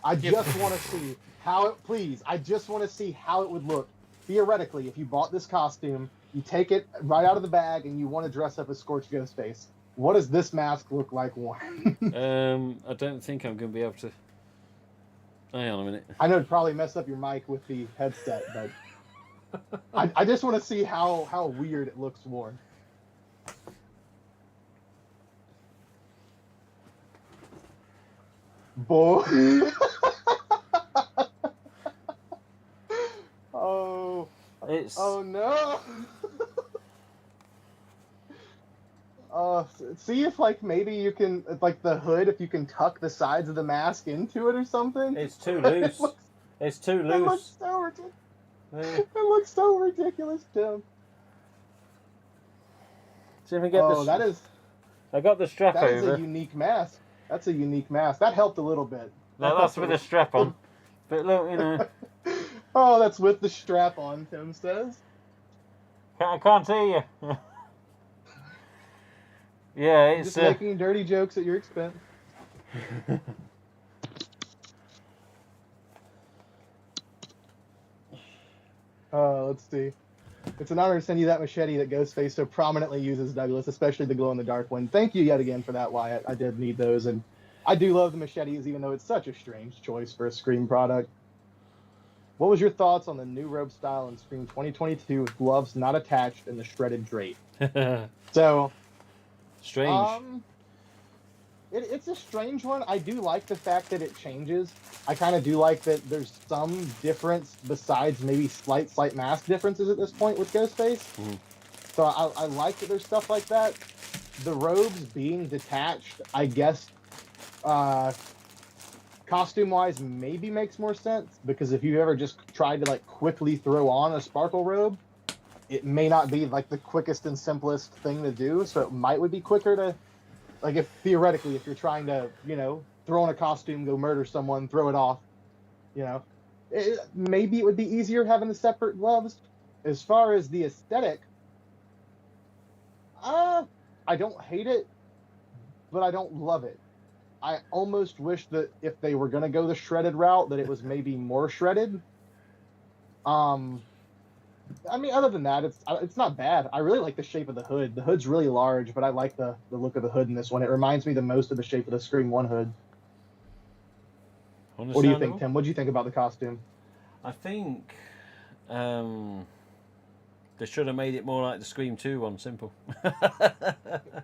I just want to see how it. Please, I just want to see how it would look theoretically if you bought this costume. You take it right out of the bag and you want to dress up as Scorched Ghostface. What does this mask look like worn? I don't think I'm going to be able to. Hang on a minute. I know it'd probably mess up your mic with the headset, but I just want to see how weird it looks worn. Boy. Oh no. See if like maybe you can like the hood, if you can tuck the sides of the mask into it or something. It's too loose. It's too loose. It looks so ridiculous. It looks so ridiculous, Tim. See if we get this. That is. I got the strap over. That is a unique mask. That's a unique mask. That helped a little bit. No, that's with a strap on. But look, you know. Oh, that's with the strap on, Tim says. I can't see you. Yeah, it's just making dirty jokes at your expense. Let's see. It's an honor to send you that machete that Ghostface so prominently uses, Douglas, especially the glow-in-the-dark one. Thank you yet again for that, Wyatt. I did need those, and I do love the machetes, even though it's such a strange choice for a Scream product. What was your thoughts on the new robe style in Scream 2022 with gloves not attached and the shredded drape? So, strange. It's a strange one. I do like the fact that it changes. I kind of do like that there's some difference besides maybe slight mask differences at this point with Ghostface. Mm. So I like that there's stuff like that. The robes being detached, I guess, costume-wise, maybe makes more sense, because if you've ever just tried to like quickly throw on a sparkle robe, it may not be like the quickest and simplest thing to do. So it would be quicker to. Like, if theoretically, if you're trying to, throw on a costume, go murder someone, throw it off, maybe it would be easier having the separate gloves. As far as the aesthetic, I don't hate it, but I don't love it. I almost wish that if they were going to go the shredded route, that it was maybe more shredded. I mean, other than that, it's not bad. I really like the shape of the hood. The hood's really large, but I like the look of the hood in this one. It reminds me the most of the shape of the Scream 1 hood. What do you think, Tim? What do you think about the costume? I think they should have made it more like the Scream 2 one, simple.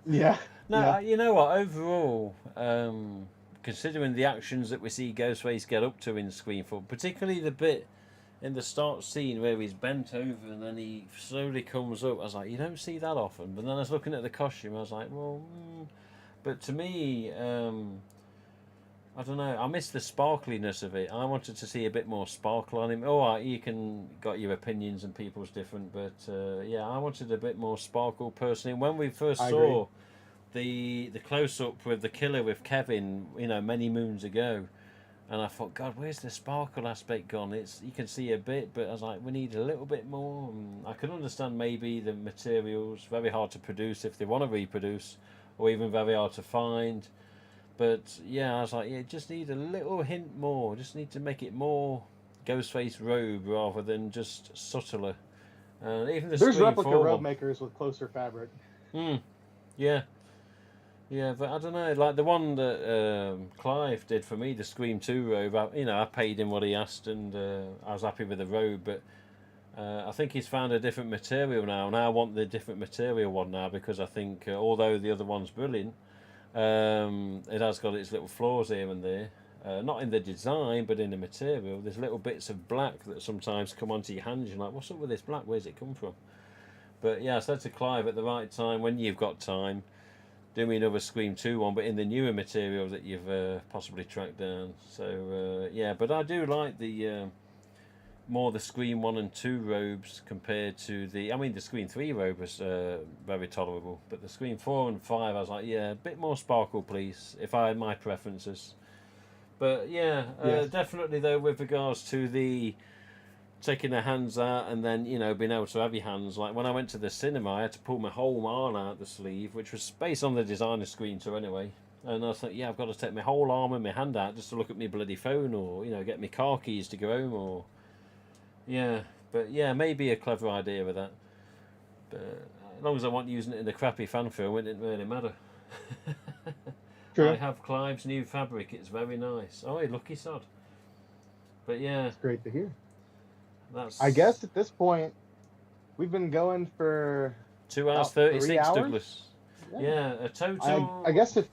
Yeah. No, yeah. You know what? Overall, considering the actions that we see Ghostface get up to in Scream 4, particularly the bit in the start scene where he's bent over and then he slowly comes up, I was like, you don't see that often. But then I was looking at the costume, I was like, well, but to me, I don't know, I missed the sparkliness of it. I wanted to see a bit more sparkle on him. Oh, you got your opinions and people's different, but yeah, I wanted a bit more sparkle personally. When we first saw the close-up with the killer with Kevin, many moons ago, and I thought, God, where's the sparkle aspect gone? You can see a bit, but I was like, we need a little bit more. I can understand maybe the materials, very hard to produce if they want to reproduce, or even very hard to find. But yeah, I was like, yeah, just need a little hint more. Just need to make it more Ghostface robe rather than just subtler. Even there's replica robe makers with closer fabric. Yeah. Yeah, but I don't know, like the one that Clive did for me, the Scream 2 robe, I paid him what he asked and I was happy with the robe, but I think he's found a different material now, and I want the different material one now, because I think, although the other one's brilliant, it has got its little flaws here and there. Not in the design, but in the material. There's little bits of black that sometimes come onto your hands, you're like, what's up with this black, where's it come from? But yeah, I said to Clive, at the right time, when you've got time, do me another Scream 2 one, but in the newer material that you've possibly tracked down. So, yeah, but I do like the more the Scream 1 and 2 robes compared to the Scream 3 robe was very tolerable, but the Scream 4 and 5, I was like, yeah, a bit more sparkle, please, if I had my preferences. But yeah, Yes. definitely though, with regards to the taking their hands out and then, you know, being able to have your hands, like when I went to the cinema, I had to pull my whole arm out the sleeve, which was based on the designer screen too anyway. And I was like, yeah, I've got to take my whole arm and my hand out just to look at my bloody phone, or, you know, get my car keys to go home, or yeah. But yeah, maybe a clever idea with that. But as long as I wasn't using it in a crappy fan film, it didn't really matter. True. I have Clive's new fabric. It's very nice. Oh, lucky sod. But yeah, It's great to hear. that's. I guess at this point, we've been going for 2 hours about 3 36, hours? Douglas. Yeah, a total. I guess if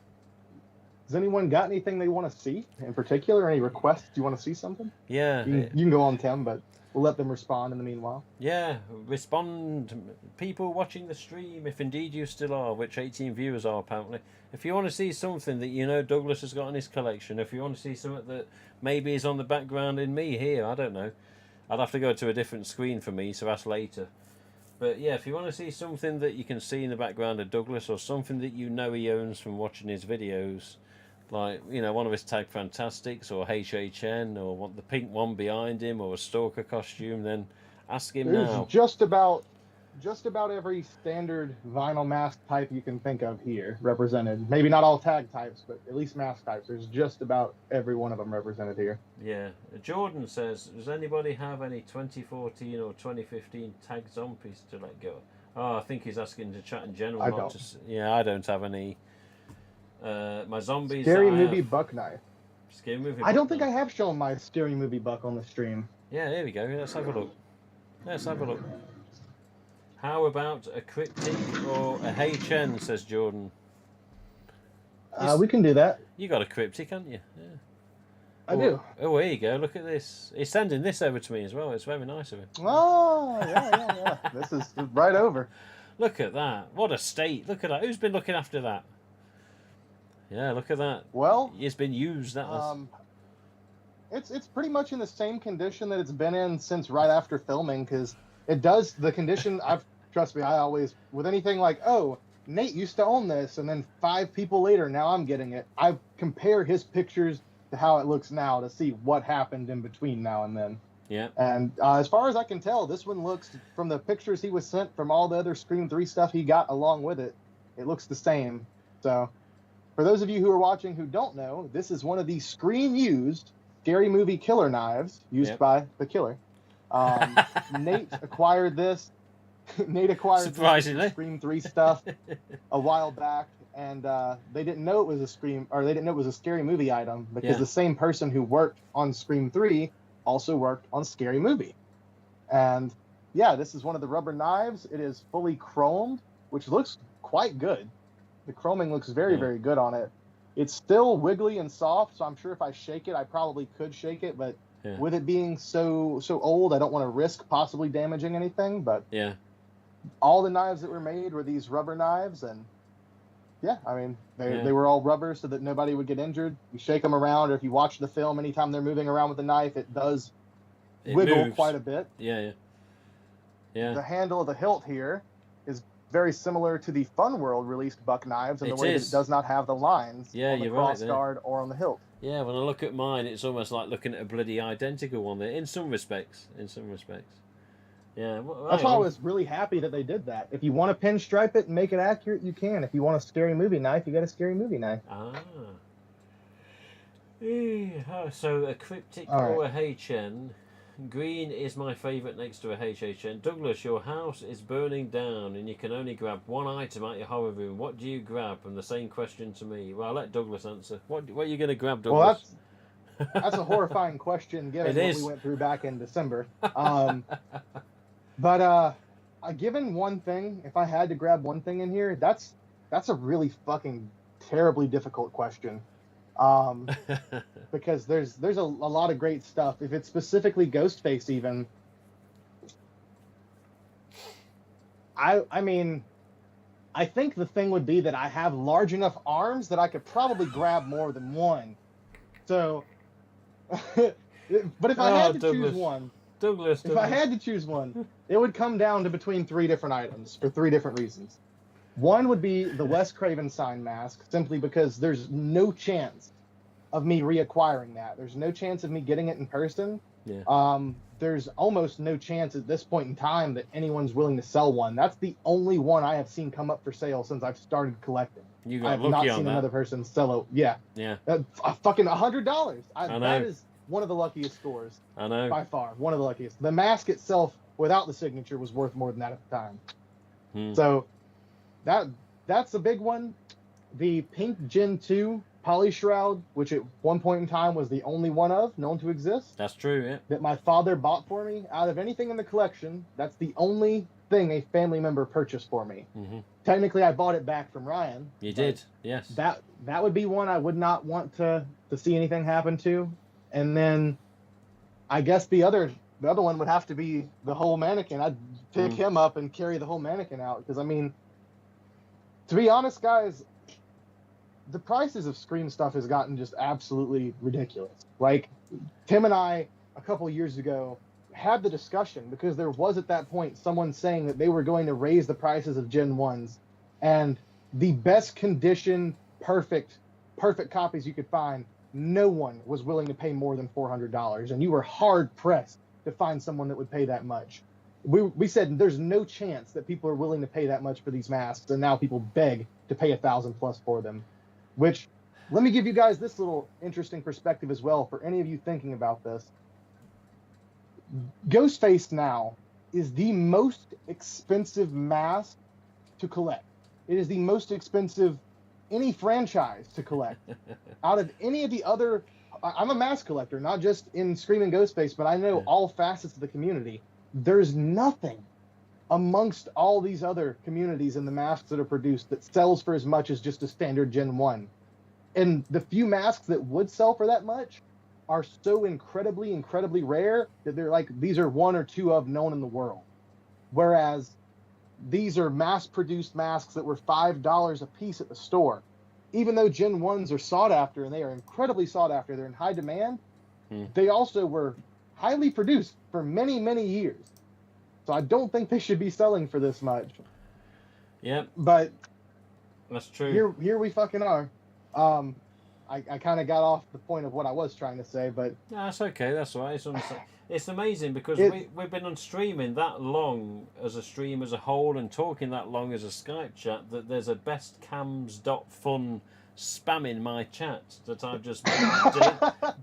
has anyone got anything they want to see in particular? Any requests? Do you want to see something? Yeah, You can go on, Tim, but we'll let them respond in the meanwhile. yeah. Respond, people watching the stream, if indeed you still are, which 18 viewers are apparently. If you want to see something that you know Douglas has got in his collection, if you want to see something that maybe is on the background in me here, I don't know. I'd have to go to a different screen for me, so that's later. But yeah, if you want to see something that you can see in the background of Douglas, or something that you know he owns from watching his videos, like, you know, one of his Tag Fantastics, or HHN, or the pink one behind him, or a Stalker costume, then ask him There's now. just about every standard vinyl mask type you can think of here represented. Maybe not all tag types, but at least mask types. There's just about every one of them represented here. Yeah. Jordan says, does anybody have any 2014 or 2015 tag zombies to let go? Oh, I think he's asking to chat in general. I not don't. Just, yeah, I don't have any. My zombies. Scary that I Movie have- Buck Knife. Scary movie. I don't Buck think I Knife. have shown my Scary Movie Buck on the stream. Yeah, here we go. Let's have a look. Let's have a look. How about a cryptic or a HN, says Jordan. We can do that. You got a cryptic, haven't you? Yeah. I do. Oh, here you go. Look at this. He's sending this over to me as well. It's very nice of him. Oh, yeah. This is right over. Look at that. What a state. Look at that. Who's been looking after that? Yeah, look at that. Well, It's been used. That was. it's pretty much in the same condition that it's been in since right after filming, because it does the condition. Trust me, I always, with anything like, oh, Nate used to own this, and then 5 people later, now I'm getting it. I compare his pictures to how it looks now to see what happened in between now and then. Yeah. And as far as I can tell, this one looks, from the pictures he was sent from all the other Scream 3 stuff he got along with it, it looks the same. So, for those of you who are watching who don't know, this is one of the Scream-used Scary Movie killer knives used by the killer. Nate acquired this. Nate acquired Surprisingly. Scream 3 stuff a while back, and they didn't know it was a Scream, or they didn't know it was a Scary Movie item, because the same person who worked on Scream 3 also worked on Scary Movie. And yeah, this is one of the rubber knives. It is fully chromed, which looks quite good. The chroming looks very, very good on it. It's still wiggly and soft, so I'm sure if I shake it, I probably could shake it, but with it being so old, I don't want to risk possibly damaging anything. But yeah, all the knives that were made were these rubber knives, and yeah, I mean, they were all rubber so that nobody would get injured. You shake them around, or if you watch the film, anytime they're moving around with the knife, it does wiggle moves quite a bit. Yeah. The handle of the hilt here is very similar to the Fun World released buck knives in the way that it does not have the lines on the cross guard or on the hilt. Yeah, when I look at mine, it's almost like looking at a bloody identical one there, in some respects. Yeah, that's why I was really happy that they did that. If you want to pinstripe it and make it accurate, you can. If you want a Scary Movie knife, you got a Scary Movie knife. So a cryptic or a HN. Green is my favourite next to a HHN. Douglas, your house is burning down and you can only grab one item out your horror room. What do you grab? And the same question to me. Well, I'll let Douglas answer. What are you going to grab, Douglas? Well, that's a horrifying question given what we went through back in December. But given one thing, if I had to grab one thing in here, that's a really fucking terribly difficult question. Because there's a lot of great stuff. If it's specifically Ghostface, even, I mean, I think the thing would be that I have large enough arms that I could probably grab more than one. So, but if I had to choose one, if I had to choose one, it would come down to between 3 different items for 3 different reasons. One would be the Wes Craven sign mask, simply because there's no chance of me reacquiring that. There's no chance of me getting it in person. Yeah. There's almost no chance at this point in time that anyone's willing to sell one. That's the only one I have seen come up for sale since I've started collecting. You I got have lucky not on seen that. another person sell it. Yeah. Yeah. Fucking $100. I know. That is one of the luckiest scores I know. by far. One of the luckiest. The mask itself, without the signature, was worth more than that at the time. So that's a big one. The pink Gen 2 Poly Shroud, which at one point in time was the only one known to exist. That's true, yeah. That my father bought for me. Out of anything in the collection, that's the only thing a family member purchased for me. Mm-hmm. Technically, I bought it back from Ryan. You did, yes. That would be one I would not want to see anything happen to. And then I guess the other one would have to be the whole mannequin. I'd pick him up and carry the whole mannequin out. Because, I mean, to be honest, guys, the prices of Scream stuff has gotten just absolutely ridiculous. Like, Tim and I, a couple of years ago, had the discussion because there was at that point someone saying that they were going to raise the prices of Gen 1s, and the best condition, perfect copies you could find, no one was willing to pay more than $400, and you were hard pressed to find someone that would pay that much. We said there's no chance that people are willing to pay that much for these masks, and now people beg to pay $1,000+ for them. Which, let me give you guys this little interesting perspective as well for any of you thinking about this. Ghostface now is the most expensive mask to collect. It is the most expensive any franchise to collect. Out of any of the other, I'm a mask collector, not just in Scream and Ghostface, but I know all facets of the community. There's nothing amongst all these other communities and the masks that are produced that sells for as much as just a standard Gen 1. And the few masks that would sell for that much are so incredibly, incredibly rare that they're like, these are one or two of known in the world. Whereas these are mass-produced masks that were $5 a piece at the store. Even though Gen 1s are sought after, and they are incredibly sought after, they're in high demand, they also were highly produced for many, many years. So I don't think they should be selling for this much. Yep. But that's true. Here we fucking are. I kind of got off the point of what I was trying to say, but no, that's okay. That's all right. It's amazing because we've been on streaming that long as a stream as a whole and talking that long as a Skype chat that there's a bestcams.fun spamming my chat that I've just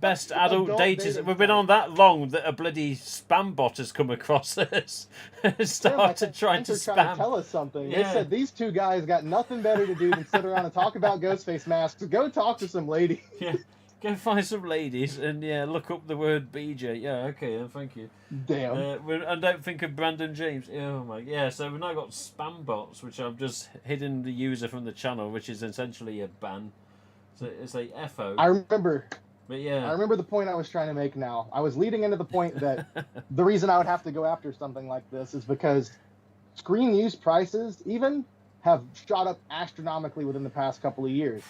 best adult data. We've been on that long that a bloody spam bot has come across us and started trying to spam. Trying to tell us something. Yeah. They said these two guys got nothing better to do than sit around and talk about Ghostface masks. Go talk to some ladies. Yeah. Go find some ladies and look up the word BJ. Yeah, okay, then thank you. Damn. And don't think of Brandon James. Oh my, yeah. So we've now got spam bots, which I've just hidden the user from the channel, which is essentially a ban. So it's a FO. I remember. But yeah. I remember the point I was trying to make. Now I was leading into the point that the reason I would have to go after something like this is because screen use prices even have shot up astronomically within the past couple of years.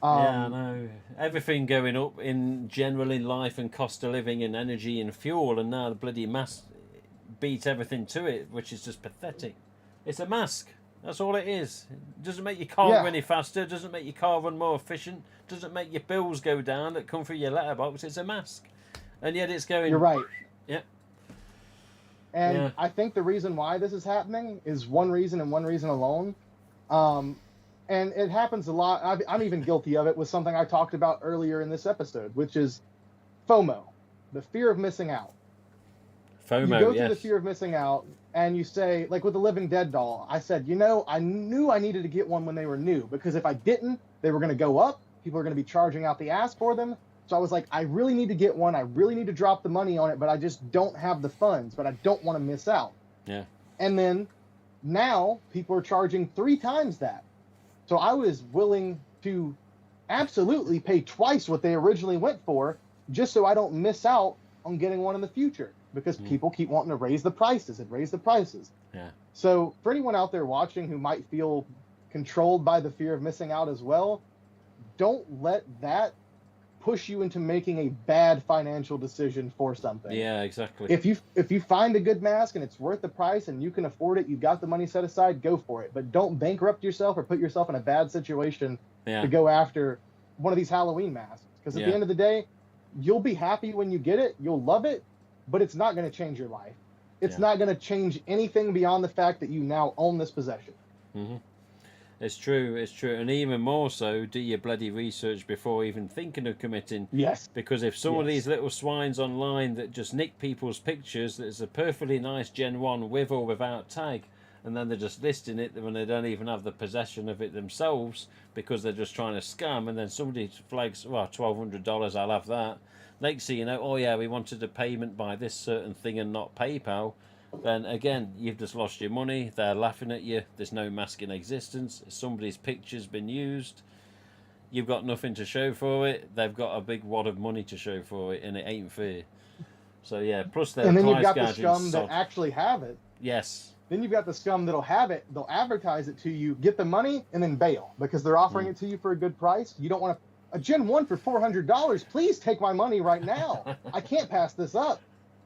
Yeah, I know. Everything going up in general in life and cost of living and energy and fuel, and now the bloody mask beat everything to it, which is just pathetic. It's a mask. That's all it is. It doesn't make your car run any faster, doesn't make your car run more efficient, doesn't make your bills go down that come through your letterbox. It's a mask. And yet it's going... You're right. Yeah. And I think the reason why this is happening is one reason and one reason alone. And it happens a lot. I'm even guilty of it with something I talked about earlier in this episode, which is FOMO, the fear of missing out. FOMO, you go through the fear of missing out, and you say, like with the Living Dead doll, I said, I knew I needed to get one when they were new, because if I didn't, they were going to go up. People are going to be charging out the ass for them. So I was like, I really need to get one. I really need to drop the money on it, but I just don't have the funds, but I don't want to miss out. Yeah. And then now people are charging 3 times that. So I was willing to absolutely pay twice what they originally went for, just so I don't miss out on getting one in the future, because people keep wanting to raise the prices and raise the prices. Yeah. So for anyone out there watching who might feel controlled by the fear of missing out as well, don't let that push you into making a bad financial decision for something. Yeah, exactly. If you find a good mask and it's worth the price and you can afford it, you've got the money set aside, go for it. But don't bankrupt yourself or put yourself in a bad situation to go after one of these Halloween masks. Because at the end of the day, you'll be happy when you get it, you'll love it, but it's not going to change your life. It's not going to change anything beyond the fact that you now own this possession. Mm-hmm. It's true, and even more so, do your bloody research before even thinking of committing. Yes. Because if some of these little swines online that just nick people's pictures, that's a perfectly nice Gen 1 with or without tag, and then they're just listing it when they don't even have the possession of it themselves because they're just trying to scam, and then somebody flags, well, $1,200, I'll have that. Next thing you know, oh yeah, we wanted a payment by this certain thing and not PayPal. Then again, you've just lost your money. They're laughing at you. There's no mask in existence. Somebody's picture's been used. You've got nothing to show for it. They've got a big wad of money to show for it, and it ain't fair. So yeah, plus they're and then you've got the scum that actually have it. Yes. Then you've got the scum that'll have it. They'll advertise it to you, get the money, and then bail because they're offering it to you for a good price. You don't want a Gen 1 for $400. Please take my money right now. I can't pass this up.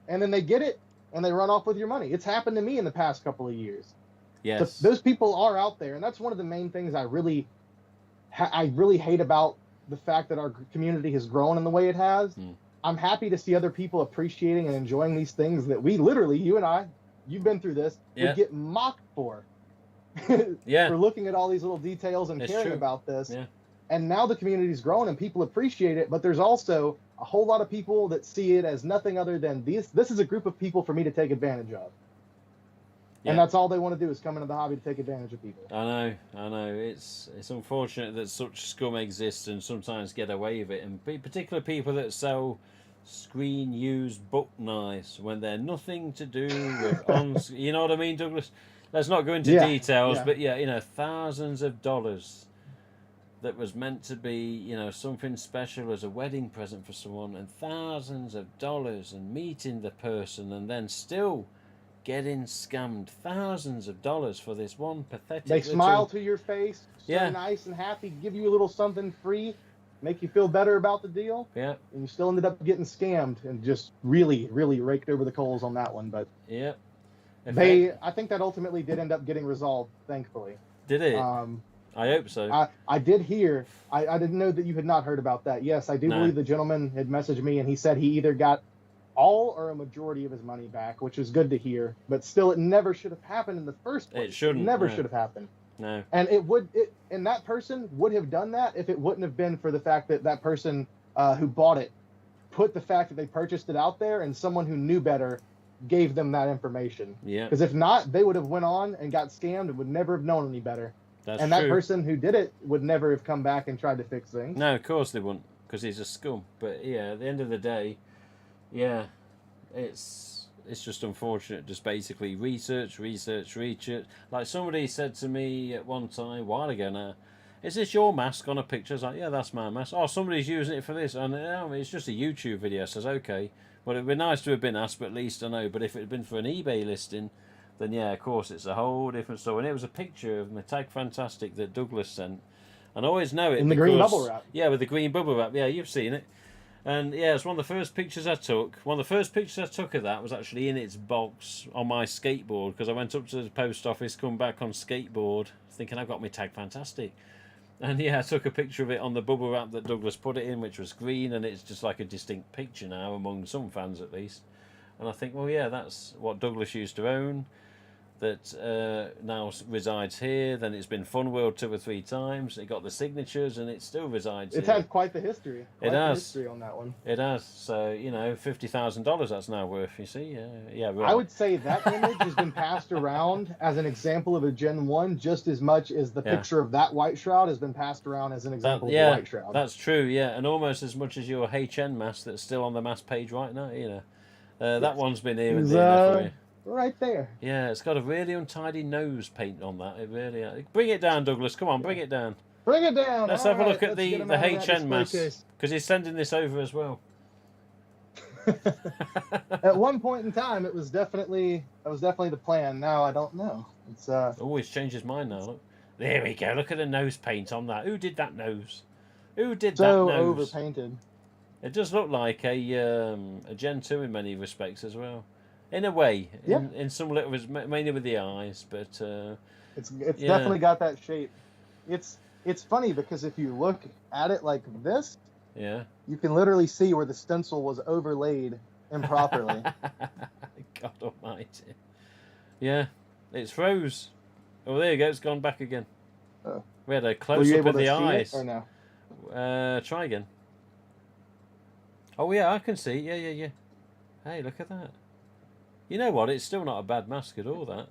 And then they get it. And they run off with your money. It's happened to me in the past couple of years. Yes, those people are out there, and that's one of the main things I really hate about the fact that our community has grown in the way it has. I'm happy to see other people appreciating and enjoying these things that we literally, you and I, you've been through this, would get mocked for. For looking at all these little details and caring about this. Yeah. And now the community's grown and people appreciate it, but there's also a whole lot of people that see it as nothing other than this is a group of people for me to take advantage of. Yeah. And that's all they want to do is come into the hobby to take advantage of people. I know. It's unfortunate that such scum exists and sometimes get away with it. And particular people that sell screen used book knives when they're nothing to do with you know what I mean, Douglas? Let's not go into details, but thousands of dollars that was meant to be, something special as a wedding present for someone, and thousands of dollars, and meeting the person, and then still getting scammed. Thousands of dollars for this one pathetic. They smile to your face, so nice and happy, give you a little something free, make you feel better about the deal. Yeah. And you still ended up getting scammed and just really, really raked over the coals on that one. But I think that ultimately did end up getting resolved, thankfully. Did it? I hope so. I did hear. I didn't know that you had not heard about that. Yes, I do believe the gentleman had messaged me, and he said he either got all or a majority of his money back, which was good to hear. But still, it never should have happened in the first place. It shouldn't. Never should have happened. No. And and that person would have done that if it wouldn't have been for the fact that that person who bought it put the fact that they purchased it out there, and someone who knew better gave them that information. Yeah. Because if not, they would have went on and got scammed and would never have known any better. And that person who did it would never have come back and tried to fix things. No, of course they wouldn't, because he's a scum. But yeah, at the end of the day, it's just unfortunate. Just basically research. Like somebody said to me at one time, a while ago now, "Is this your mask on a picture?" I was like, "Yeah, that's my mask." "Oh, somebody's using it for this." And it's just a YouTube video. I says, "Okay." Well, it'd be nice to have been asked, but at least I know. But if it had been for an eBay listing, then yeah, of course, it's a whole different story. And it was a picture of my Tag Fantastic that Douglas sent. And I always know it in the green bubble wrap. Yeah, with the green bubble wrap. Yeah, you've seen it. And yeah, it's one of the first pictures I took. One of the first pictures I took of that was actually in its box on my skateboard, because I went up to the post office, come back on skateboard, thinking I've got my Tag Fantastic. And yeah, I took a picture of it on the bubble wrap that Douglas put it in, which was green, and it's just like a distinct picture now, among some fans at least. And I think, well, yeah, that's what Douglas used to own, that now resides here. Then it's been Fun World 2 or 3 times. It got the signatures, and it still resides here. It's had quite the history. It has. History on that one. It has. So, $50,000 that's now worth, you see. Yeah, right. I would say that image has been passed around as an example of a Gen 1 just as much as the picture of that white shroud has been passed around as an example of the white shroud. That's true, yeah. And almost as much as your HN mask that's still on the mask page right now, That one's been here and there for you. Right there. Yeah, it's got a really untidy nose paint on that. It really. Bring it down, Douglas. Come on, bring it down. Bring it down. Let's have a look at the HN mask, because he's sending this over as well. At one point in time, it was definitely the plan. Now I don't know. It's always changed his mind now. Look. There we go. Look at the nose paint on that. Who did that nose? Who did that nose? So overpainted. It does look like a Gen 2 in many respects as well. In a way, in some little, mainly with the eyes, but it's definitely got that shape. It's funny because if you look at it like this, Yeah. You can literally see where the stencil was overlaid improperly. God almighty. Yeah, it's froze. Oh, there you go. It's gone back again. Oh. We had a Were close you up able of to the see eyes. it or no? Try again. Oh yeah, I can see. Yeah. Hey, look at that. You know what? It's still not a bad mask at all. That.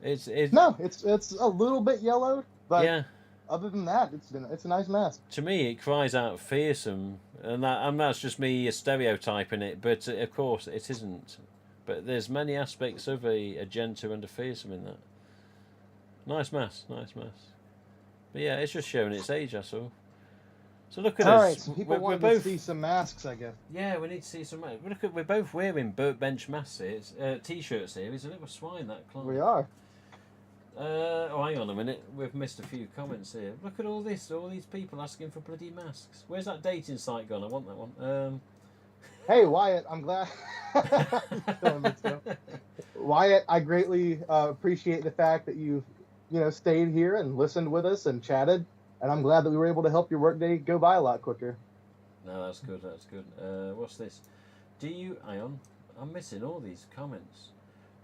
It's No, it's a little bit yellowed, but yeah. other than that, it's a nice mask. To me, it cries out fearsome, and that's just me stereotyping it. But of course, it isn't. But there's many aspects of a gentle and a fearsome in that. Nice mask. But yeah, it's just showing its age. That's all. So look at All us. right, so people We're want both. to see some masks, I guess. Yeah, we need to see some. Look at, we're both wearing Burt Bench masks, t-shirts here. He's a little swine, that Clive. We are. Oh, hang on a minute. We've missed a few comments here. Look at all this. All these people asking for bloody masks. Where's that dating site gone? I want that one. Hey, Wyatt, I'm glad. Killing me too. Wyatt, I greatly appreciate the fact that you stayed here and listened with us and chatted, and I'm glad that we were able to help your workday go by a lot quicker. No, that's good. What's this? Hang on. I'm missing all these comments.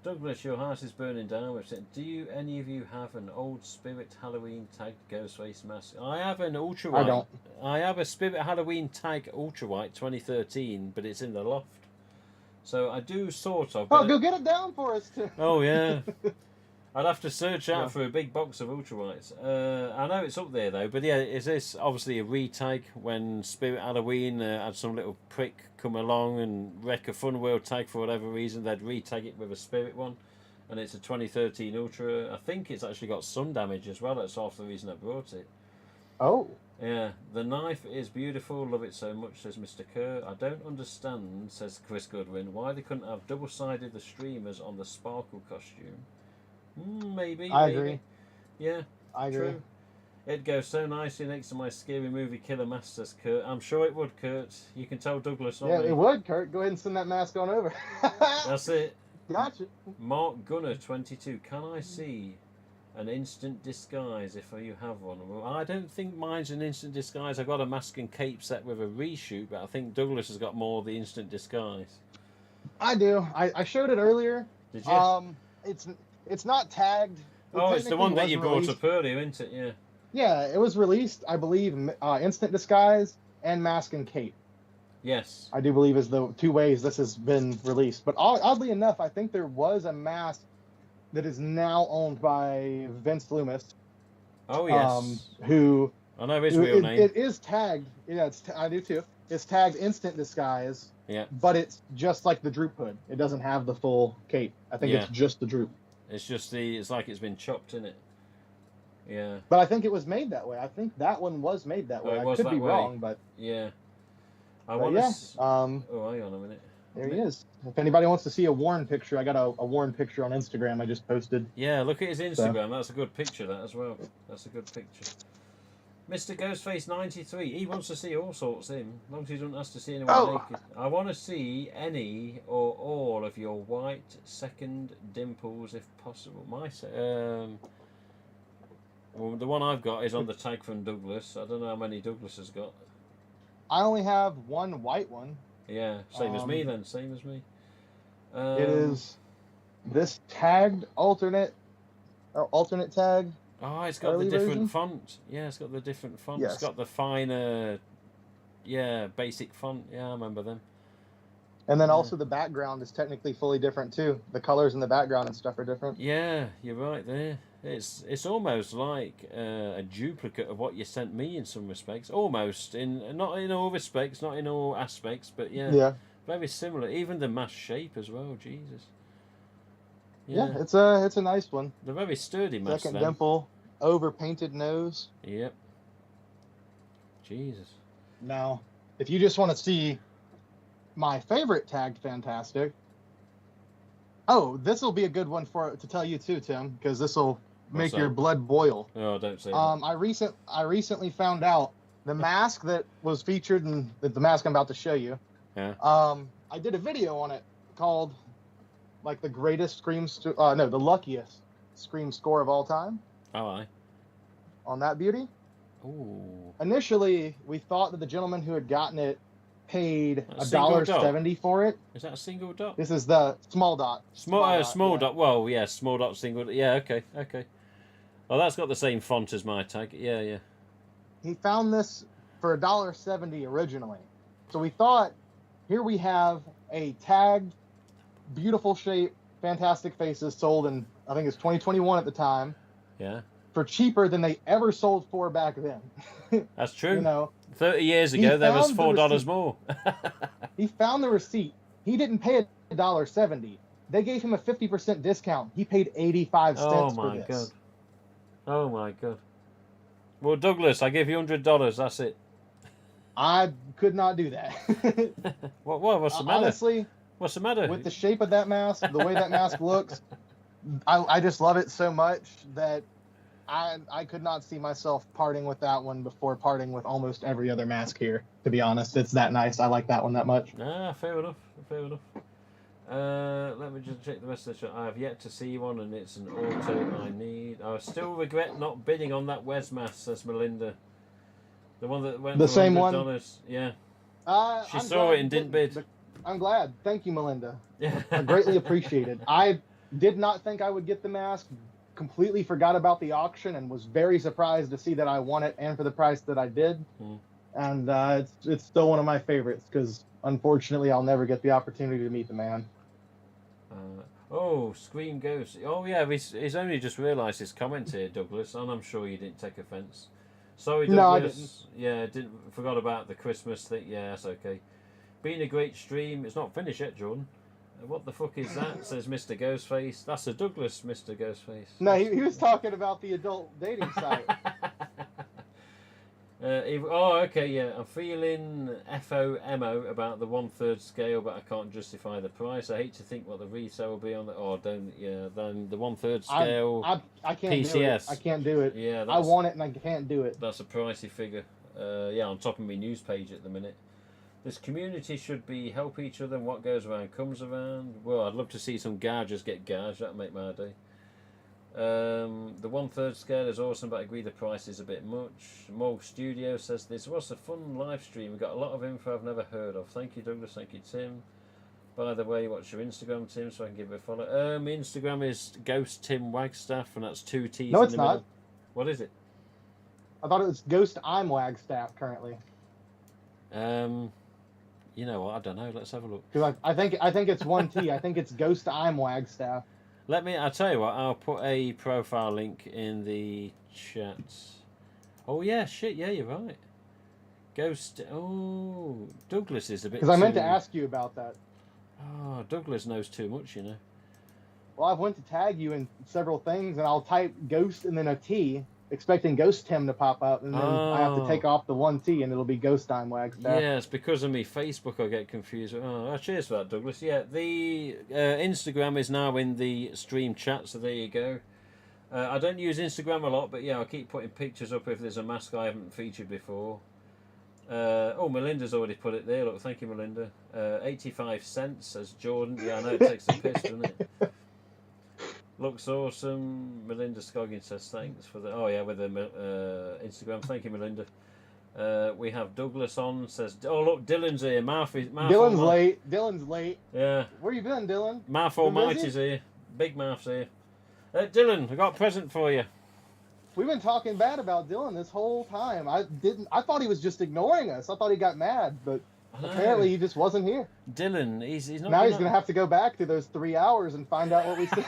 Douglas, your heart is burning down. We've said, any of you have an old Spirit Halloween tagged Ghostface mask? I have an ultra white. I don't. I have a Spirit Halloween tag ultra white 2013, but it's in the loft. So I do sort of. Oh, go get it down for us too. Oh yeah. I'd have to search out Yeah. for a big box of ultra whites. I know it's up there though, but yeah, is this obviously a retag when Spirit Halloween had some little prick come along and wreck a Fun World tag for whatever reason? They'd retag it with a Spirit one, and it's a 2013 Ultra. I think it's actually got sun damage as well. That's half the reason I brought it. Oh. Yeah, the knife is beautiful. Love it so much, says Mr. Kerr. I don't understand, says Chris Goodwin, why they couldn't have double-sided the streamers on the Sparkle costume. Maybe. I agree. Yeah, I agree. true. It'd go so nicely next to my scary movie Killer Mask, says Kurt. I'm sure it would, Kurt. You can tell Douglas, not Yeah, me. it would, Kurt. Go ahead and send that mask on over. That's it. Gotcha. Mark Gunner, 22. Can I see an instant disguise if you have one? Well, I don't think mine's an instant disguise. I got a mask and cape set with a reshoot, but I think Douglas has got more of the instant disguise. I do. I showed it earlier. Did you? It's not tagged. Oh, it's the one that technically you wasn't brought released. up earlier, isn't it? Yeah. Yeah, it was released, I believe, Instant Disguise and Mask and Cape. Yes. I do believe is the two ways this has been released. But oddly enough, I think there was a mask that is now owned by Vince Loomis. Oh, yes. Who I know his real name. It is tagged. Yeah, I do too. It's tagged Instant Disguise. Yeah. But it's just like the droop hood. It doesn't have the full cape. I think Yeah. it's just the droop. It's just it's like it's been chopped, isn't it? Yeah. But I think it was made that way. I think that one was made that way. it I was could that be way. wrong, but Yeah. I but want yeah. to. Oh, hang on a minute. there he is. If anybody wants to see a Warren picture, I got a Warren picture on Instagram I just posted. Yeah, look at his Instagram. That's a good picture, that as well. That's a good picture. Mr. Ghostface 93. He wants to see all sorts, him. As long as he doesn't ask to see anyone naked. I want to see any or all of your white second dimples, if possible. Well, the one I've got is on the tag from Douglas. I don't know how many Douglas has got. I only have one white one. Yeah, same as me then. Same as me. It is this tagged alternate tag. Oh, it's got early the different version? font. Yeah, it's got the different font. Yes. It's got the finer, basic font. Yeah, I remember them. And then also the background is technically fully different too. The colors in the background and stuff are different. Yeah, you're right there. It's almost like a duplicate of what you sent me in some respects. Almost, not in all respects, not in all aspects, but yeah, very similar. Even the mask shape as well. Jesus. Yeah, it's a nice one. They're very sturdy masks. Second dimple, over painted nose. Yep. Jesus. Now, if you just want to see my favorite tagged Fantastic, this will be a good one to tell you too, Tim, because this will make your blood boil. Oh, don't say that. I recently found out the mask that was featured in the mask I'm about to show you. Yeah. I did a video on it called like the greatest the luckiest Scream score of all time. Oh, aye. On that beauty. Ooh. Initially, we thought that the gentleman who had gotten it paid A single dot? $1.70 for it. Is that a single dot? This is the small dot. Small yeah. dot. Well, yeah, small dot, single dot. Yeah, okay. Oh, that's got the same font as my tag. Yeah. He found this for $1.70 originally. So we thought, here we have a tagged, beautiful shape, fantastic faces sold in, I think it's 2021 at the time. Yeah. For cheaper than they ever sold for back then. That's true. You know, 30 years ago, there was $4 more. He found the receipt. He didn't pay $1.70. They gave him a 50% discount. He paid 85 cents for this. God. Oh my God. Well, Douglas, I give you $100. That's it. I could not do that. What's the matter? Honestly, what's the matter? With the shape of that mask, the way that mask looks, I just love it so much that I could not see myself parting with that one before parting with almost every other mask here. To be honest, it's that nice. I like that one that much. Fair enough. Let me just check the rest of the shot. I have yet to see one, and it's an auto I need. I still regret not bidding on that Wes mask, says Melinda. The one that went the for same $100. one. Yeah. She saw it and didn't bid. I'm glad. Thank you, Melinda. Yeah. I greatly appreciate it. I did not think I would get the mask. Completely forgot about the auction and was very surprised to see that I won it and for the price that I did. And it's still one of my favorites because unfortunately I'll never get the opportunity to meet the man. Scream Ghost. Oh yeah, he's only just realised his comment here, Douglas, and I'm sure you didn't take offence. Sorry, Douglas. No, I didn't. Yeah, forgot about the Christmas thing. Yeah, that's okay. Been a great stream. It's not finished yet, Jordan. What the fuck is that? Says Mr. Ghostface. That's a Douglas, Mr. Ghostface. No, he was talking about the adult dating site. Okay, yeah. I'm feeling FOMO about the 1/3 scale, but I can't justify the price. I hate to think what the retail will be on the. Then the 1/3 scale. I can't PCS. do it. I can't do it. Yeah, I want it and I can't do it. That's a pricey figure. On top of my news page at the minute. This community should be help each other, and what goes around comes around. Well, I'd love to see some gougers get gouged. That'd make my day. The 1/3 scale is awesome, but I agree the price is a bit much. Morg Studio says this was a fun live stream. We got a lot of info I've never heard of. Thank you, Douglas. Thank you, Tim. By the way, what's your Instagram, Tim, so I can give it a follow? My Instagram is Ghost Tim Wagstaff, and that's 2 T's. No, in it's the not. middle. What is it? I thought it was Ghost I'm Wagstaff currently. You know what? I don't know. Let's have a look. Because I think it's 1 T. I think it's Ghost I'm Wagstaff. I'll tell you what, I'll put a profile link in the chat. Oh yeah, shit, yeah, you're right. Douglas is a bit Because I meant to ask you about that. Oh, Douglas knows too much, you know. Well, I've went to tag you in several things, and I'll type Ghost and then a T, expecting Ghost Tim to pop up, and then I have to take off the 1 T, and it'll be Ghost Time Wagstaff. Yeah, it's because of me Facebook I get confused. Cheers for that, Douglas. Yeah, the Instagram is now in the stream chat, so there you go. I don't use Instagram a lot, but yeah, I'll keep putting pictures up if there's a mask I haven't featured before. Melinda's already put it there. Look, thank you, Melinda. 85 cents, says Jordan. Yeah, I know it takes a piss, doesn't it? Looks awesome. Melinda Scoggins says thanks for the. Oh yeah, with the Instagram. Thank you, Melinda. We have Douglas on. Says, oh look, Dylan's here. Dylan's late. Dylan's late. Yeah. Where you been, Dylan? Marth Almighty's here. Big Marth's here. Dylan, I got a present for you. We've been talking bad about Dylan this whole time. I thought he was just ignoring us. I thought he got mad, but apparently he just wasn't here. Dylan, he's not. Now he's gonna have to go back to those 3 hours and find out what we said.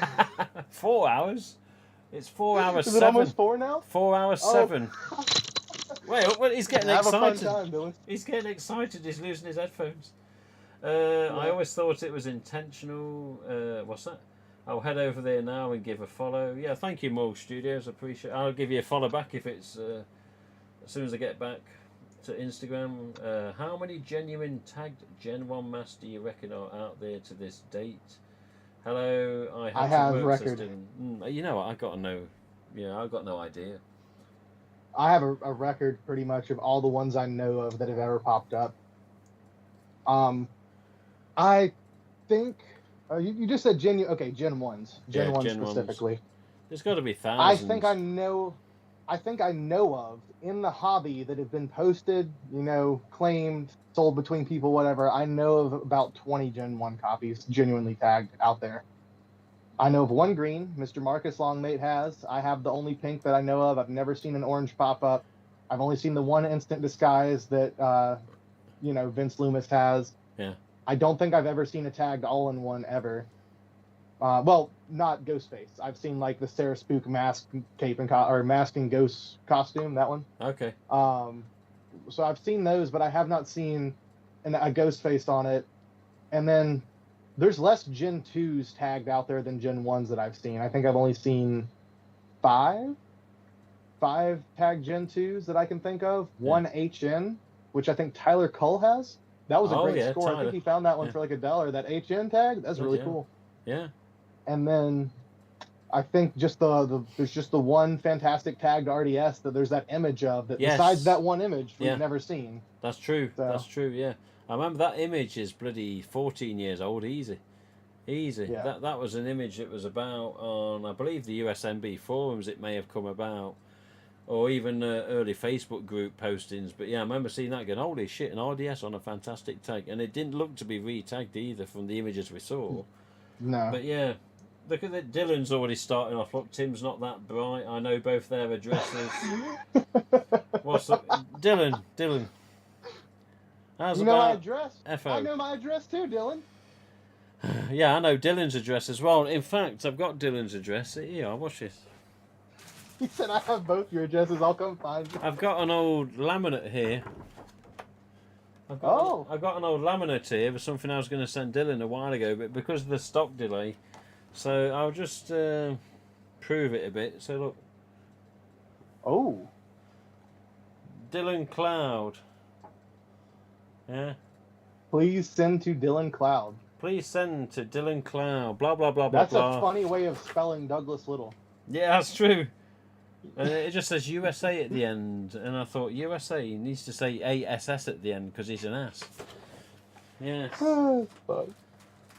4 hours. It's 4 hours. Is it almost 4 now? 4 hours 7. Wait, he's getting excited. Have a fun time, Dylan. He's getting excited. He's losing his headphones. I always thought it was intentional. What's that? I'll head over there now and give a follow. Yeah, thank you, Morg Studios. Appreciate it. I'll give you a follow back if it's as soon as I get back to Instagram. How many genuine tagged Gen 1 masks do you reckon are out there to this date? Hello, I have a record. You know what? I got to know. Yeah, I've got no idea. I have a record pretty much of all the ones I know of that have ever popped up. I think you just said Gen 1s. Gen 1 specifically. There's got to be thousands. I think I know. I think I know of in the hobby that have been posted, claimed, sold between people, whatever. I know of about 20 Gen 1 copies genuinely tagged out there. I know of one green, Mr. Marcus Longmate has. I have the only pink that I know of. I've never seen an orange pop up. I've only seen the one instant disguise that, Vince Loomis has. Yeah. I don't think I've ever seen a tagged all-in-one ever. Well, not Ghostface. I've seen like the Sarah Spook mask cape or mask and ghost costume. That one. Okay. So I've seen those, but I have not seen a Ghostface on it. And then there's less Gen 2s tagged out there than Gen 1s that I've seen. I think I've only seen five tagged Gen 2s that I can think of. One HN, which I think Tyler Cull has. That was a great score. Tyler. I think he found that one for like $1. That HN tag, that's really cool. Yeah. And then I think just there's just the one fantastic tagged RDS that there's that image of that. Yes. Besides that one image, we've never seen. That's true. So. That's true. Yeah, I remember that image is bloody 14 years old. Easy. Yeah. That was an image that was about on, I believe, the USMB forums. It may have come about, or even early Facebook group postings. But yeah, I remember seeing that going, holy shit, an RDS on a fantastic tag, and it didn't look to be re-tagged either from the images we saw. No. But yeah. Look at it. Dylan's already starting off. Look, Tim's not that bright. I know both their addresses. What's up? Dylan. How's my address? FO? I know my address too, Dylan. Yeah, I know Dylan's address as well. In fact, I've got Dylan's address. Here, watch this. He said, I have both your addresses. I'll come find you. I've got an old laminate here. I've got an old laminate here for something I was going to send Dylan a while ago, but because of the stock delay, so I'll just prove it a bit. So look. Oh. Dylan Cloud. Yeah. Please send to Dylan Cloud. Please send to Dylan Cloud. Blah blah blah blah. That's blah. a funny way of spelling Douglas Little. Yeah, that's true. And it just says USA at the end, and I thought USA needs to say ASS at the end because he's an ass. Yes.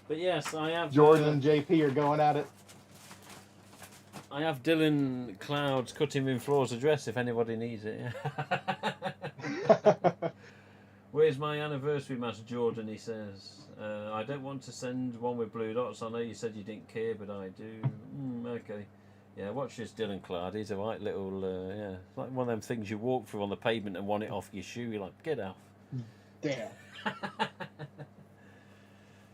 But yes, I have. Jordan and JP are going at it. I have Dylan Cloud's Cutting Room Floors address if anybody needs it. Where's my anniversary mask, Jordan? He says. I don't want to send one with blue dots. I know you said you didn't care, but I do. Okay. Yeah, watch this Dylan Cloud. He's a right little, it's like one of them things you walk through on the pavement and want it off your shoe. You're like, get off. Damn.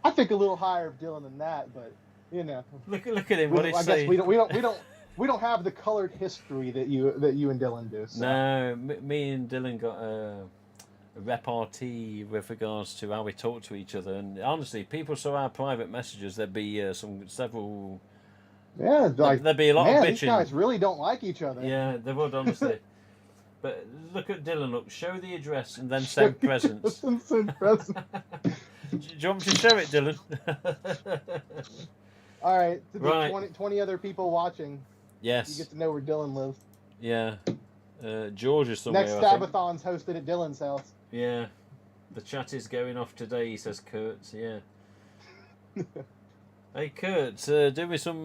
I think a little higher of Dylan than that, but Look at him. What he's saying. I guess we don't have the colored history that you and Dylan do. So. No, me and Dylan got a repartee with regards to how we talk to each other, and honestly, people saw our private messages. There'd be several. Yeah, like there'd be a lot of bitching. These guys really don't like each other. Yeah, they would honestly. But look at Dylan. Look, show the address and then send presents. Send presents. Do you want me to show it, Dylan? All right, to the Right. 20 other people watching. Yes. You get to know where Dylan lives. Yeah. George is somewhere. Next I think. Stabathon's hosted at Dylan's house. Yeah. The chat is going off today, says Kurt. Yeah. Hey, Kurt, do me some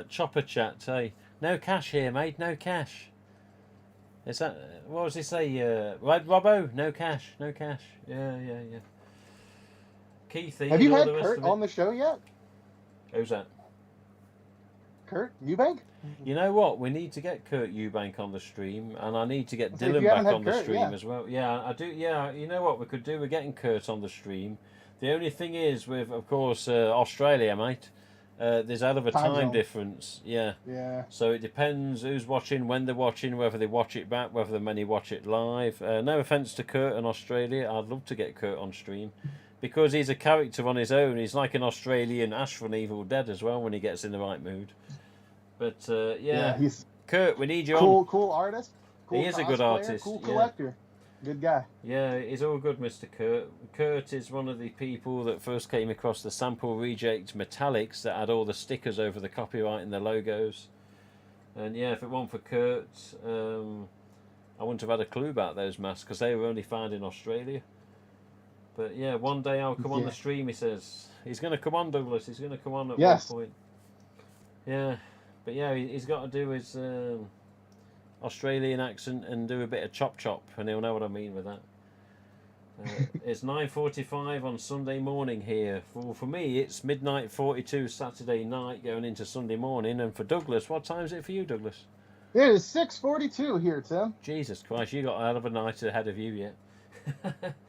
chopper chat. Hey, no cash here, mate. No cash. Is that what does he say? Right, Robbo? No cash. No cash. Yeah. Keithy. Have you and all had the rest Kurt of it. on the show yet? Who's that? Kurt Eubank? You know what? We need to get Kurt Eubank on the stream, and I need to get So if Dylan you haven't back had on the Kurt, stream yeah. as well. Yeah, I do. Yeah, you know what we could do? We're getting Kurt on the stream. The only thing is, with of course Australia, mate. There's a hell of a Time time zone. difference. Yeah. Yeah. So it depends who's watching, when they're watching, whether they watch it back, whether many watch it live. No offence to Kurt in Australia, I'd love to get Kurt on stream. Because he's a character on his own. He's like an Australian Ash from Evil Dead as well when he gets in the right mood. But yeah, he's Kurt, we need you on. cool artist. Cool He is a good cosplayer, artist, Cool yeah. collector. Good guy. Yeah, he's all good, Mr. Kurt. Kurt is one of the people that first came across the sample reject metallics that had all the stickers over the copyright and the logos. And yeah, if it weren't for Kurt, I wouldn't have had a clue about those masks because they were only found in Australia. But yeah, one day I'll come on the stream, he says. He's going to come on, Douglas. He's going to come on at one point. Yeah. But yeah, he's got to do his Australian accent and do a bit of chop chop, and he'll know what I mean with that. It's 9:45 on Sunday morning here. For me, it's midnight 42 Saturday night going into Sunday morning. And for Douglas, what time is it for you, Douglas? It is 6:42 here, Tim. Jesus Christ, you got a hell of a night ahead of you yet.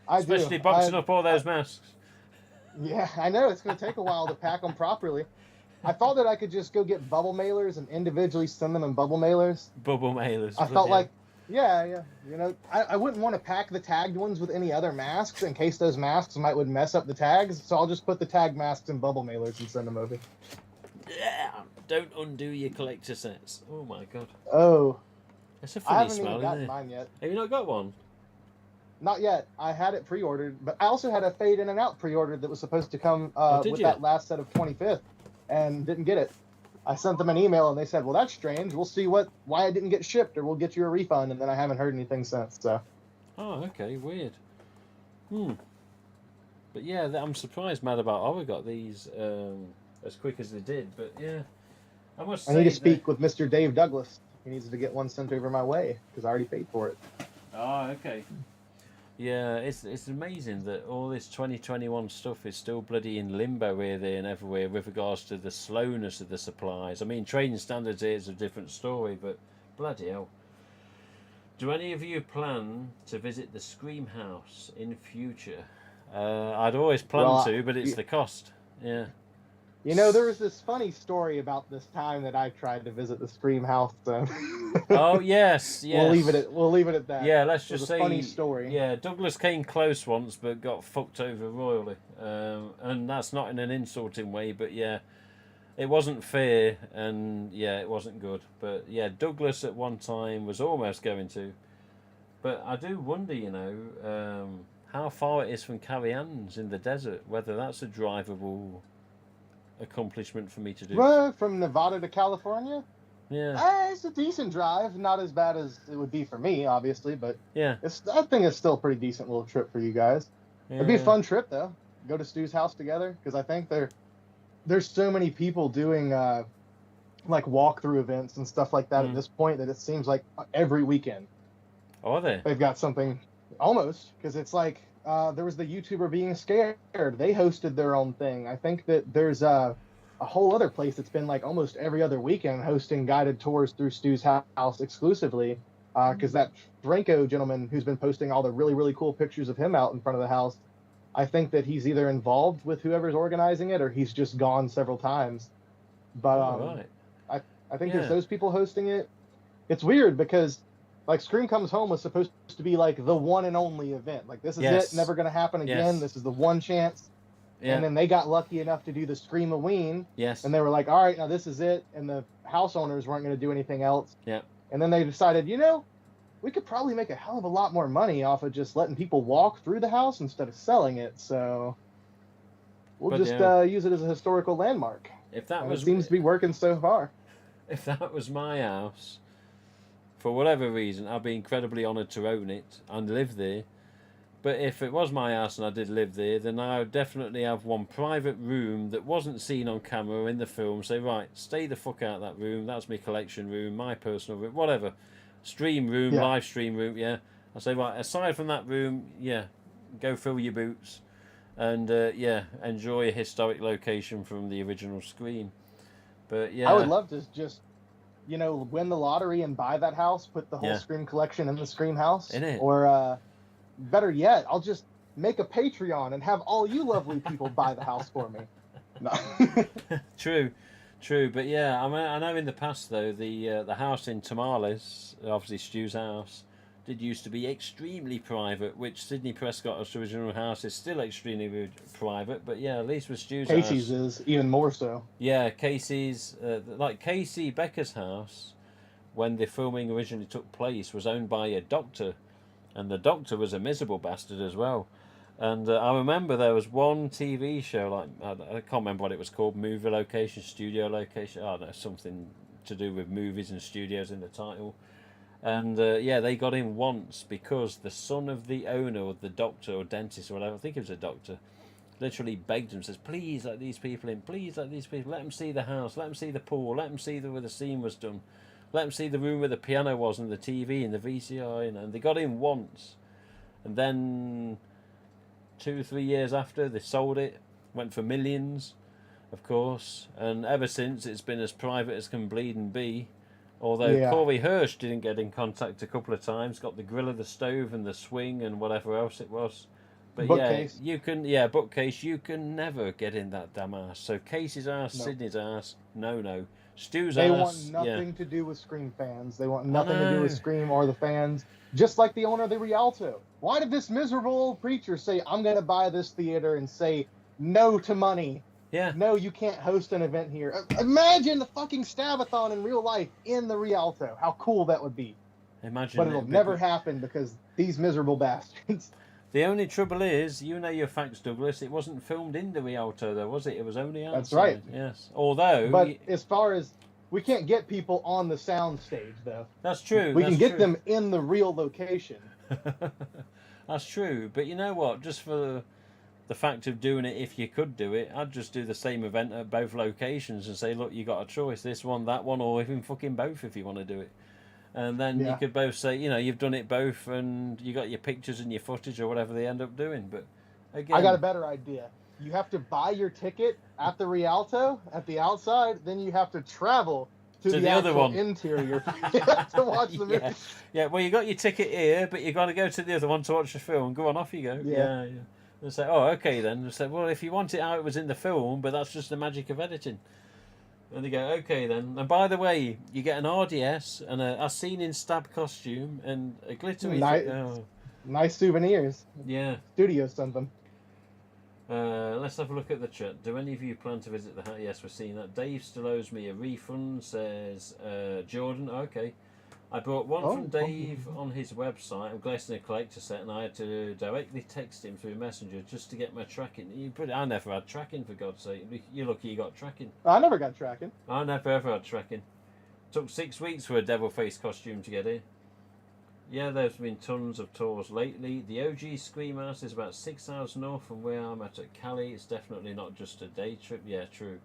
I Especially do. boxing up all those masks. Yeah, I know. It's going to take a while to pack them properly. I thought that I could just go get bubble mailers and individually send them in bubble mailers. Bubble mailers. I felt like, yeah. You know, I wouldn't want to pack the tagged ones with any other masks in case those masks would mess up the tags. So I'll just put the tag masks in bubble mailers and send them over. Yeah, don't undo your collector sets. Oh my god. Oh. That's a I funny haven't smell, even isn't gotten it? mine yet. Have you not got one? Not yet. I had it pre-ordered, but I also had a Fade In and Out pre-ordered that was supposed to come with you? that last set of 25th, and didn't get it. I sent them an email and they said, "Well, that's strange. We'll see why it didn't get shipped, or we'll get you a refund." And then I haven't heard anything since. So. Oh, okay, weird. But yeah, I'm surprised Mad About Horror got these as quick as they did. But yeah, I must say. I need to speak with Mr. Dave Douglas. He needs to get one sent over my way because I already paid for it. Oh, okay. Yeah, it's amazing that all this 2021 stuff is still bloody in limbo here, there, and everywhere with regards to the slowness of the supplies. I mean, trading standards here is a different story, but bloody hell. Do any of you plan to visit the Scream House in future? I'd always planned to, but it's the cost. Yeah. You know, there was this funny story about this time that I tried to visit the Scream House. Oh yes. We'll leave it at that. Yeah, let's just say funny story. Yeah, Douglas came close once, but got fucked over royally, and that's not in an insulting way, but yeah, it wasn't fair, and yeah, it wasn't good. But yeah, Douglas at one time was almost going to, but I do wonder, you know, how far it is from Carrie Ann's in the desert, whether that's a drivable accomplishment for me to do. Right, from Nevada to California? Yeah. It's a decent drive. Not as bad as it would be for me, obviously, but yeah, I think it's still a pretty decent little trip for you guys. Yeah. It'd be a fun trip, though. Go to Stu's house together, because I think there's so many people doing like walkthrough events and stuff like that at this point that it seems like every weekend. Oh, are they? They've got something, almost, because it's like there was the YouTuber Being Scared. They hosted their own thing. I think that there's a whole other place that's been like almost every other weekend hosting guided tours through Stu's house exclusively, because that Franco gentleman who's been posting all the really, really cool pictures of him out in front of the house, I think that he's either involved with whoever's organizing it or he's just gone several times. But I think there's those people hosting it. It's weird because like Scream Comes Home was supposed to be like the one and only event. Like this is it, never going to happen again. Yes. This is the one chance. Yeah. And then they got lucky enough to do the Scream-a-ween. Yes. And they were like, all right, now this is it. And the house owners weren't going to do anything else. Yeah. And then they decided, you know, we could probably make a hell of a lot more money off of just letting people walk through the house instead of selling it. So we'll use it as a historical landmark. If that it seems to be working so far. If that was my house, for whatever reason, I'd be incredibly honoured to own it and live there. But if it was my house and I did live there, then I would definitely have one private room that wasn't seen on camera or in the film. Say, right, stay the fuck out of that room. That's my collection room, my personal room, whatever. Stream room, live stream room, yeah. I say, right, aside from that room, yeah, go fill your boots. And, enjoy a historic location from the original Scream. But, yeah. I would love to just, you know, win the lottery and buy that house, put the whole Scream collection in the Scream house. In it. Or, better yet, I'll just make a Patreon and have all you lovely people buy the house for me. No. True. But yeah, I mean, I know in the past though the house in Tamales, obviously Stu's house, did used to be extremely private. Which Sidney Prescott's original house is still extremely private. But yeah, at least with Stu's Casey's house, is even more so. Yeah, Casey's like Casey Becker's house, when the filming originally took place, was owned by a doctor. And the doctor was a miserable bastard as well. And I remember there was one TV show, like, I can't remember what it was called, movie location, studio location, I don't know, something to do with movies and studios in the title. And they got in once because the son of the owner or the doctor or dentist or whatever, I think it was a doctor, literally begged him, says, please let these people in, please let these people, let them see the house, let them see the pool, let them see where the scene was done. let them see the room where the piano was and the TV and the VCR, you know, and they got in once. And then 2-3 years after, they sold it, went for millions, of course. And ever since, it's been as private as can bleed and be. Although Yeah. Corey Hirsch didn't get in contact a couple of times, got the grill of the stove and the swing and whatever else it was. But Bookcase. yeah, bookcase, you can never get in that damn ass. So Casey's ass, No. Sydney's ass, no. Stu's They ass, want nothing to do with Scream fans. They want nothing to do with Scream or the fans. Just like the owner of the Rialto. Why did this miserable old preacher say, I'm going to buy this theater and say no to money? Yeah. No, you can't host an event here. Imagine the fucking Stabathon in real life in the Rialto. How cool that would be. Imagine. But it'll never happen because these miserable bastards. The only trouble is, you know your facts, Douglas, it wasn't filmed in the Rialto, though, was it? It was only outside. That's right. Yes. Although... But as far as... We can't get people on the sound stage, though. That's true. We can get them in the real location. That's true. But you know what? Just for the fact of doing it, if you could do it, I'd just do the same event at both locations and say, look, you got a choice, this one, that one, or even fucking both if you want to do it. And then you could both say, you know, you've done it both and you got your pictures and your footage or whatever they end up doing. But again... I got a better idea. You have to buy your ticket at the Rialto, at the outside, then you have to travel to the other one. Interior to watch the movie. Yeah, well, you got your ticket here, but you got to go to the other one to watch the film. Go on, off you go. Yeah. They say, oh, okay then. They say, well, if you want it how it was in the film, but that's just the magic of editing. And they go, okay then. And by the way, you get an RDS and a Seen in Stab costume and a glittery... Nice souvenirs. Yeah. Studio something. Let's have a look at the chat. Do any of you plan to visit the house? Yes, we're seeing that. Dave still owes me a refund, says Jordan. Okay. I bought one from Dave on his website. I'm guessing a collector set, and I had to directly text him through Messenger just to get my tracking. I never had tracking, for God's sake. You're lucky you got tracking. I never got tracking. I never ever had tracking. Took 6 weeks for a devil face costume to get here. Yeah, there's been tons of tours lately. The OG Scream House is about 6 hours north from where I'm at Cali. It's definitely not just a day trip. Yeah, true.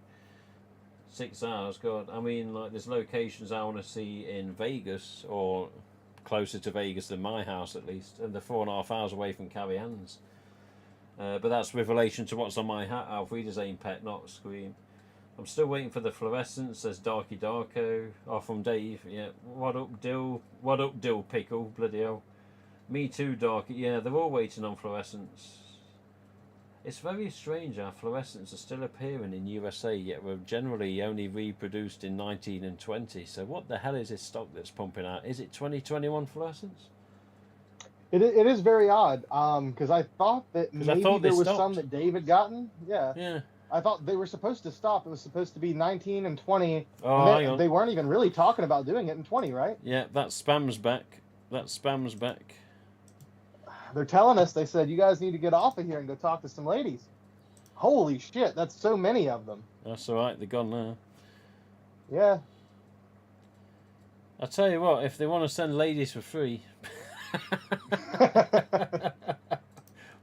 6 hours, God. I mean, like, there's locations I want to see in Vegas, or closer to Vegas than my house at least, and they're 4.5 hours away from Carrie Ann's. But that's with relation to what's on my hat, Auf Wiedersehen Pet, not Scream. I'm still waiting for the fluorescence, says Darky Darko. Oh, from Dave, yeah. What up, Dill? What up, Dill Pickle? Bloody hell. Me too, Darky. Yeah, they're all waiting on fluorescence. It's very strange how fluorescents are still appearing in USA, yet we're generally only reproduced in 19 and 20. So what the hell is this stock that's pumping out? Is it 2021 fluorescence? It is very odd, because I thought that maybe there was stopped. some that Dave had gotten. Yeah. I thought they were supposed to stop. It was supposed to be 19 and 20. Oh, and hang on. They weren't even really talking about doing it in 20, right? Yeah, that spam's back. They're telling us, they said, you guys need to get off of here and go talk to some ladies. Holy shit, that's so many of them. That's alright, they're gone now. Yeah. I tell you what, if they want to send ladies for free...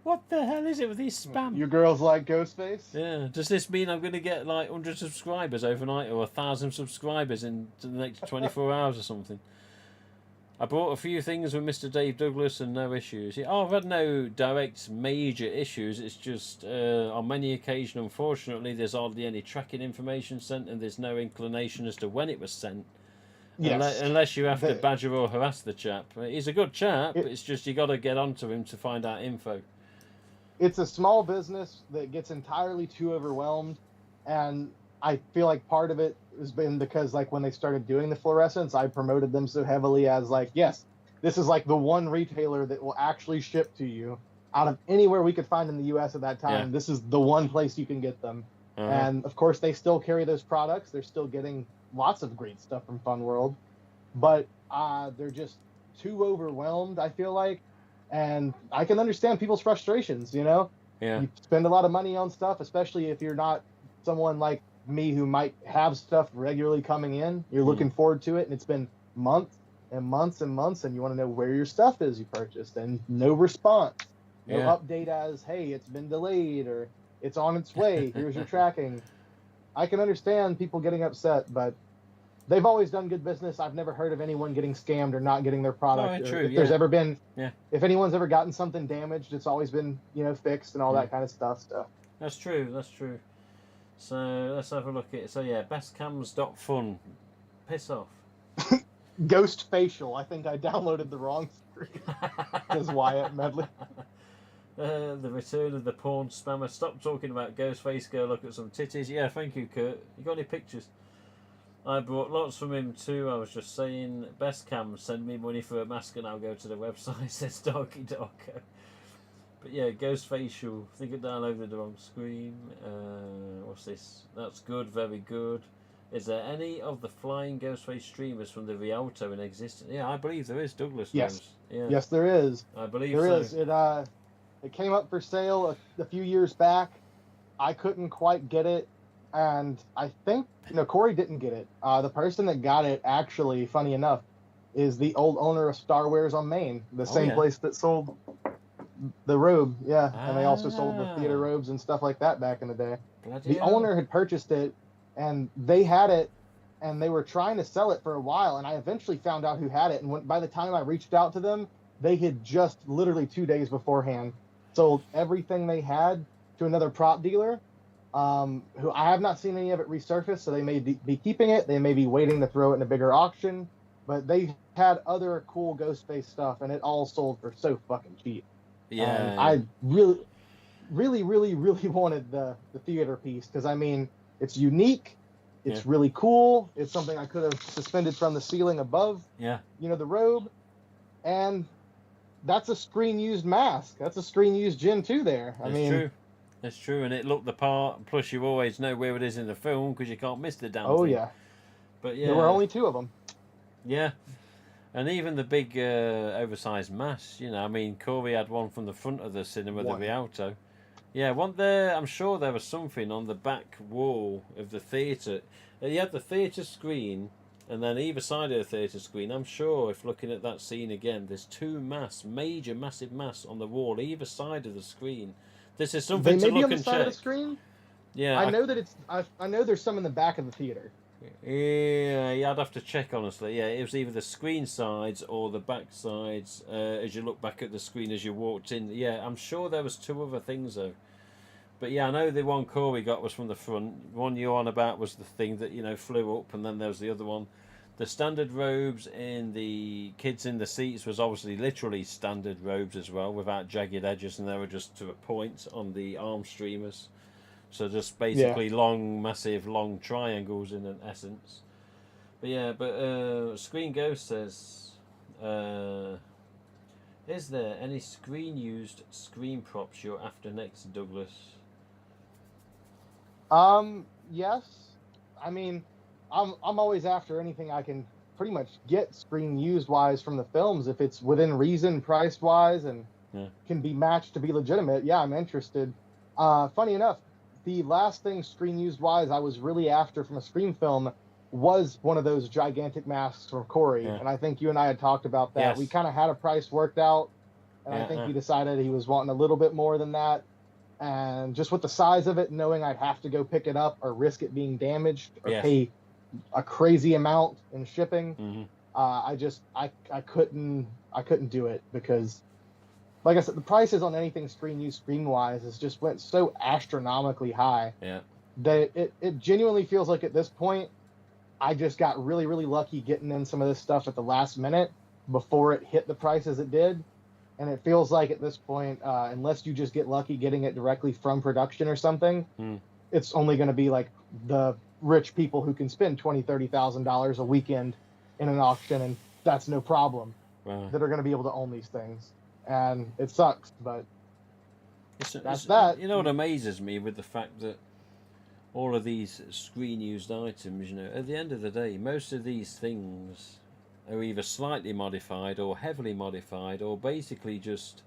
What the hell is it with these spam? You girls like Ghostface? Yeah. Does this mean I'm going to get like 100 subscribers overnight or 1,000 subscribers in the next 24 hours or something? I bought a few things with Mr. Dave Douglas and no issues. Yeah, I've had no direct major issues. It's just on many occasions, unfortunately, there's hardly any tracking information sent and there's no inclination as to when it was sent. Yes. Unless you have to badger or harass the chap. He's a good chap, but it's just you got to get onto him to find out info. It's a small business that gets entirely too overwhelmed, and I feel like part of it has been because, like, when they started doing the fluorescents, I promoted them so heavily as, like, yes, this is like the one retailer that will actually ship to you out of anywhere we could find in the U.S. at that time. Yeah. This is the one place you can get them. And of course, they still carry those products. They're still getting lots of great stuff from Fun World, but they're just too overwhelmed, I feel like. And I can understand people's frustrations, you know? Yeah. You spend a lot of money on stuff, especially if you're not someone like me who might have stuff regularly coming in. You're looking forward to it, and it's been months and months and months, and you want to know where your stuff is you purchased, and no response. No update as, hey, it's been delayed, or it's on its way. Here's your tracking. I can understand people getting upset, but they've always done good business. I've never heard of anyone getting scammed or not getting their product. No, Or true, if there's yeah. ever been, Yeah. if anyone's ever gotten something damaged, it's always been, fixed and all that kind of stuff. So That's true. That's true. So let's have a look at it. So yeah, bestcams.fun. Piss off. Ghost Facial. I think I downloaded the wrong screen. Says Wyatt Medley. The return of the porn spammer. Stop talking about Ghostface. Go look at some titties. Yeah, thank you, Kurt. You got any pictures? I brought lots from him too. I was just saying, best cam, send me money for a mask and I'll go to the website. Says Darky Darko. But yeah, Ghost Facial. I think I downloaded the wrong screen. What's this? That's good, very good. Is there any of the flying Ghostface streamers from the Rialto in existence? Yeah, I believe there is. Douglas knows. Yeah. Yes, there is. I believe There so. is. It came up for sale a few years back. I couldn't quite get it, and I think Corey didn't get it. The person that got it, actually, funny enough, is the old owner of Star Wares on Main, the same place that sold the robe. Yeah, and they also sold the theater robes and stuff like that back in the day. Bloody The hell. owner had purchased it, and they had it, and they were trying to sell it for a while, and I eventually found out who had it, and by the time I reached out to them, they had just literally 2 days beforehand sold everything they had to another prop dealer, who I have not seen any of it resurface, so they may be keeping it, they may be waiting to throw it in a bigger auction, but they had other cool Ghostface stuff, and it all sold for so fucking cheap. Yeah. And I really, really, really, really wanted the theater piece, because I mean, it's unique, it's really cool, it's something I could have suspended from the ceiling above, the robe, and that's a screen used mask. That's a screen used Gen 2 there. True. It's true, and it looked the part. Plus, you always know where it is in the film because you can't miss the damn thing. Oh yeah. But yeah, there were only 2 of them. Yeah, and even the big oversized masks. Corey had one from the front of the cinema, the Rialto. Yeah, one there. I'm sure there was something on the back wall of the theatre. He had the theatre screen. And then either side of the theatre screen, I'm sure if looking at that scene again, there's 2 masks, major, massive masks on the wall, either side of the screen. This is something to look and check. They may be on the side of the screen? Yeah. I know that I know there's some in the back of the theatre. Yeah, I'd have to check, honestly. Yeah, it was either the screen sides or the back sides as you look back at the screen as you walked in. Yeah, I'm sure there was 2 other things, though. But yeah, I know the one Corey got was from the front. One you're on about was the thing that, flew up, and then there was the other one. The standard robes in the kids in the seats was obviously literally standard robes as well, without jagged edges, and they were just to a point on the arm streamers. So just basically long, massive, long triangles in an essence. But yeah, Screen Ghost says, is there any screen-used screen props you're after next, Douglas? Yes. I mean, I'm always after anything I can pretty much get screen used wise from the films if it's within reason price wise and can be matched to be legitimate. Yeah, I'm interested. Funny enough, the last thing screen used wise I was really after from a Scream film was one of those gigantic masks from Corey, and I think you and I had talked about that. Yes. We kind of had a price worked out, and I think he decided he was wanting a little bit more than that. And just with the size of it, knowing I'd have to go pick it up or risk it being damaged or pay a crazy amount in shipping, I couldn't do it because, like I said, the prices on anything screen wise has just went so astronomically high that it genuinely feels like at this point I just got really, really lucky getting in some of this stuff at the last minute before it hit the prices it did. And it feels like at this point, unless you just get lucky getting it directly from production or something, it's only going to be like the rich people who can spend $20,000, $30,000 a weekend in an auction, and that's no problem, that are going to be able to own these things. And it sucks, but that's that. You know what amazes me with the fact that all of these screen-used items, at the end of the day, most of these things are either slightly modified or heavily modified or basically just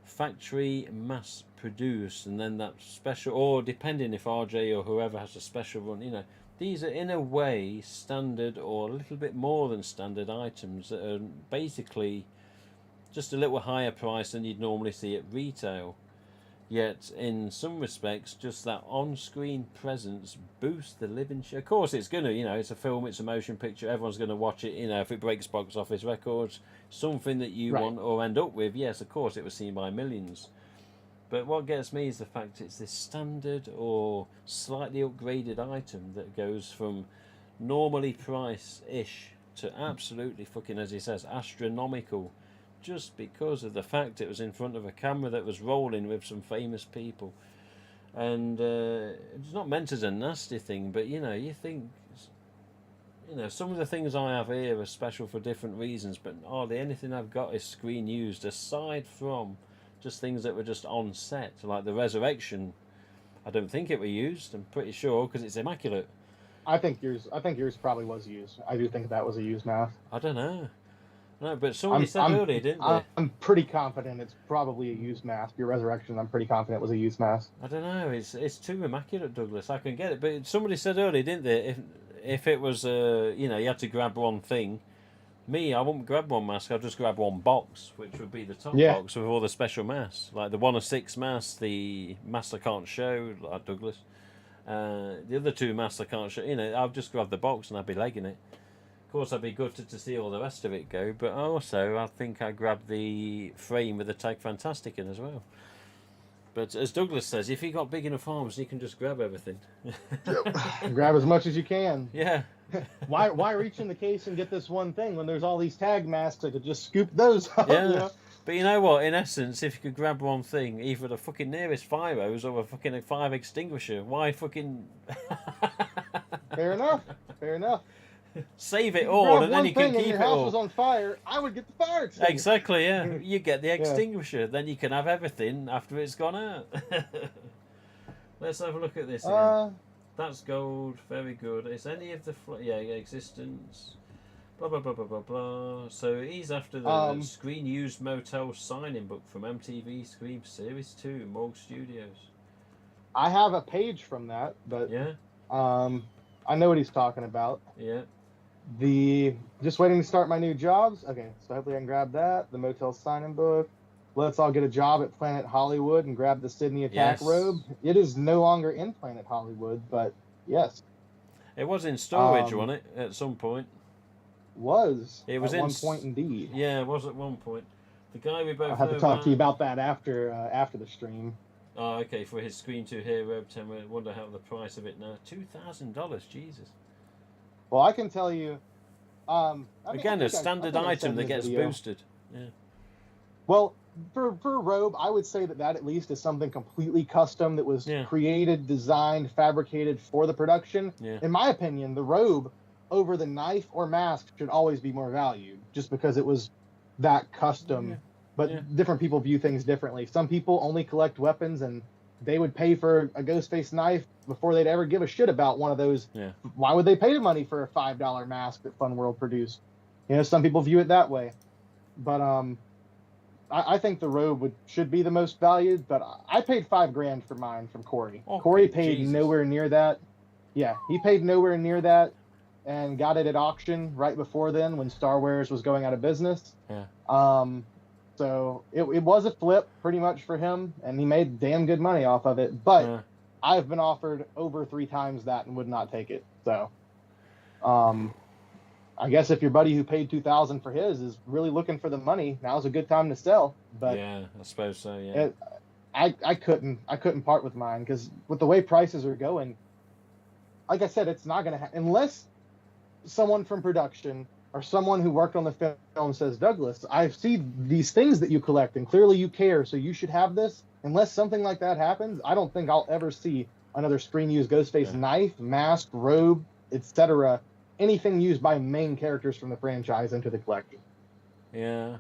factory mass produced, and then that special, or depending if RJ or whoever has a special run, these are in a way standard or a little bit more than standard items that are basically just a little higher price than you'd normally see at retail. Yet, in some respects, just that on-screen presence boosts the living shit. Of course, it's gonna, it's a film, it's a motion picture. Everyone's gonna watch it. If it breaks box office records, something that you want or end up with. Yes, of course, it was seen by millions. But what gets me is the fact it's this standard or slightly upgraded item that goes from normally price-ish to absolutely fucking, as he says, astronomical, just because of the fact it was in front of a camera that was rolling with some famous people. And it's not meant as a nasty thing, but you think, some of the things I have here are special for different reasons, but hardly anything I've got is screen used, aside from just things that were just on set, like the Resurrection. I don't think it were used. I'm pretty sure because it's immaculate. I think yours probably was used. I do think that was a used mask. I don't know. No, but somebody said earlier, didn't they? I'm pretty confident it's probably a used mask. Your Resurrection, I'm pretty confident was a used mask. I don't know. It's too immaculate, Douglas. I can get it, but somebody said earlier, didn't they? If it was you had to grab one thing. Me, I wouldn't grab one mask. I'd just grab one box, which would be the top box with all the special masks, like the 1 of 6 masks, the mask I can't show, like Douglas. The other 2 masks I can't show. I'd just grab the box and I'd be legging it. Of course, I'd be gutted to see all the rest of it go, but also I think I'd grab the frame with the tag Fantastic in as well. But as Douglas says, if you got big enough arms, you can just grab everything. Grab as much as you can. Yeah. Why reach in the case and get this one thing when there's all these tag masks? I could just scoop those up. Yeah. But you know what? In essence, if you could grab one thing, either the fucking nearest fire hose or a fucking fire extinguisher, why fucking... Fair enough. Save it all, and then you can keep your it house all. was on fire, I would get the fire extinguisher. Exactly, yeah. You get the extinguisher, then you can have everything after it's gone out. Let's have a look at this again. That's gold, very good. Is any of the... existence... Blah, blah, blah, blah, blah, blah. So he's after the Screen Used Motel signing book from MTV Scream Series 2, Morgue Studios. I have a page from that, but... Yeah? I know what he's talking about. Yeah. Just waiting to start my new jobs. Okay, so hopefully I can grab that. The motel signing book. Let's all get a job at Planet Hollywood and grab the Sydney Attack robe. It is no longer in Planet Hollywood, but yes. It was in storage, wasn't it, at some point? It was at one point indeed. Yeah, it was at one point. The guy we both I'll have to talk to you about that after the stream. Oh, okay, for his Screen 2 Hero robe, I wonder how the price of it now. $2,000, Jesus. Well, I can tell you... Again, a standard item that gets boosted. Yeah. Well, for a robe, I would say that at least is something completely custom that was created, designed, fabricated for the production. Yeah. In my opinion, the robe over the knife or mask should always be more valued, just because it was that custom. Yeah. But different people view things differently. Some people only collect weapons, and they would pay for a Ghostface knife before they'd ever give a shit about one of those. Yeah. Why would they pay the money for a $5 mask that Fun World produced? Some people view it that way. But I think the robe should be the most valued. But I paid $5,000 for mine from Corey. Oh, Corey paid nowhere near that. Yeah, he paid nowhere near that, and got it at auction right before then when Star Wars was going out of business. Yeah. So it was a flip pretty much for him, and he made damn good money off of it. But I've been offered over 3 times that and would not take it. So I guess if your buddy who paid $2,000 for his is really looking for the money, now's a good time to sell. But yeah, I suppose so. Yeah. I couldn't part with mine, because with the way prices are going, like I said, it's not going to happen unless someone from production or someone who worked on the film says, Douglas, I see these things that you collect, and clearly you care, so you should have this. Unless something like that happens, I don't think I'll ever see another screen-used Ghostface knife, mask, robe, etc., anything used by main characters from the franchise into the collection. Yeah.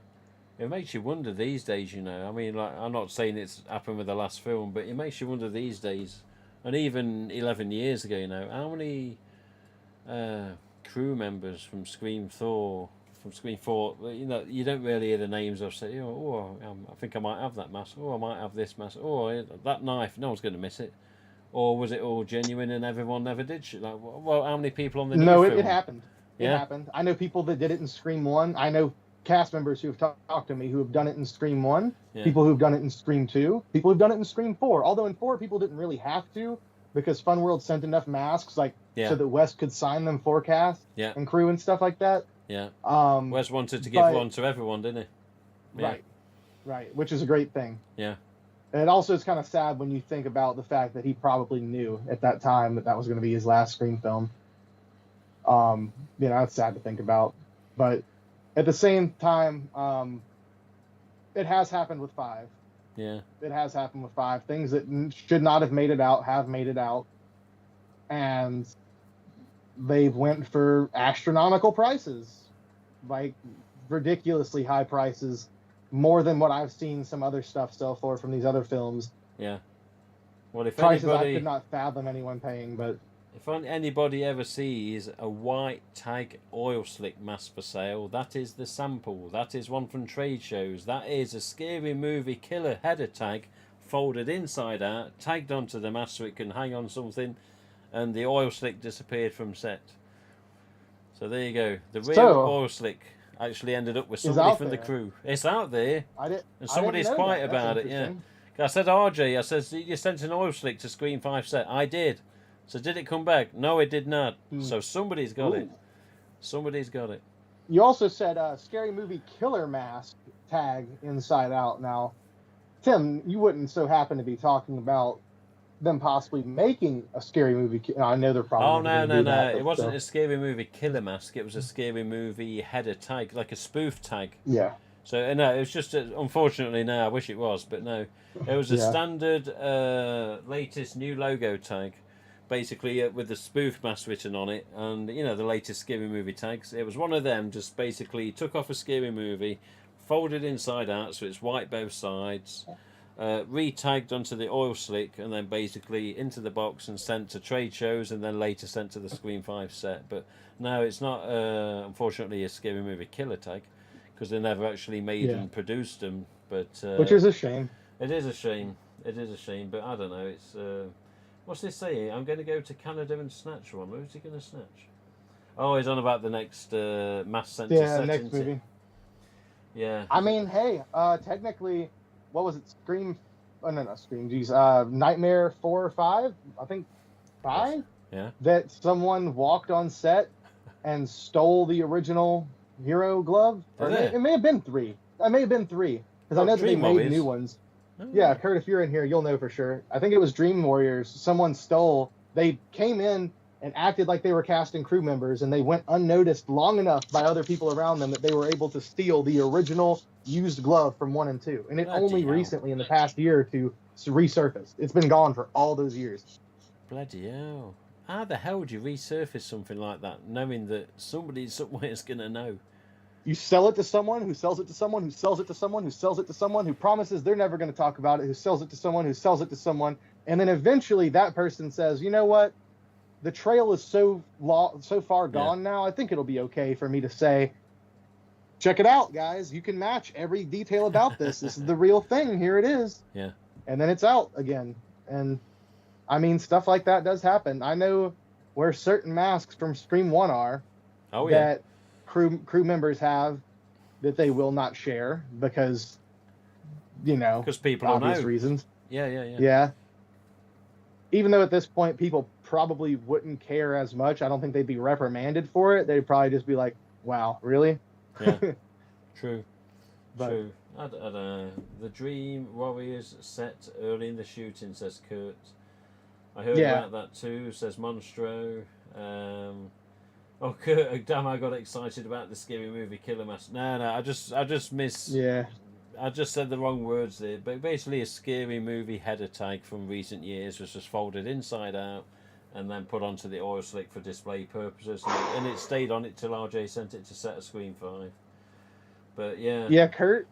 It makes you wonder these days, I mean, like, I'm not saying it's happened with the last film, but it makes you wonder these days, and even 11 years ago, how many... crew members from Scream 4, you don't really hear the names of, say, I think I might have that mask, I might have this mask, that knife, no one's going to miss it. Or was it all genuine and everyone never did shit? How many people on the No, it happened. It happened. I know people that did it in Scream 1. I know cast members who have talked to me who have done it in Scream 1, Yeah. people who've done it in Scream 2, people who've done it in Scream 4. Although in 4, people didn't really have to because Fun World sent enough masks, like, so that Wes could sign them for cast and crew and stuff like that. Yeah. Um, Wes wanted to give one to everyone, didn't he? Yeah. Right, which is a great thing. Yeah. And it also is kind of sad when you think about the fact that he probably knew at that time that was going to be his last Scream film. That's sad to think about. But at the same time, it has happened with 5. Yeah. It has happened with 5. Things that should not have made it out have made it out. And they've went for astronomical prices. Like, ridiculously high prices. More than what I've seen some other stuff sell for from these other films. Yeah. Well, if prices anybody... I could not fathom anyone paying, but... If anybody ever sees a white tag oil slick mask for sale, that is the sample. That is one from trade shows. That is a Scary Movie killer header tag folded inside out, tagged onto the mask so it can hang on something, and the oil slick disappeared from set. So there you go. The real oil slick actually ended up with somebody from the crew. It's out there. And somebody's quiet about it, yeah. I said, RJ, I said, you sent an oil slick to Screen 5 set. I did. So did it come back? No, it did not. So somebody's got it. Somebody's got it. You also said Scary Movie killer mask tag inside out. Now, Tim, you wouldn't so happen to be talking about them possibly making a Scary Movie... I know they're probably... Oh, no. It wasn't a Scary Movie killer mask. It was a Scary Movie header tag, like a spoof tag. Yeah. So, no, it was just... unfortunately, no, I wish it was, but no. It was a standard, latest new logo tag. Basically, with the spoof mask written on it, and the latest Scary Movie tags. It was one of them. Just basically took off a Scary Movie, folded inside out so it's white both sides, re-tagged onto the oil slick, and then basically into the box and sent to trade shows, and then later sent to the Screen 5 set. But no, it's not. Unfortunately, a Scary Movie killer tag because they never actually made and produced them. But which is a shame. It is a shame. It is a shame. But I don't know. It's. What's this saying? I'm going to go to Canada and snatch one. Who's he going to snatch? Oh, he's on about the next mass center set. Yeah, next movie. Yeah. I mean, hey, technically, what was it? Scream? Oh, no, not Scream. Geez, Nightmare 4 or 5? I think 5? Yeah. That someone walked on set and stole the original hero glove. Or it may have been 3. It may have been 3 because I know that they made new ones. Oh. Yeah, Kurt, if you're in here, you'll know for sure. I think it was Dream Warriors. Someone stole. They came in and acted like they were casting crew members, and they went unnoticed long enough by other people around them that they were able to steal the original used glove from 1 and 2. And it only recently, in the past year or two, resurfaced. It's been gone for all those years. Bloody hell. How the hell would you resurface something like that, knowing that somebody somewhere is going to know? You sell it to someone who sells it to someone who sells it to someone who sells it to someone who promises they're never going to talk about it, who sells it to someone who sells it to someone, and then eventually that person says, you know what? The trail is so far gone now, I think it'll be okay for me to say, check it out, guys. You can match every detail about this. This is the real thing. Here it is. Yeah. And then it's out again. And, I mean, stuff like that does happen. I know where certain masks from Scream 1 are that crew members have that they will not share because, because people obvious know reasons. Yeah. Even though at this point people probably wouldn't care as much, I don't think they'd be reprimanded for it. They'd probably just be like, "Wow, really?" Yeah. True. True. I don't know. The Dream Warriors set early in the shooting, says Kurt. I heard about that too, says Monstro. Oh, Kurt, damn! I got excited about the Scary Movie killer mask. No, I just miss. Yeah. I just said the wrong words there. But basically, a Scary Movie header tag from recent years was just folded inside out and then put onto the oil slick for display purposes, and it stayed on it till RJ sent it to set of Screen 5. But yeah, Kurt,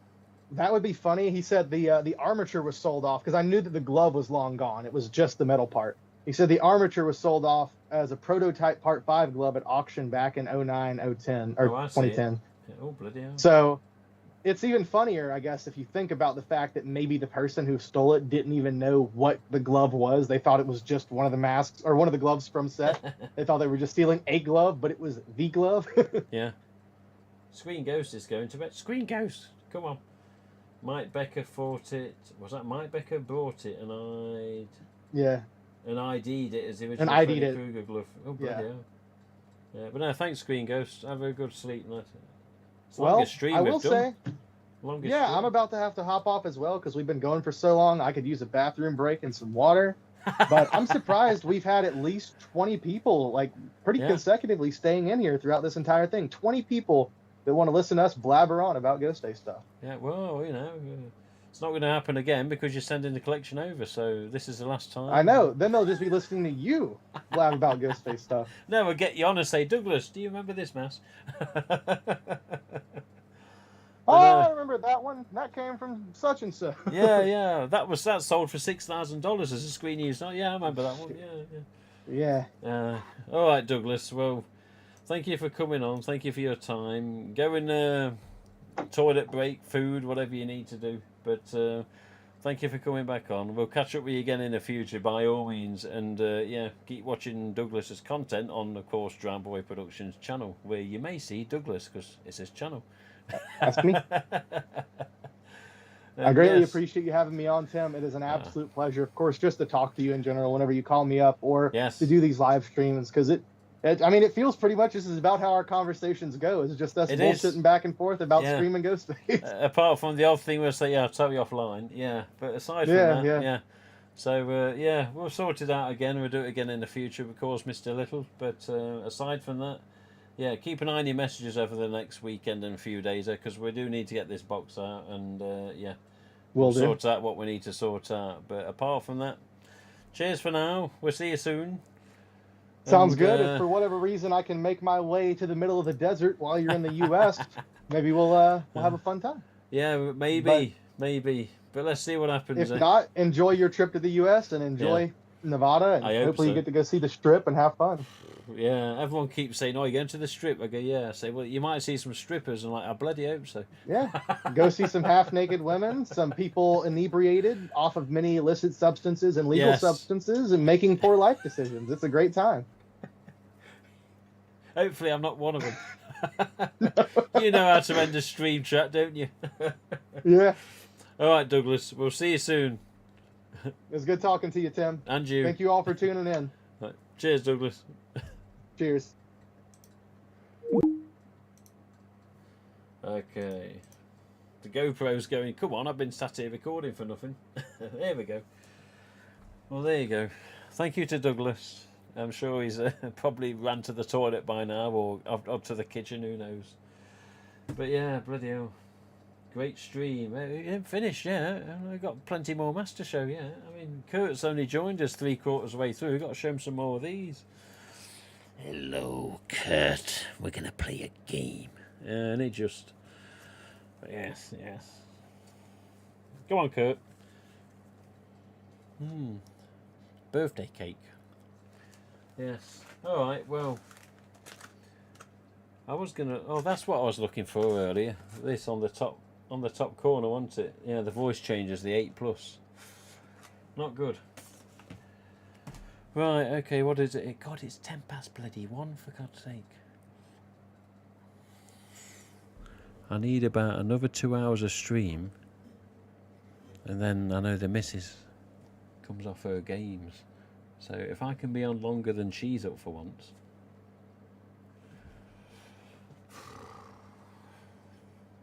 that would be funny. He said the armature was sold off because I knew that the glove was long gone. It was just the metal part. He said the armature was sold off as a prototype Part 5 glove at auction back in 09, 010, or 2010. Oh, bloody hell. So it's even funnier, I guess, if you think about the fact that maybe the person who stole it didn't even know what the glove was. They thought it was just one of the masks or one of the gloves from set. They thought they were just stealing a glove, but it was the glove. Yeah. Screen Ghost is going to bed. Screen Ghost, come on. Mike Becker bought it. Was that Mike Becker brought it and ID'd it as the original ID'd Freddy it. Krueger glove? Oh, bloody Yeah. hell. Yeah, but no, thanks, Screen Ghost. Have a good sleep night. It's the Well, longest stream I we've will done. say, Longest yeah, stream. I'm about to have to hop off as well because we've been going for so long. I could use a bathroom break and some water. But I'm surprised we've had at least 20 people, like, pretty consecutively staying in here throughout this entire thing. 20 people that want to listen to us blabber on about Ghost Day stuff. Yeah, well, you know, it's not going to happen again because you're sending the collection over, so this is the last time. I know. Then they'll just be listening to you blab about Ghost Day stuff. No, we'll get you on and say, Douglas, do you remember this mass? Oh, I remember that one. That came from such and such. yeah. That sold for $6,000 as a screen use. Oh, yeah, I remember that one. Yeah. All right, Douglas. Well, thank you for coming on. Thank you for your time. Go in toilet break, food, whatever you need to do. But thank you for coming back on. We'll catch up with you again in the future, by all means. And keep watching Douglas's content on, of course, Drown Boy Productions channel, where you may see Douglas because it's his channel. That's me. I greatly appreciate you having me on, Tim. It is an absolute pleasure, of course, just to talk to you in general whenever you call me up or to do these live streams, because it feels pretty much this is about how our conversations go. It's just us bullshitting back and forth about streaming Ghost Days. Apart from the odd thing we'll say, totally offline. Yeah, but aside from that. So, we'll sort it out again. We'll do it again in the future, of course, Mr. Little. But aside from that, keep an eye on your messages over the next weekend and a few days, because we do need to get this box out, and we'll sort out what we need to sort out. But apart from that, cheers for now. We'll see you soon. Sounds good. If for whatever reason I can make my way to the middle of the desert while you're in the U.S., maybe we'll have a fun time. Yeah, maybe. But let's see what happens. If not, enjoy your trip to the U.S. and enjoy Nevada, and hopefully you get to go see the Strip and have fun. Yeah, everyone keeps saying, "Oh, you're going to the Strip." I go, "Yeah." I say, "Well, you might see some strippers," and I bloody hope so. Yeah, go see some half-naked women, some people inebriated off of many illicit substances and legal substances, and making poor life decisions. It's a great time. Hopefully, I'm not one of them. You know how to end a stream chat, don't you? Yeah. All right, Douglas. We'll see you soon. It was good talking to you, Tim. And you. Thank you all for tuning in. Right. Cheers, Douglas. Cheers. Okay. The GoPro's going, come on, I've been sat here recording for nothing. There we go. Well, there you go. Thank you to Douglas. I'm sure he's probably ran to the toilet by now, or up to the kitchen, who knows. But yeah, bloody hell. Great stream. It didn't finish, I've got plenty more mass to show, I mean, Kurt's only joined us 3/4 of the way through. We've got to show him some more of these. Hello, Kurt. We're going to play a game. And it just... Yes. Go on, Kurt. Birthday cake. Yes. Alright, well... I was going to... Oh, that's what I was looking for earlier. This on the top corner, wasn't it? Yeah, the voice changes, the 8+. Not good. Right, okay, what is it? God, it's 1 for God's sake. I need about another 2 hours of stream, and then I know the missus comes off her games. So if I can be on longer than she's up for once.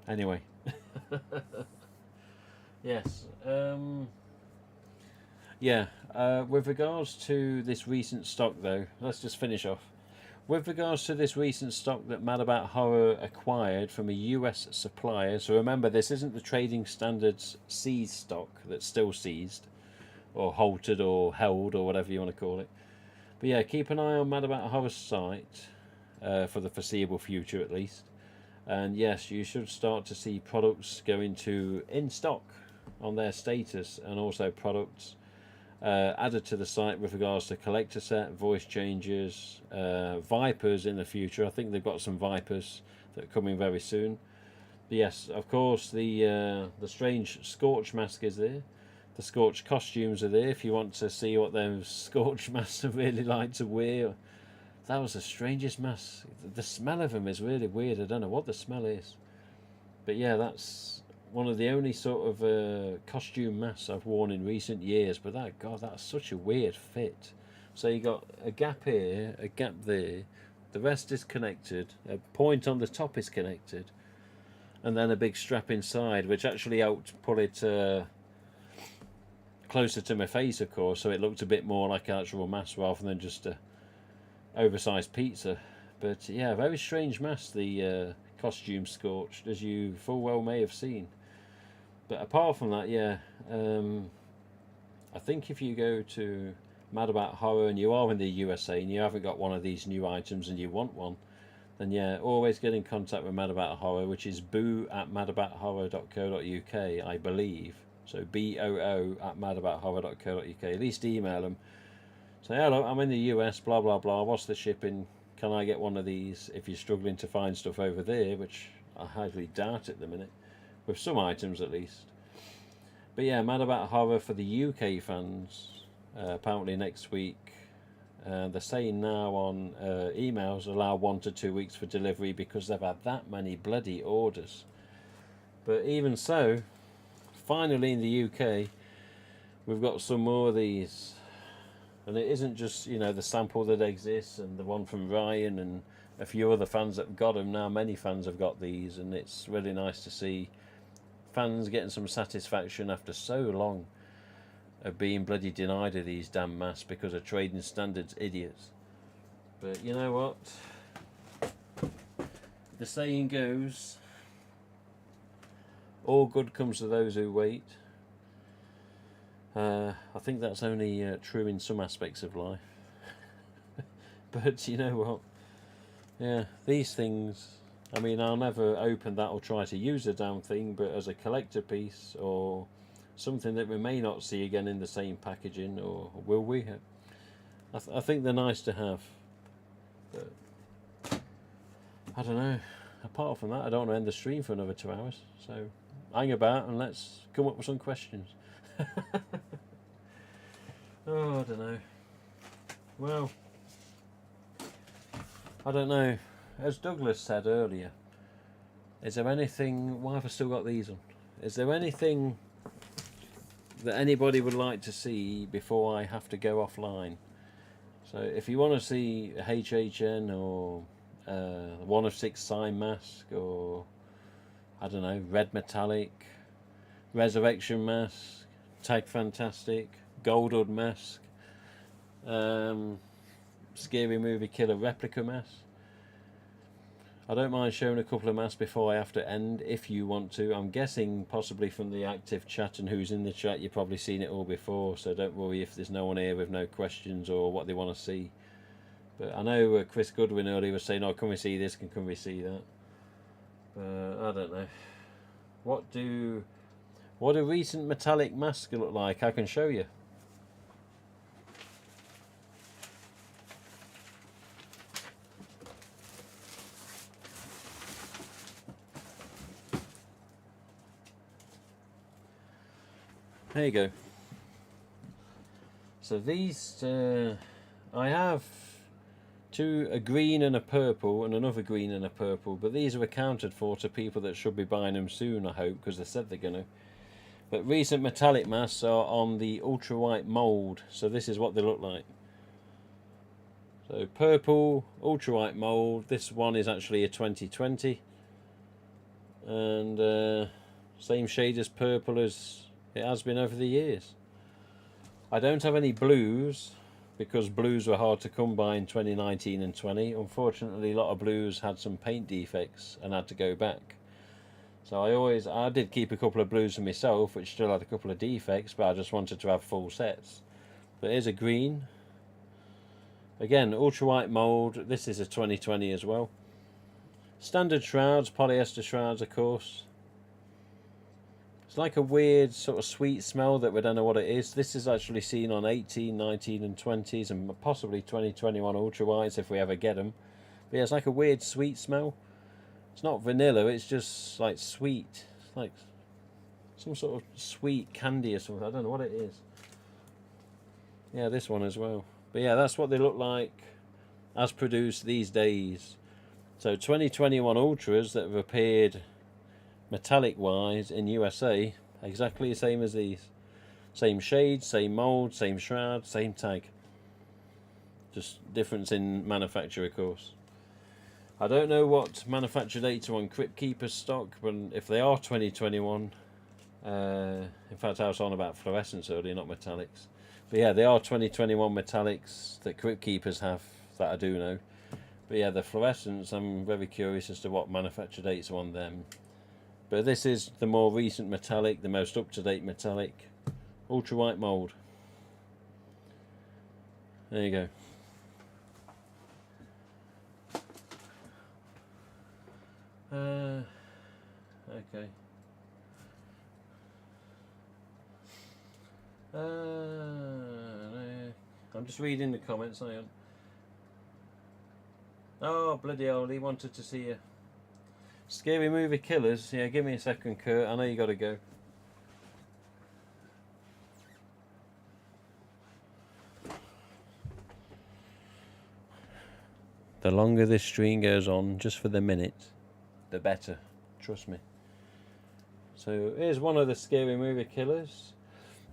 Anyway. Yes. With regards to this recent stock, though, let's just finish off. With regards to this recent stock that Mad About Horror acquired from a US supplier, so remember, this isn't the Trading Standards seized stock that's still seized, or halted, or held, or whatever you want to call it. But yeah, keep an eye on Mad About Horror's site, for the foreseeable future at least. And yes, you should start to see products going to in stock on their status, and also products added to the site with regards to collector set, voice changes, Vipers in the future. I think they've got some Vipers that are coming very soon. But yes, of course, the strange Scorch mask is there. The Scorch costumes are there if you want to see what those Scorch masks are really like to wear that was the strangest mask. The smell of them is really weird. I don't know what the smell is. But yeah, that's one of the only sort of costume masks I've worn in recent years. But that, God, that's such a weird fit. So you got a gap here, a gap there. The rest is connected. A point on the top is connected. And then a big strap inside, which actually helped pull it closer to my face, of course, so it looked a bit more like an actual mask rather than just a oversized pizza. But yeah, very strange mask, the costume Scorched, as you full well may have seen. But apart from that, yeah, I think if you go to Mad About Horror and you are in the USA and you haven't got one of these new items and you want one, then yeah, always get in contact with Mad About Horror, which is boo@madabout.horror.co.uk, I believe. So boo@madabout.horror.co.uk. At least email them. Say, hello, I'm in the US, blah, blah, blah. What's the shipping? Can I get one of these? If you're struggling to find stuff over there, which I highly doubt at the minute, with some items at least. But yeah, Mad About Horror for the UK fans, apparently next week. They're saying now on emails allow 1 to 2 weeks for delivery because they've had that many bloody orders. But even so, finally in the UK, we've got some more of these. And it isn't just, you know, the sample that exists and the one from Ryan and a few other fans that have got them now. Many fans have got these, and it's really nice to see fans getting some satisfaction after so long of being bloody denied of these damn masks because of trading standards idiots. But you know what? The saying goes, all good comes to those who wait. I think that's only true in some aspects of life. But you know what? Yeah, these things, I mean, I'll never open that or try to use a damn thing, but as a collector piece or something that we may not see again in the same packaging, or will we? I think they're nice to have. But I don't know. Apart from that, I don't want to end the stream for another 2 hours. So hang about and let's come up with some questions. Oh, I don't know. Well, I don't know. As Douglas said earlier, is there anything... Why have I still got these on? Is there anything that anybody would like to see before I have to go offline? So if you want to see a HHN or 1 of 6 sign mask, or I don't know, red metallic, resurrection mask, tag fantastic, gold hood mask, scary movie killer replica mask, I don't mind showing a couple of masks before I have to end if you want to. I'm guessing possibly from the active chat and who's in the chat you've probably seen it all before, so don't worry if there's no one here with no questions or what they want to see. But I know Chris Goodwin earlier was saying, oh, can we see this, can we see that? I don't know. What do recent metallic masks look like? I can show you. There you go. So these, I have two, a green and a purple, and another green and a purple, but these are accounted for to people that should be buying them soon, I hope, because they said they're going to. But recent metallic masks are on the ultra white mould, so this is what they look like. So purple, ultra white mould, this one is actually a 2020, and same shade as purple as it has been over the years. I don't have any blues because blues were hard to come by in 2019 and 20. Unfortunately, a lot of blues had some paint defects and had to go back. So I did keep a couple of blues for myself, which still had a couple of defects, but I just wanted to have full sets. But here's a green. Again, ultra white mould. This is a 2020 as well. Standard shrouds, polyester shrouds, of course. It's like a weird sort of sweet smell that we don't know what it is. This is actually seen on 18, 19 and 20s and possibly 2021 ultra whites if we ever get them. But yeah, it's like a weird sweet smell. It's not vanilla, it's just like sweet. It's like some sort of sweet candy or something. I don't know what it is. Yeah, this one as well. But yeah, that's what they look like as produced these days. So 2021 Ultras that have appeared metallic wise in USA, exactly the same as these. Same shade, same mould, same shroud, same tag. Just difference in manufacture, of course. I don't know what manufacture dates are on Crypt Keeper's stock, but if they are 2021, in fact I was on about fluorescence earlier, not metallics. But yeah, they are 2021 metallics that Crypt Keepers have, that I do know. But yeah, the fluorescence, I'm very curious as to what manufacture dates are on them. But this is the more recent metallic, the most up-to-date metallic, ultra white mould. There you go. Okay. I'm just reading the comments. Hang on. Oh, bloody hell, he wanted to see you. Scary movie killers. Yeah, give me a second, Kurt. I know you got to go. The longer this stream goes on, just for the minute, the better. Trust me. So here's one of the scary movie killers.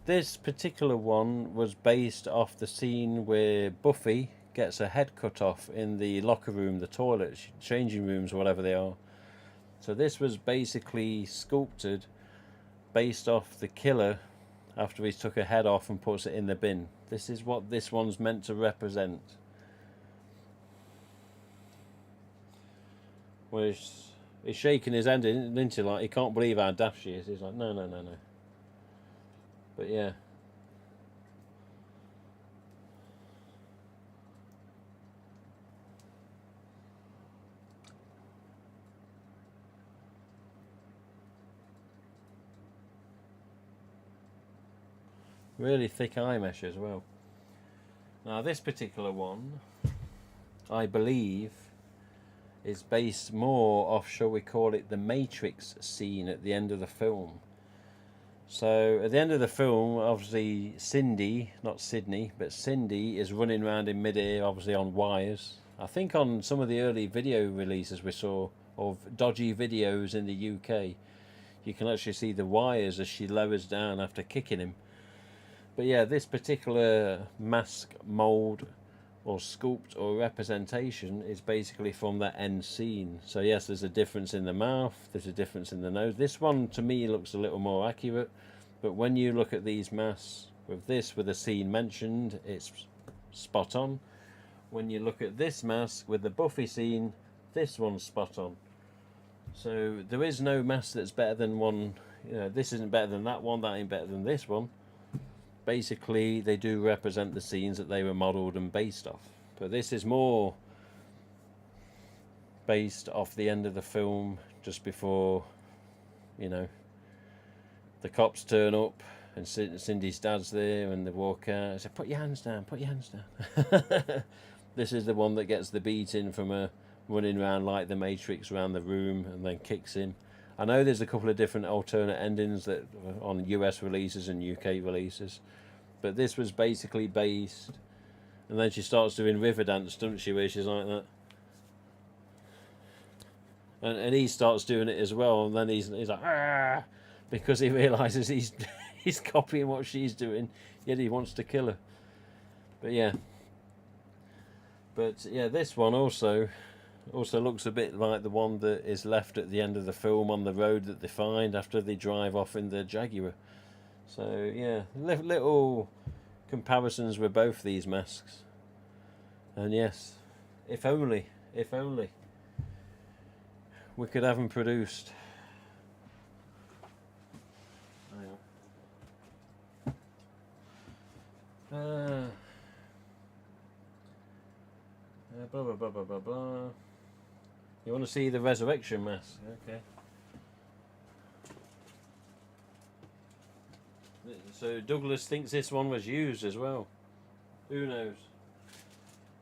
This particular one was based off the scene where Buffy gets her head cut off in the locker room, the toilets, changing rooms, whatever they are. So this was basically sculpted based off the killer after he's took her head off and puts it in the bin. This is what this one's meant to represent. Well, he's shaking his head, isn't he? Like, he can't believe how daft she is. He's like, no, no, no, no. But yeah. Really thick eye mesh as well. Now this particular one, I believe, is based more off, shall we call it, the Matrix scene at the end of the film. So at the end of the film, obviously Cindy, not Sydney, but Cindy is running around in midair, obviously on wires. I think on some of the early video releases we saw of dodgy videos in the UK, you can actually see the wires as she lowers down after kicking him. But yeah, this particular mask mould or sculpt or representation is basically from that end scene. So yes, there's a difference in the mouth, there's a difference in the nose. This one to me looks a little more accurate, but when you look at these masks with this, with the scene mentioned, it's spot on. When you look at this mask with the Buffy scene, this one's spot on. So there is no mask that's better than one. You know, this isn't better than that one, that ain't better than this one. Basically, they do represent the scenes that they were modelled and based off. But this is more based off the end of the film, just before, you know, the cops turn up and Cindy's dad's there and they walk out and say, put your hands down, put your hands down. This is the one that gets the beating from her running around like the Matrix around the room and then kicks him. I know there's a couple of different alternate endings that on US releases and UK releases, but this was basically based, and then she starts doing river dance, doesn't she, where she's like that, and he starts doing it as well, and then he's like, ah, because he realises he's copying what she's doing, yet he wants to kill her. But yeah, this one also looks a bit like the one that is left at the end of the film on the road that they find after they drive off in the Jaguar. So yeah, little comparisons with both these masks. And yes, if only we could have them produced. Blah blah blah blah blah blah. You want to see the resurrection mask? Okay. So Douglas thinks this one was used as well. Who knows?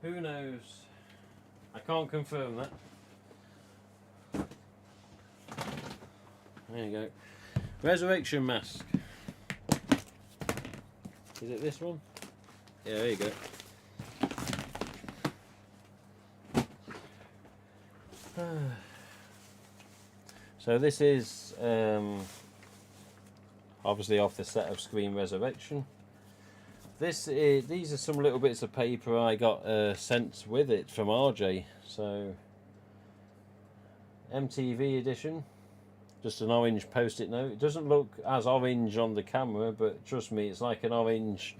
Who knows? I can't confirm that. There you go. Resurrection mask. Is it this one? Yeah, there you go. So this is obviously off the set of Scream Resurrection. These are some little bits of paper I got sent with it from RJ. So MTV edition, just an orange post-it note. It doesn't look as orange on the camera, but trust me, it's like an orange,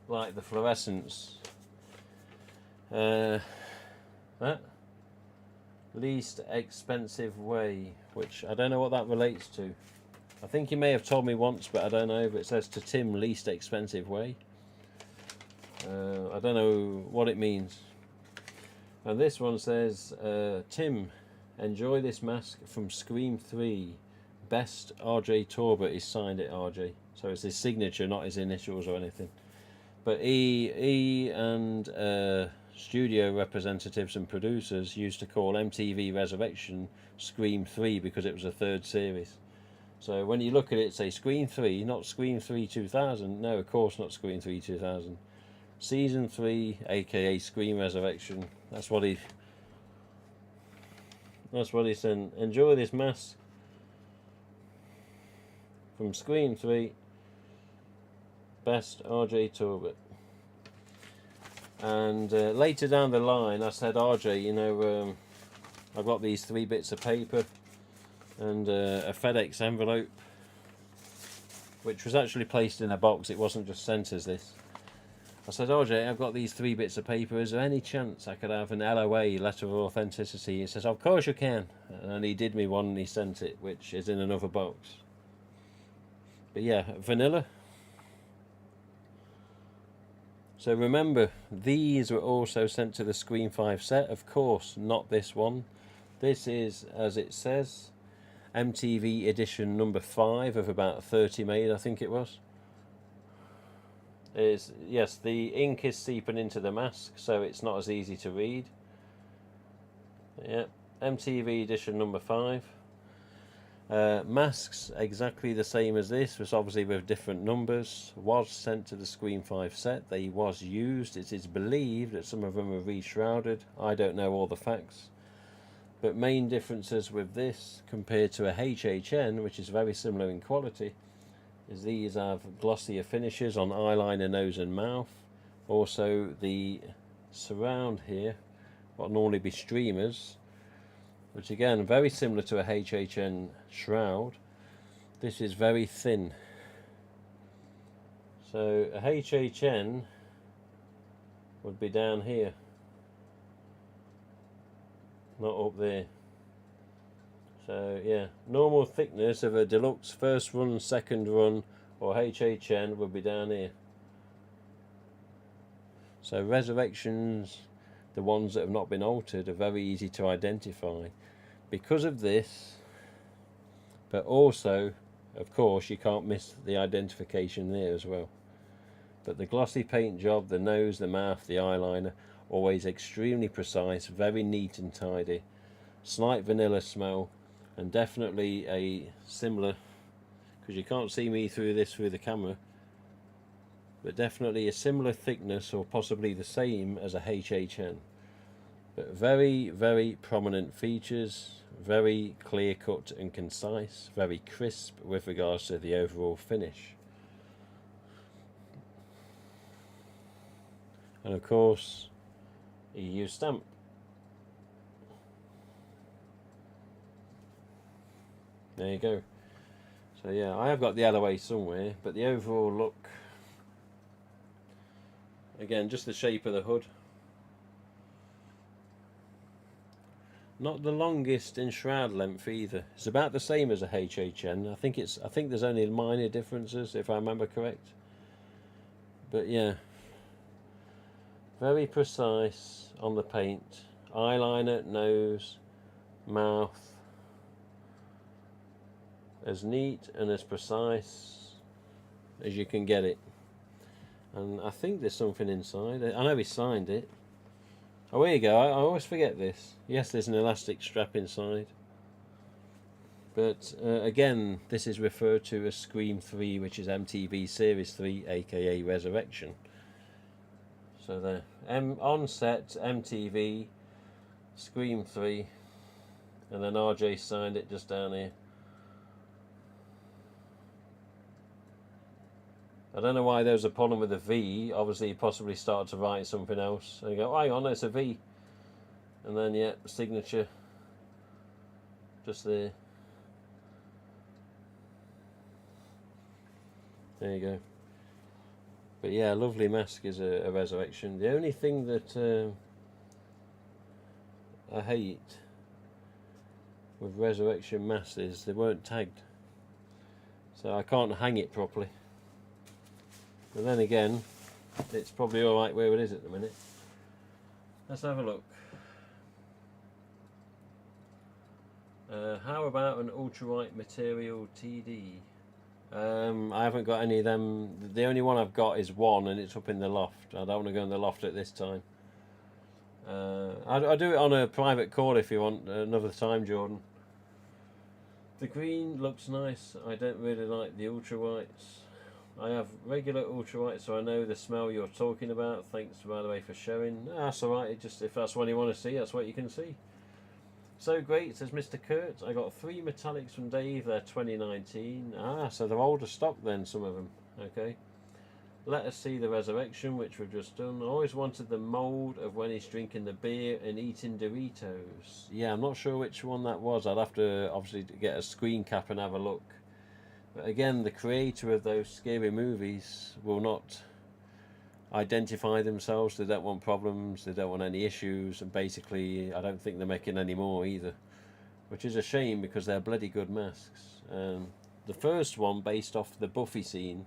like the fluorescence. That least expensive way, which I don't know what that relates to. I think he may have told me once, but I don't know. But it says to Tim, least expensive way. I don't know what it means. And this one says, Tim, enjoy this mask from Scream 3. Best RJ Torbert. He's signed it RJ. So it's his signature, not his initials or anything. But he and studio representatives and producers used to call MTV Resurrection Scream 3 because it was a third series. So when you look at it, say Scream 3, not Scream 3 2000. No, of course not Scream 3 2000. Season 3, aka Scream Resurrection. That's what he said. Enjoy this mask from Scream 3. Best RJ Torbert. And later down the line, I said, RJ, you know, I've got these 3 bits of paper and a FedEx envelope, which was actually placed in a box. It wasn't just sent as this. I said, RJ, I've got these 3 bits of paper. Is there any chance I could have an LOA, letter of authenticity? He says, of course you can. And he did me one and he sent it, which is in another box. But yeah, vanilla. So remember, these were also sent to the Scream 5 set. Of course, not this one. This is, as it says, MTV edition number 5 of about 30 made, I think it was. Yes, the ink is seeping into the mask, so it's not as easy to read. Yeah, MTV edition number 5. Masks exactly the same as this, was obviously with different numbers. Was sent to the Scream 5 set. They was used. It is believed that some of them were reshrouded. I don't know all the facts. But main differences with this compared to a HHN, which is very similar in quality, is these have glossier finishes on eyeliner, nose and mouth. Also the surround here, what normally be streamers, which again very similar to a HHN shroud. This is very thin. So a HHN would be down here, not up there. So yeah, normal thickness of a deluxe first run, second run or HHN would be down here. So Resurrections, the ones that have not been altered, are very easy to identify because of this. But also, of course, you can't miss the identification there as well. But the glossy paint job, the nose, the mouth, the eyeliner, always extremely precise, very neat and tidy. Slight vanilla smell, and definitely a similar, because you can't see me through the camera, but definitely a similar thickness or possibly the same as a HHN. But very, very prominent features, very clear cut and concise, very crisp with regards to the overall finish. And of course, EU stamp. There you go. So yeah, I have got the LOA somewhere, but the overall look, again, just the shape of the hood. Not the longest in shroud length either. It's about the same as a HHN. I think there's only minor differences if I remember correct. But yeah, very precise on the paint. Eyeliner, nose, mouth. As neat and as precise as you can get it. And I think there's something inside. I know he signed it. Oh, here you go. I always forget this. Yes, there's an elastic strap inside. But again, this is referred to as Scream 3, which is MTV Series 3, aka Resurrection. So there. On set, MTV, Scream 3. and then RJ signed it just down here. I don't know why there's a problem with the V. Obviously, he possibly started to write something else. And you go, oh, hang on, it's a V. And then, yeah, signature. Just there. There you go. But yeah, lovely mask is a resurrection. The only thing that I hate with resurrection masks is they weren't tagged. So I can't hang it properly. But then again, it's probably alright where it is at the minute. Let's have a look. How about an ultralight material TD? I haven't got any of them. The only one I've got is one, and it's up in the loft. I don't want to go in the loft at this time. I'll do it on a private call if you want another time, Jordan. The green looks nice. I don't really like the ultralights. I have regular ultralight, so I know the smell you're talking about. Thanks, by the way, for showing. That's alright, just if that's what you want to see, that's what you can see. So great, says Mr. Kurt. I got 3 metallics from Dave, they're 2019. So they're older stock then, some of them. Okay. Let us see the resurrection, which we've just done. I always wanted the mould of when he's drinking the beer and eating Doritos. Yeah, I'm not sure which one that was. I'd have to obviously get a screen cap and have a look. But again, the creator of those scary movies will not identify themselves. They don't want problems, they don't want any issues, and basically I don't think they're making any more either, which is a shame because they're bloody good masks. The first one, based off the Buffy scene,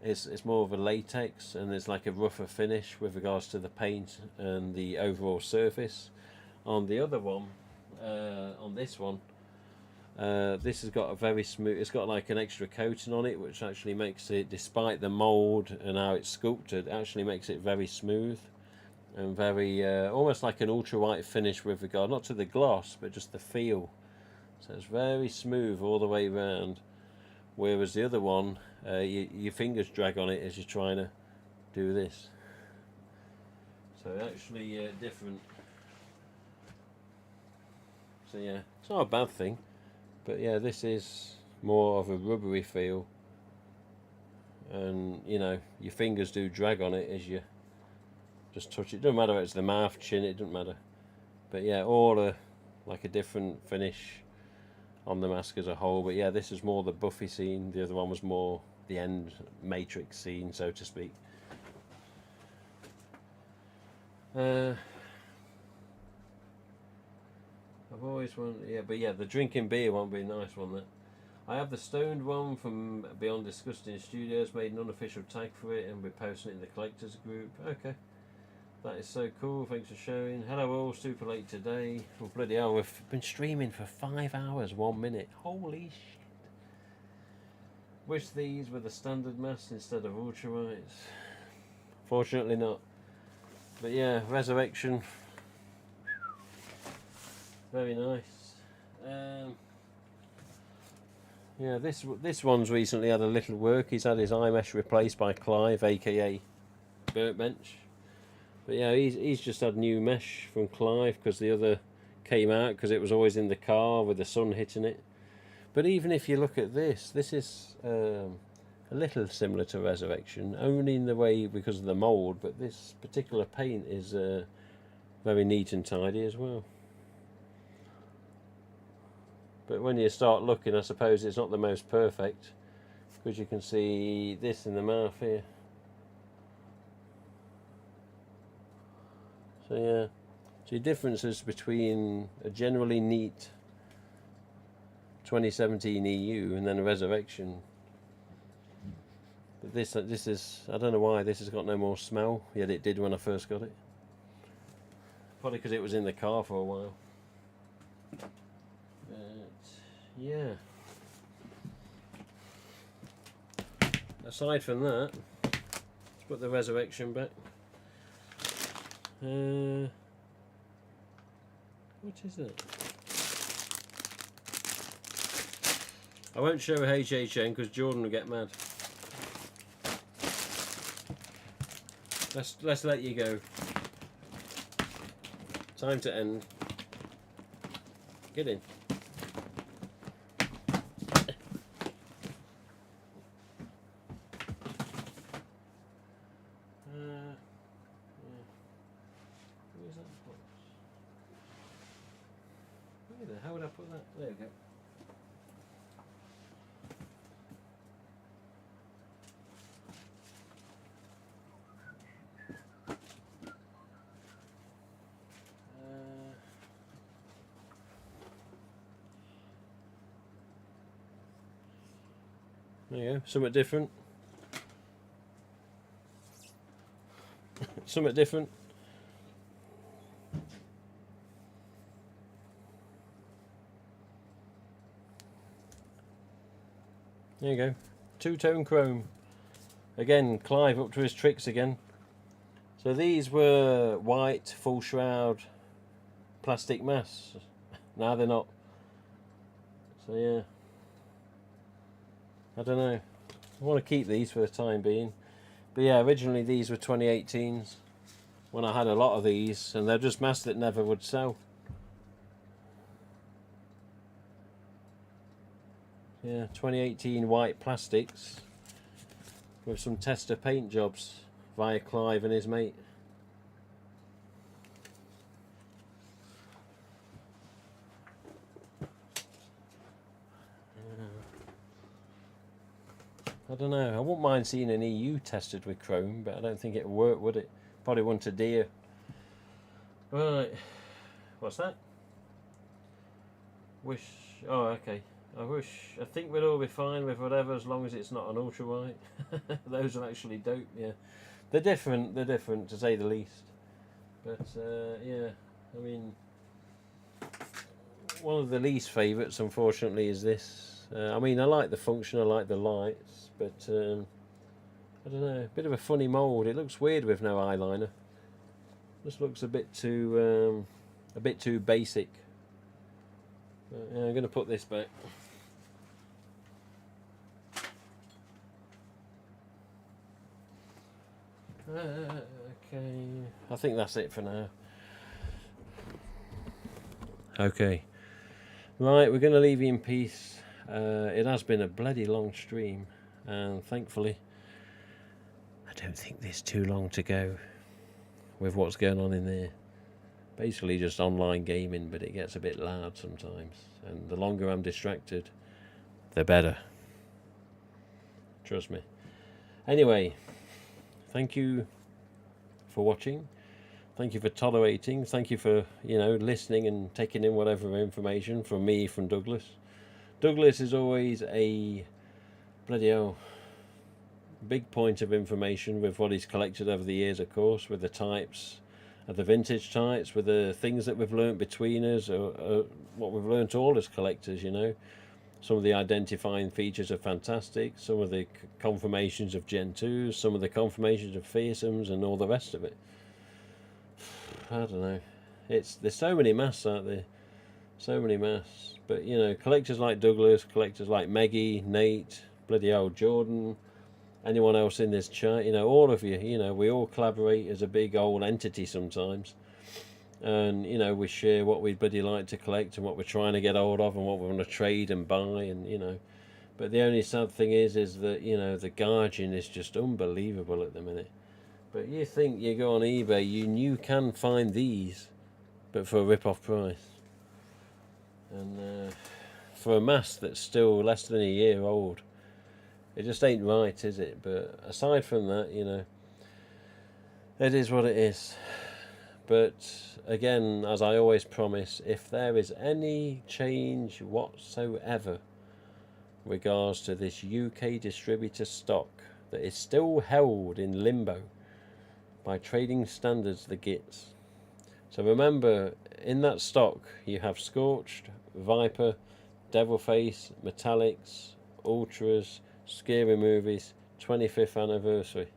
it's more of a latex, and there's like a rougher finish with regards to the paint and the overall surface. On the other one, on this one, this has got a very smooth, it's got like an extra coating on it, which actually makes it, despite the mould and how it's sculpted, actually makes it very smooth and very almost like an ultra white finish with regard not to the gloss but just the feel. So it's very smooth all the way around, whereas the other one, your fingers drag on it as you're trying to do this. So actually different. So yeah, it's not a bad thing. But yeah, this is more of a rubbery feel, and you know, your fingers do drag on it as you just touch it. Doesn't matter if it's the mouth, chin, it doesn't matter. But yeah, all like a different finish on the mask as a whole. But yeah, this is more the Buffy scene. The other one was more the end Matrix scene, so to speak. I've always wanted, yeah, but yeah, the drinking beer one would be a nice one. That I have the stoned one from Beyond Disgusting Studios, made an unofficial tag for it, and we're posting it in the collectors group. Okay, that is so cool. Thanks for sharing. Hello all, super late today. Oh bloody hell, we've been streaming for 5 hours 1 minute. Holy shit! Wish these were the standard mask instead of ultralights. Fortunately not. But yeah, resurrection. Very nice. Yeah, this one's recently had a little work. He's had his eye mesh replaced by Clive, aka Burtbench. But yeah, he's just had new mesh from Clive because the other came out because it was always in the car with the sun hitting it. But even if you look at this is a little similar to Resurrection, only in the way because of the mould. But this particular paint is very neat and tidy as well. But when you start looking, I suppose it's not the most perfect, because you can see this in the mouth here. So yeah, see differences between a generally neat 2017 EU and then a Resurrection. But this is, I don't know why this has got no more smell, yet it did when I first got it. Probably because it was in the car for a while. Yeah. Aside from that, let's put the Resurrection back. What is it? I won't show HHN because Jordan will get mad. Let's let you go. Time to end. Get in. Where's that box? How would I put that? There we go. There you go, something different. Something different. There you go, two-tone chrome. Again, Clive up to his tricks again. So these were white, full shroud, plastic masks. Now they're not. So yeah. I don't know. I want to keep these for the time being. But yeah, originally these were 2018s when I had a lot of these, and they're just masks that never would sell. Yeah, 2018 white plastics with some tester paint jobs via Clive and his mate. I don't know, I wouldn't mind seeing an EU tested with chrome, but I don't think it'd work, would it? Probably wouldn't adhere. Right, what's that? Wish, oh okay. I think we'd all be fine with whatever as long as it's not an ultra white. Those are actually dope, yeah. They're different to say the least. But yeah, I mean, one of the least favourites unfortunately is this. I mean, I like the function, I like the lights, but I don't know, a bit of a funny mould. It looks weird with no eyeliner. Just looks a bit too basic. But, yeah, I'm going to put this back. Okay, I think that's it for now. Okay, right, we're going to leave you in peace. It has been a bloody long stream, and thankfully I don't think there's too long to go with what's going on in there. Basically just online gaming, but it gets a bit loud sometimes, and the longer I'm distracted, the better. Trust me. Anyway, thank you for watching. Thank you for tolerating. Thank you for, listening and taking in whatever information from me, from Douglas. Douglas is always a bloody hell big point of information with what he's collected over the years, of course, with the types, the vintage types, with the things that we've learnt between us, or what we've learnt all as collectors, Some of the identifying features are fantastic, some of the confirmations of Gen 2s, some of the confirmations of fearsomes, and all the rest of it. I don't know. There's so many masks out there. So many masks. But, collectors like Douglas, collectors like Meggie, Nate, bloody hell, Jordan, anyone else in this chat, all of you, we all collaborate as a big old entity sometimes. And, we share what we'd bloody like to collect and what we're trying to get hold of and what we want to trade and buy, and, But the only sad thing is that, the Guardian is just unbelievable at the minute. But you think you go on eBay, you can find these, but for a rip-off price. And for a mask that's still less than a year old, it just ain't right, is it? But aside from that, it is what it is. But again, as I always promise, if there is any change whatsoever regards to this UK distributor stock that is still held in limbo by trading standards, the GITS. So remember, in that stock you have Scorched, Viper, Devilface, Metallics, Ultras, Scary Movies, 25th anniversary.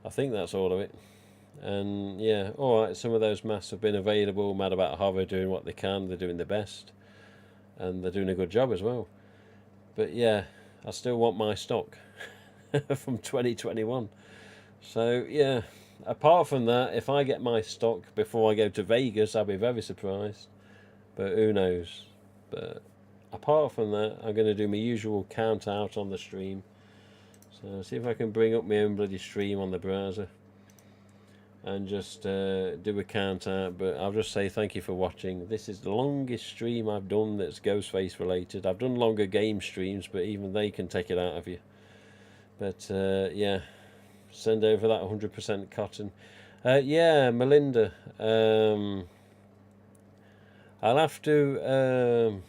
I think that's all of it. And yeah, alright, some of those masks have been available. Mad About Horror doing what they can, they're doing their best, and they're doing a good job as well. But yeah, I still want my stock from 2021. So yeah, apart from that, if I get my stock before I go to Vegas, I'll be very surprised. But who knows? But apart from that, I'm going to do my usual count out on the stream. So see if I can bring up my own bloody stream on the browser and just do a count out. But I'll just say thank you for watching. This is the longest stream I've done that's Ghostface related. I've done longer game streams, but even they can take it out of you. But yeah, send over that 100% cotton. Yeah, Melinda. I'll have to.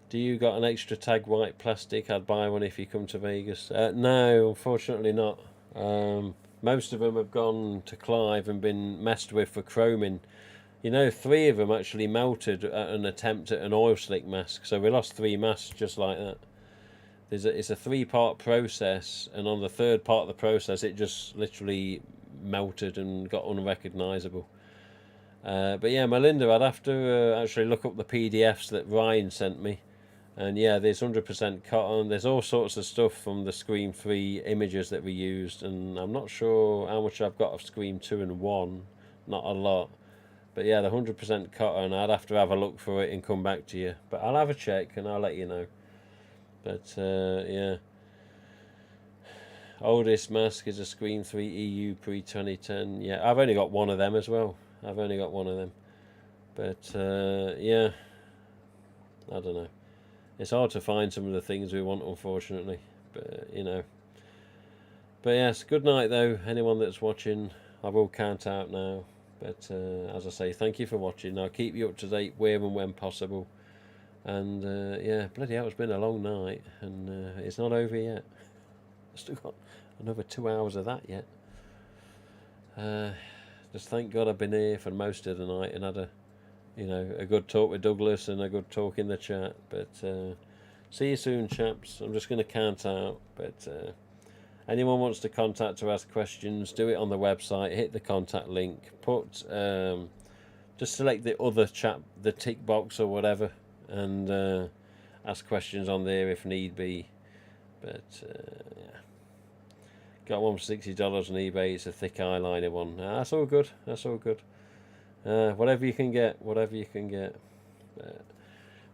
Do you got an extra tag white plastic? I'd buy one if you come to Vegas. No, unfortunately not. Most of them have gone to Clive and been messed with for chroming. You know, 3 of them actually melted at an attempt at an oil slick mask. So we lost 3 masks just like that. It's a 3-part process, and on the 3rd part of the process, it just literally melted and got unrecognisable. But yeah, Melinda, I'd have to actually look up the PDFs that Ryan sent me. And yeah, there's 100% cotton. There's all sorts of stuff from the Scream 3 images that we used, and I'm not sure how much I've got of Scream 2 and 1. Not a lot. But yeah, the 100% cotton, I'd have to have a look for it and come back to you. But I'll have a check and I'll let you know. But yeah. Oldest mask is a Scream 3 EU pre-2010. Yeah, I've only got one of them as well. I've only got one of them. But yeah, I don't know. It's hard to find some of the things we want, unfortunately. But, you know. But yes, good night, though. Anyone that's watching, I will count out now. But, as I say, thank you for watching. I'll keep you up to date where and when possible. And, yeah, bloody hell, it's been a long night. And it's not over yet. I've still got another 2 hours of that yet. Just thank God I've been here for most of the night and had a good talk with Douglas and a good talk in the chat. But see you soon, chaps. I'm just going to count out. But anyone wants to contact to ask questions, do it on the website. Hit the contact link. Put just select the other chat, the tick box or whatever, and ask questions on there if need be. But yeah, got one for $60 on eBay. It's a thick eyeliner one. That's all good. That's all good. Whatever you can get, whatever you can get.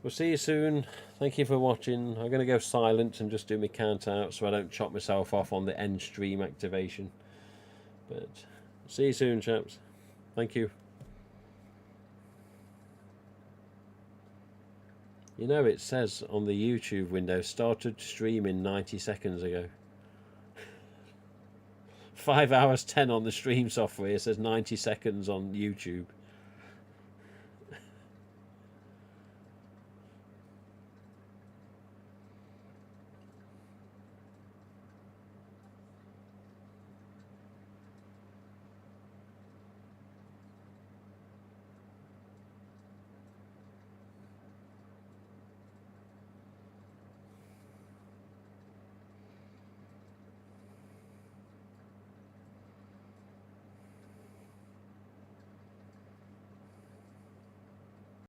We'll see you soon. Thank you for watching. I'm going to go silent and just do my count out so I don't chop myself off on the end stream activation. But see you soon, chaps. Thank you. You know, it says on the YouTube window, started streaming 90 seconds ago. 5 hours 10 on the stream software. It says 90 seconds on YouTube.